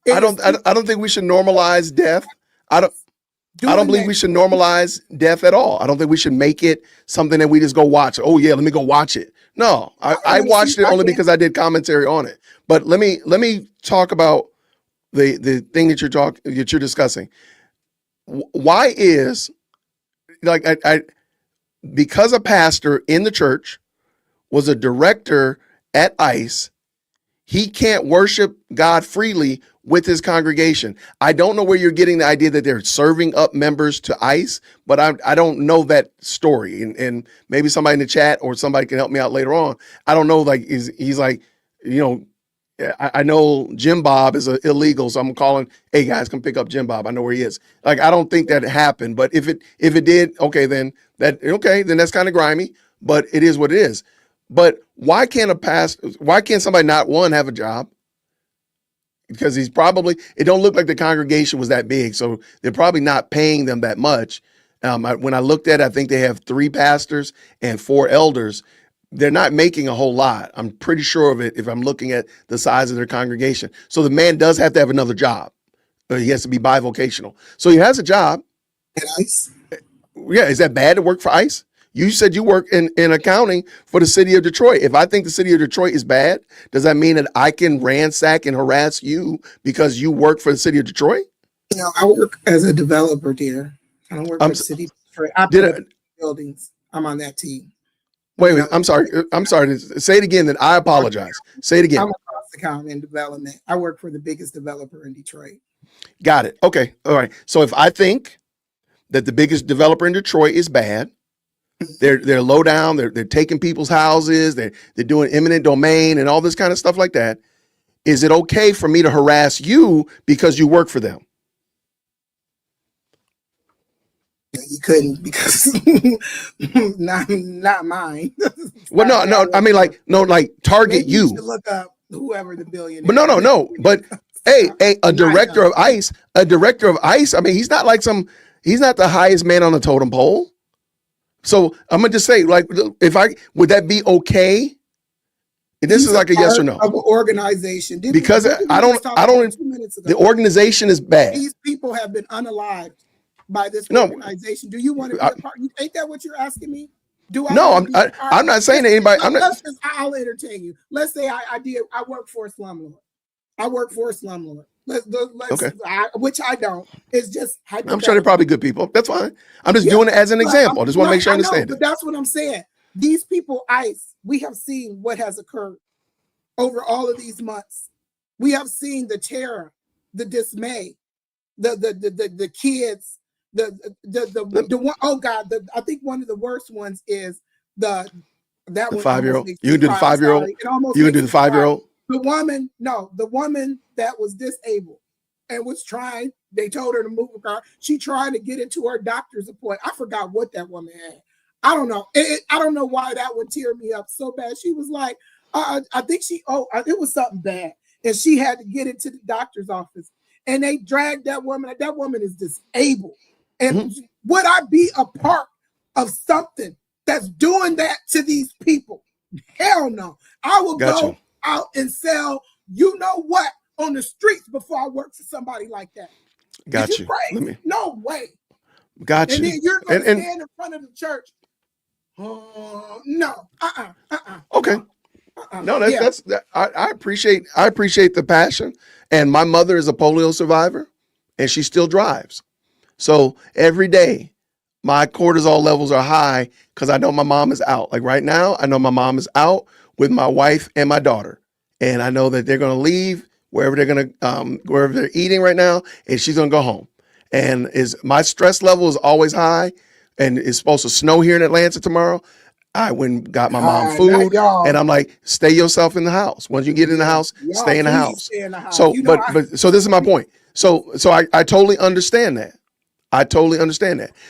[SPEAKER 1] I don't think we should normalize death. I don't believe we should normalize death at all. I don't think we should make it something that we just go watch. Oh yeah, let me go watch it. No, I watched it only because I did commentary on it. But let me talk about the thing that you're discussing. Why is because a pastor in the church was a director at ICE, he can't worship God freely with his congregation. I don't know where you're getting the idea that they're serving up members to ICE, but I don't know that story. And maybe somebody in the chat or somebody can help me out later on. I don't know, like he's like, you know, I know Jim Bob is illegal, so I'm calling, hey guys, come pick up Jim Bob. I know where he is. Like, I don't think that happened, but if it did, then that's kind of grimy, but it is what it is. But why can't somebody not one have a job? Because it don't look like the congregation was that big. So they're probably not paying them that much. When I looked at it, I think they have 3 pastors and 4 elders. They're not making a whole lot. I'm pretty sure of it if I'm looking at the size of their congregation. So the man does have to have another job. He has to be bivocational. So he has a job.
[SPEAKER 20] At ICE?
[SPEAKER 1] Yeah, is that bad to work for ICE? You said you work in accounting for the city of Detroit. If I think the city of Detroit is bad, does that mean that I can ransack and harass you because you work for the city of Detroit?
[SPEAKER 20] No, I work as a developer, dear. I don't work for the city of Detroit. I put up buildings. I'm on that team.
[SPEAKER 1] Wait a minute. I'm sorry. Say it again. Then I apologize. Say it again.
[SPEAKER 20] I'm a cost accountant in development. I work for the biggest developer in Detroit.
[SPEAKER 1] Got it. Okay. All right. So if I think that the biggest developer in Detroit is bad, they're low down, they're taking people's houses, they're doing eminent domain and all this kind of stuff like that, is it okay for me to harass you because you work for them?
[SPEAKER 20] You couldn't, because not mine.
[SPEAKER 1] Well, no. I mean, like target
[SPEAKER 20] Maybe you should look up whoever the billionaire.
[SPEAKER 1] But no. But hey, a director of ICE. I mean, he's not the highest man on the totem pole. So I'm gonna just say, like, would that be okay? This is like a yes or no.
[SPEAKER 20] Of an organization.
[SPEAKER 1] Because I don't. The organization is bad.
[SPEAKER 20] These people have been unalived by this organization. Do you want to be a part? Ain't that what you're asking me? I'm not saying to anybody. I'll entertain you. Let's say I work for a slumlord. Which I don't. It's just
[SPEAKER 1] I'm sure they're probably good people. That's fine. I'm just doing it as an example. I just want to make sure I understand
[SPEAKER 20] it. But that's what I'm saying. These people, ICE, we have seen what has occurred over all of these months. We have seen the terror, the dismay, the kids, the one. Oh God, I think one of the worst ones is the
[SPEAKER 1] 5-year-old. You can do the 5-year-old. You can do the 5-year-old.
[SPEAKER 20] The woman that was disabled and was trying, they told her to move her car. She tried to get into her doctor's appointment. I forgot what that woman had. I don't know. I don't know why that would tear me up so bad. She was like, I think it was something bad. And she had to get into the doctor's office. And they dragged that woman. That woman is disabled. And would I be a part of something that's doing that to these people? Hell no. I will go out and sell you know what on the streets before I work for somebody like that.
[SPEAKER 1] Got you.
[SPEAKER 20] No way.
[SPEAKER 1] Got you.
[SPEAKER 20] And then you're going to stand in front of the church. No.
[SPEAKER 1] Okay. No, I appreciate the passion. And my mother is a polio survivor, and she still drives. So every day, my cortisol levels are high because I know my mom is out. Like right now, I know my mom is out with my wife and my daughter, and I know that they're going to leave wherever they're eating right now, and she's going to go home. And my stress level is always high, and it's supposed to snow here in Atlanta tomorrow. I went and got my mom food, and I'm like, stay yourself in the house. Once you get in the house, stay in the house. So, so this is my point. So I totally understand that.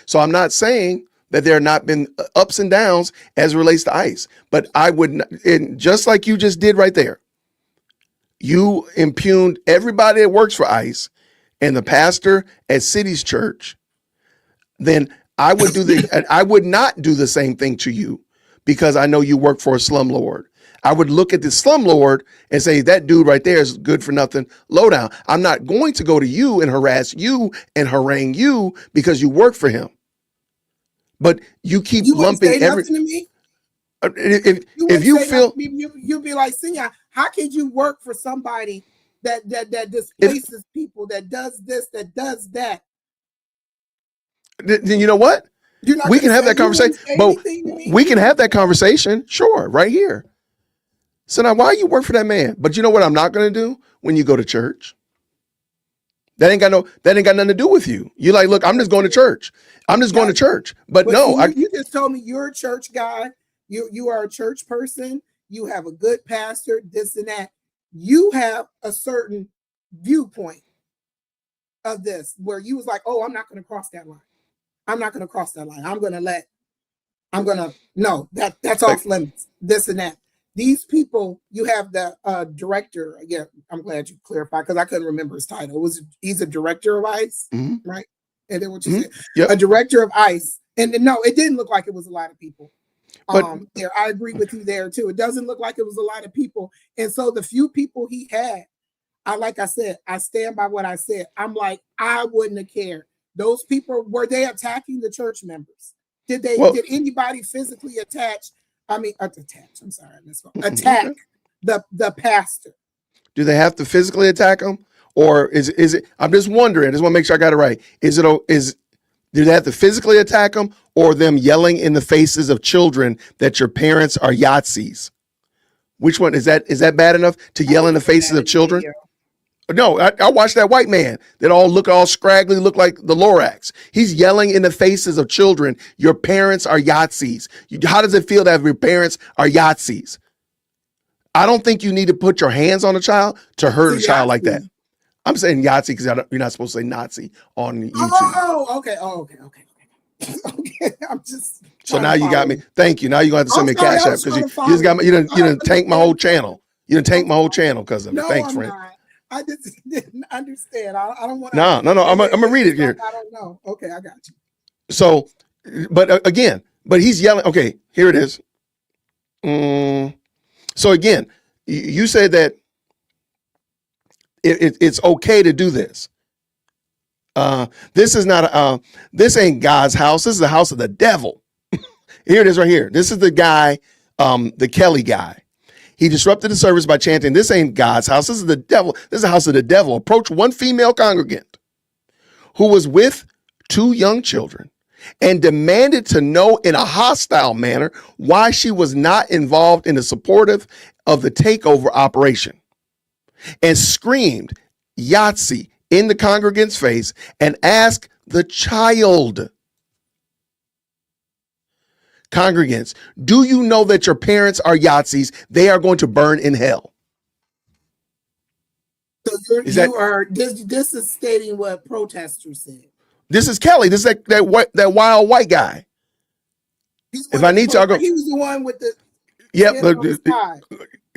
[SPEAKER 1] So I'm not saying that there have not been ups and downs as it relates to ICE, but I would, just like you just did right there, you impugned everybody that works for ICE and the pastor at City's Church. Then I would not do the same thing to you because I know you work for a slumlord. I would look at the slumlord and say, that dude right there is good for nothing, lowdown. I'm not going to go to you and harass you and harangue you because you work for him. But you keep lumping
[SPEAKER 20] everything to me.
[SPEAKER 1] If you feel
[SPEAKER 20] you'd be like, Senior, how could you work for somebody that displaces people, that does this, that does that?
[SPEAKER 1] Then you know what? We can have that conversation. But we can have that conversation, sure, right here. So now, why you work for that man? But you know what I'm not going to do when you go to church? That ain't got nothing to do with you. You're like, look, I'm just going to church. But no,
[SPEAKER 20] you just told me you're a church guy. You are a church person. You have a good pastor, this and that. You have a certain viewpoint of this where you was like, oh, I'm not going to cross that line. I'm not going to cross that line. I'm going to let I'm gonna no, that's off limits. This and that. These people, you have the director. Again, I'm glad you clarified because I couldn't remember his title. He's a director of ICE, right? And then what you said,
[SPEAKER 1] Yep.
[SPEAKER 20] a director of ICE. And no, it didn't look like it was a lot of people. There, I agree with you there too. It doesn't look like it was a lot of people. And so the few people he had, like I said, I stand by what I said. I'm like, I wouldn't have cared. Those people, were they attacking the church members? Did anybody physically attack the pastor?
[SPEAKER 1] Do they have to physically attack him, or is it? I'm just wondering. I just want to make sure I got it right. Do they have to physically attack him, or them yelling in the faces of children that your parents are Yahtzees? Which one is that? Is that bad enough to yell in the faces of children? No, I watched that white man that look all scraggly, look like the Lorax. He's yelling in the faces of children, your parents are Yahtzees. How does it feel that your parents are Yahtzees? I don't think you need to put your hands on a child to hurt a child like that. I'm saying Yahtzee because you're not supposed to say Nazi on YouTube.
[SPEAKER 20] Okay. I'm just.
[SPEAKER 1] So now you got me. Thank you. Now you're going to have to send me a cash app because you just got me. You didn't tank my whole channel. You didn't tank my whole channel because of it. Thanks, friend.
[SPEAKER 20] I just didn't understand. I don't want to.
[SPEAKER 1] No. I'm gonna read it here.
[SPEAKER 20] I don't know. Okay, I got you.
[SPEAKER 1] So, but he's yelling. Okay, here it is. So again, you said that it's okay to do this. This is not. This ain't God's house. This is the house of the devil. Here it is right here. This is the guy, the Kelly guy. He disrupted the service by chanting, "This ain't God's house. This is the devil. This is the house of the devil." Approached one female congregant who was with 2 young children and demanded to know in a hostile manner why she was not involved in the supportive of the takeover operation, and screamed Yahtzee in the congregant's face and asked the child, "Congregants, do you know that your parents are Yahtzees? They are going to burn in hell."
[SPEAKER 20] So this is stating what protesters said.
[SPEAKER 1] This is Kelly. This is that wild white guy. If I need to, I'll go.
[SPEAKER 20] He was the one with the.
[SPEAKER 1] Yep.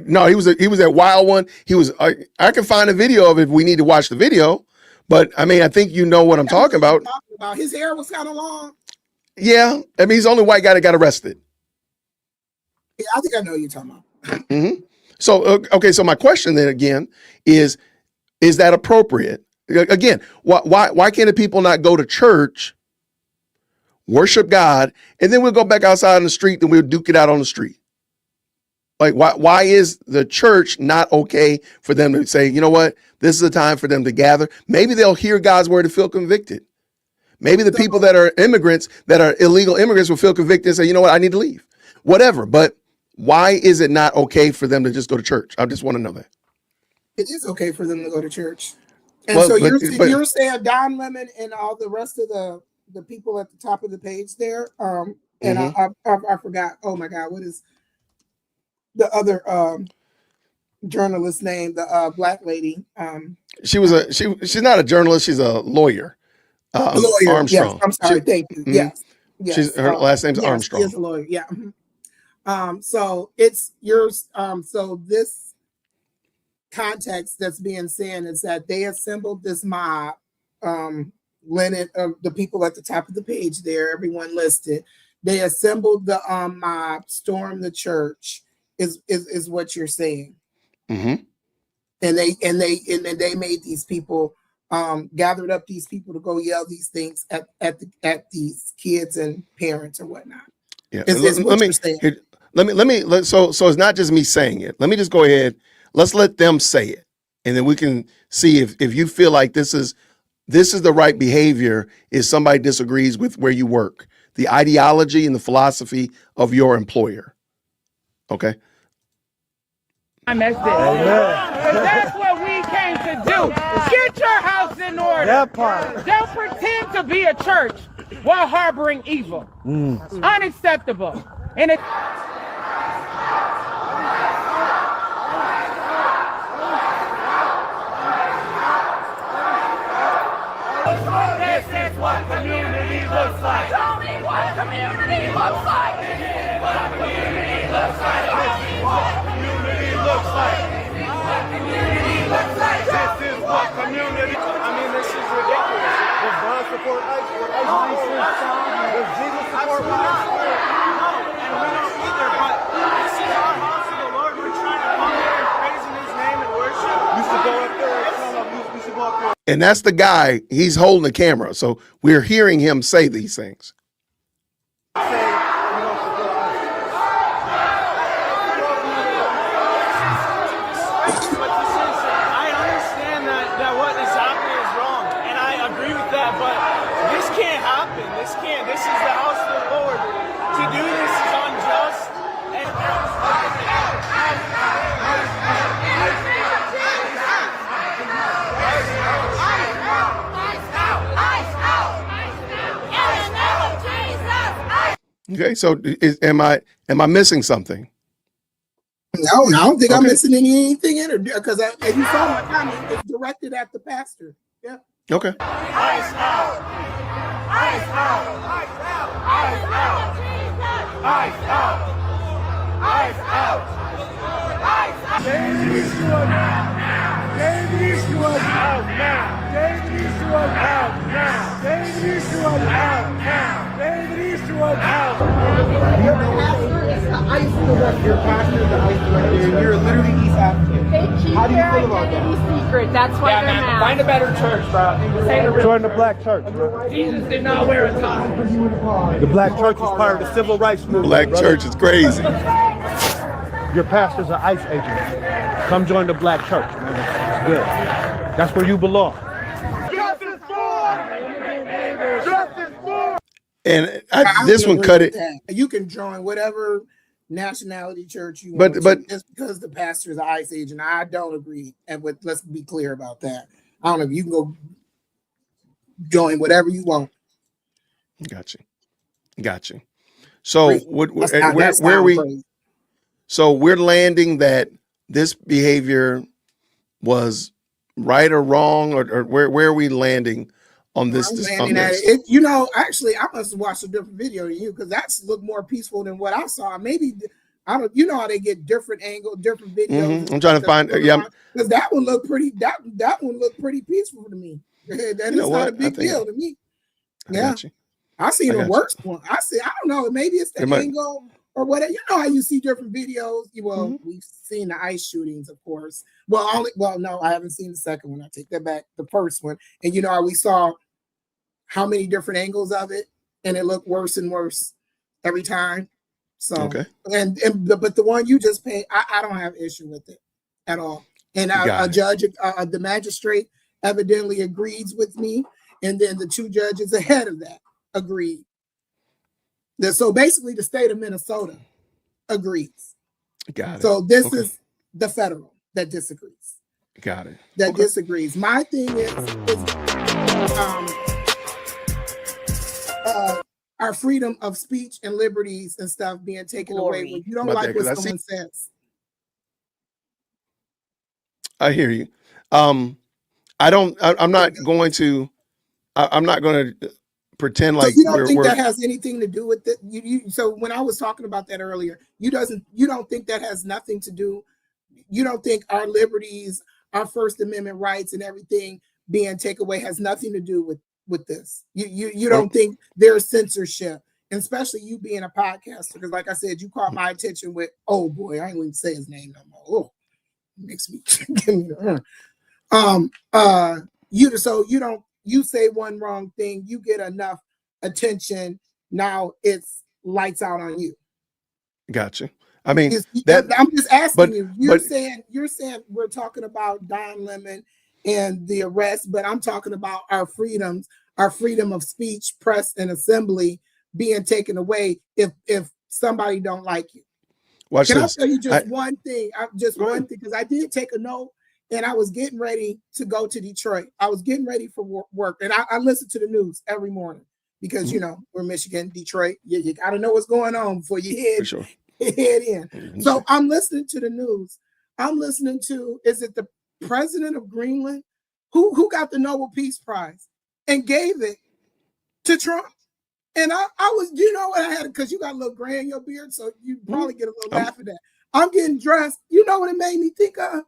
[SPEAKER 1] No, he was that wild one. He was. I can find a video of it if we need to watch the video. But I mean, I think you know what I'm talking about.
[SPEAKER 20] His hair was kind of long.
[SPEAKER 1] Yeah, I mean, he's the only white guy that got arrested.
[SPEAKER 20] Yeah, I think I know what you're talking about.
[SPEAKER 1] Mm-hmm. So, okay, so my question then again is that appropriate? Again, why can't the people not go to church, worship God, and then we'll go back outside in the street and we'll duke it out on the street? Like, why is the church not okay for them to say, you know what, this is a time for them to gather? Maybe they'll hear God's word and feel convicted. Maybe the people that are immigrants, that are illegal immigrants, will feel convicted and say, you know what, I need to leave. Whatever. But why is it not okay for them to just go to church? I just want to know that.
[SPEAKER 20] It is okay for them to go to church. And so you're saying Don Lemon and all the rest of the people at the top of the page there. And I forgot. Oh my God, what is the other journalist name? The black lady.
[SPEAKER 1] She's not a journalist. She's a lawyer.
[SPEAKER 20] Lawyer.
[SPEAKER 1] Armstrong.
[SPEAKER 20] Yes, I'm sorry. Thank you.
[SPEAKER 1] Mm-hmm.
[SPEAKER 20] Yes.
[SPEAKER 1] Her last name's Armstrong.
[SPEAKER 20] She is a lawyer. Yeah. So it's yours. So this context that's being said is that they assembled this mob, Lennon, the people at the top of the page there, everyone listed. They assembled the mob, stormed the church. Is what you're saying.
[SPEAKER 1] Mm-hmm.
[SPEAKER 20] And then they made these people. Gathered up these people to go yell these things at these kids and parents or whatnot.
[SPEAKER 1] Yeah, let me. So it's not just me saying it. Let me just go ahead. Let's let them say it, and then we can see if you feel like this is the right behavior. If somebody disagrees with where you work, the ideology and the philosophy of your employer. Okay.
[SPEAKER 21] I messed it. Because that's what we came to do. Get your house in order. That part. Don't pretend to be a church while harboring evil. It's unacceptable. And it. This is what community looks like. Tell me what community looks like. What community looks like. What community looks like. What community looks like. This is what community. I mean, this is ridiculous. Does God support ICE? Does Jesus support ICE? No, and we don't either. But this is our house of the Lord. We're trying to come here and praise in His name and worship. You should go up there. You should go up there.
[SPEAKER 1] And that's the guy, he's holding the camera. So we're hearing him say these things.
[SPEAKER 21] I understand that what is happening is wrong, and I agree with that, but this can't happen. This can't. This is the house of the Lord. To do this is unjust.
[SPEAKER 1] Okay, so am I missing something?
[SPEAKER 20] No, I don't think I'm missing anything in it because as you saw my comment, it's directed at the pastor. Yeah.
[SPEAKER 1] Okay.
[SPEAKER 21] Ice out. Ice out. Ice out. Ice out. Ice out. Ice out. Ice out. David Eastwood out now. David Eastwood out now. David Eastwood out now. David Eastwood out now. David Eastwood out.
[SPEAKER 20] Your pastor is the ICE director. Your pastor is the ICE director. You're literally East African.
[SPEAKER 11] They keep
[SPEAKER 20] How do you
[SPEAKER 11] their
[SPEAKER 20] feel about
[SPEAKER 11] identity
[SPEAKER 20] that?
[SPEAKER 11] secret. That's why they're mad.
[SPEAKER 21] Find a better church, bro. Join the black church, bro. Jesus did not wear a tie. The black church was part of the civil rights movement.
[SPEAKER 1] Black church is crazy.
[SPEAKER 21] Your pastor's an ICE agent. Come join the black church, man. It's good. That's where you belong. Justice for! Justice for!
[SPEAKER 1] And this one cut it.
[SPEAKER 20] You can join whatever nationality church you want,
[SPEAKER 1] But
[SPEAKER 20] just because the pastor is an ICE agent, I don't agree. And let's be clear about that. I don't know. You can go join whatever you want.
[SPEAKER 1] Got you. So where are we?
[SPEAKER 20] Crazy.
[SPEAKER 1] So we're landing that this behavior was right or wrong, or where are we landing on this?
[SPEAKER 20] You know, actually, I must have watched a different video than you because that's looked more peaceful than what I saw. Maybe I don't. You know how they get different angle, different videos.
[SPEAKER 1] I'm trying to find. Yeah,
[SPEAKER 20] because that one looked pretty. That one looked pretty peaceful to me. That is not a big deal to me. Yeah, I seen a worse one. I don't know. Maybe it's the angle or whatever. You know how you see different videos. Well, we've seen the ICE shootings, of course. Well, no, I haven't seen the second one. I take that back. The first one, and you know how we saw how many different angles of it, and it looked worse and worse every time. So, but the one you just paid, I don't have issue with it at all. And a judge, the magistrate, evidently agrees with me, and then the two judges ahead of that agreed. So basically, the state of Minnesota agrees.
[SPEAKER 1] Got it.
[SPEAKER 20] So this is the federal that disagrees.
[SPEAKER 1] Got it.
[SPEAKER 20] That disagrees. My thing is our freedom of speech and liberties and stuff being taken away when you don't like what someone says.
[SPEAKER 1] I hear you. I'm not going to pretend like
[SPEAKER 20] you don't think that has anything to do with it. So when I was talking about that earlier, you don't think that has nothing to do. You don't think our liberties, our First Amendment rights, and everything being taken away has nothing to do with this. You don't think there's censorship, and especially you being a podcaster, because like I said, you caught my attention with, oh boy, I ain't even say his name no more. Oh, makes me you say one wrong thing, you get enough attention, now it's lights out on you.
[SPEAKER 1] Gotcha. I mean,
[SPEAKER 20] I'm just asking you. You're saying we're talking about Don Lemon and the arrest, but I'm talking about our freedoms, our freedom of speech, press, and assembly being taken away if somebody don't like you. Can I tell you just one thing? One thing, because I did take a note, and I was getting ready to go to Detroit. I was getting ready for work, and I listen to the news every morning because we're Michigan, Detroit. You got to know what's going on before you head in. So I'm listening to the news. I'm listening to, is it the president of Greenland who got the Nobel Peace Prize and gave it to Trump? And I was, you know what I had, because you got a little gray in your beard, so you probably get a little laugh at that. I'm getting dressed. You know what it made me think of?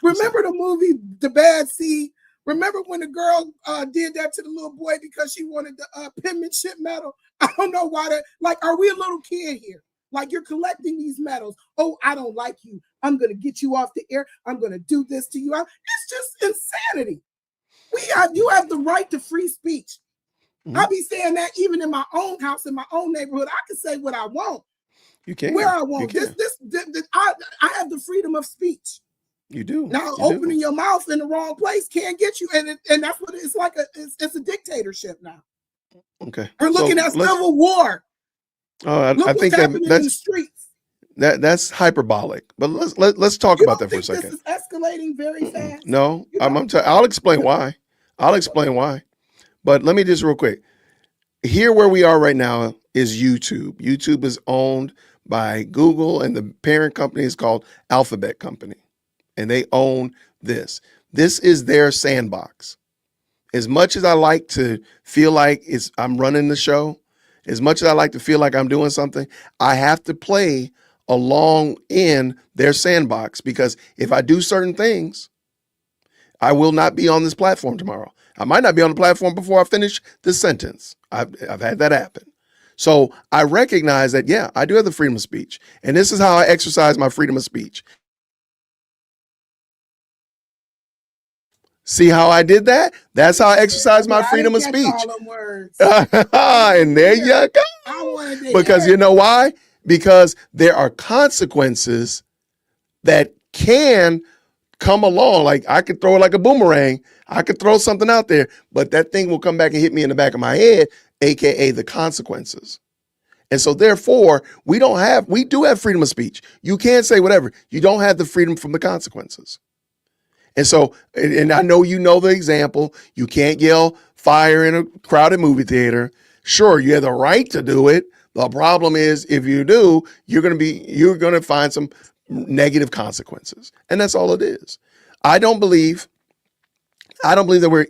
[SPEAKER 20] Remember the movie The Bad Seed? Remember when the girl did that to the little boy because she wanted the penmanship medal? I don't know why that, like, are we a little kid here? Like, you're collecting these medals. Oh, I don't like you. I'm going to get you off the air. I'm going to do this to you. It's just insanity. You have the right to free speech. I be saying that even in my own house, in my own neighborhood, I can say what I want.
[SPEAKER 1] You can.
[SPEAKER 20] Where I want.
[SPEAKER 1] You can.
[SPEAKER 20] I have the freedom of speech.
[SPEAKER 1] You do.
[SPEAKER 20] Now,
[SPEAKER 1] you
[SPEAKER 20] opening
[SPEAKER 1] do.
[SPEAKER 20] your mouth in the wrong place can't get you, and that's what it's like. It's a dictatorship now.
[SPEAKER 1] Okay.
[SPEAKER 20] We're looking at civil war.
[SPEAKER 1] I
[SPEAKER 20] Look
[SPEAKER 1] think
[SPEAKER 20] what's happening in the streets.
[SPEAKER 1] That's hyperbolic. But let's talk about that for a
[SPEAKER 20] This
[SPEAKER 1] second.
[SPEAKER 20] is escalating very fast.
[SPEAKER 1] No, I'll explain why. I'll explain why. But let me just real quick. Here where we are right now is YouTube. YouTube is owned by Google, and the parent company is called Alphabet Company. And they own this. This is their sandbox. As much as I like to feel like I'm running the show, as much as I like to feel like I'm doing something, I have to play along in their sandbox, because if I do certain things, I will not be on this platform tomorrow. I might not be on the platform before I finish this sentence. I've had that happen. So I recognize that, yeah, I do have the freedom of speech. And this is how I exercise my freedom of speech. See how I did that? That's how I exercise my freedom of speech. And there you go. Because you know why? Because there are consequences that can come along. Like, I could throw it like a boomerang. I could throw something out there, but that thing will come back and hit me in the back of my head, AKA the consequences. And so therefore, we do have freedom of speech. You can't say whatever. You don't have the freedom from the consequences. And so, and I know you know the example. You can't yell fire in a crowded movie theater. Sure, you have the right to do it. The problem is, if you do, you're going to find some negative consequences. And that's all it is. I don't believe that we're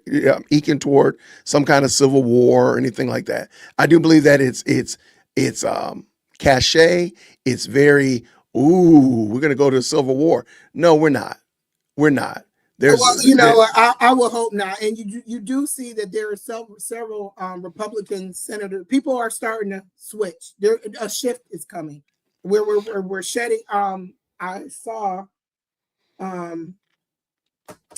[SPEAKER 1] eking toward some kind of civil war or anything like that. I do believe that it's cachet. It's very, we're going to go to a civil war. No, we're not. We're not.
[SPEAKER 20] I will hope not. And you do see that there are several Republican senators. People are starting to switch. A shift is coming where we're shedding. I saw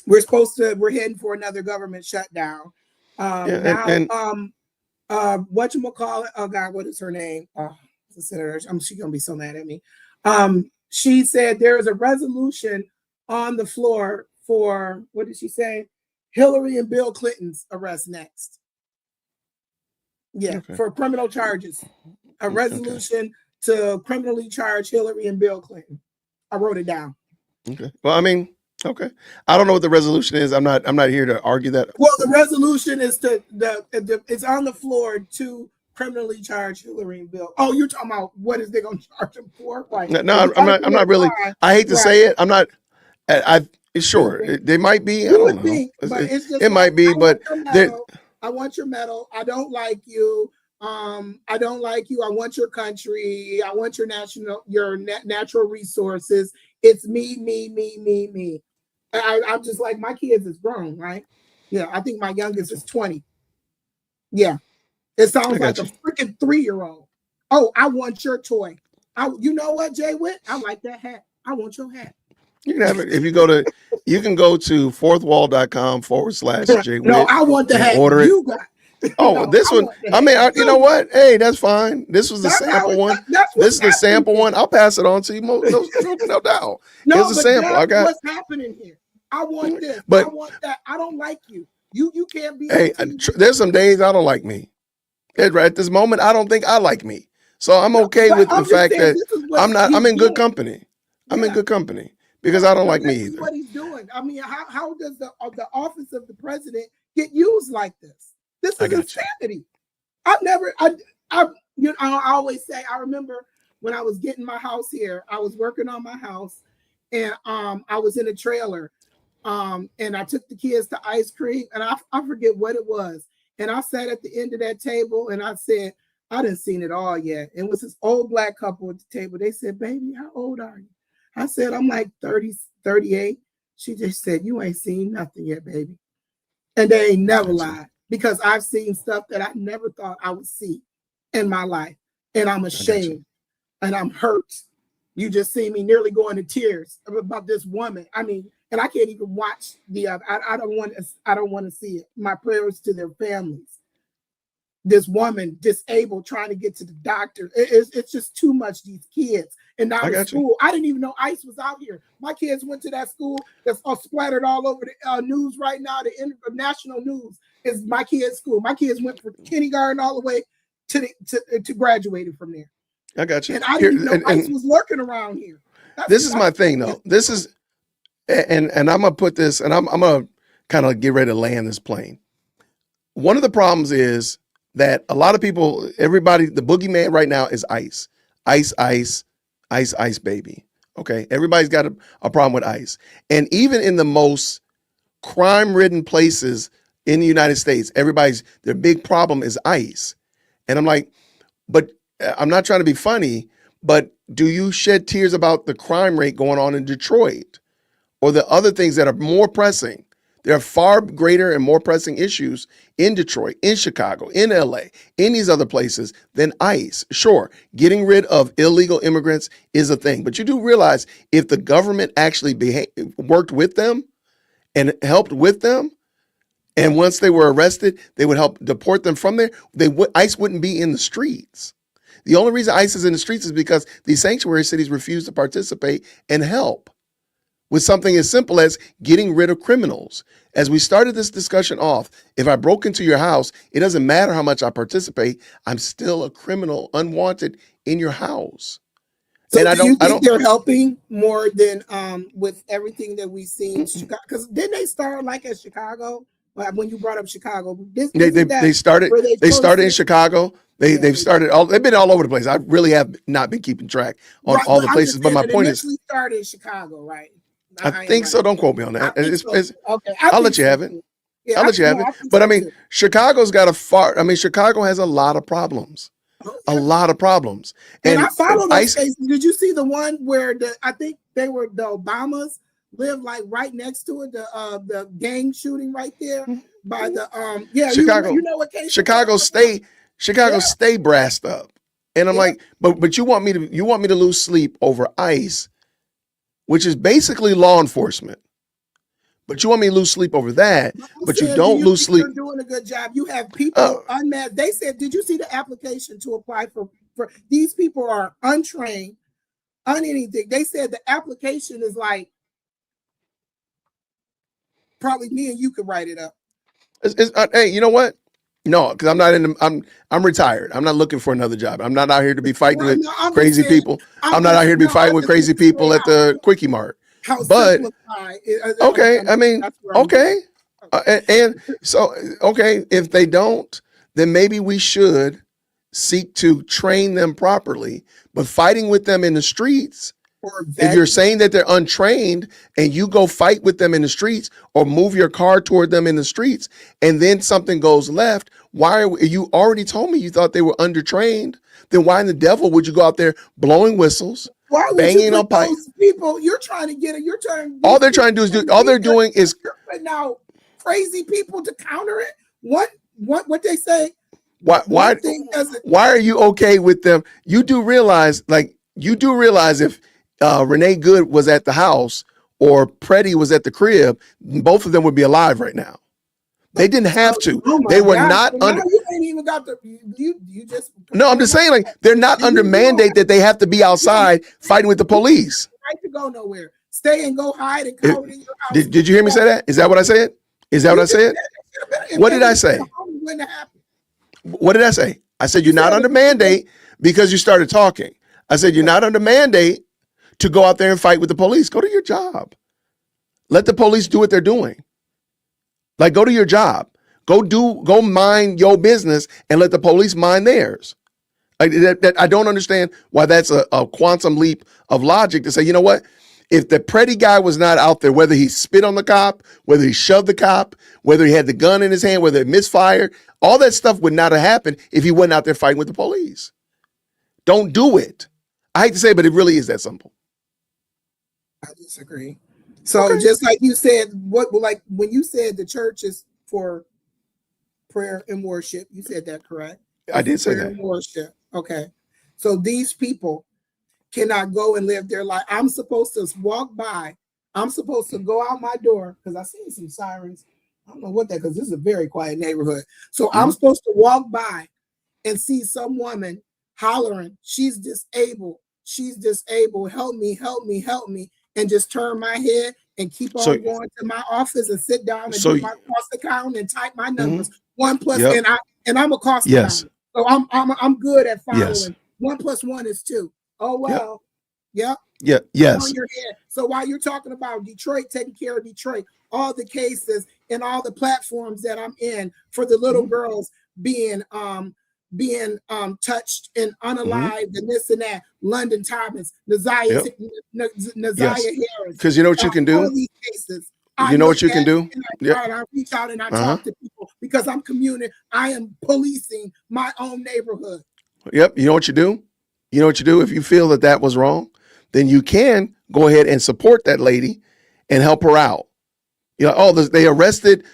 [SPEAKER 20] we're heading for another government shutdown. Whatchamacallit? Oh God, what is her name? The senator. She's gonna be so mad at me. She said there is a resolution on the floor for, what did she say? Hillary and Bill Clinton's arrest next. Yeah, okay. For criminal charges. A resolution to criminally charge Hillary and Bill Clinton. I wrote it down.
[SPEAKER 1] Okay. Well, I mean, okay. I don't know what the resolution is. I'm not here to argue that.
[SPEAKER 20] Well, the resolution is it's on the floor to criminally charge Hillary and Bill. Oh, you're talking about what is they going to charge them for? Like,
[SPEAKER 1] no, I'm not really. I hate to say it. I'm not. Sure, they might be. I don't know.
[SPEAKER 20] But it's just
[SPEAKER 1] it might be, but
[SPEAKER 20] I want your medal. I don't like you. I don't like you. I want your country. I want your natural resources. It's me. I'm just like, my kids is grown, right? Yeah, I think my youngest is 20. Yeah, it sounds like a freaking 3-year-old. Oh, I want your toy. You know what, Jay Witt? I like that hat. I want your hat.
[SPEAKER 1] You can have it if you can go to fourthwall.com/Jay Witt.
[SPEAKER 20] No, I want the hat.
[SPEAKER 1] Order it.
[SPEAKER 20] You got.
[SPEAKER 1] Oh,
[SPEAKER 20] No,
[SPEAKER 1] this one. I mean, you know what? Hey, that's fine. This was the sample one. This is the sample one. I'll pass it on to you. No doubt.
[SPEAKER 20] No,
[SPEAKER 1] it's a sample. I got.
[SPEAKER 20] What's happening here? I want this. I want that. I don't like you. You can't be.
[SPEAKER 1] Hey, there's some days I don't like me. At this moment, I don't think I like me. So I'm okay with the fact that I'm in good company. I'm in good company. Because I don't like me either.
[SPEAKER 20] What he's doing. I mean, how does the office of the president get used like this? This is insanity. I always say, I remember when I was getting my house here, I was working on my house, and I was in a trailer, and I took the kids to ice cream, and I forget what it was, and I sat at the end of that table, and I said, I didn't seen it all yet. It was this old black couple at the table. They said, baby, how old are you? I said, I'm like 30, 38. She just said, you ain't seen nothing yet, baby. And they ain't never lied, because I've seen stuff that I never thought I would see in my life. And I'm ashamed and I'm hurt. You just see me nearly going to tears about this woman. I mean, and I can't even watch the I don't want to see it. My prayers to their families. This woman disabled trying to get to the doctor. It's just too much, these kids. And now the school, I didn't even know ICE was out here. My kids went to that school that's all splattered all over the news right now. The national news is my kids' school. My kids went from kindergarten all the way to graduating from there.
[SPEAKER 1] I got you.
[SPEAKER 20] And I didn't even know ICE was lurking around here.
[SPEAKER 1] This is my thing, though. This is, and I'm gonna put this, and I'm gonna kind of get ready to land this plane. One of the problems is that a lot of people, everybody, the boogeyman right now is ICE. ICE, baby. Okay, everybody's got a problem with ICE, and even in the most crime-ridden places in the United States, their big problem is ICE. And I'm like, but I'm not trying to be funny, but do you shed tears about the crime rate going on in Detroit or the other things that are more pressing? There are far greater and more pressing issues in Detroit, in Chicago, in LA, in these other places than ICE. Sure, getting rid of illegal immigrants is a thing, but you do realize if the government actually worked with them and helped with them, and once they were arrested, they would help deport them from there, ICE wouldn't be in the streets. The only reason ICE is in the streets is because these sanctuary cities refuse to participate and help with something as simple as getting rid of criminals. As we started this discussion off, if I broke into your house, it doesn't matter how much I participate, I'm still a criminal, unwanted in your house.
[SPEAKER 20] So and do you think they're helping more than with everything that we've seen in Chicago? Because didn't they start like at Chicago? When you brought up Chicago,
[SPEAKER 1] they started in Chicago. They've started they've been all over the place. I really have not been keeping track on all the places. But my point is,
[SPEAKER 20] started in Chicago, right?
[SPEAKER 1] I think so. Don't quote me on that.
[SPEAKER 20] Okay,
[SPEAKER 1] I'll let you have it. I'll let you have it. But I mean, Chicago's got Chicago has a lot of problems. A lot of problems.
[SPEAKER 20] And I follow those cases. Did you see the one where I think they were the Obamas live like right next to it, the gang shooting right there by the
[SPEAKER 1] Chicago.
[SPEAKER 20] You know what case?
[SPEAKER 1] Chicago stay brassed up. And I'm like, but you want me to lose sleep over ICE, which is basically law enforcement. But you want me to lose sleep over that, but you don't lose sleep.
[SPEAKER 20] You're doing a good job. You have people unmasked. They said, did you see the application to apply for these people are untrained, anything. They said the application is like, probably me and you could write it up.
[SPEAKER 1] Hey, you know what? No, because I'm retired. I'm not looking for another job. I'm not out here to be fighting with crazy people. I'm not out here to be fighting with crazy people at the Quickie Mart. But okay, I mean, okay, and so okay, if they don't, then maybe we should seek to train them properly. But fighting with them in the streets, if you're saying that they're untrained and you go fight with them in the streets or move your car toward them in the streets and then something goes left, you already told me you thought they were undertrained. Then why in the devil would you go out there blowing whistles, banging on pipes?
[SPEAKER 20] People, you're trying to get it. You're trying.
[SPEAKER 1] All they're trying to do is all they're doing is
[SPEAKER 20] now crazy people to counter it. What they say?
[SPEAKER 1] Why are you okay with them? You do realize if Renee Good was at the house or Preddy was at the crib, both of them would be alive right now. They didn't have to. They were not under.
[SPEAKER 20] You ain't even got the. You just.
[SPEAKER 1] No, I'm just saying, like they're not under mandate that they have to be outside fighting with the police.
[SPEAKER 20] Right to go nowhere. Stay and go hide and cover in your house.
[SPEAKER 1] Did you hear me say that? Is that what I said? Is that what I said? What did I say? What did I say? I said you're not under mandate because you started talking. I said you're not under mandate to go out there and fight with the police. Go to your job. Let the police do what they're doing. Like, go to your job. Go mind your business and let the police mind theirs. I don't understand why that's a quantum leap of logic to say, you know what? If the Preddy guy was not out there, whether he spit on the cop, whether he shoved the cop, whether he had the gun in his hand, whether it misfired, all that stuff would not have happened if he wasn't out there fighting with the police. Don't do it. I hate to say it, but it really is that simple.
[SPEAKER 20] I disagree. So just like you said, like when you said the church is for prayer and worship, you said that correct?
[SPEAKER 1] I did say
[SPEAKER 20] prayer
[SPEAKER 1] that.
[SPEAKER 20] and worship. Okay. So these people cannot go and live their life. I'm supposed to walk by. I'm supposed to go out my door because I seen some sirens. I don't know what that, because this is a very quiet neighborhood. So I'm supposed to walk by and see some woman hollering, she's disabled. She's disabled. Help me, help me, help me. And just turn my head and keep on going to my office and sit down and do my cost account and type my numbers. 1 plus, and I'm a cost accountant. So I'm good at following. 1 plus 1 is 2. Oh well. Yep.
[SPEAKER 1] Yeah. Yes.
[SPEAKER 20] On your head. So while you're talking about Detroit, taking care of Detroit, all the cases and all the platforms that I'm in for the little girls being touched and unalived and this and that, London Thomas, Naziah Harris.
[SPEAKER 1] Because you know what you can do?
[SPEAKER 20] All these cases.
[SPEAKER 1] You know what you can do?
[SPEAKER 20] I reach out and I talk to people because I'm I am policing my own neighborhood.
[SPEAKER 1] Yep. You know what you do? You know what you do? If you feel that that was wrong, then you can go ahead and support that lady and help her out. You know, they arrested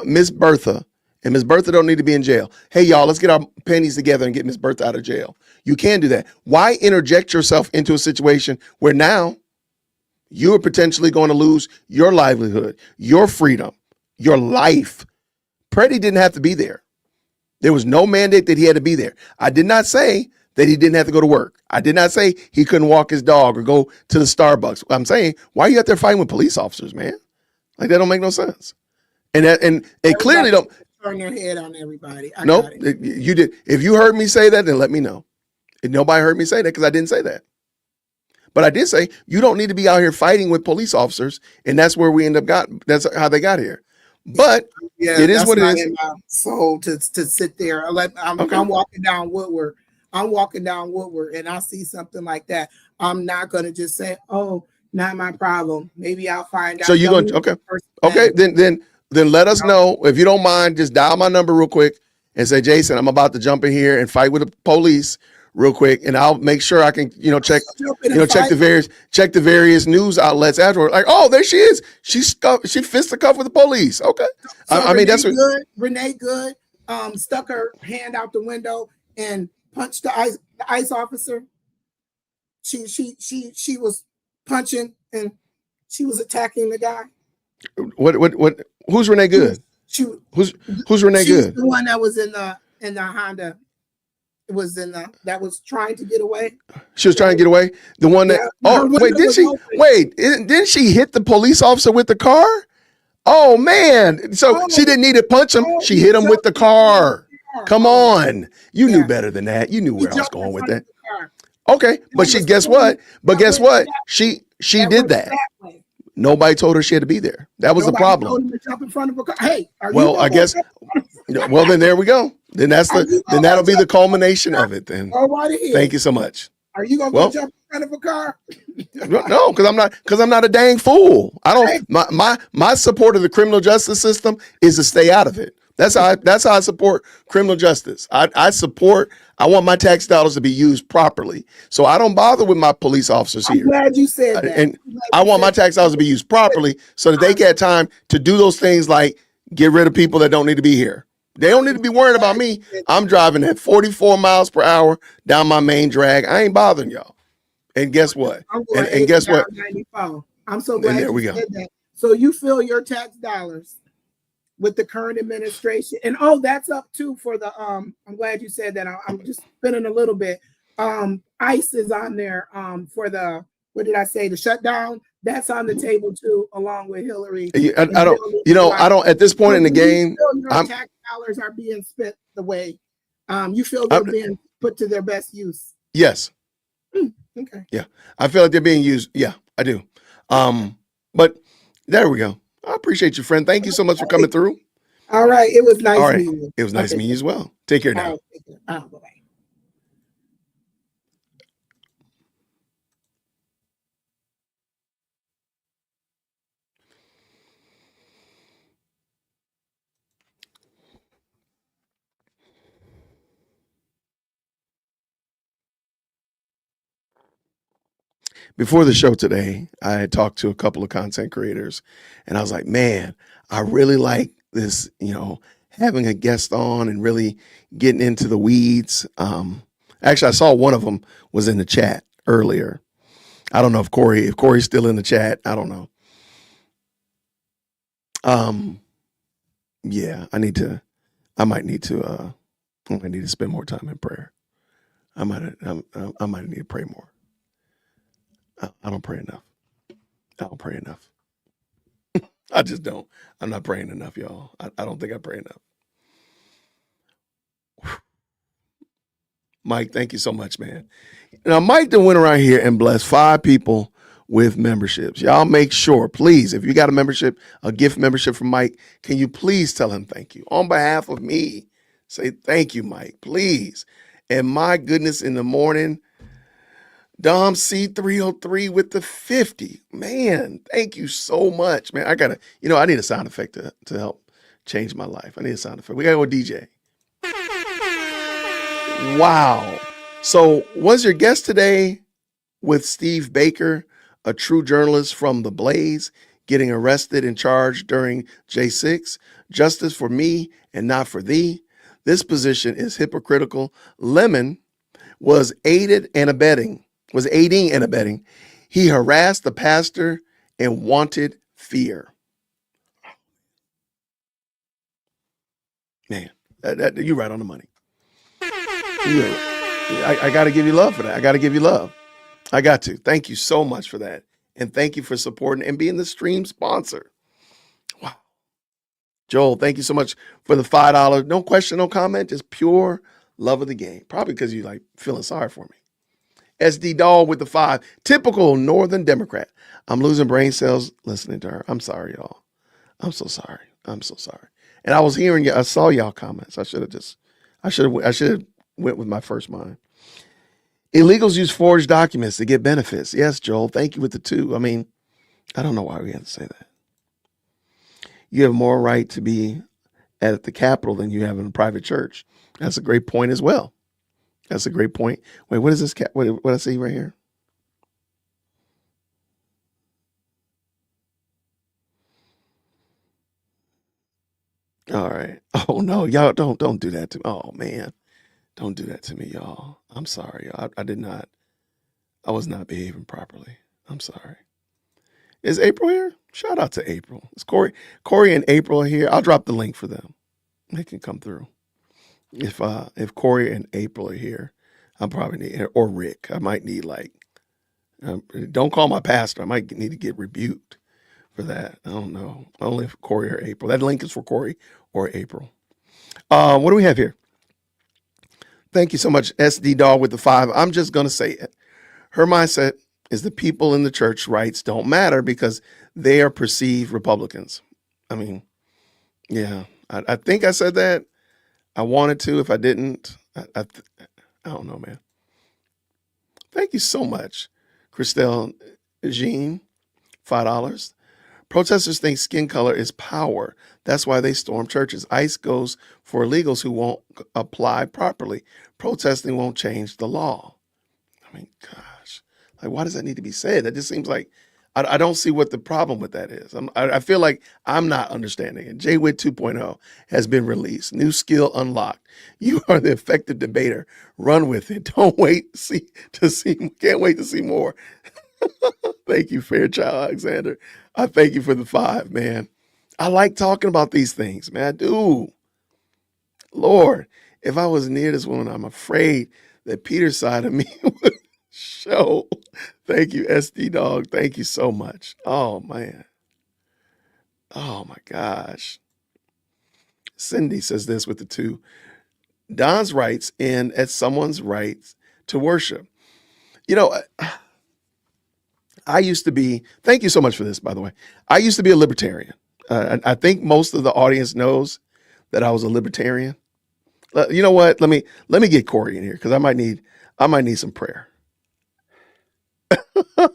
[SPEAKER 1] Miss Bertha, and Miss Bertha don't need to be in jail. Hey, y'all, let's get our pennies together and get Miss Bertha out of jail. You can do that. Why interject yourself into a situation where now you are potentially going to lose your livelihood, your freedom, your life? Preddy didn't have to be there. There was no mandate that he had to be there. I did not say that he didn't have to go to work. I did not say he couldn't walk his dog or go to the Starbucks. I'm saying, why are you out there fighting with police officers, man? Like, that don't make no sense. And it clearly don't
[SPEAKER 20] turn their head on everybody.
[SPEAKER 1] Nope, you did. If you heard me say that, then let me know. And nobody heard me say that because I didn't say that. But I did say you don't need to be out here fighting with police officers, and that's where we that's how they got here. But it is what it is.
[SPEAKER 20] In my soul to sit there. I'm walking down Woodward. And I see something like that. I'm not gonna just say, "Oh, not my problem." Maybe I'll find out.
[SPEAKER 1] So you're going to okay. Then let us know if you don't mind. Just dial my number real quick and say, Jason, I'm about to jump in here and fight with the police real quick, and I'll make sure I can check check the various news outlets afterward. Like, oh, there she is. She fisticuffed with the police. Okay.
[SPEAKER 20] So
[SPEAKER 1] I mean, that's what
[SPEAKER 20] Renee Good stuck her hand out the window and punched the ICE officer. She was punching and she was attacking the guy.
[SPEAKER 1] What who's Renee Good? Who's Renee Good?
[SPEAKER 20] The one that was in the Honda. It was that was trying to get away.
[SPEAKER 1] She was trying to get away. The one that didn't she hit the police officer with the car? Oh man. So she didn't need to punch him. She hit him with the car. Come on. You knew better than that. You knew where I was going with that. Okay, but guess what? She did that. Nobody told her she had to be there. That was the problem.
[SPEAKER 20] Told him to jump in front of a car. Hey,
[SPEAKER 1] I guess. Well, then there we go. Then that'll be the culmination of it. Then. Thank you so much.
[SPEAKER 20] Are you gonna go jump in front of a car?
[SPEAKER 1] No, because I'm not a dang fool. I don't. My support of the criminal justice system is to stay out of it. That's how I support criminal justice. I want my tax dollars to be used properly. So I don't bother with my police officers here.
[SPEAKER 20] I'm glad you said that.
[SPEAKER 1] And I want my tax dollars to be used properly so that they get time to do those things like get rid of people that don't need to be here. They don't need to be worried about me. I'm driving at 44 miles per hour down my main drag. I ain't bothering y'all. And guess what? And guess what?
[SPEAKER 20] 94. I'm so glad you said that. So you feel your tax dollars with the current administration, and that's up too for the I'm glad you said that. I'm just spinning a little bit. ICE is on there for the the shutdown. That's on the table too, along with Hillary.
[SPEAKER 1] I don't at this point in the game.
[SPEAKER 20] Tax dollars are being spent the way you feel they're being put to their best use.
[SPEAKER 1] Yes.
[SPEAKER 20] Okay.
[SPEAKER 1] Yeah, I feel like they're being used. Yeah, I do. But there we go. I appreciate you, friend. Thank you so much for coming through.
[SPEAKER 20] All right. It was nice meeting you.
[SPEAKER 1] It was nice meeting you as well. Take care now.
[SPEAKER 20] Bye-bye.
[SPEAKER 1] before the show today, I had talked to a couple of content creators, and I was like, man, I really like this, having a guest on and really getting into the weeds. Actually, I saw one of them was in the chat earlier. I don't know if Corey's still in the chat. I don't know. Yeah, I might need to spend more time in prayer. I might need to pray more. I don't pray enough. I don't pray enough. I just don't. I'm not praying enough, y'all. I don't think I pray enough. Mike, thank you so much, man. Now, Mike done went around here and blessed 5 people with memberships. Y'all make sure, please, if you got a membership, a gift membership from Mike, can you please tell him thank you? On behalf of me, say thank you, Mike, please. And my goodness, in the morning, Dom C303 with the 50. Man, thank you so much, man. I need a sound effect to help change my life. I need a sound effect. We got to go DJ. Wow. So was your guest today with Steve Baker, a true journalist from The Blaze, getting arrested and charged during J6? Justice for me and not for thee. This position is hypocritical. Lemon was aiding and abetting. He harassed the pastor and wanted fear. Man, you're right on the money. I got to give you love for that. I got to give you love. I got to. Thank you so much for that. And thank you for supporting and being the stream sponsor. Wow. Joel, thank you so much for the $5. No question, no comment, just pure love of the game. Probably because you like feeling sorry for me. SD Doll with the 5. Typical Northern Democrat. I'm losing brain cells listening to her. I'm sorry, y'all. I'm so sorry. I'm so sorry. And I was hearing, I saw y'all comments. I should have went with my first mind. Illegals use forged documents to get benefits. Yes, Joel. Thank you with the 2. I mean, I don't know why we have to say that. You have more right to be at the Capitol than you have in a private church. That's a great point as well. That's a great point. Wait, what is this? What I see right here? All right. Oh no, y'all don't do that to me. Oh man, don't do that to me, y'all. I'm sorry. I was not behaving properly. I'm sorry. Is April here? Shout out to April. Is Corey and April are here? I'll drop the link for them. They can come through. If Corey and April are here, I probably need, or Rick, I might need don't call my pastor. I might need to get rebuked for that. I don't know. Only if Corey or April. That link is for Corey or April. What do we have here? Thank you so much, SD Dog with the 5. I'm just going to say it. Her mindset is the people in the church rights don't matter because they are perceived Republicans. I mean, yeah, I think I said that. I wanted to. If I didn't, I don't know, man. Thank you so much, Christelle Jean, $5. Protesters think skin color is power. That's why they storm churches. ICE goes for illegals who won't apply properly. Protesting won't change the law. I mean, gosh, why does that need to be said? That just seems like I don't see what the problem with that is. I feel like I'm not understanding it. JWIT 2.0 has been released. New skill unlocked. You are the effective debater. Run with it. Don't wait to see. Can't wait to see more. Thank you, Fairchild Alexander. I thank you for the 5, man. I like talking about these things, man. I do. Lord, if I was near this woman, I'm afraid that Peter's side of me would show. Thank you, SD Dog. Thank you so much. Oh, man. Oh, my gosh. Cindy says this with the 2. Don's rights end at someone's rights to worship. I used to be, thank you so much for this, by the way. I used to be a libertarian. I think most of the audience knows that I was a libertarian. You know what? Let me get Corey in here because I might need some prayer.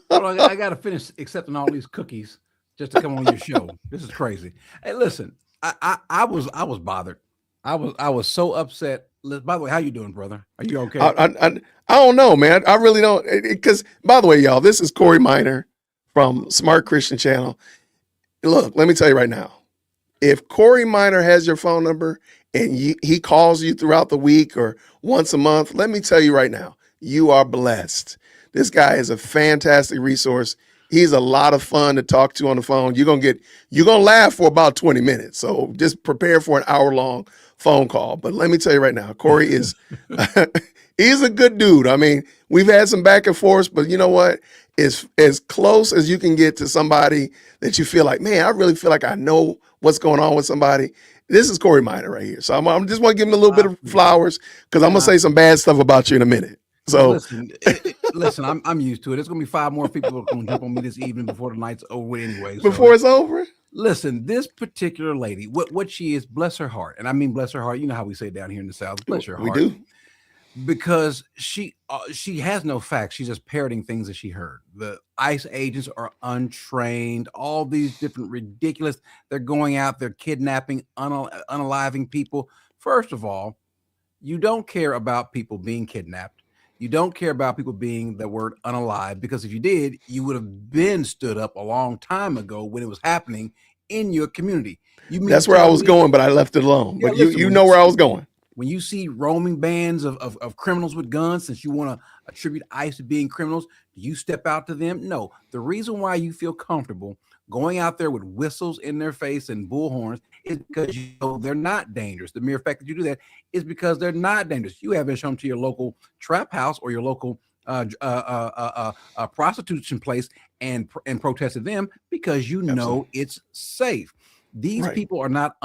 [SPEAKER 2] Well, I got to finish accepting all these cookies just to come on your show. This is crazy. Hey, listen, I was bothered. I was so upset By the way, how you doing, brother? Are you okay?
[SPEAKER 1] I don't know, man. I really don't. Because, by the way, y'all, this is Corey Minor from Smart Christian Channel. Look, let me tell you right now. If Corey Minor has your phone number and he calls you throughout the week or once a month, let me tell you right now, you are blessed. This guy is a fantastic resource. He's a lot of fun to talk to on the phone. You're gonna laugh for about 20 minutes. So just prepare for an hour-long phone call. But let me tell you right now, Corey is he's a good dude. I mean, we've had some back and forth, but you know what? It's as close as you can get to somebody that you feel like, man, I really feel like I know what's going on with somebody. This is Corey Minor right here. So I'm just want to give him a little bit of flowers because I'm gonna say some bad stuff about you in a minute. So
[SPEAKER 2] listen, I'm used to it. There's gonna be 5 more people that are gonna jump on me this evening before the night's over with anyway.
[SPEAKER 1] Before it's over?
[SPEAKER 2] Listen, this particular lady, what she is, bless her heart, and I mean bless her heart. You know how we say it down here in the South, bless her heart.
[SPEAKER 1] We do.
[SPEAKER 2] Because she has no facts. She's just parroting things that she heard. The ICE agents are untrained. All these different ridiculous. They're going out. They're kidnapping, unaliving people. First of all, you don't care about people being kidnapped. You don't care about people being the word unalive, because if you did, you would have been stood up a long time ago when it was happening in your community.
[SPEAKER 1] That's where I was going, but I left it alone.
[SPEAKER 2] Yeah,
[SPEAKER 1] but
[SPEAKER 2] listen,
[SPEAKER 1] you know where I was going.
[SPEAKER 2] When you see roaming bands of criminals with guns, since you want to attribute ICE to being criminals, do you step out to them? No. The reason why you feel comfortable going out there with whistles in their face and bullhorns is because you know they're not dangerous. The mere fact that you do that is because they're not dangerous. You haven't shown to your local trap house or your local prostitution place and protested them because you know it's safe. These people are not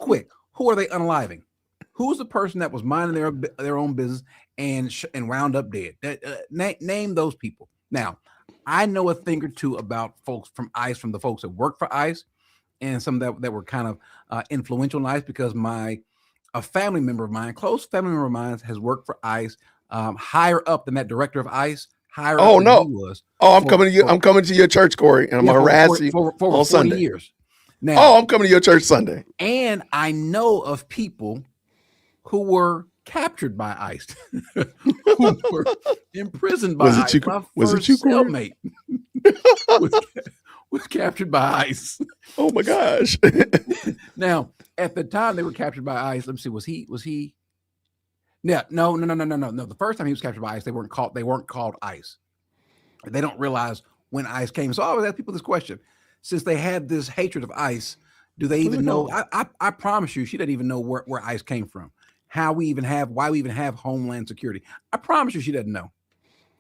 [SPEAKER 2] quick. Who are they unaliving? Who's the person that was minding their own business and wound up dead? Name those people. Now, I know a thing or two about folks from ICE, from the folks that work for ICE, and some that were kind of influential in ICE, because a family member of mine, close family member of mine, has worked for ICE, higher up than that director of ICE. Higher up than he was.
[SPEAKER 1] I'm coming to you. I'm coming to your church, Corey, and I'm gonna harass you
[SPEAKER 2] for
[SPEAKER 1] on
[SPEAKER 2] 40
[SPEAKER 1] Sunday.
[SPEAKER 2] Years. Now,
[SPEAKER 1] I'm coming to your church Sunday.
[SPEAKER 2] And I know of people who were captured by ICE, who were imprisoned by ICE.
[SPEAKER 1] Was it you,
[SPEAKER 2] cellmate was captured by ICE.
[SPEAKER 1] Oh my gosh!
[SPEAKER 2] Now, at the time they were captured by ICE, let me see. Was he? Yeah, no. The first time he was captured by ICE, they weren't called ICE. They don't realize when ICE came. So I always ask people this question: since they had this hatred of ICE, do they even know? I promise you, she doesn't even know where ICE came from. Why we even have Homeland Security. I promise you she doesn't know.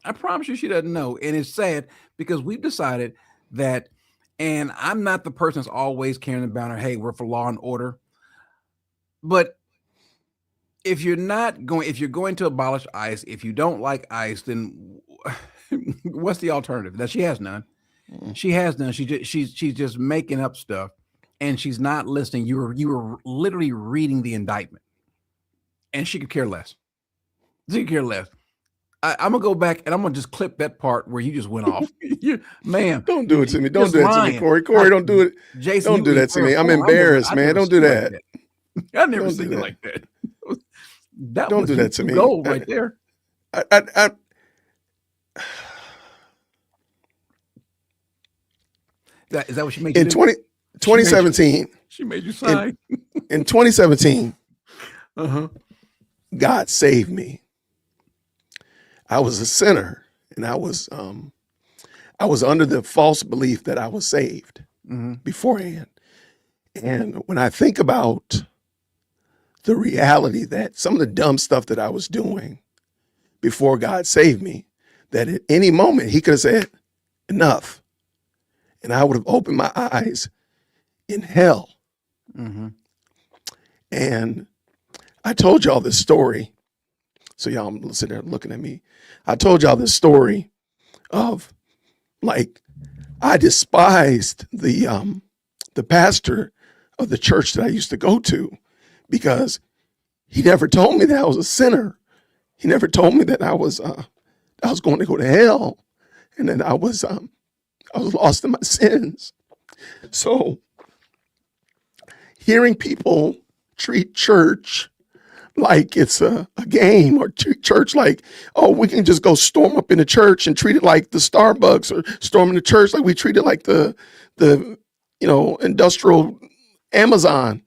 [SPEAKER 2] And it's sad because we've decided that, and I'm not the person that's always carrying the banner, hey, we're for law and order. But if you're going to abolish ICE, if you don't like ICE, then what's the alternative? That she has none. She has none. She's just making up stuff, and she's not listening. You were literally reading the indictment. And she could care less. I'm gonna go back and I'm gonna just clip that part where you just went off. Man,
[SPEAKER 1] don't do it to me. Don't do that to me, Corey. Corey, don't do it. Jason, don't do that to me. I'm embarrassed, man. Don't do that.
[SPEAKER 2] I never seen it like that.
[SPEAKER 1] Don't do that to me.
[SPEAKER 2] Gold right there. Is that what she made you
[SPEAKER 1] in
[SPEAKER 2] do?
[SPEAKER 1] 2017?
[SPEAKER 2] She made you sign.
[SPEAKER 1] In 2017. God saved me. I was a sinner, and I was under the false belief that I was saved beforehand. And when I think about the reality that some of the dumb stuff that I was doing before God saved me, that at any moment he could have said, enough. And I would have opened my eyes in hell. And I told y'all this story. So y'all sitting there looking at me. I told y'all this story of, like, I despised the pastor of the church that I used to go to because he never told me that I was a sinner. He never told me that I was going to go to hell, and that I was lost in my sins. So hearing people treat church like it's a game, or church like, oh, we can just go storm up in the church and treat it like the Starbucks, or storming the church like we treat it like the industrial Amazon.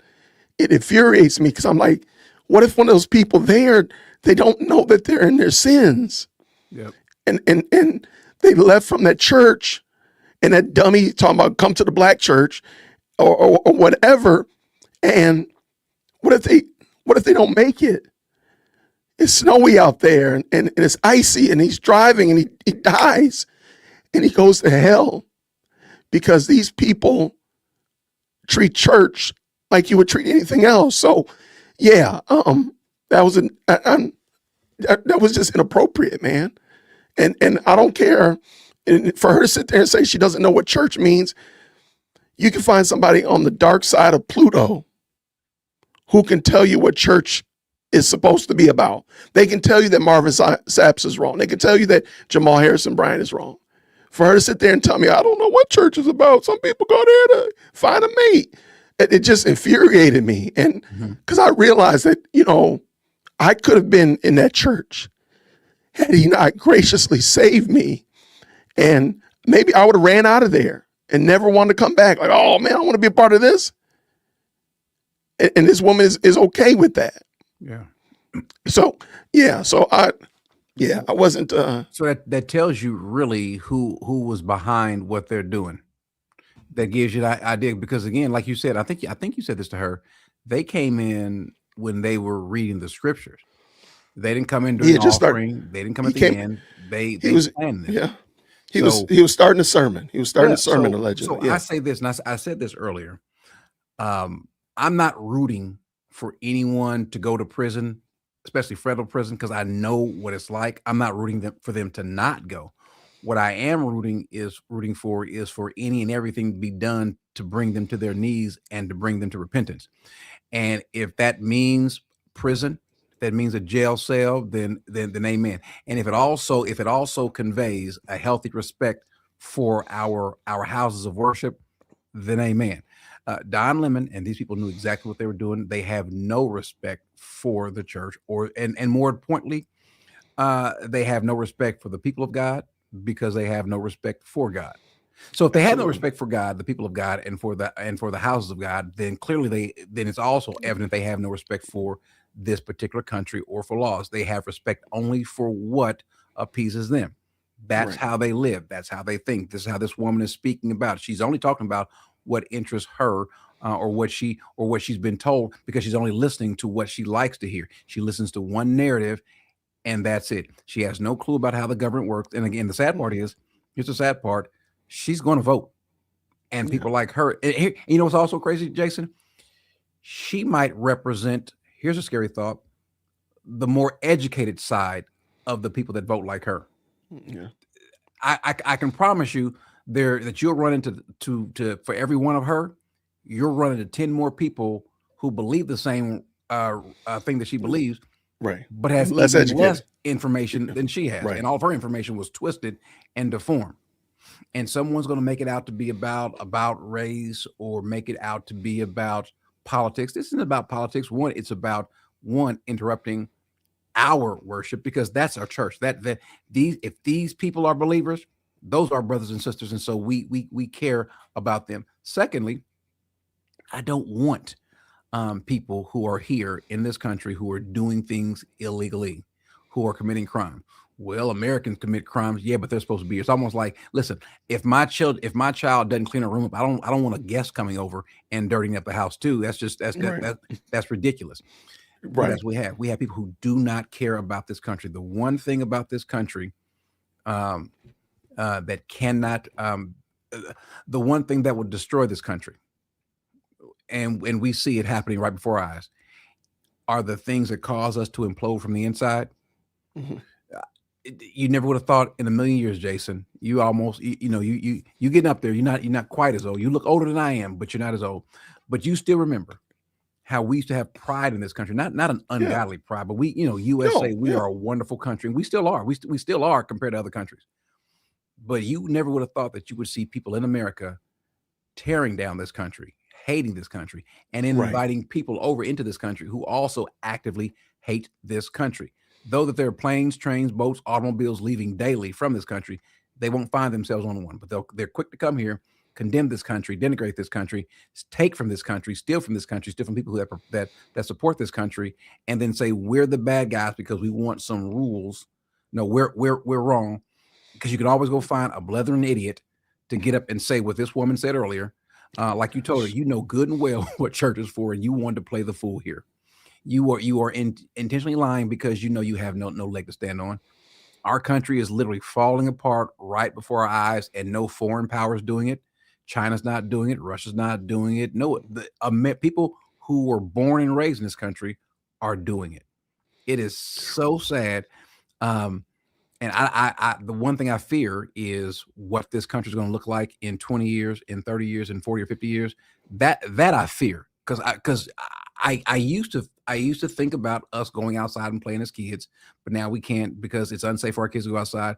[SPEAKER 1] It infuriates me because I'm like, what if one of those people there, they don't know that they're in their sins?
[SPEAKER 2] Yep.
[SPEAKER 1] And they left from that church, and that dummy talking about come to the black church or whatever. And what if they don't make it? It's snowy out there and it's icy, and he's driving and he dies and he goes to hell because these people treat church like you would treat anything else. So yeah, that was just inappropriate, man. And I don't care. And for her to sit there and say she doesn't know what church means, you can find somebody on the dark side of Pluto who can tell you what church is supposed to be about. They can tell you that Marvin Sapp is wrong. They can tell you that Jamal Harrison Bryant is wrong. For her to sit there and tell me, I don't know what church is about. Some people go there to find a mate. It just infuriated me. And because I realized that, I could have been in that church had he not graciously saved me. And maybe I would have ran out of there and never wanted to come back. Like, oh man, I want to be a part of this. And this woman is okay with that.
[SPEAKER 2] Yeah.
[SPEAKER 1] So I wasn't.
[SPEAKER 2] So that tells you really who was behind what they're doing. That gives you that idea, because again, like you said, I think you said this to her. They came in when they were reading the scriptures. They didn't come in during the offering. They didn't come at the end. They planned this.
[SPEAKER 1] Yeah. He was starting a sermon. He was starting a sermon allegedly.
[SPEAKER 2] So I say this, and I said this earlier. I'm not rooting for anyone to go to prison, especially federal prison, because I know what it's like. I'm not rooting for them to not go. What I am rooting for is for any and everything to be done to bring them to their knees and to bring them to repentance. And if that means prison, that means a jail cell, then amen. And if it also conveys a healthy respect for our houses of worship, then amen. Don Lemon and these people knew exactly what they were doing. They have no respect for the church, and more importantly, they have no respect for the people of God, because they have no respect for God. So if they have no respect for God, the people of God, and for the houses of God, then clearly then it's also evident they have no respect for this particular country or for laws. They have respect only for what appeases them. That's how they live. That's how they think. This is how this woman is speaking about. She's only talking about what interests her, or what she's been told, because she's only listening to what she likes to hear. She listens to one narrative, and that's it. She has no clue about how the government works. And again, the sad part is, here's the sad part: she's going to vote, and people like her. And here, you know what's also crazy, Jason? She might represent. Here's a scary thought: the more educated side of the people that vote like her.
[SPEAKER 1] Yeah.
[SPEAKER 2] I can promise you that you'll run into for every one of her, you'll run into 10 more people who believe the same thing that she believes,
[SPEAKER 1] right?
[SPEAKER 2] But has
[SPEAKER 1] less
[SPEAKER 2] information than she has,
[SPEAKER 1] Right.
[SPEAKER 2] and all of her information was twisted and deformed. And someone's going to make it out to be about race, or make it out to be about politics. This isn't about politics. It's about interrupting our worship, because that's our church. If these people are believers, those are brothers and sisters, and so we care about them. Secondly, I don't want people who are here in this country who are doing things illegally, who are committing crime. Well, Americans commit crimes, yeah, but they're supposed to be here. It's almost like, listen, if my child doesn't clean a room up, I don't want a guest coming over and dirtying up the house too. That's ridiculous.
[SPEAKER 1] Right.
[SPEAKER 2] As we have people who do not care about this country. The one thing about this country that cannot, the one thing that would destroy this country, and we see it happening right before our eyes, are the things that cause us to implode from the inside.
[SPEAKER 1] Mhm.
[SPEAKER 2] You never would have thought in a million years, Jason. You almost, you getting up there. You're not quite as old. You look older than I am, but you're not as old. But you still remember how we used to have pride in this country, not an ungodly pride, but we, USA, we are a wonderful country, and we still are. We still are compared to other countries. But you never would have thought that you would see people in America tearing down this country, hating this country, and inviting people over into this country who also actively hate this country. Though that there are planes, trains, boats, automobiles leaving daily from this country, they won't find themselves on one. But they're quick to come here, condemn this country, denigrate this country, take from this country, steal from this country, steal from people that support this country, and then say we're the bad guys because we want some rules. No, we're wrong, because you can always go find a blethering idiot to get up and say what this woman said earlier. Like you told her, you know good and well what church is for, and you wanted to play the fool here. You are intentionally lying because you know you have no leg to stand on. Our country is literally falling apart right before our eyes, and no foreign power is doing it. China's not doing it. Russia's not doing it. No, people who were born and raised in this country are doing it. It is so sad. And I the one thing I fear is what this country is going to look like in 20 years, in 30 years, in 40 or 50 years. That I fear, because I used to think about us going outside and playing as kids, but now we can't because it's unsafe for our kids to go outside.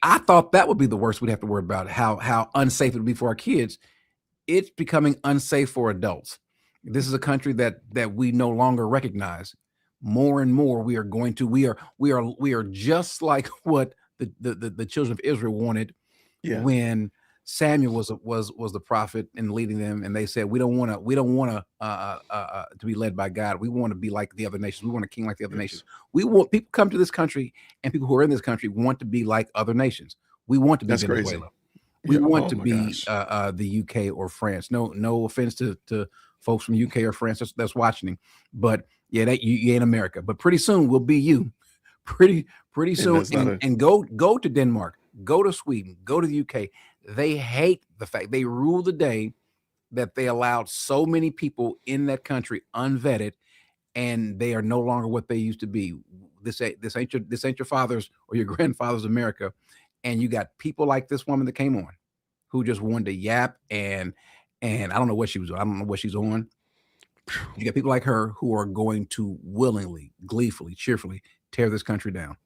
[SPEAKER 2] I thought that would be the worst we'd have to worry about, how unsafe it would be for our kids. It's becoming unsafe for adults. This is a country that we no longer recognize. More and more, we are just like what the children of Israel wanted when Samuel was the prophet and leading them, and they said we don't want to be led by God. We want to be like the other nations. We want a king like the other nations. We want people come to this country, and people who are in this country want to be like other nations. We want to be Venezuela. We want to be the UK or France. No offense to folks from UK or France that's watching, but yeah, you ain't America. But pretty soon we'll be you. Pretty soon, and go to Denmark, go to Sweden, go to the UK. They hate the fact they rule the day that they allowed so many people in that country unvetted, and they are no longer what they used to be. This ain't your father's or your grandfather's America, and you got people like this woman that came on, who just wanted to yap and I don't know what she was. I don't know what she's on. You got people like her who are going to willingly, gleefully, cheerfully tear this country down.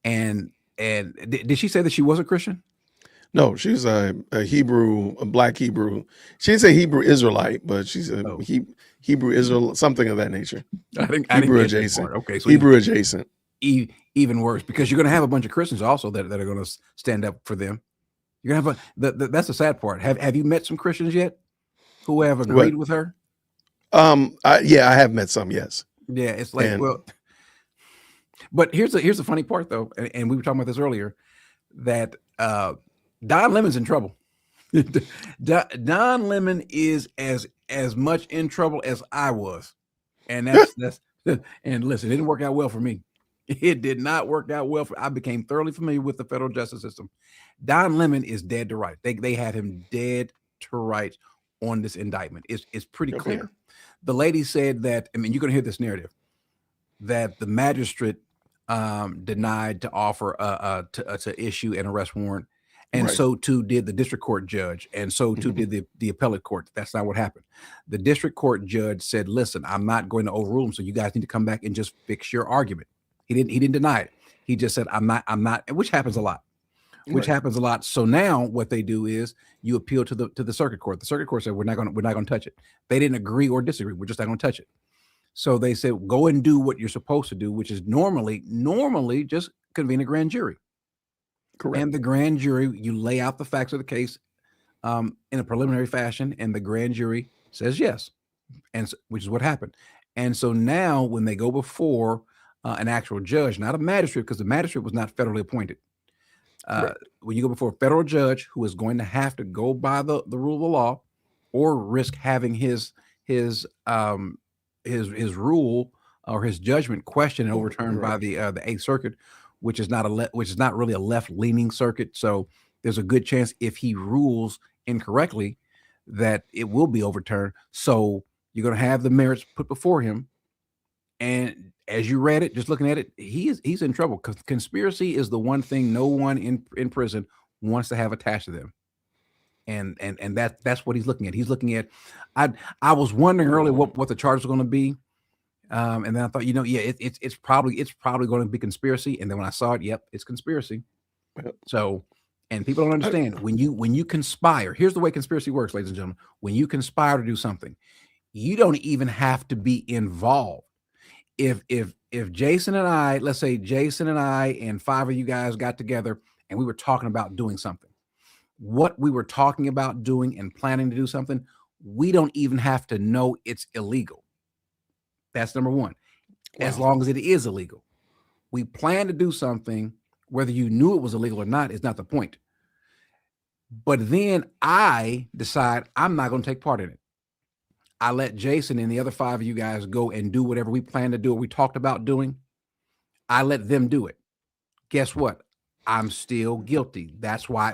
[SPEAKER 2] And did she say that she was a Christian?
[SPEAKER 1] No, she's a Hebrew, a black Hebrew. She didn't say Hebrew Israelite, but she's a Hebrew Israel, something of that nature.
[SPEAKER 2] I think
[SPEAKER 1] Hebrew adjacent.
[SPEAKER 2] Okay, so
[SPEAKER 1] Hebrew adjacent.
[SPEAKER 2] Even worse, because you're going to have a bunch of Christians also that are going to stand up for them. You're going to have that's the sad part. Have you met some Christians yet who have agreed with her?
[SPEAKER 1] I have met some. Yes.
[SPEAKER 2] Yeah, it's like but here's the funny part though, and we were talking about this earlier, that Don Lemon's in trouble. Don Lemon is as much in trouble as I was, and that's and listen, it didn't work out well for me. It did not work out well I became thoroughly familiar with the federal justice system. Don Lemon is dead to rights. They have him dead to rights on this indictment. It's pretty clear. The lady said that, I mean, you're going to hear this narrative, that the magistrate denied to offer to issue an arrest warrant, and so too did the district court judge, and so too did the appellate court. That's not what happened. The district court judge said, "Listen, I'm not going to overrule him, so you guys need to come back and just fix your argument." He didn't deny it. He just said, "I'm not," which happens a lot. Happens a lot. So now what they do is you appeal to the circuit court. The circuit court said we're not going to touch it. They didn't agree or disagree. We're just not going to touch it. So they said go and do what you're supposed to do, which is normally just convene a grand jury.
[SPEAKER 1] Correct.
[SPEAKER 2] And the grand jury, you lay out the facts of the case in a preliminary fashion, and the grand jury says yes, and which is what happened. And so now when they go before an actual judge, not a magistrate, because the magistrate was not federally appointed. When you go before a federal judge who is going to have to go by the rule of the law, or risk having his rule or his judgment questioned and overturned by the Eighth Circuit, which is not really a left leaning circuit. So there's a good chance if he rules incorrectly that it will be overturned. So you're going to have the merits put before him, and as you read it, just looking at it, he's in trouble, because conspiracy is the one thing no one in prison wants to have attached to them. And that's what he's looking at. He's looking at, I was wondering earlier what the charge was going to be. And then I thought, it's probably going to be conspiracy. And then when I saw it, yep, it's conspiracy. So, and people don't understand when you conspire, here's the way conspiracy works, ladies and gentlemen. When you conspire to do something, You don't even have to be involved. If Jason and I, let's say Jason and I and 5 of you guys got together and we were talking about doing something, what we were talking about doing and planning to do something, we don't even have to know it's illegal. That's number one. As long as it is illegal. We plan to do something, whether you knew it was illegal or not is not the point. But then I decide I'm not going to take part in it. I let Jason and the other 5 of you guys go and do whatever we plan to do, or we talked about doing. I let them do it. Guess what? I'm still guilty. That's why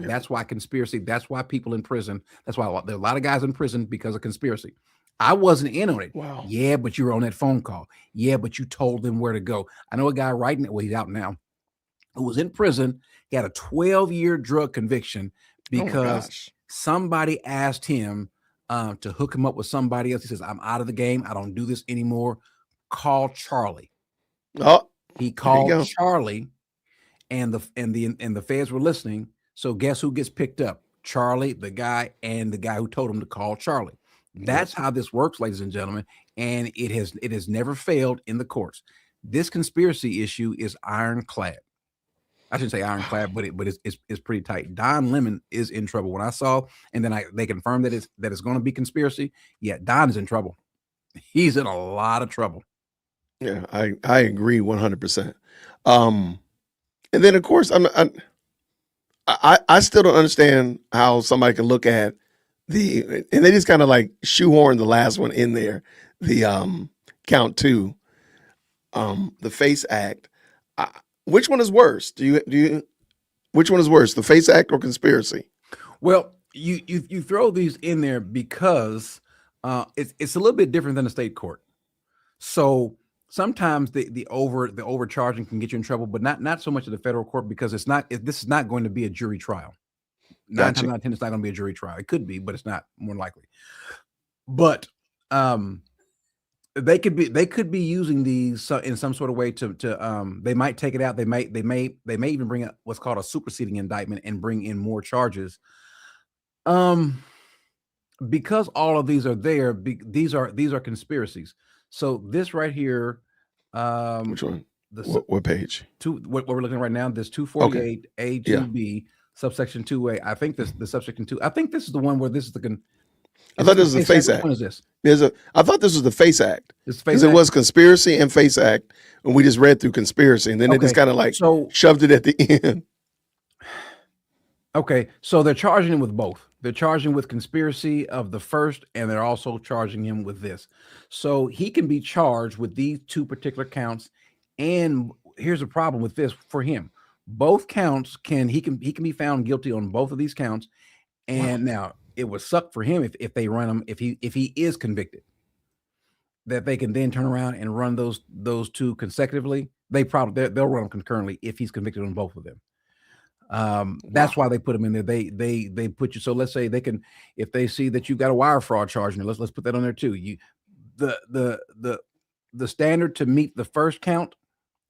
[SPEAKER 2] conspiracy, that's why people in prison, that's why there are a lot of guys in prison because of conspiracy. I wasn't in on it.
[SPEAKER 1] Wow.
[SPEAKER 2] Yeah, but you were on that phone call. Yeah, but you told them where to go. I know a guy right now, well, he's out now, who was in prison. He had a 12-year drug conviction because somebody asked him to hook him up with somebody else. He says, I'm out of the game. I don't do this anymore. Call Charlie.
[SPEAKER 1] Oh,
[SPEAKER 2] he called Charlie, and the feds were listening. So guess who gets picked up? Charlie, the guy, and the guy who told him to call Charlie. That's how this works, ladies and gentlemen. And it has never failed in the courts. This conspiracy issue is ironclad. I shouldn't say ironclad, but it's pretty tight. Don Lemon is in trouble. When I saw, and then they confirmed that it's going to be conspiracy. Yeah, Don is in trouble. He's in a lot of trouble.
[SPEAKER 1] Yeah, I agree 100%. And then of course I still don't understand how somebody can look at and they just kind of like shoehorn the last one in there, the count 2, the FACE Act. Which one is worse? Which one is worse, the FACE Act or conspiracy?
[SPEAKER 2] Well, you throw these in there because it's a little bit different than the state court. So sometimes the overcharging can get you in trouble, but not so much at the federal court, because this is not going to be a jury trial. 9 times out of 10, it's not going to be a jury trial. It could be, but it's not, more likely. But they could be using these in some sort of way to they might take it out. They may even bring up what's called a superseding indictment and bring in more charges. Because all of these are there, these are conspiracies. So this right here,
[SPEAKER 1] which one? What page?
[SPEAKER 2] What we're looking at right now, this 248 A2B subsection 2A. I think the subsection 2. I think this is the one where this is the.
[SPEAKER 1] I thought this was the FACE Act.
[SPEAKER 2] Which one is this?
[SPEAKER 1] I thought this was the FACE Act.
[SPEAKER 2] Because
[SPEAKER 1] it was conspiracy and FACE Act, and we just read through conspiracy, and then they just kind of like shoved it at the end.
[SPEAKER 2] Okay, so they're charging him with both. They're charging with conspiracy of the first, and they're also charging him with this. So he can be charged with these 2 particular counts. And here's the problem with this for him: both counts he can be found guilty on both of these counts. And now it would suck for him if they run him if he is convicted, that they can then turn around and run those 2 consecutively. They'll run them concurrently if he's convicted on both of them. That's why they put them in there. They put you. So let's say they can, if they see that you've got a wire fraud charge, and let's put that on there too. The standard to meet the first count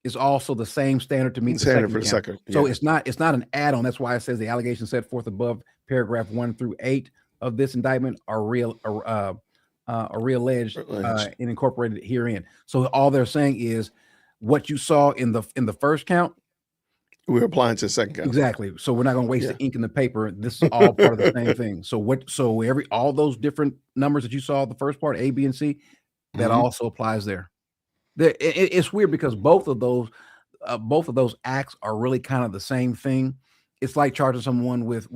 [SPEAKER 2] is also the same standard to meet the second count. So it's not an add-on. That's why it says the allegations set forth above paragraph 1 through 8 of this indictment are real, alleged and incorporated herein. So all they're saying is what you saw in the first count,
[SPEAKER 1] we're applying to the second count.
[SPEAKER 2] Exactly. So we're not going to waste the ink in the paper. This is all part of the same thing. So all those different numbers that you saw, the first part, A, B, and C, that also applies there. It's weird because both of those acts are really kind of the same thing. It's like charging someone with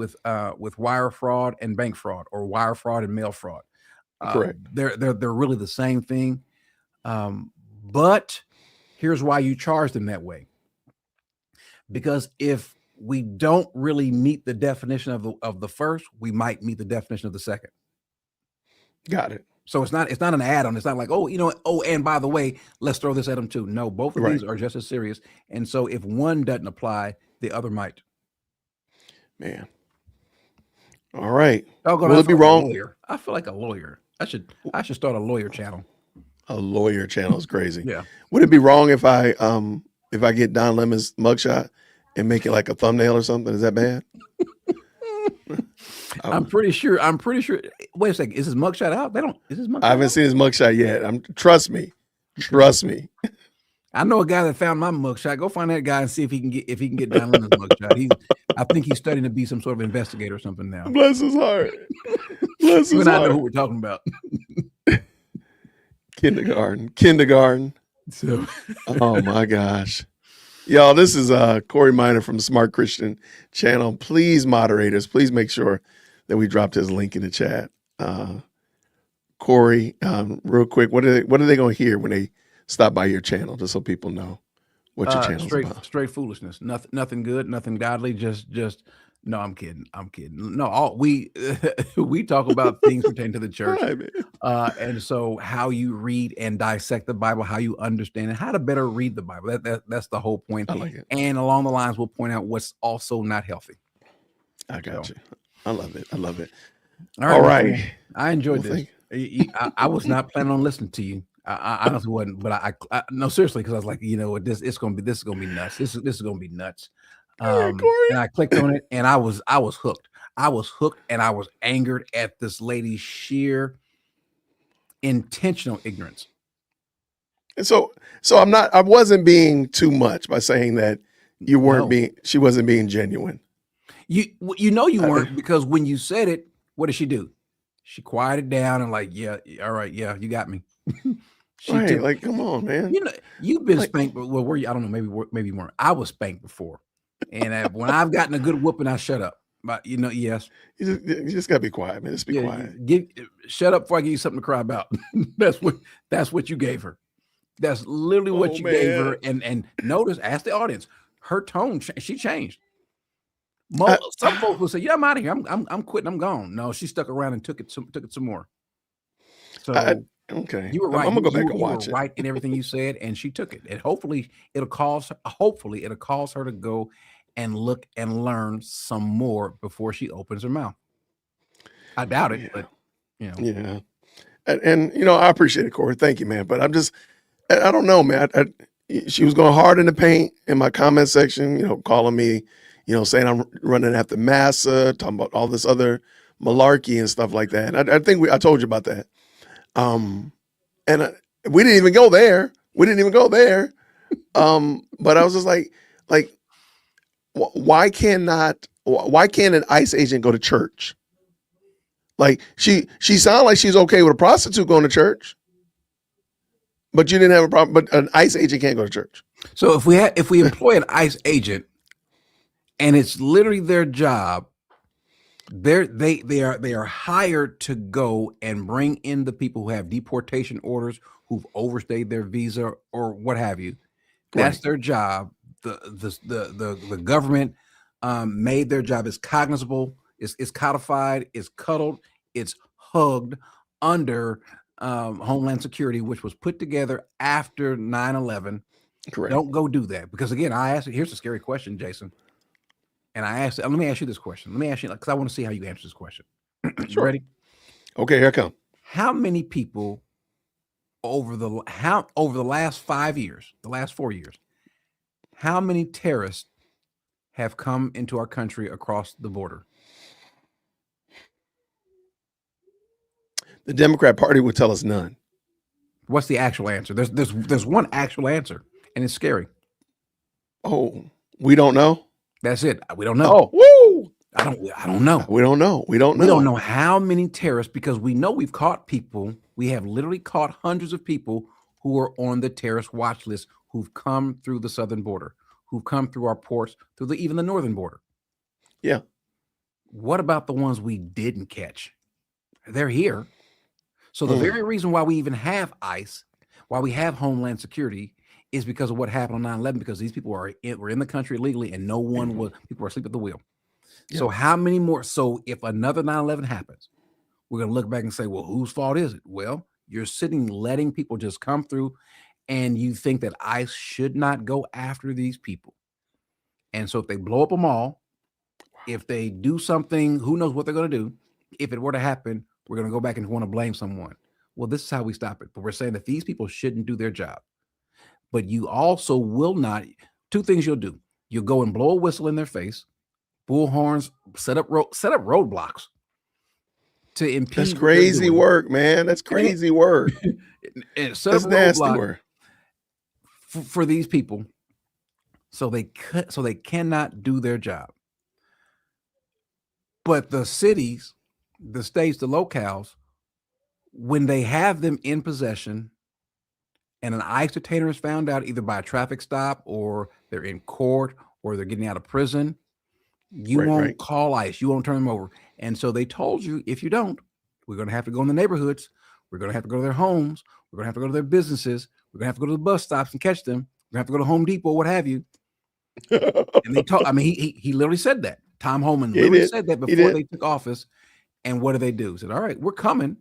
[SPEAKER 2] wire fraud and bank fraud, or wire fraud and mail fraud.
[SPEAKER 1] Correct.
[SPEAKER 2] They're really the same thing. But here's why you charge them that way. Because if we don't really meet the definition of the first, we might meet the definition of the second.
[SPEAKER 1] Got it.
[SPEAKER 2] So it's not an add-on. It's not like, and by the way, let's throw this at them too. No, both of these are just as serious. And so if one doesn't apply, the other might.
[SPEAKER 1] Man. All right.
[SPEAKER 2] Will it be wrong? I feel like a lawyer. I should start a lawyer channel.
[SPEAKER 1] A lawyer channel is crazy.
[SPEAKER 2] Yeah.
[SPEAKER 1] Would it be wrong if I get Don Lemon's mugshot and make it like a thumbnail or something? Is that bad?
[SPEAKER 2] I'm pretty sure. Wait a second. Is his mugshot out? They don't. Is his mugshot?
[SPEAKER 1] I haven't seen his mugshot yet. Trust me.
[SPEAKER 2] I know a guy that found my mugshot. Go find that guy and see if he can get Don Lemon's mugshot. I think he's studying to be some sort of investigator or something now.
[SPEAKER 1] Bless his heart. Bless his
[SPEAKER 2] I know
[SPEAKER 1] heart.
[SPEAKER 2] who we're talking about.
[SPEAKER 1] Kindergarten.
[SPEAKER 2] So,
[SPEAKER 1] oh my gosh. Y'all, this is Corey Minor from the Smart Christian channel. Please, moderators, please make sure that we dropped his link in the chat. Corey, real quick, what are they going to hear when they stop by your channel, just so people know what your channel's about?
[SPEAKER 2] Straight foolishness. Nothing good, nothing godly. Just no, I'm kidding. No, we talk about things pertaining to the church. And so how you read and dissect the Bible, how you understand it, how to better read the Bible. That's the whole point.
[SPEAKER 1] I like it.
[SPEAKER 2] And along the lines, we'll point out what's also not healthy.
[SPEAKER 1] I got you. I love it.
[SPEAKER 2] All right. I enjoyed this. I was not planning on listening to you. I honestly wasn't, but I no, seriously, because I was like, this is gonna be nuts. This is gonna be nuts. And I clicked on it, and I was hooked. I was hooked, and I was angered at this lady's sheer intentional ignorance.
[SPEAKER 1] And so I wasn't being too much by saying that you weren't she wasn't being genuine.
[SPEAKER 2] You weren't, because when you said it, what did she do? She quieted down and like, yeah, all right, yeah, you got me.
[SPEAKER 1] Like, come on, man.
[SPEAKER 2] You've been spanked. Well, were you? I don't know. Maybe you weren't. I was spanked before, and when I've gotten a good whooping, I shut up. But yes,
[SPEAKER 1] you just gotta be quiet, man. Just be quiet.
[SPEAKER 2] Shut up before I give you something to cry about. That's what you gave her. That's literally what you gave her. And notice, ask the audience, her tone, she changed. Some folks will say, "Yeah, I'm out of here. I'm quitting. I'm gone." No, she stuck around and took it some more. So
[SPEAKER 1] okay,
[SPEAKER 2] you were right.
[SPEAKER 1] I'm gonna go back and watch
[SPEAKER 2] you
[SPEAKER 1] it.
[SPEAKER 2] Were right in everything you said, and she took it. And hopefully, it'll cause her to go and look and learn some more before she opens her mouth. I doubt it, but
[SPEAKER 1] yeah. And I appreciate it, Corey. Thank you, man. But I don't know, man. She was going hard in the paint in my comment section. Calling me. Saying I'm running after massa, talking about all this other malarkey and stuff like that. And I think I told you about that. And we didn't even go there. But I was just like, why can't an ICE agent go to church? Like she sounded like she's okay with a prostitute going to church, but you didn't have a problem. But an ICE agent can't go to church.
[SPEAKER 2] So if we employ an ICE agent, and it's literally their job, they are hired to go and bring in the people who have deportation orders, who've overstayed their visa or what have you. That's their job. The government made their job as cognizable, is codified, is cuddled, it's hugged under Homeland Security, which was put together after 9/11.
[SPEAKER 1] Correct.
[SPEAKER 2] Don't go do that, because again, I asked. Here's a scary question, Jason. And I asked, let me ask you this question. Let me ask you, because I want to see how you answer this question. You ready?
[SPEAKER 1] Okay, here I come.
[SPEAKER 2] How many people over the last 5 years, the last 4 years, how many terrorists have come into our country across the border?
[SPEAKER 1] The Democrat Party would tell us none.
[SPEAKER 2] What's the actual answer? There's one actual answer, and it's scary.
[SPEAKER 1] Oh, we don't know.
[SPEAKER 2] That's it. We don't know.
[SPEAKER 1] Oh, woo!
[SPEAKER 2] I don't know.
[SPEAKER 1] We don't know.
[SPEAKER 2] We don't know how many terrorists, because we know we've caught people. We have literally caught hundreds of people who are on the terrorist watch list, who've come through the southern border, who've come through our ports, through even the northern border.
[SPEAKER 1] Yeah.
[SPEAKER 2] What about the ones we didn't catch? They're here. So the very reason why we even have ICE, why we have Homeland Security, is because of what happened on 9/11, because these people were in the country illegally, and people were asleep at the wheel. Yeah. So how many more? So if another 9/11 happens, we're going to look back and say, well, whose fault is it? Well, you're letting people just come through, and you think that ICE should not go after these people. And so if they blow up a mall, if they do something, who knows what they're going to do. If it were to happen, we're going to go back and want to blame someone. Well, this is how we stop it. But we're saying that these people shouldn't do their job. But you also will not. Two things you'll do. You'll go and blow a whistle in their face, bull horns, set up roadblocks. to impede.
[SPEAKER 1] That's
[SPEAKER 2] what they're
[SPEAKER 1] crazy
[SPEAKER 2] doing.
[SPEAKER 1] work, man. That's crazy work.
[SPEAKER 2] And set up
[SPEAKER 1] That's
[SPEAKER 2] a
[SPEAKER 1] nasty
[SPEAKER 2] roadblock
[SPEAKER 1] work.
[SPEAKER 2] for these people, so they cannot do their job. But the cities, the states, the locales, when they have them in possession, and an ICE detainer is found out either by a traffic stop or they're in court or they're getting out of prison, you won't call ICE. You won't turn them over. And so they told you, if you don't, we're going to have to go in the neighborhoods. We're going to have to go to their homes. We're going to have to go to their businesses. We're going to have to go to the bus stops and catch them. We're going to have to go to Home Depot, what have you. And they told, I mean, he literally said that. Tom Homan literally said that before they took office. And what do? Said, all right, we're coming.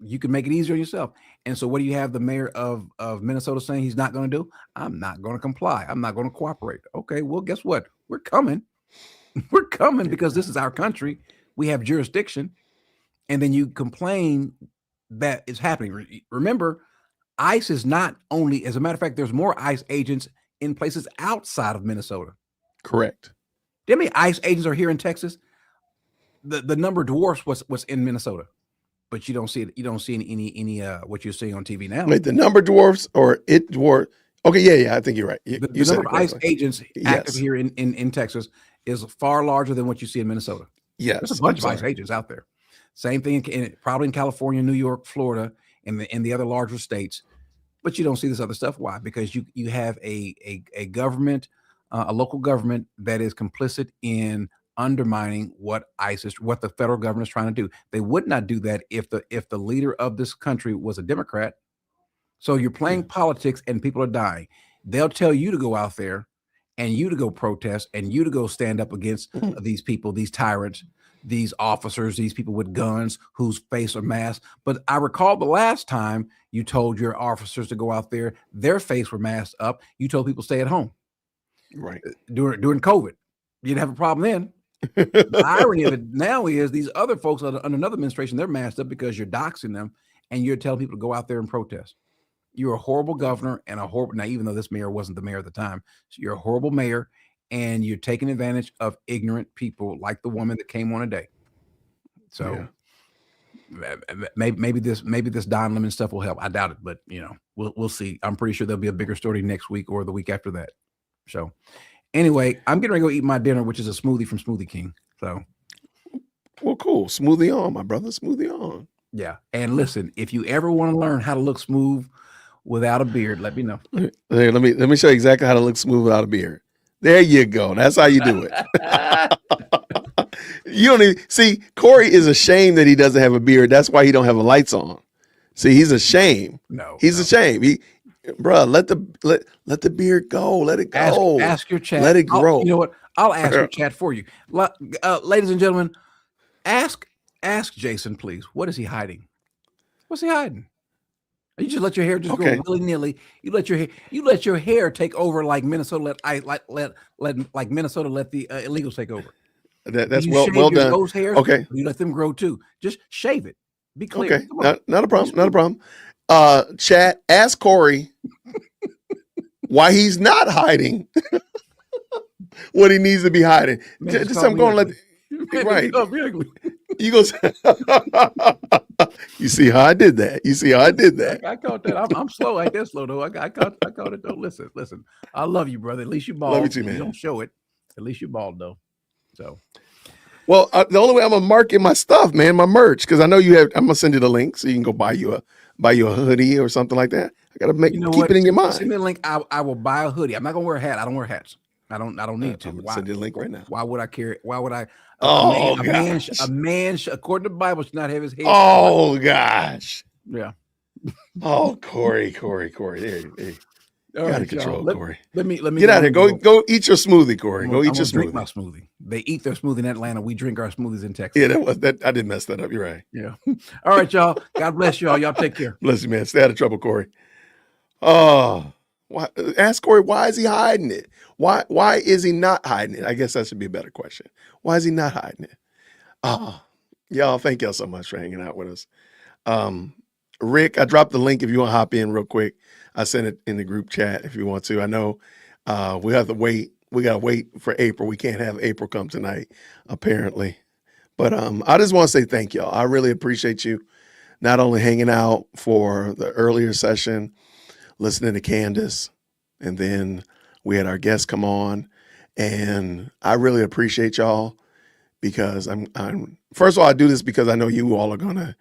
[SPEAKER 2] You can make it easier on yourself. And so what do you have the mayor of Minnesota saying he's not going to do? I'm not going to comply. I'm not going to cooperate. Okay, well, guess what? We're coming. We're coming because this is our country. We have jurisdiction. And then you complain that it's happening. Remember, ICE is not only, as a matter of fact, there's more ICE agents in places outside of Minnesota.
[SPEAKER 1] Correct.
[SPEAKER 2] How many ICE agents are here in Texas? The number dwarfs what's in Minnesota. But you don't see it. You don't see any what you're seeing on TV now.
[SPEAKER 1] Wait, the number dwarfs or it dwarfs? Okay, yeah, I think you're right. You
[SPEAKER 2] The
[SPEAKER 1] said
[SPEAKER 2] number
[SPEAKER 1] it
[SPEAKER 2] of ICE
[SPEAKER 1] correctly.
[SPEAKER 2] agents active here in Texas is far larger than what you see in Minnesota.
[SPEAKER 1] Yes,
[SPEAKER 2] there's a bunch
[SPEAKER 1] I'm
[SPEAKER 2] of ICE
[SPEAKER 1] sorry.
[SPEAKER 2] agents out there. Same thing probably in California, New York, Florida, and the other larger states. But you don't see this other stuff. Why? Because you have a government, a local government that is complicit in undermining what what the federal government is trying to do. They would not do that if the leader of this country was a Democrat. So you're playing politics and people are dying. They'll tell you to go out there and you to go protest and you to go stand up against these people, these tyrants, these officers, these people with guns whose face are masked. But I recall the last time you told your officers to go out there, their face were masked up. You told people stay at home.
[SPEAKER 1] Right.
[SPEAKER 2] During COVID. You didn't have a problem then. The irony of it now is these other folks under another administration, they're masked up because you're doxing them and you're telling people to go out there and protest. You're a horrible governor and a horrible, now, even though this mayor wasn't the mayor at the time, so you're a horrible mayor and you're taking advantage of ignorant people like the woman that came on today. So maybe this Don Lemon stuff will help. I doubt it, but we'll see. I'm pretty sure there'll be a bigger story next week or the week after that. So anyway, I'm getting ready to go eat my dinner, which is a smoothie from Smoothie King. So,
[SPEAKER 1] well, cool. Smoothie on, my brother. Smoothie on.
[SPEAKER 2] Yeah. And listen, if you ever want to learn how to look smooth without a beard, let me know.
[SPEAKER 1] Hey, let me show you exactly how to look smooth without a beard. There you go. That's how you do it. You don't even see. Corey is ashamed that he doesn't have a beard. That's why he don't have the lights on. See, he's ashamed. He's ashamed. Bruh, let the beard go. Let it go.
[SPEAKER 2] Ask your chat.
[SPEAKER 1] Let it grow.
[SPEAKER 2] You know what? I'll ask your chat for you. Ladies and gentlemen, ask Jason, please. What is he hiding? What's he hiding? You just let your hair just go willy-nilly. You let your hair take over like Minnesota let Minnesota let the illegals take over.
[SPEAKER 1] That's
[SPEAKER 2] you
[SPEAKER 1] well done.
[SPEAKER 2] Those hairs,
[SPEAKER 1] okay.
[SPEAKER 2] You let them grow too. Just shave it. Be clear.
[SPEAKER 1] Okay. Not a problem. Not a problem. Chat, ask Corey why he's not hiding what he needs to be hiding.
[SPEAKER 2] Man,
[SPEAKER 1] just I'm going to let right. You go. You see how I did that? You see how I did that?
[SPEAKER 2] I caught that. I'm slow. I that slow though. I caught it though. Listen. I love you, brother. At least you bald.
[SPEAKER 1] Love you too, man.
[SPEAKER 2] You don't show it. At least you bald though. So.
[SPEAKER 1] Well, the only way I'm gonna market my stuff, man, my merch, because I know you have. I'm gonna send you the link so you can go buy you a hoodie or something like that. I gotta keep it in your mind.
[SPEAKER 2] Send me a link. I will buy a hoodie. I'm not gonna wear a hat. I don't wear hats. I don't need to.
[SPEAKER 1] Send you the link right now.
[SPEAKER 2] Why would I carry? Why would I?
[SPEAKER 1] A
[SPEAKER 2] man, according to the Bible, should not have his head.
[SPEAKER 1] Oh gosh.
[SPEAKER 2] Yeah.
[SPEAKER 1] Oh, Corey. Hey. You gotta control, Corey.
[SPEAKER 2] Let me
[SPEAKER 1] get out here. Go eat your smoothie, Corey. Go eat your smoothie.
[SPEAKER 2] Drink my smoothie. They eat their smoothie in Atlanta. We drink our smoothies in Texas.
[SPEAKER 1] Yeah, that. I did mess that up. You're right.
[SPEAKER 2] Yeah. All right, y'all. God bless y'all. Y'all take care.
[SPEAKER 1] Bless you, man. Stay out of trouble, Corey. Ask Corey, why is he hiding it? Why is he not hiding it? I guess that should be a better question. Why is he not hiding it? Y'all, thank y'all so much for hanging out with us. Rick, I dropped the link if you want to hop in real quick. I sent it in the group chat if you want to. I know we have to wait. We got to wait for April. We can't have April come tonight, apparently. But I just want to say thank y'all. I really appreciate you not only hanging out for the earlier session, listening to Candace, and then we had our guests come on. And I really appreciate y'all because I'm first of all, I do this because I know you all are gonna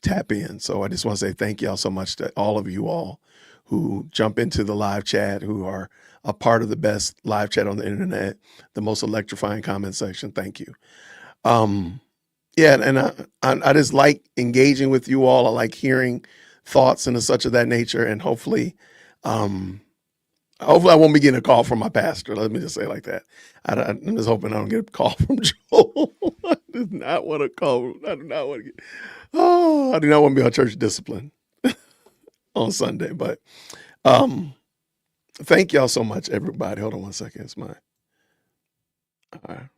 [SPEAKER 1] tap in. So I just want to say thank y'all so much to all of you all who jump into the live chat, who are a part of the best live chat on the internet, the most electrifying comment section. Thank you. Yeah, and I just like engaging with you all. I like hearing thoughts and such of that nature. And hopefully I won't be getting a call from my pastor. Let me just say it like that. I'm just hoping I don't get a call from Joel. I do not want to call. I do not want to get. Oh, I do not want to be on church discipline on Sunday. But thank y'all so much, everybody. Hold on one second. It's mine. All right.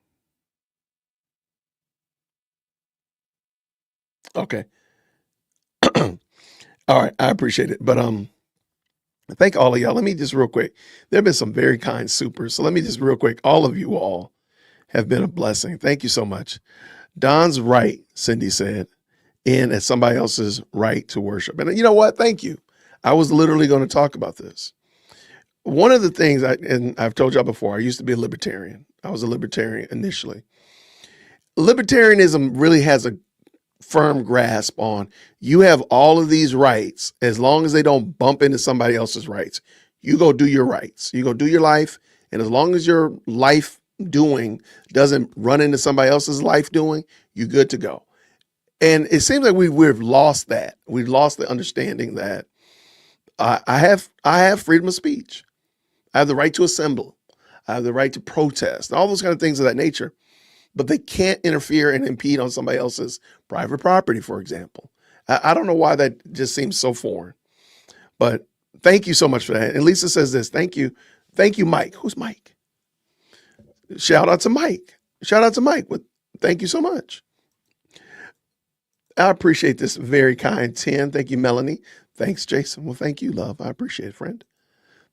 [SPEAKER 1] Okay. All right. I appreciate it. But thank all of y'all. Let me just real quick. There have been some very kind supers. So let me just real quick. All of you all have been a blessing. Thank you so much. Don's right, Cindy said, in at somebody else's right to worship. And you know what? Thank you. I was literally going to talk about this. One of the things, and I've told y'all before, I used to be a libertarian. I was a libertarian initially. Libertarianism really has a firm grasp on you have all of these rights as long as they don't bump into somebody else's rights. You go do your rights. You go do your life. And as long as your life doing doesn't run into somebody else's life doing, you're good to go. And it seems like we've lost that. We've lost the understanding that I have freedom of speech. I have the right to assemble. I have the right to protest, all those kind of things of that nature. But they can't interfere and impede on somebody else's private property, for example. I don't know why that just seems so foreign. But thank you so much for that. And Lisa says this. Thank you. Thank you, Mike. Who's Mike? Shout out to Mike. Shout out to Mike. Thank you so much. I appreciate this very kind 10. Thank you, Melanie. Thanks, Jason. Well, thank you, love. I appreciate it, friend.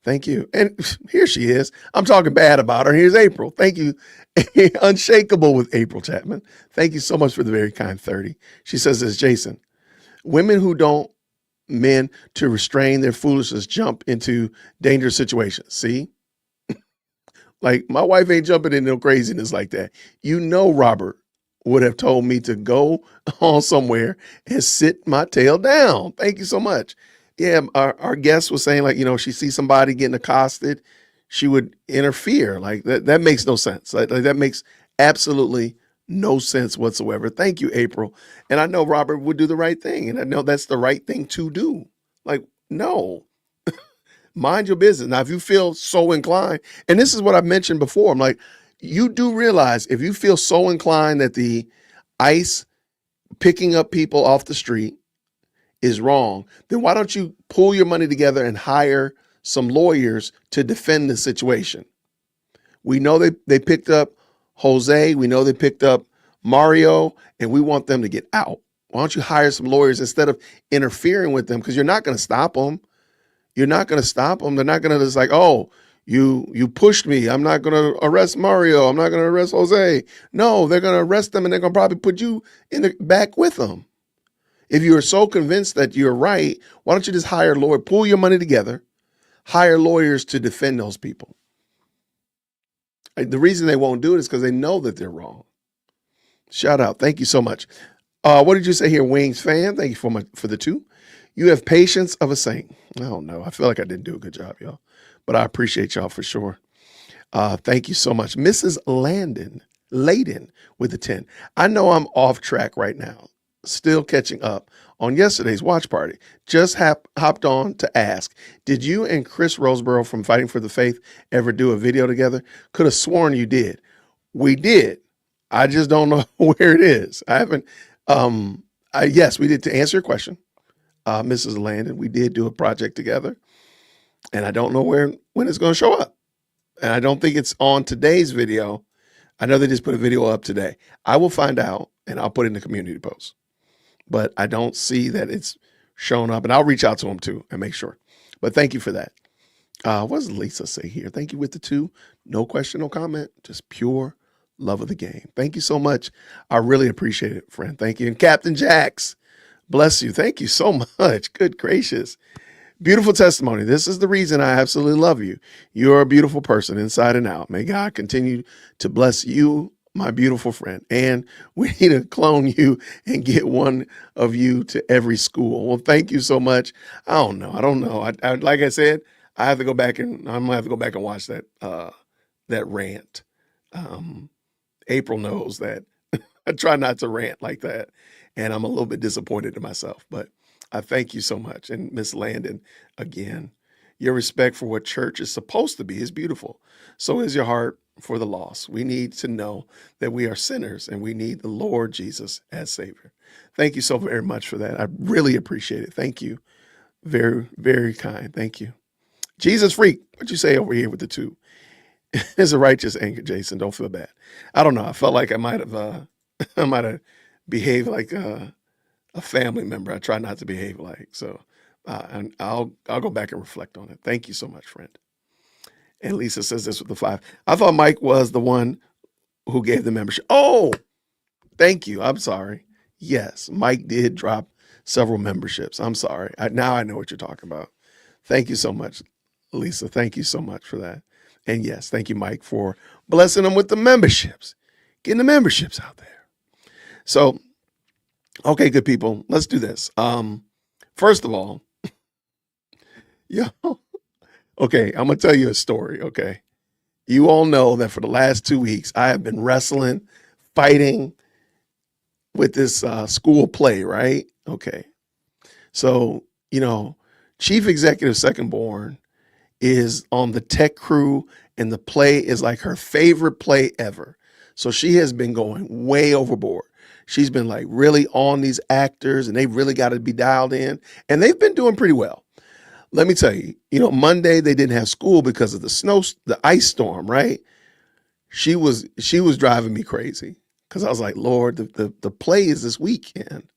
[SPEAKER 1] Thank you. And here she is. I'm talking bad about her. Here's April. Thank you. Unshakable with April Chapman. Thank you so much for the very kind 30. She says this, Jason, women who don't men to restrain their foolishness jump into dangerous situations. See? Like my wife ain't jumping into no craziness like that. You know, Robert would have told me to go on somewhere and sit my tail down. Thank you so much. Yeah, our guest was saying, like, she sees somebody getting accosted, she would interfere. Like that makes no sense. Like that makes absolutely no sense whatsoever. Thank you, April. And I know Robert would do the right thing, and I know that's the right thing to do. Like, no, mind your business. Now, if you feel so inclined, and this is what I mentioned before, I'm like, you do realize if you feel so inclined that the ICE picking up people off the street is wrong, then why don't you pull your money together and hire some lawyers to defend the situation? We know they picked up Jose. We know they picked up Mario, and we want them to get out. Why don't you hire some lawyers instead of interfering with them? Because you're not going to stop them. You're not going to stop them. They're not going to just like, oh, you pushed me. I'm not going to arrest Mario. I'm not going to arrest Jose. No, they're going to arrest them, and they're going to probably put you in the back with them. If you are so convinced that you're right, why don't you just hire a lawyer, pull your money together, hire lawyers to defend those people? The reason they won't do it is because they know that they're wrong. Shout out. Thank you so much. What did you say here, Wings fan? Thank you for the 2. You have patience of a saint. I don't know. I feel like I didn't do a good job, y'all. But I appreciate y'all for sure. Thank you so much. Mrs. Layden with the 10. I know I'm off track right now. Still catching up on yesterday's watch party. Just hopped on to ask, did you and Chris Roseborough from Fighting for the Faith ever do a video together? Could have sworn you did. We did. I just don't know where it is. I haven't. Yes, we did. To answer your question, Mrs. Landon, we did do a project together, and I don't know when it's going to show up. And I don't think it's on today's video. I know they just put a video up today. I will find out, and I'll put it in the community post. But I don't see that it's shown up, and I'll reach out to him too and make sure. But thank you for that. What does Lisa say here? Thank you with the 2. No question, no comment, just pure love of the game. Thank you so much. I really appreciate it, friend. Thank you. And Captain Jax, bless you. Thank you so much. Good gracious. Beautiful testimony. This is the reason I absolutely love you. You're a beautiful person inside and out. May God continue to bless you, my beautiful friend. And we need to clone you and get one of you to every school. Well, thank you so much. I don't know. I like I said, I have to go back and I'm gonna have to go back and watch that rant. April knows that I try not to rant like that, and I'm a little bit disappointed in myself, but I thank you so much. And Miss Landon, again, your respect for what church is supposed to be is beautiful. So is your heart for the lost. We need to know that we are sinners and we need the Lord Jesus as Savior. Thank you so very much for that. I really appreciate it. Thank you. Very, very kind. Thank you. Jesus freak, what you say over here with the two? It's a righteous anger, Jason. Don't feel bad. I don't know. I felt like I might have behaved like a family member. I try not to behave like so. And I'll go back and reflect on it. Thank you so much, friend. And Lisa says this with the 5. I thought Mike was the one who gave the membership. Oh, thank you. I'm sorry. Yes, Mike did drop several memberships. I'm sorry. Now I know what you're talking about. Thank you so much, Lisa. Thank you so much for that. And yes, thank you, Mike, for blessing them with the memberships, getting the memberships out there. So, okay, good people, let's do this. First of all, okay, I'm gonna tell you a story. Okay, you all know that for the last 2 weeks, I have been wrestling, fighting with this school play, right? Okay, so Chief Executive Second Born is on the tech crew, and the play is like her favorite play ever. So she has been going way overboard. She's been like really on these actors, and they've really got to be dialed in, and they've been doing pretty well. Let me tell you, Monday they didn't have school because of the ice storm, right? She was driving me crazy because I was like, Lord, the play is this weekend,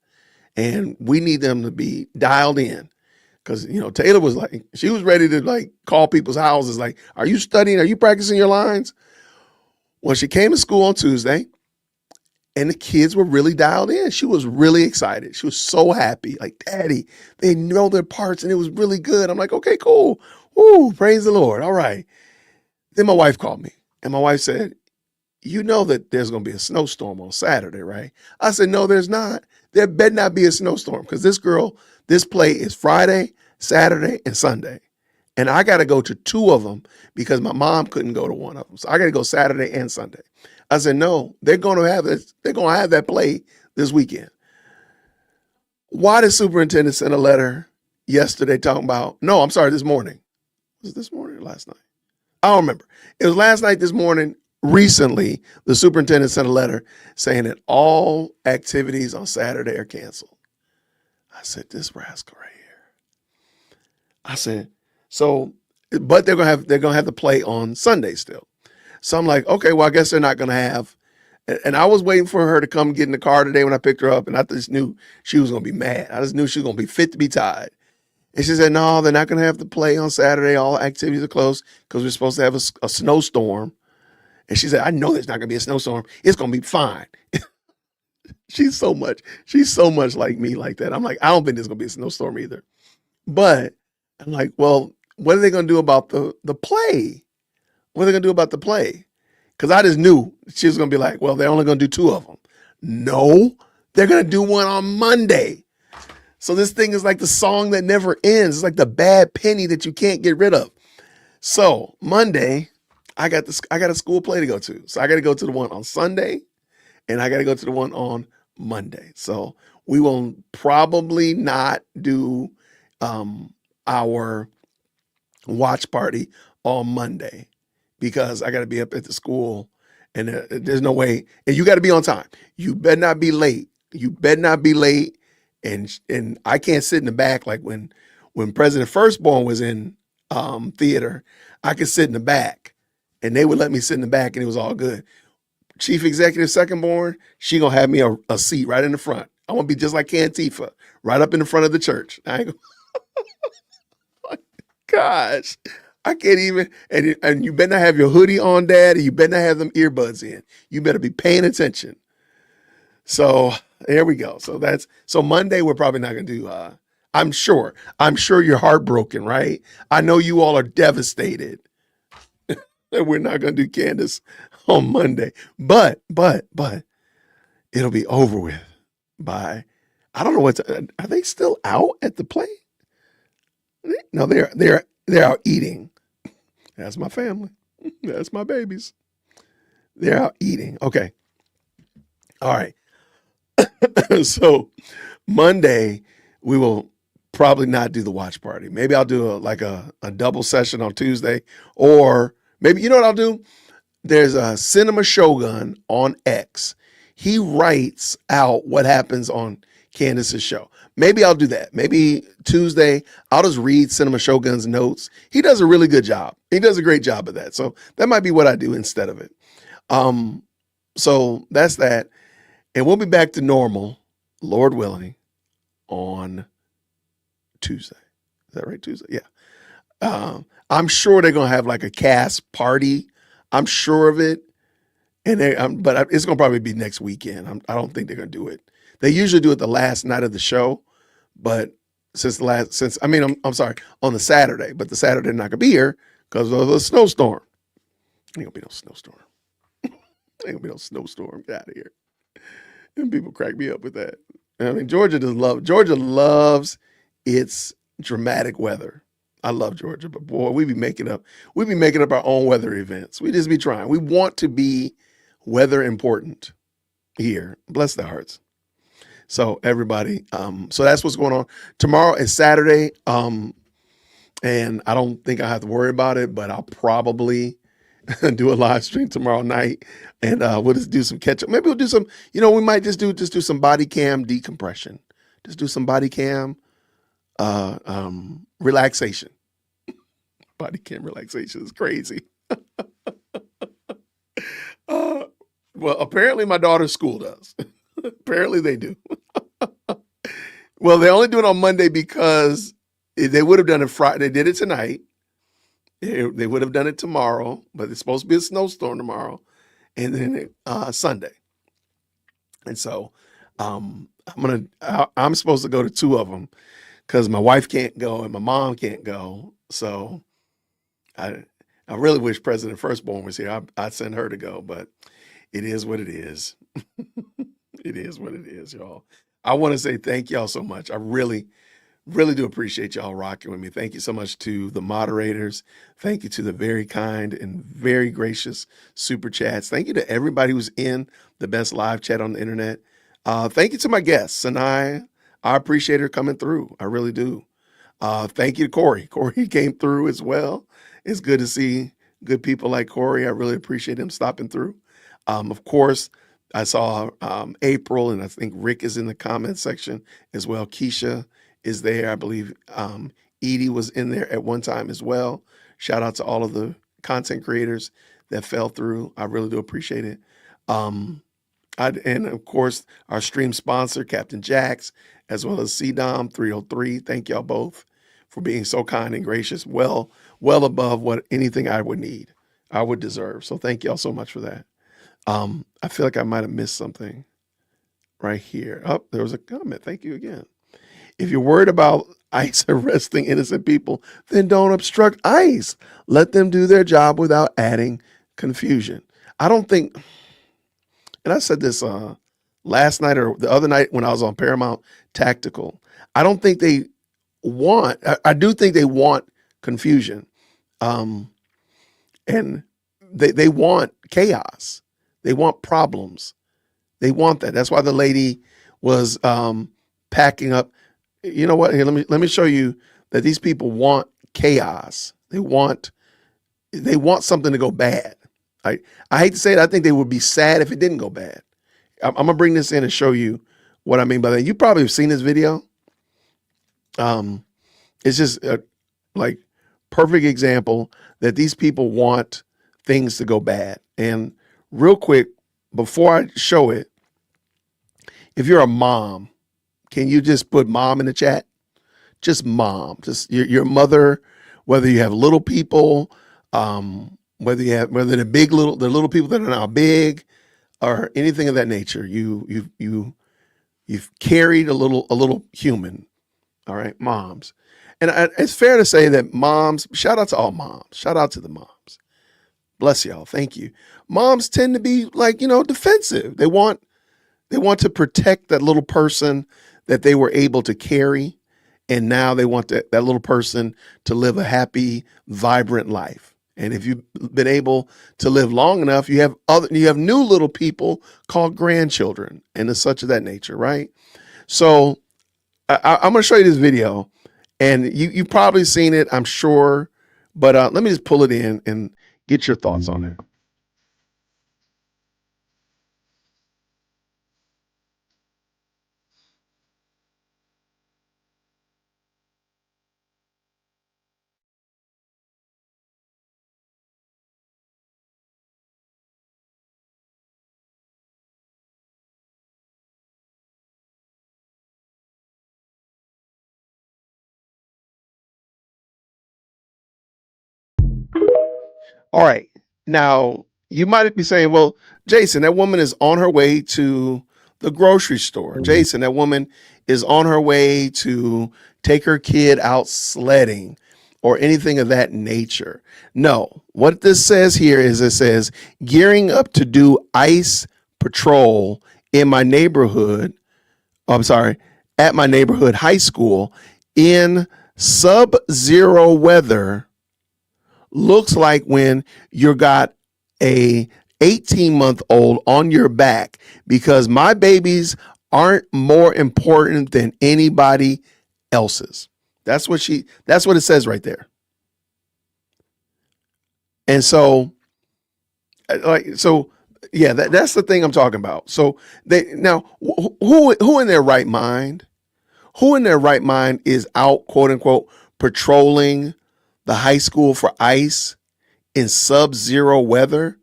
[SPEAKER 1] and we need them to be dialed in. Because, Taylor was like, she was ready to like call people's houses. Like, are you studying? Are you practicing your lines? Well, she came to school on Tuesday and the kids were really dialed in. She was really excited. She was so happy. Like, Daddy, they know their parts and it was really good. I'm like, okay, cool. Ooh, praise the Lord. All right. Then my wife called me and my wife said, you know that there's going to be a snowstorm on Saturday, right? I said, no, there's not. There better not be a snowstorm because this play is Friday, Saturday, and Sunday. And I got to go to 2 of them because my mom couldn't go to one of them. So I got to go Saturday and Sunday. I said, no, they're going to have this. They're going to have that play this weekend. Why did superintendent send a letter yesterday talking about, no, I'm sorry, this morning. Was it this morning or last night? I don't remember. It was last night, this morning. Recently, the superintendent sent a letter saying that all activities on Saturday are canceled. I said, this rascal right here. I said, so, but they're gonna have the play on Sunday still. So I'm like, okay, well, I guess they're not gonna have. And I was waiting for her to come get in the car today when I picked her up, and I just knew she was gonna be mad. I just knew she was gonna be fit to be tied. And she said, no, they're not gonna have the play on Saturday. All activities are closed because we're supposed to have a snowstorm. And she said, I know there's not gonna be a snowstorm. It's gonna be fine. She's so much like me like that. I'm like, I don't think there's gonna be a snowstorm either. But I'm like, well, what are they gonna do about the play? What are they gonna do about the play? Because I just knew she was gonna be like, well, they're only gonna do 2 of them. No, they're gonna do one on Monday. So this thing is like the song that never ends. It's like the bad penny that you can't get rid of. So Monday, I got a school play to go to. So I got to go to the one on Sunday, and I got to go to the one on Monday. So we will probably not do our watch party on Monday because I got to be up at the school, and there's no way. And you got to be on time. You better not be late. And I can't sit in the back like when President Firstborn was in theater. I could sit in the back. And they would let me sit in the back and it was all good. Chief Executive Secondborn, she gonna have me a seat right in the front. I want to be just like Cantifa, right up in the front of the church. Gosh, I can't even, and you better not have your hoodie on, Dad, and you better not have them earbuds in. You better be paying attention. So there we go. So Monday we're probably not gonna do I'm sure you're heartbroken, right? I know you all are devastated that we're not gonna do Candace on Monday. But it'll be over with by I don't know are they still out at the play? No, they're out eating. That's my family. That's my babies. They're out eating. Okay. All right. So Monday we will probably not do the watch party. Maybe I'll do a double session on Tuesday, or maybe you know what I'll do? There's a Cinema Shogun on X. He writes out what happens on Candace's show. Maybe I'll do that. Maybe Tuesday, I'll just read Cinema Shogun's notes. He does a really good job. He does a great job of that. So that might be what I do instead of it. So that's that. And we'll be back to normal, Lord willing, on Tuesday. Is that right? Tuesday? Yeah. I'm sure they're going to have like a cast party. I'm sure of it. But it's going to probably be next weekend. I don't think they're going to do it. They usually do it the last night of the show, but I'm sorry, on the Saturday, but the Saturday they're not going to be here because of the snowstorm. Ain't going to be no snowstorm. Ain't going to be no snowstorm. Get out of here. And people crack me up with that. I mean, Georgia loves its dramatic weather. I love Georgia, but boy, we be making up our own weather events. We just be trying. We want to be weather important here. Bless their hearts. So everybody, so that's what's going on. Tomorrow is Saturday, and I don't think I have to worry about it, but I'll probably do a live stream tomorrow night, and we'll just do some catch up. Maybe we'll do some, we might just do some body cam decompression. Just do some body cam relaxation. Body cam relaxation is crazy. Well, apparently my daughter's school does. Apparently they do. Well, they only do it on Monday because they would have done it Friday. They did it tonight. They would have done it tomorrow, but it's supposed to be a snowstorm tomorrow, and then Sunday. And so I'm supposed to go to two of them because my wife can't go and my mom can't go. So I really wish President Firstborn was here. I'd send her to go, but it is what it is. It is what it is, y'all. I want to say thank y'all so much. I really do appreciate y'all rocking with me. Thank you so much to the moderators. Thank you to the very kind and very gracious super chats. Thank you to everybody who's in the best live chat on the internet. Thank you to my guests, and I appreciate her coming through. I really do. Thank you to Corey. Corey came through as well. It's good to see good people like Corey. I really appreciate him stopping through. Of course, I saw April, and I think Rick is in the comment section as well. Keisha is there. I believe Edie was in there at one time as well. Shout out to all of the content creators that fell through. I really do appreciate it. And of course, our stream sponsor, Captain Jax, as well as CDOM 303. Thank y'all both for being so kind and gracious, well above what anything I would need, I would deserve. So thank y'all so much for that. I feel like I might have missed something right here. Oh, there was a comment. Thank you again. If you're worried about ICE arresting innocent people, then don't obstruct ICE. Let them do their job without adding confusion. I don't think, and I said this last night or the other night when I was on Paramount Tactical, I don't think they want, I do think they want confusion. And they want chaos. They want problems. They want that. That's why the lady was packing up. You know what? Here, let me show you that these people want chaos. They want something to go bad. I hate to say it. I think they would be sad if it didn't go bad. I'm gonna bring this in and show you what I mean by that. You probably have seen this video. It's just like perfect example that these people want things to go bad. And real quick, before I show it, if you're a mom, can you just put mom in the chat? Just mom, just your mother, whether you have little people, whether the little people that are now big, or anything of that nature. You've carried a little human. All right, moms. And it's fair to say that moms, shout out to all moms, shout out to the moms. Bless y'all. Thank you. Moms tend to be like, defensive. They want to protect that little person that they were able to carry. And now they want that little person to live a happy, vibrant life. And if you've been able to live long enough, you have new little people called grandchildren and such of that nature, right? So I'm going to show you this video, and you've probably seen it, I'm sure, but let me just pull it in and get your thoughts on it. All right. Now, you might be saying, well, Jason, that woman is on her way to the grocery store. Jason, that woman is on her way to take her kid out sledding or anything of that nature. No, what this says here is it says gearing up to do ICE patrol in my neighborhood. I'm sorry, at my neighborhood high school in sub-zero weather. Looks like when you got a 18-month-old on your back, because my babies aren't more important than anybody else's. That's what it says right there. And so yeah, that's the thing I'm talking about. So who in their right mind? Who in their right mind is out, quote unquote, patrolling the high school for ICE in sub-zero weather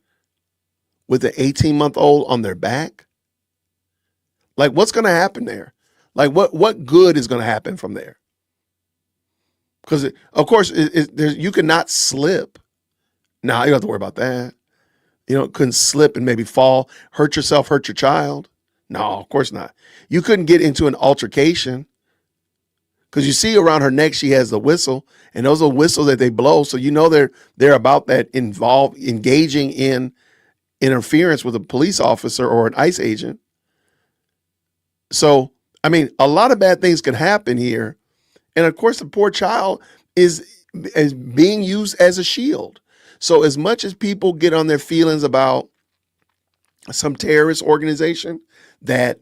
[SPEAKER 1] with an 18-month-old on their back? Like, what's going to happen there? Like, what good is going to happen from there? Because, of course, you cannot slip. Nah, you don't have to worry about that. Couldn't slip and maybe fall, hurt yourself, hurt your child. No, of course not. You couldn't get into an altercation, because you see around her neck, she has the whistle, and those are whistles that they blow. So they're about that engaging in interference with a police officer or an ICE agent. So, I mean, a lot of bad things could happen here. And of course, the poor child is being used as a shield. So as much as people get on their feelings about some terrorist organization that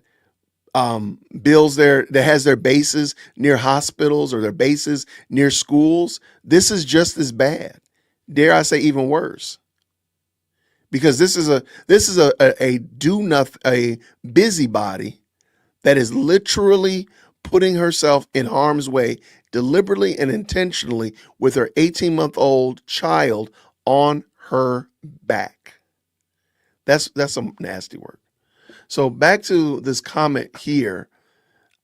[SPEAKER 1] that has their bases near hospitals or their bases near schools, this is just as bad. Dare I say even worse? Because this is a busybody that is literally putting herself in harm's way deliberately and intentionally with her 18-month-old child on her back. That's some nasty work. So back to this comment here,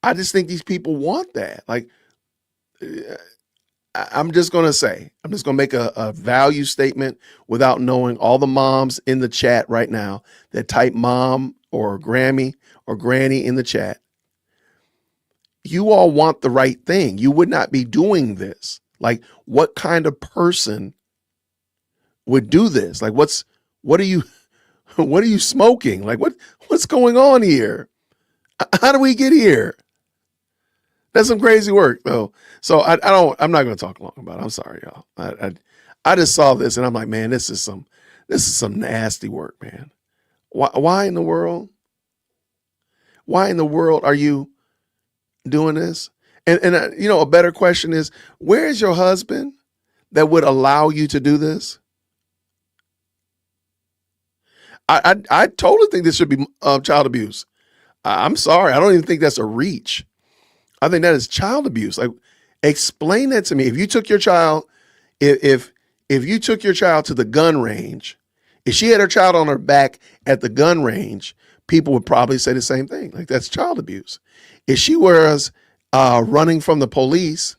[SPEAKER 1] I just think these people want that. Like, I'm just going to make a value statement without knowing all the moms in the chat right now that type mom or Grammy or granny in the chat. You all want the right thing. You would not be doing this. Like, what kind of person would do this? Like, what are you smoking? Like, what's going on here? How do we get here? That's some crazy work, though. So I'm not going to talk long about it. I'm sorry, y'all. I just saw this and I'm like, man, this is some nasty work, man. Why in the world? Why in the world are you doing this? And a better question is, where is your husband that would allow you to do this? I totally think this should be child abuse. I'm sorry. I don't even think that's a reach. I think that is child abuse. Like, explain that to me. If you took your child, if you took your child to the gun range, if she had her child on her back at the gun range, people would probably say the same thing. Like, that's child abuse. If she was running from the police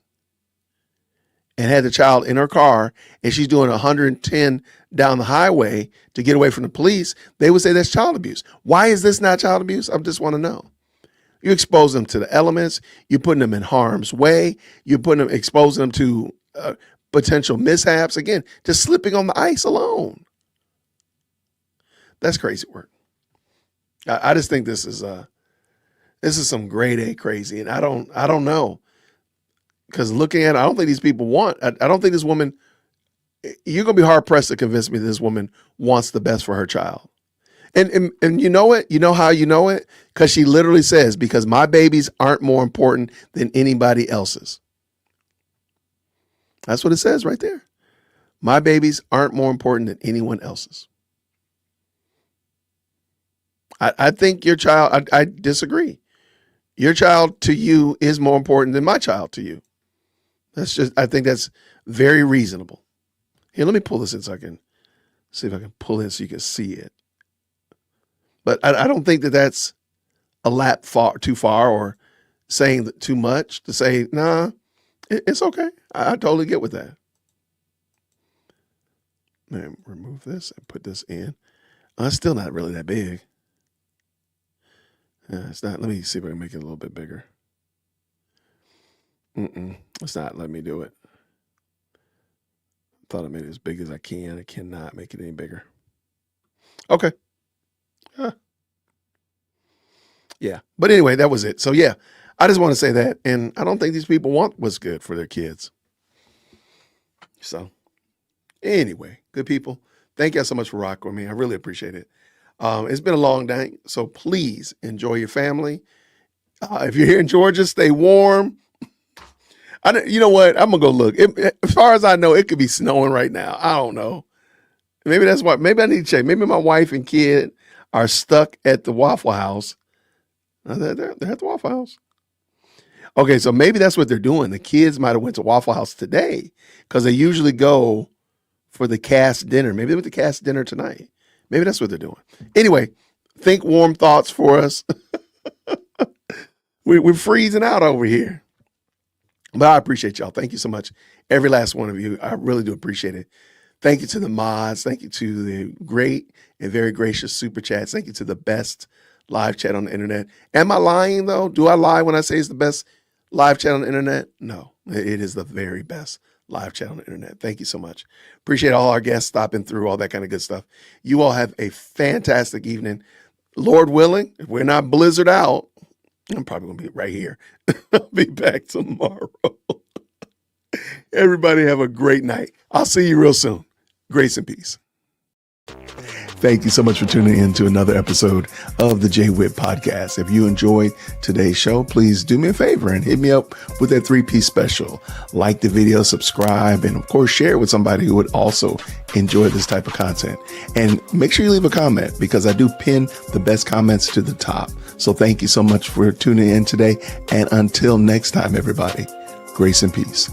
[SPEAKER 1] and had the child in her car and she's doing 110 down the highway to get away from the police, they would say that's child abuse. Why is this not child abuse? I just want to know. You expose them to the elements. You're putting them in harm's way. You're exposing them to potential mishaps. Again, just slipping on the ice alone. That's crazy work. I just think this is some grade A crazy, and I don't know, because looking at it, I don't think these people I don't think this woman. You're gonna be hard pressed to convince me that this woman wants the best for her child. And you know it? You know how you know it? Because she literally says, because my babies aren't more important than anybody else's. That's what it says right there. My babies aren't more important than anyone else's. I think your child, I disagree. Your child to you is more important than my child to you. I think that's very reasonable. Here, let me pull this in so I can see if I can pull in so you can see it. But I don't think that that's a lap too far or saying too much to say, nah, it's okay. I totally get with that. Man, remove this and put this in. It's still not really that big. Yeah, it's not. Let me see if I can make it a little bit bigger. It's not letting me do it. Thought I made it as big as I can. I cannot make it any bigger. Okay. Yeah. But anyway, that was it. So yeah, I just want to say that. And I don't think these people want what's good for their kids. So anyway, good people. Thank you so much for rocking with me. I really appreciate it. It's been a long day, so please enjoy your family. If you're here in Georgia, stay warm. You know what? I'm going to go look. As far as I know, it could be snowing right now. I don't know. Maybe that's why. Maybe I need to check. Maybe my wife and kid are stuck at the Waffle House. They're at the Waffle House. Okay, so maybe that's what they're doing. The kids might have went to Waffle House today because they usually go for the cast dinner. Maybe they went to cast dinner tonight. Maybe that's what they're doing. Anyway, think warm thoughts for us. We're freezing out over here. But I appreciate y'all. Thank you so much. Every last one of you. I really do appreciate it. Thank you to the mods. Thank you to the great and very gracious super chats. Thank you to the best live chat on the internet. Am I lying, though? Do I lie when I say it's the best live chat on the internet? No, it is the very best live chat on the internet. Thank you so much. Appreciate all our guests stopping through, all that kind of good stuff. You all have a fantastic evening. Lord willing, if we're not blizzard out, I'm probably going to be right here. I'll be back tomorrow. Everybody have a great night. I'll see you real soon. Grace and peace. Thank you so much for tuning in to another episode of the Jay Witt Podcast. If you enjoyed today's show, please do me a favor and hit me up with that 3-piece special. Like the video, subscribe, and of course, share it with somebody who would also enjoy this type of content. And make sure you leave a comment because I do pin the best comments to the top. So thank you so much for tuning in today. And until next time, everybody, grace and peace.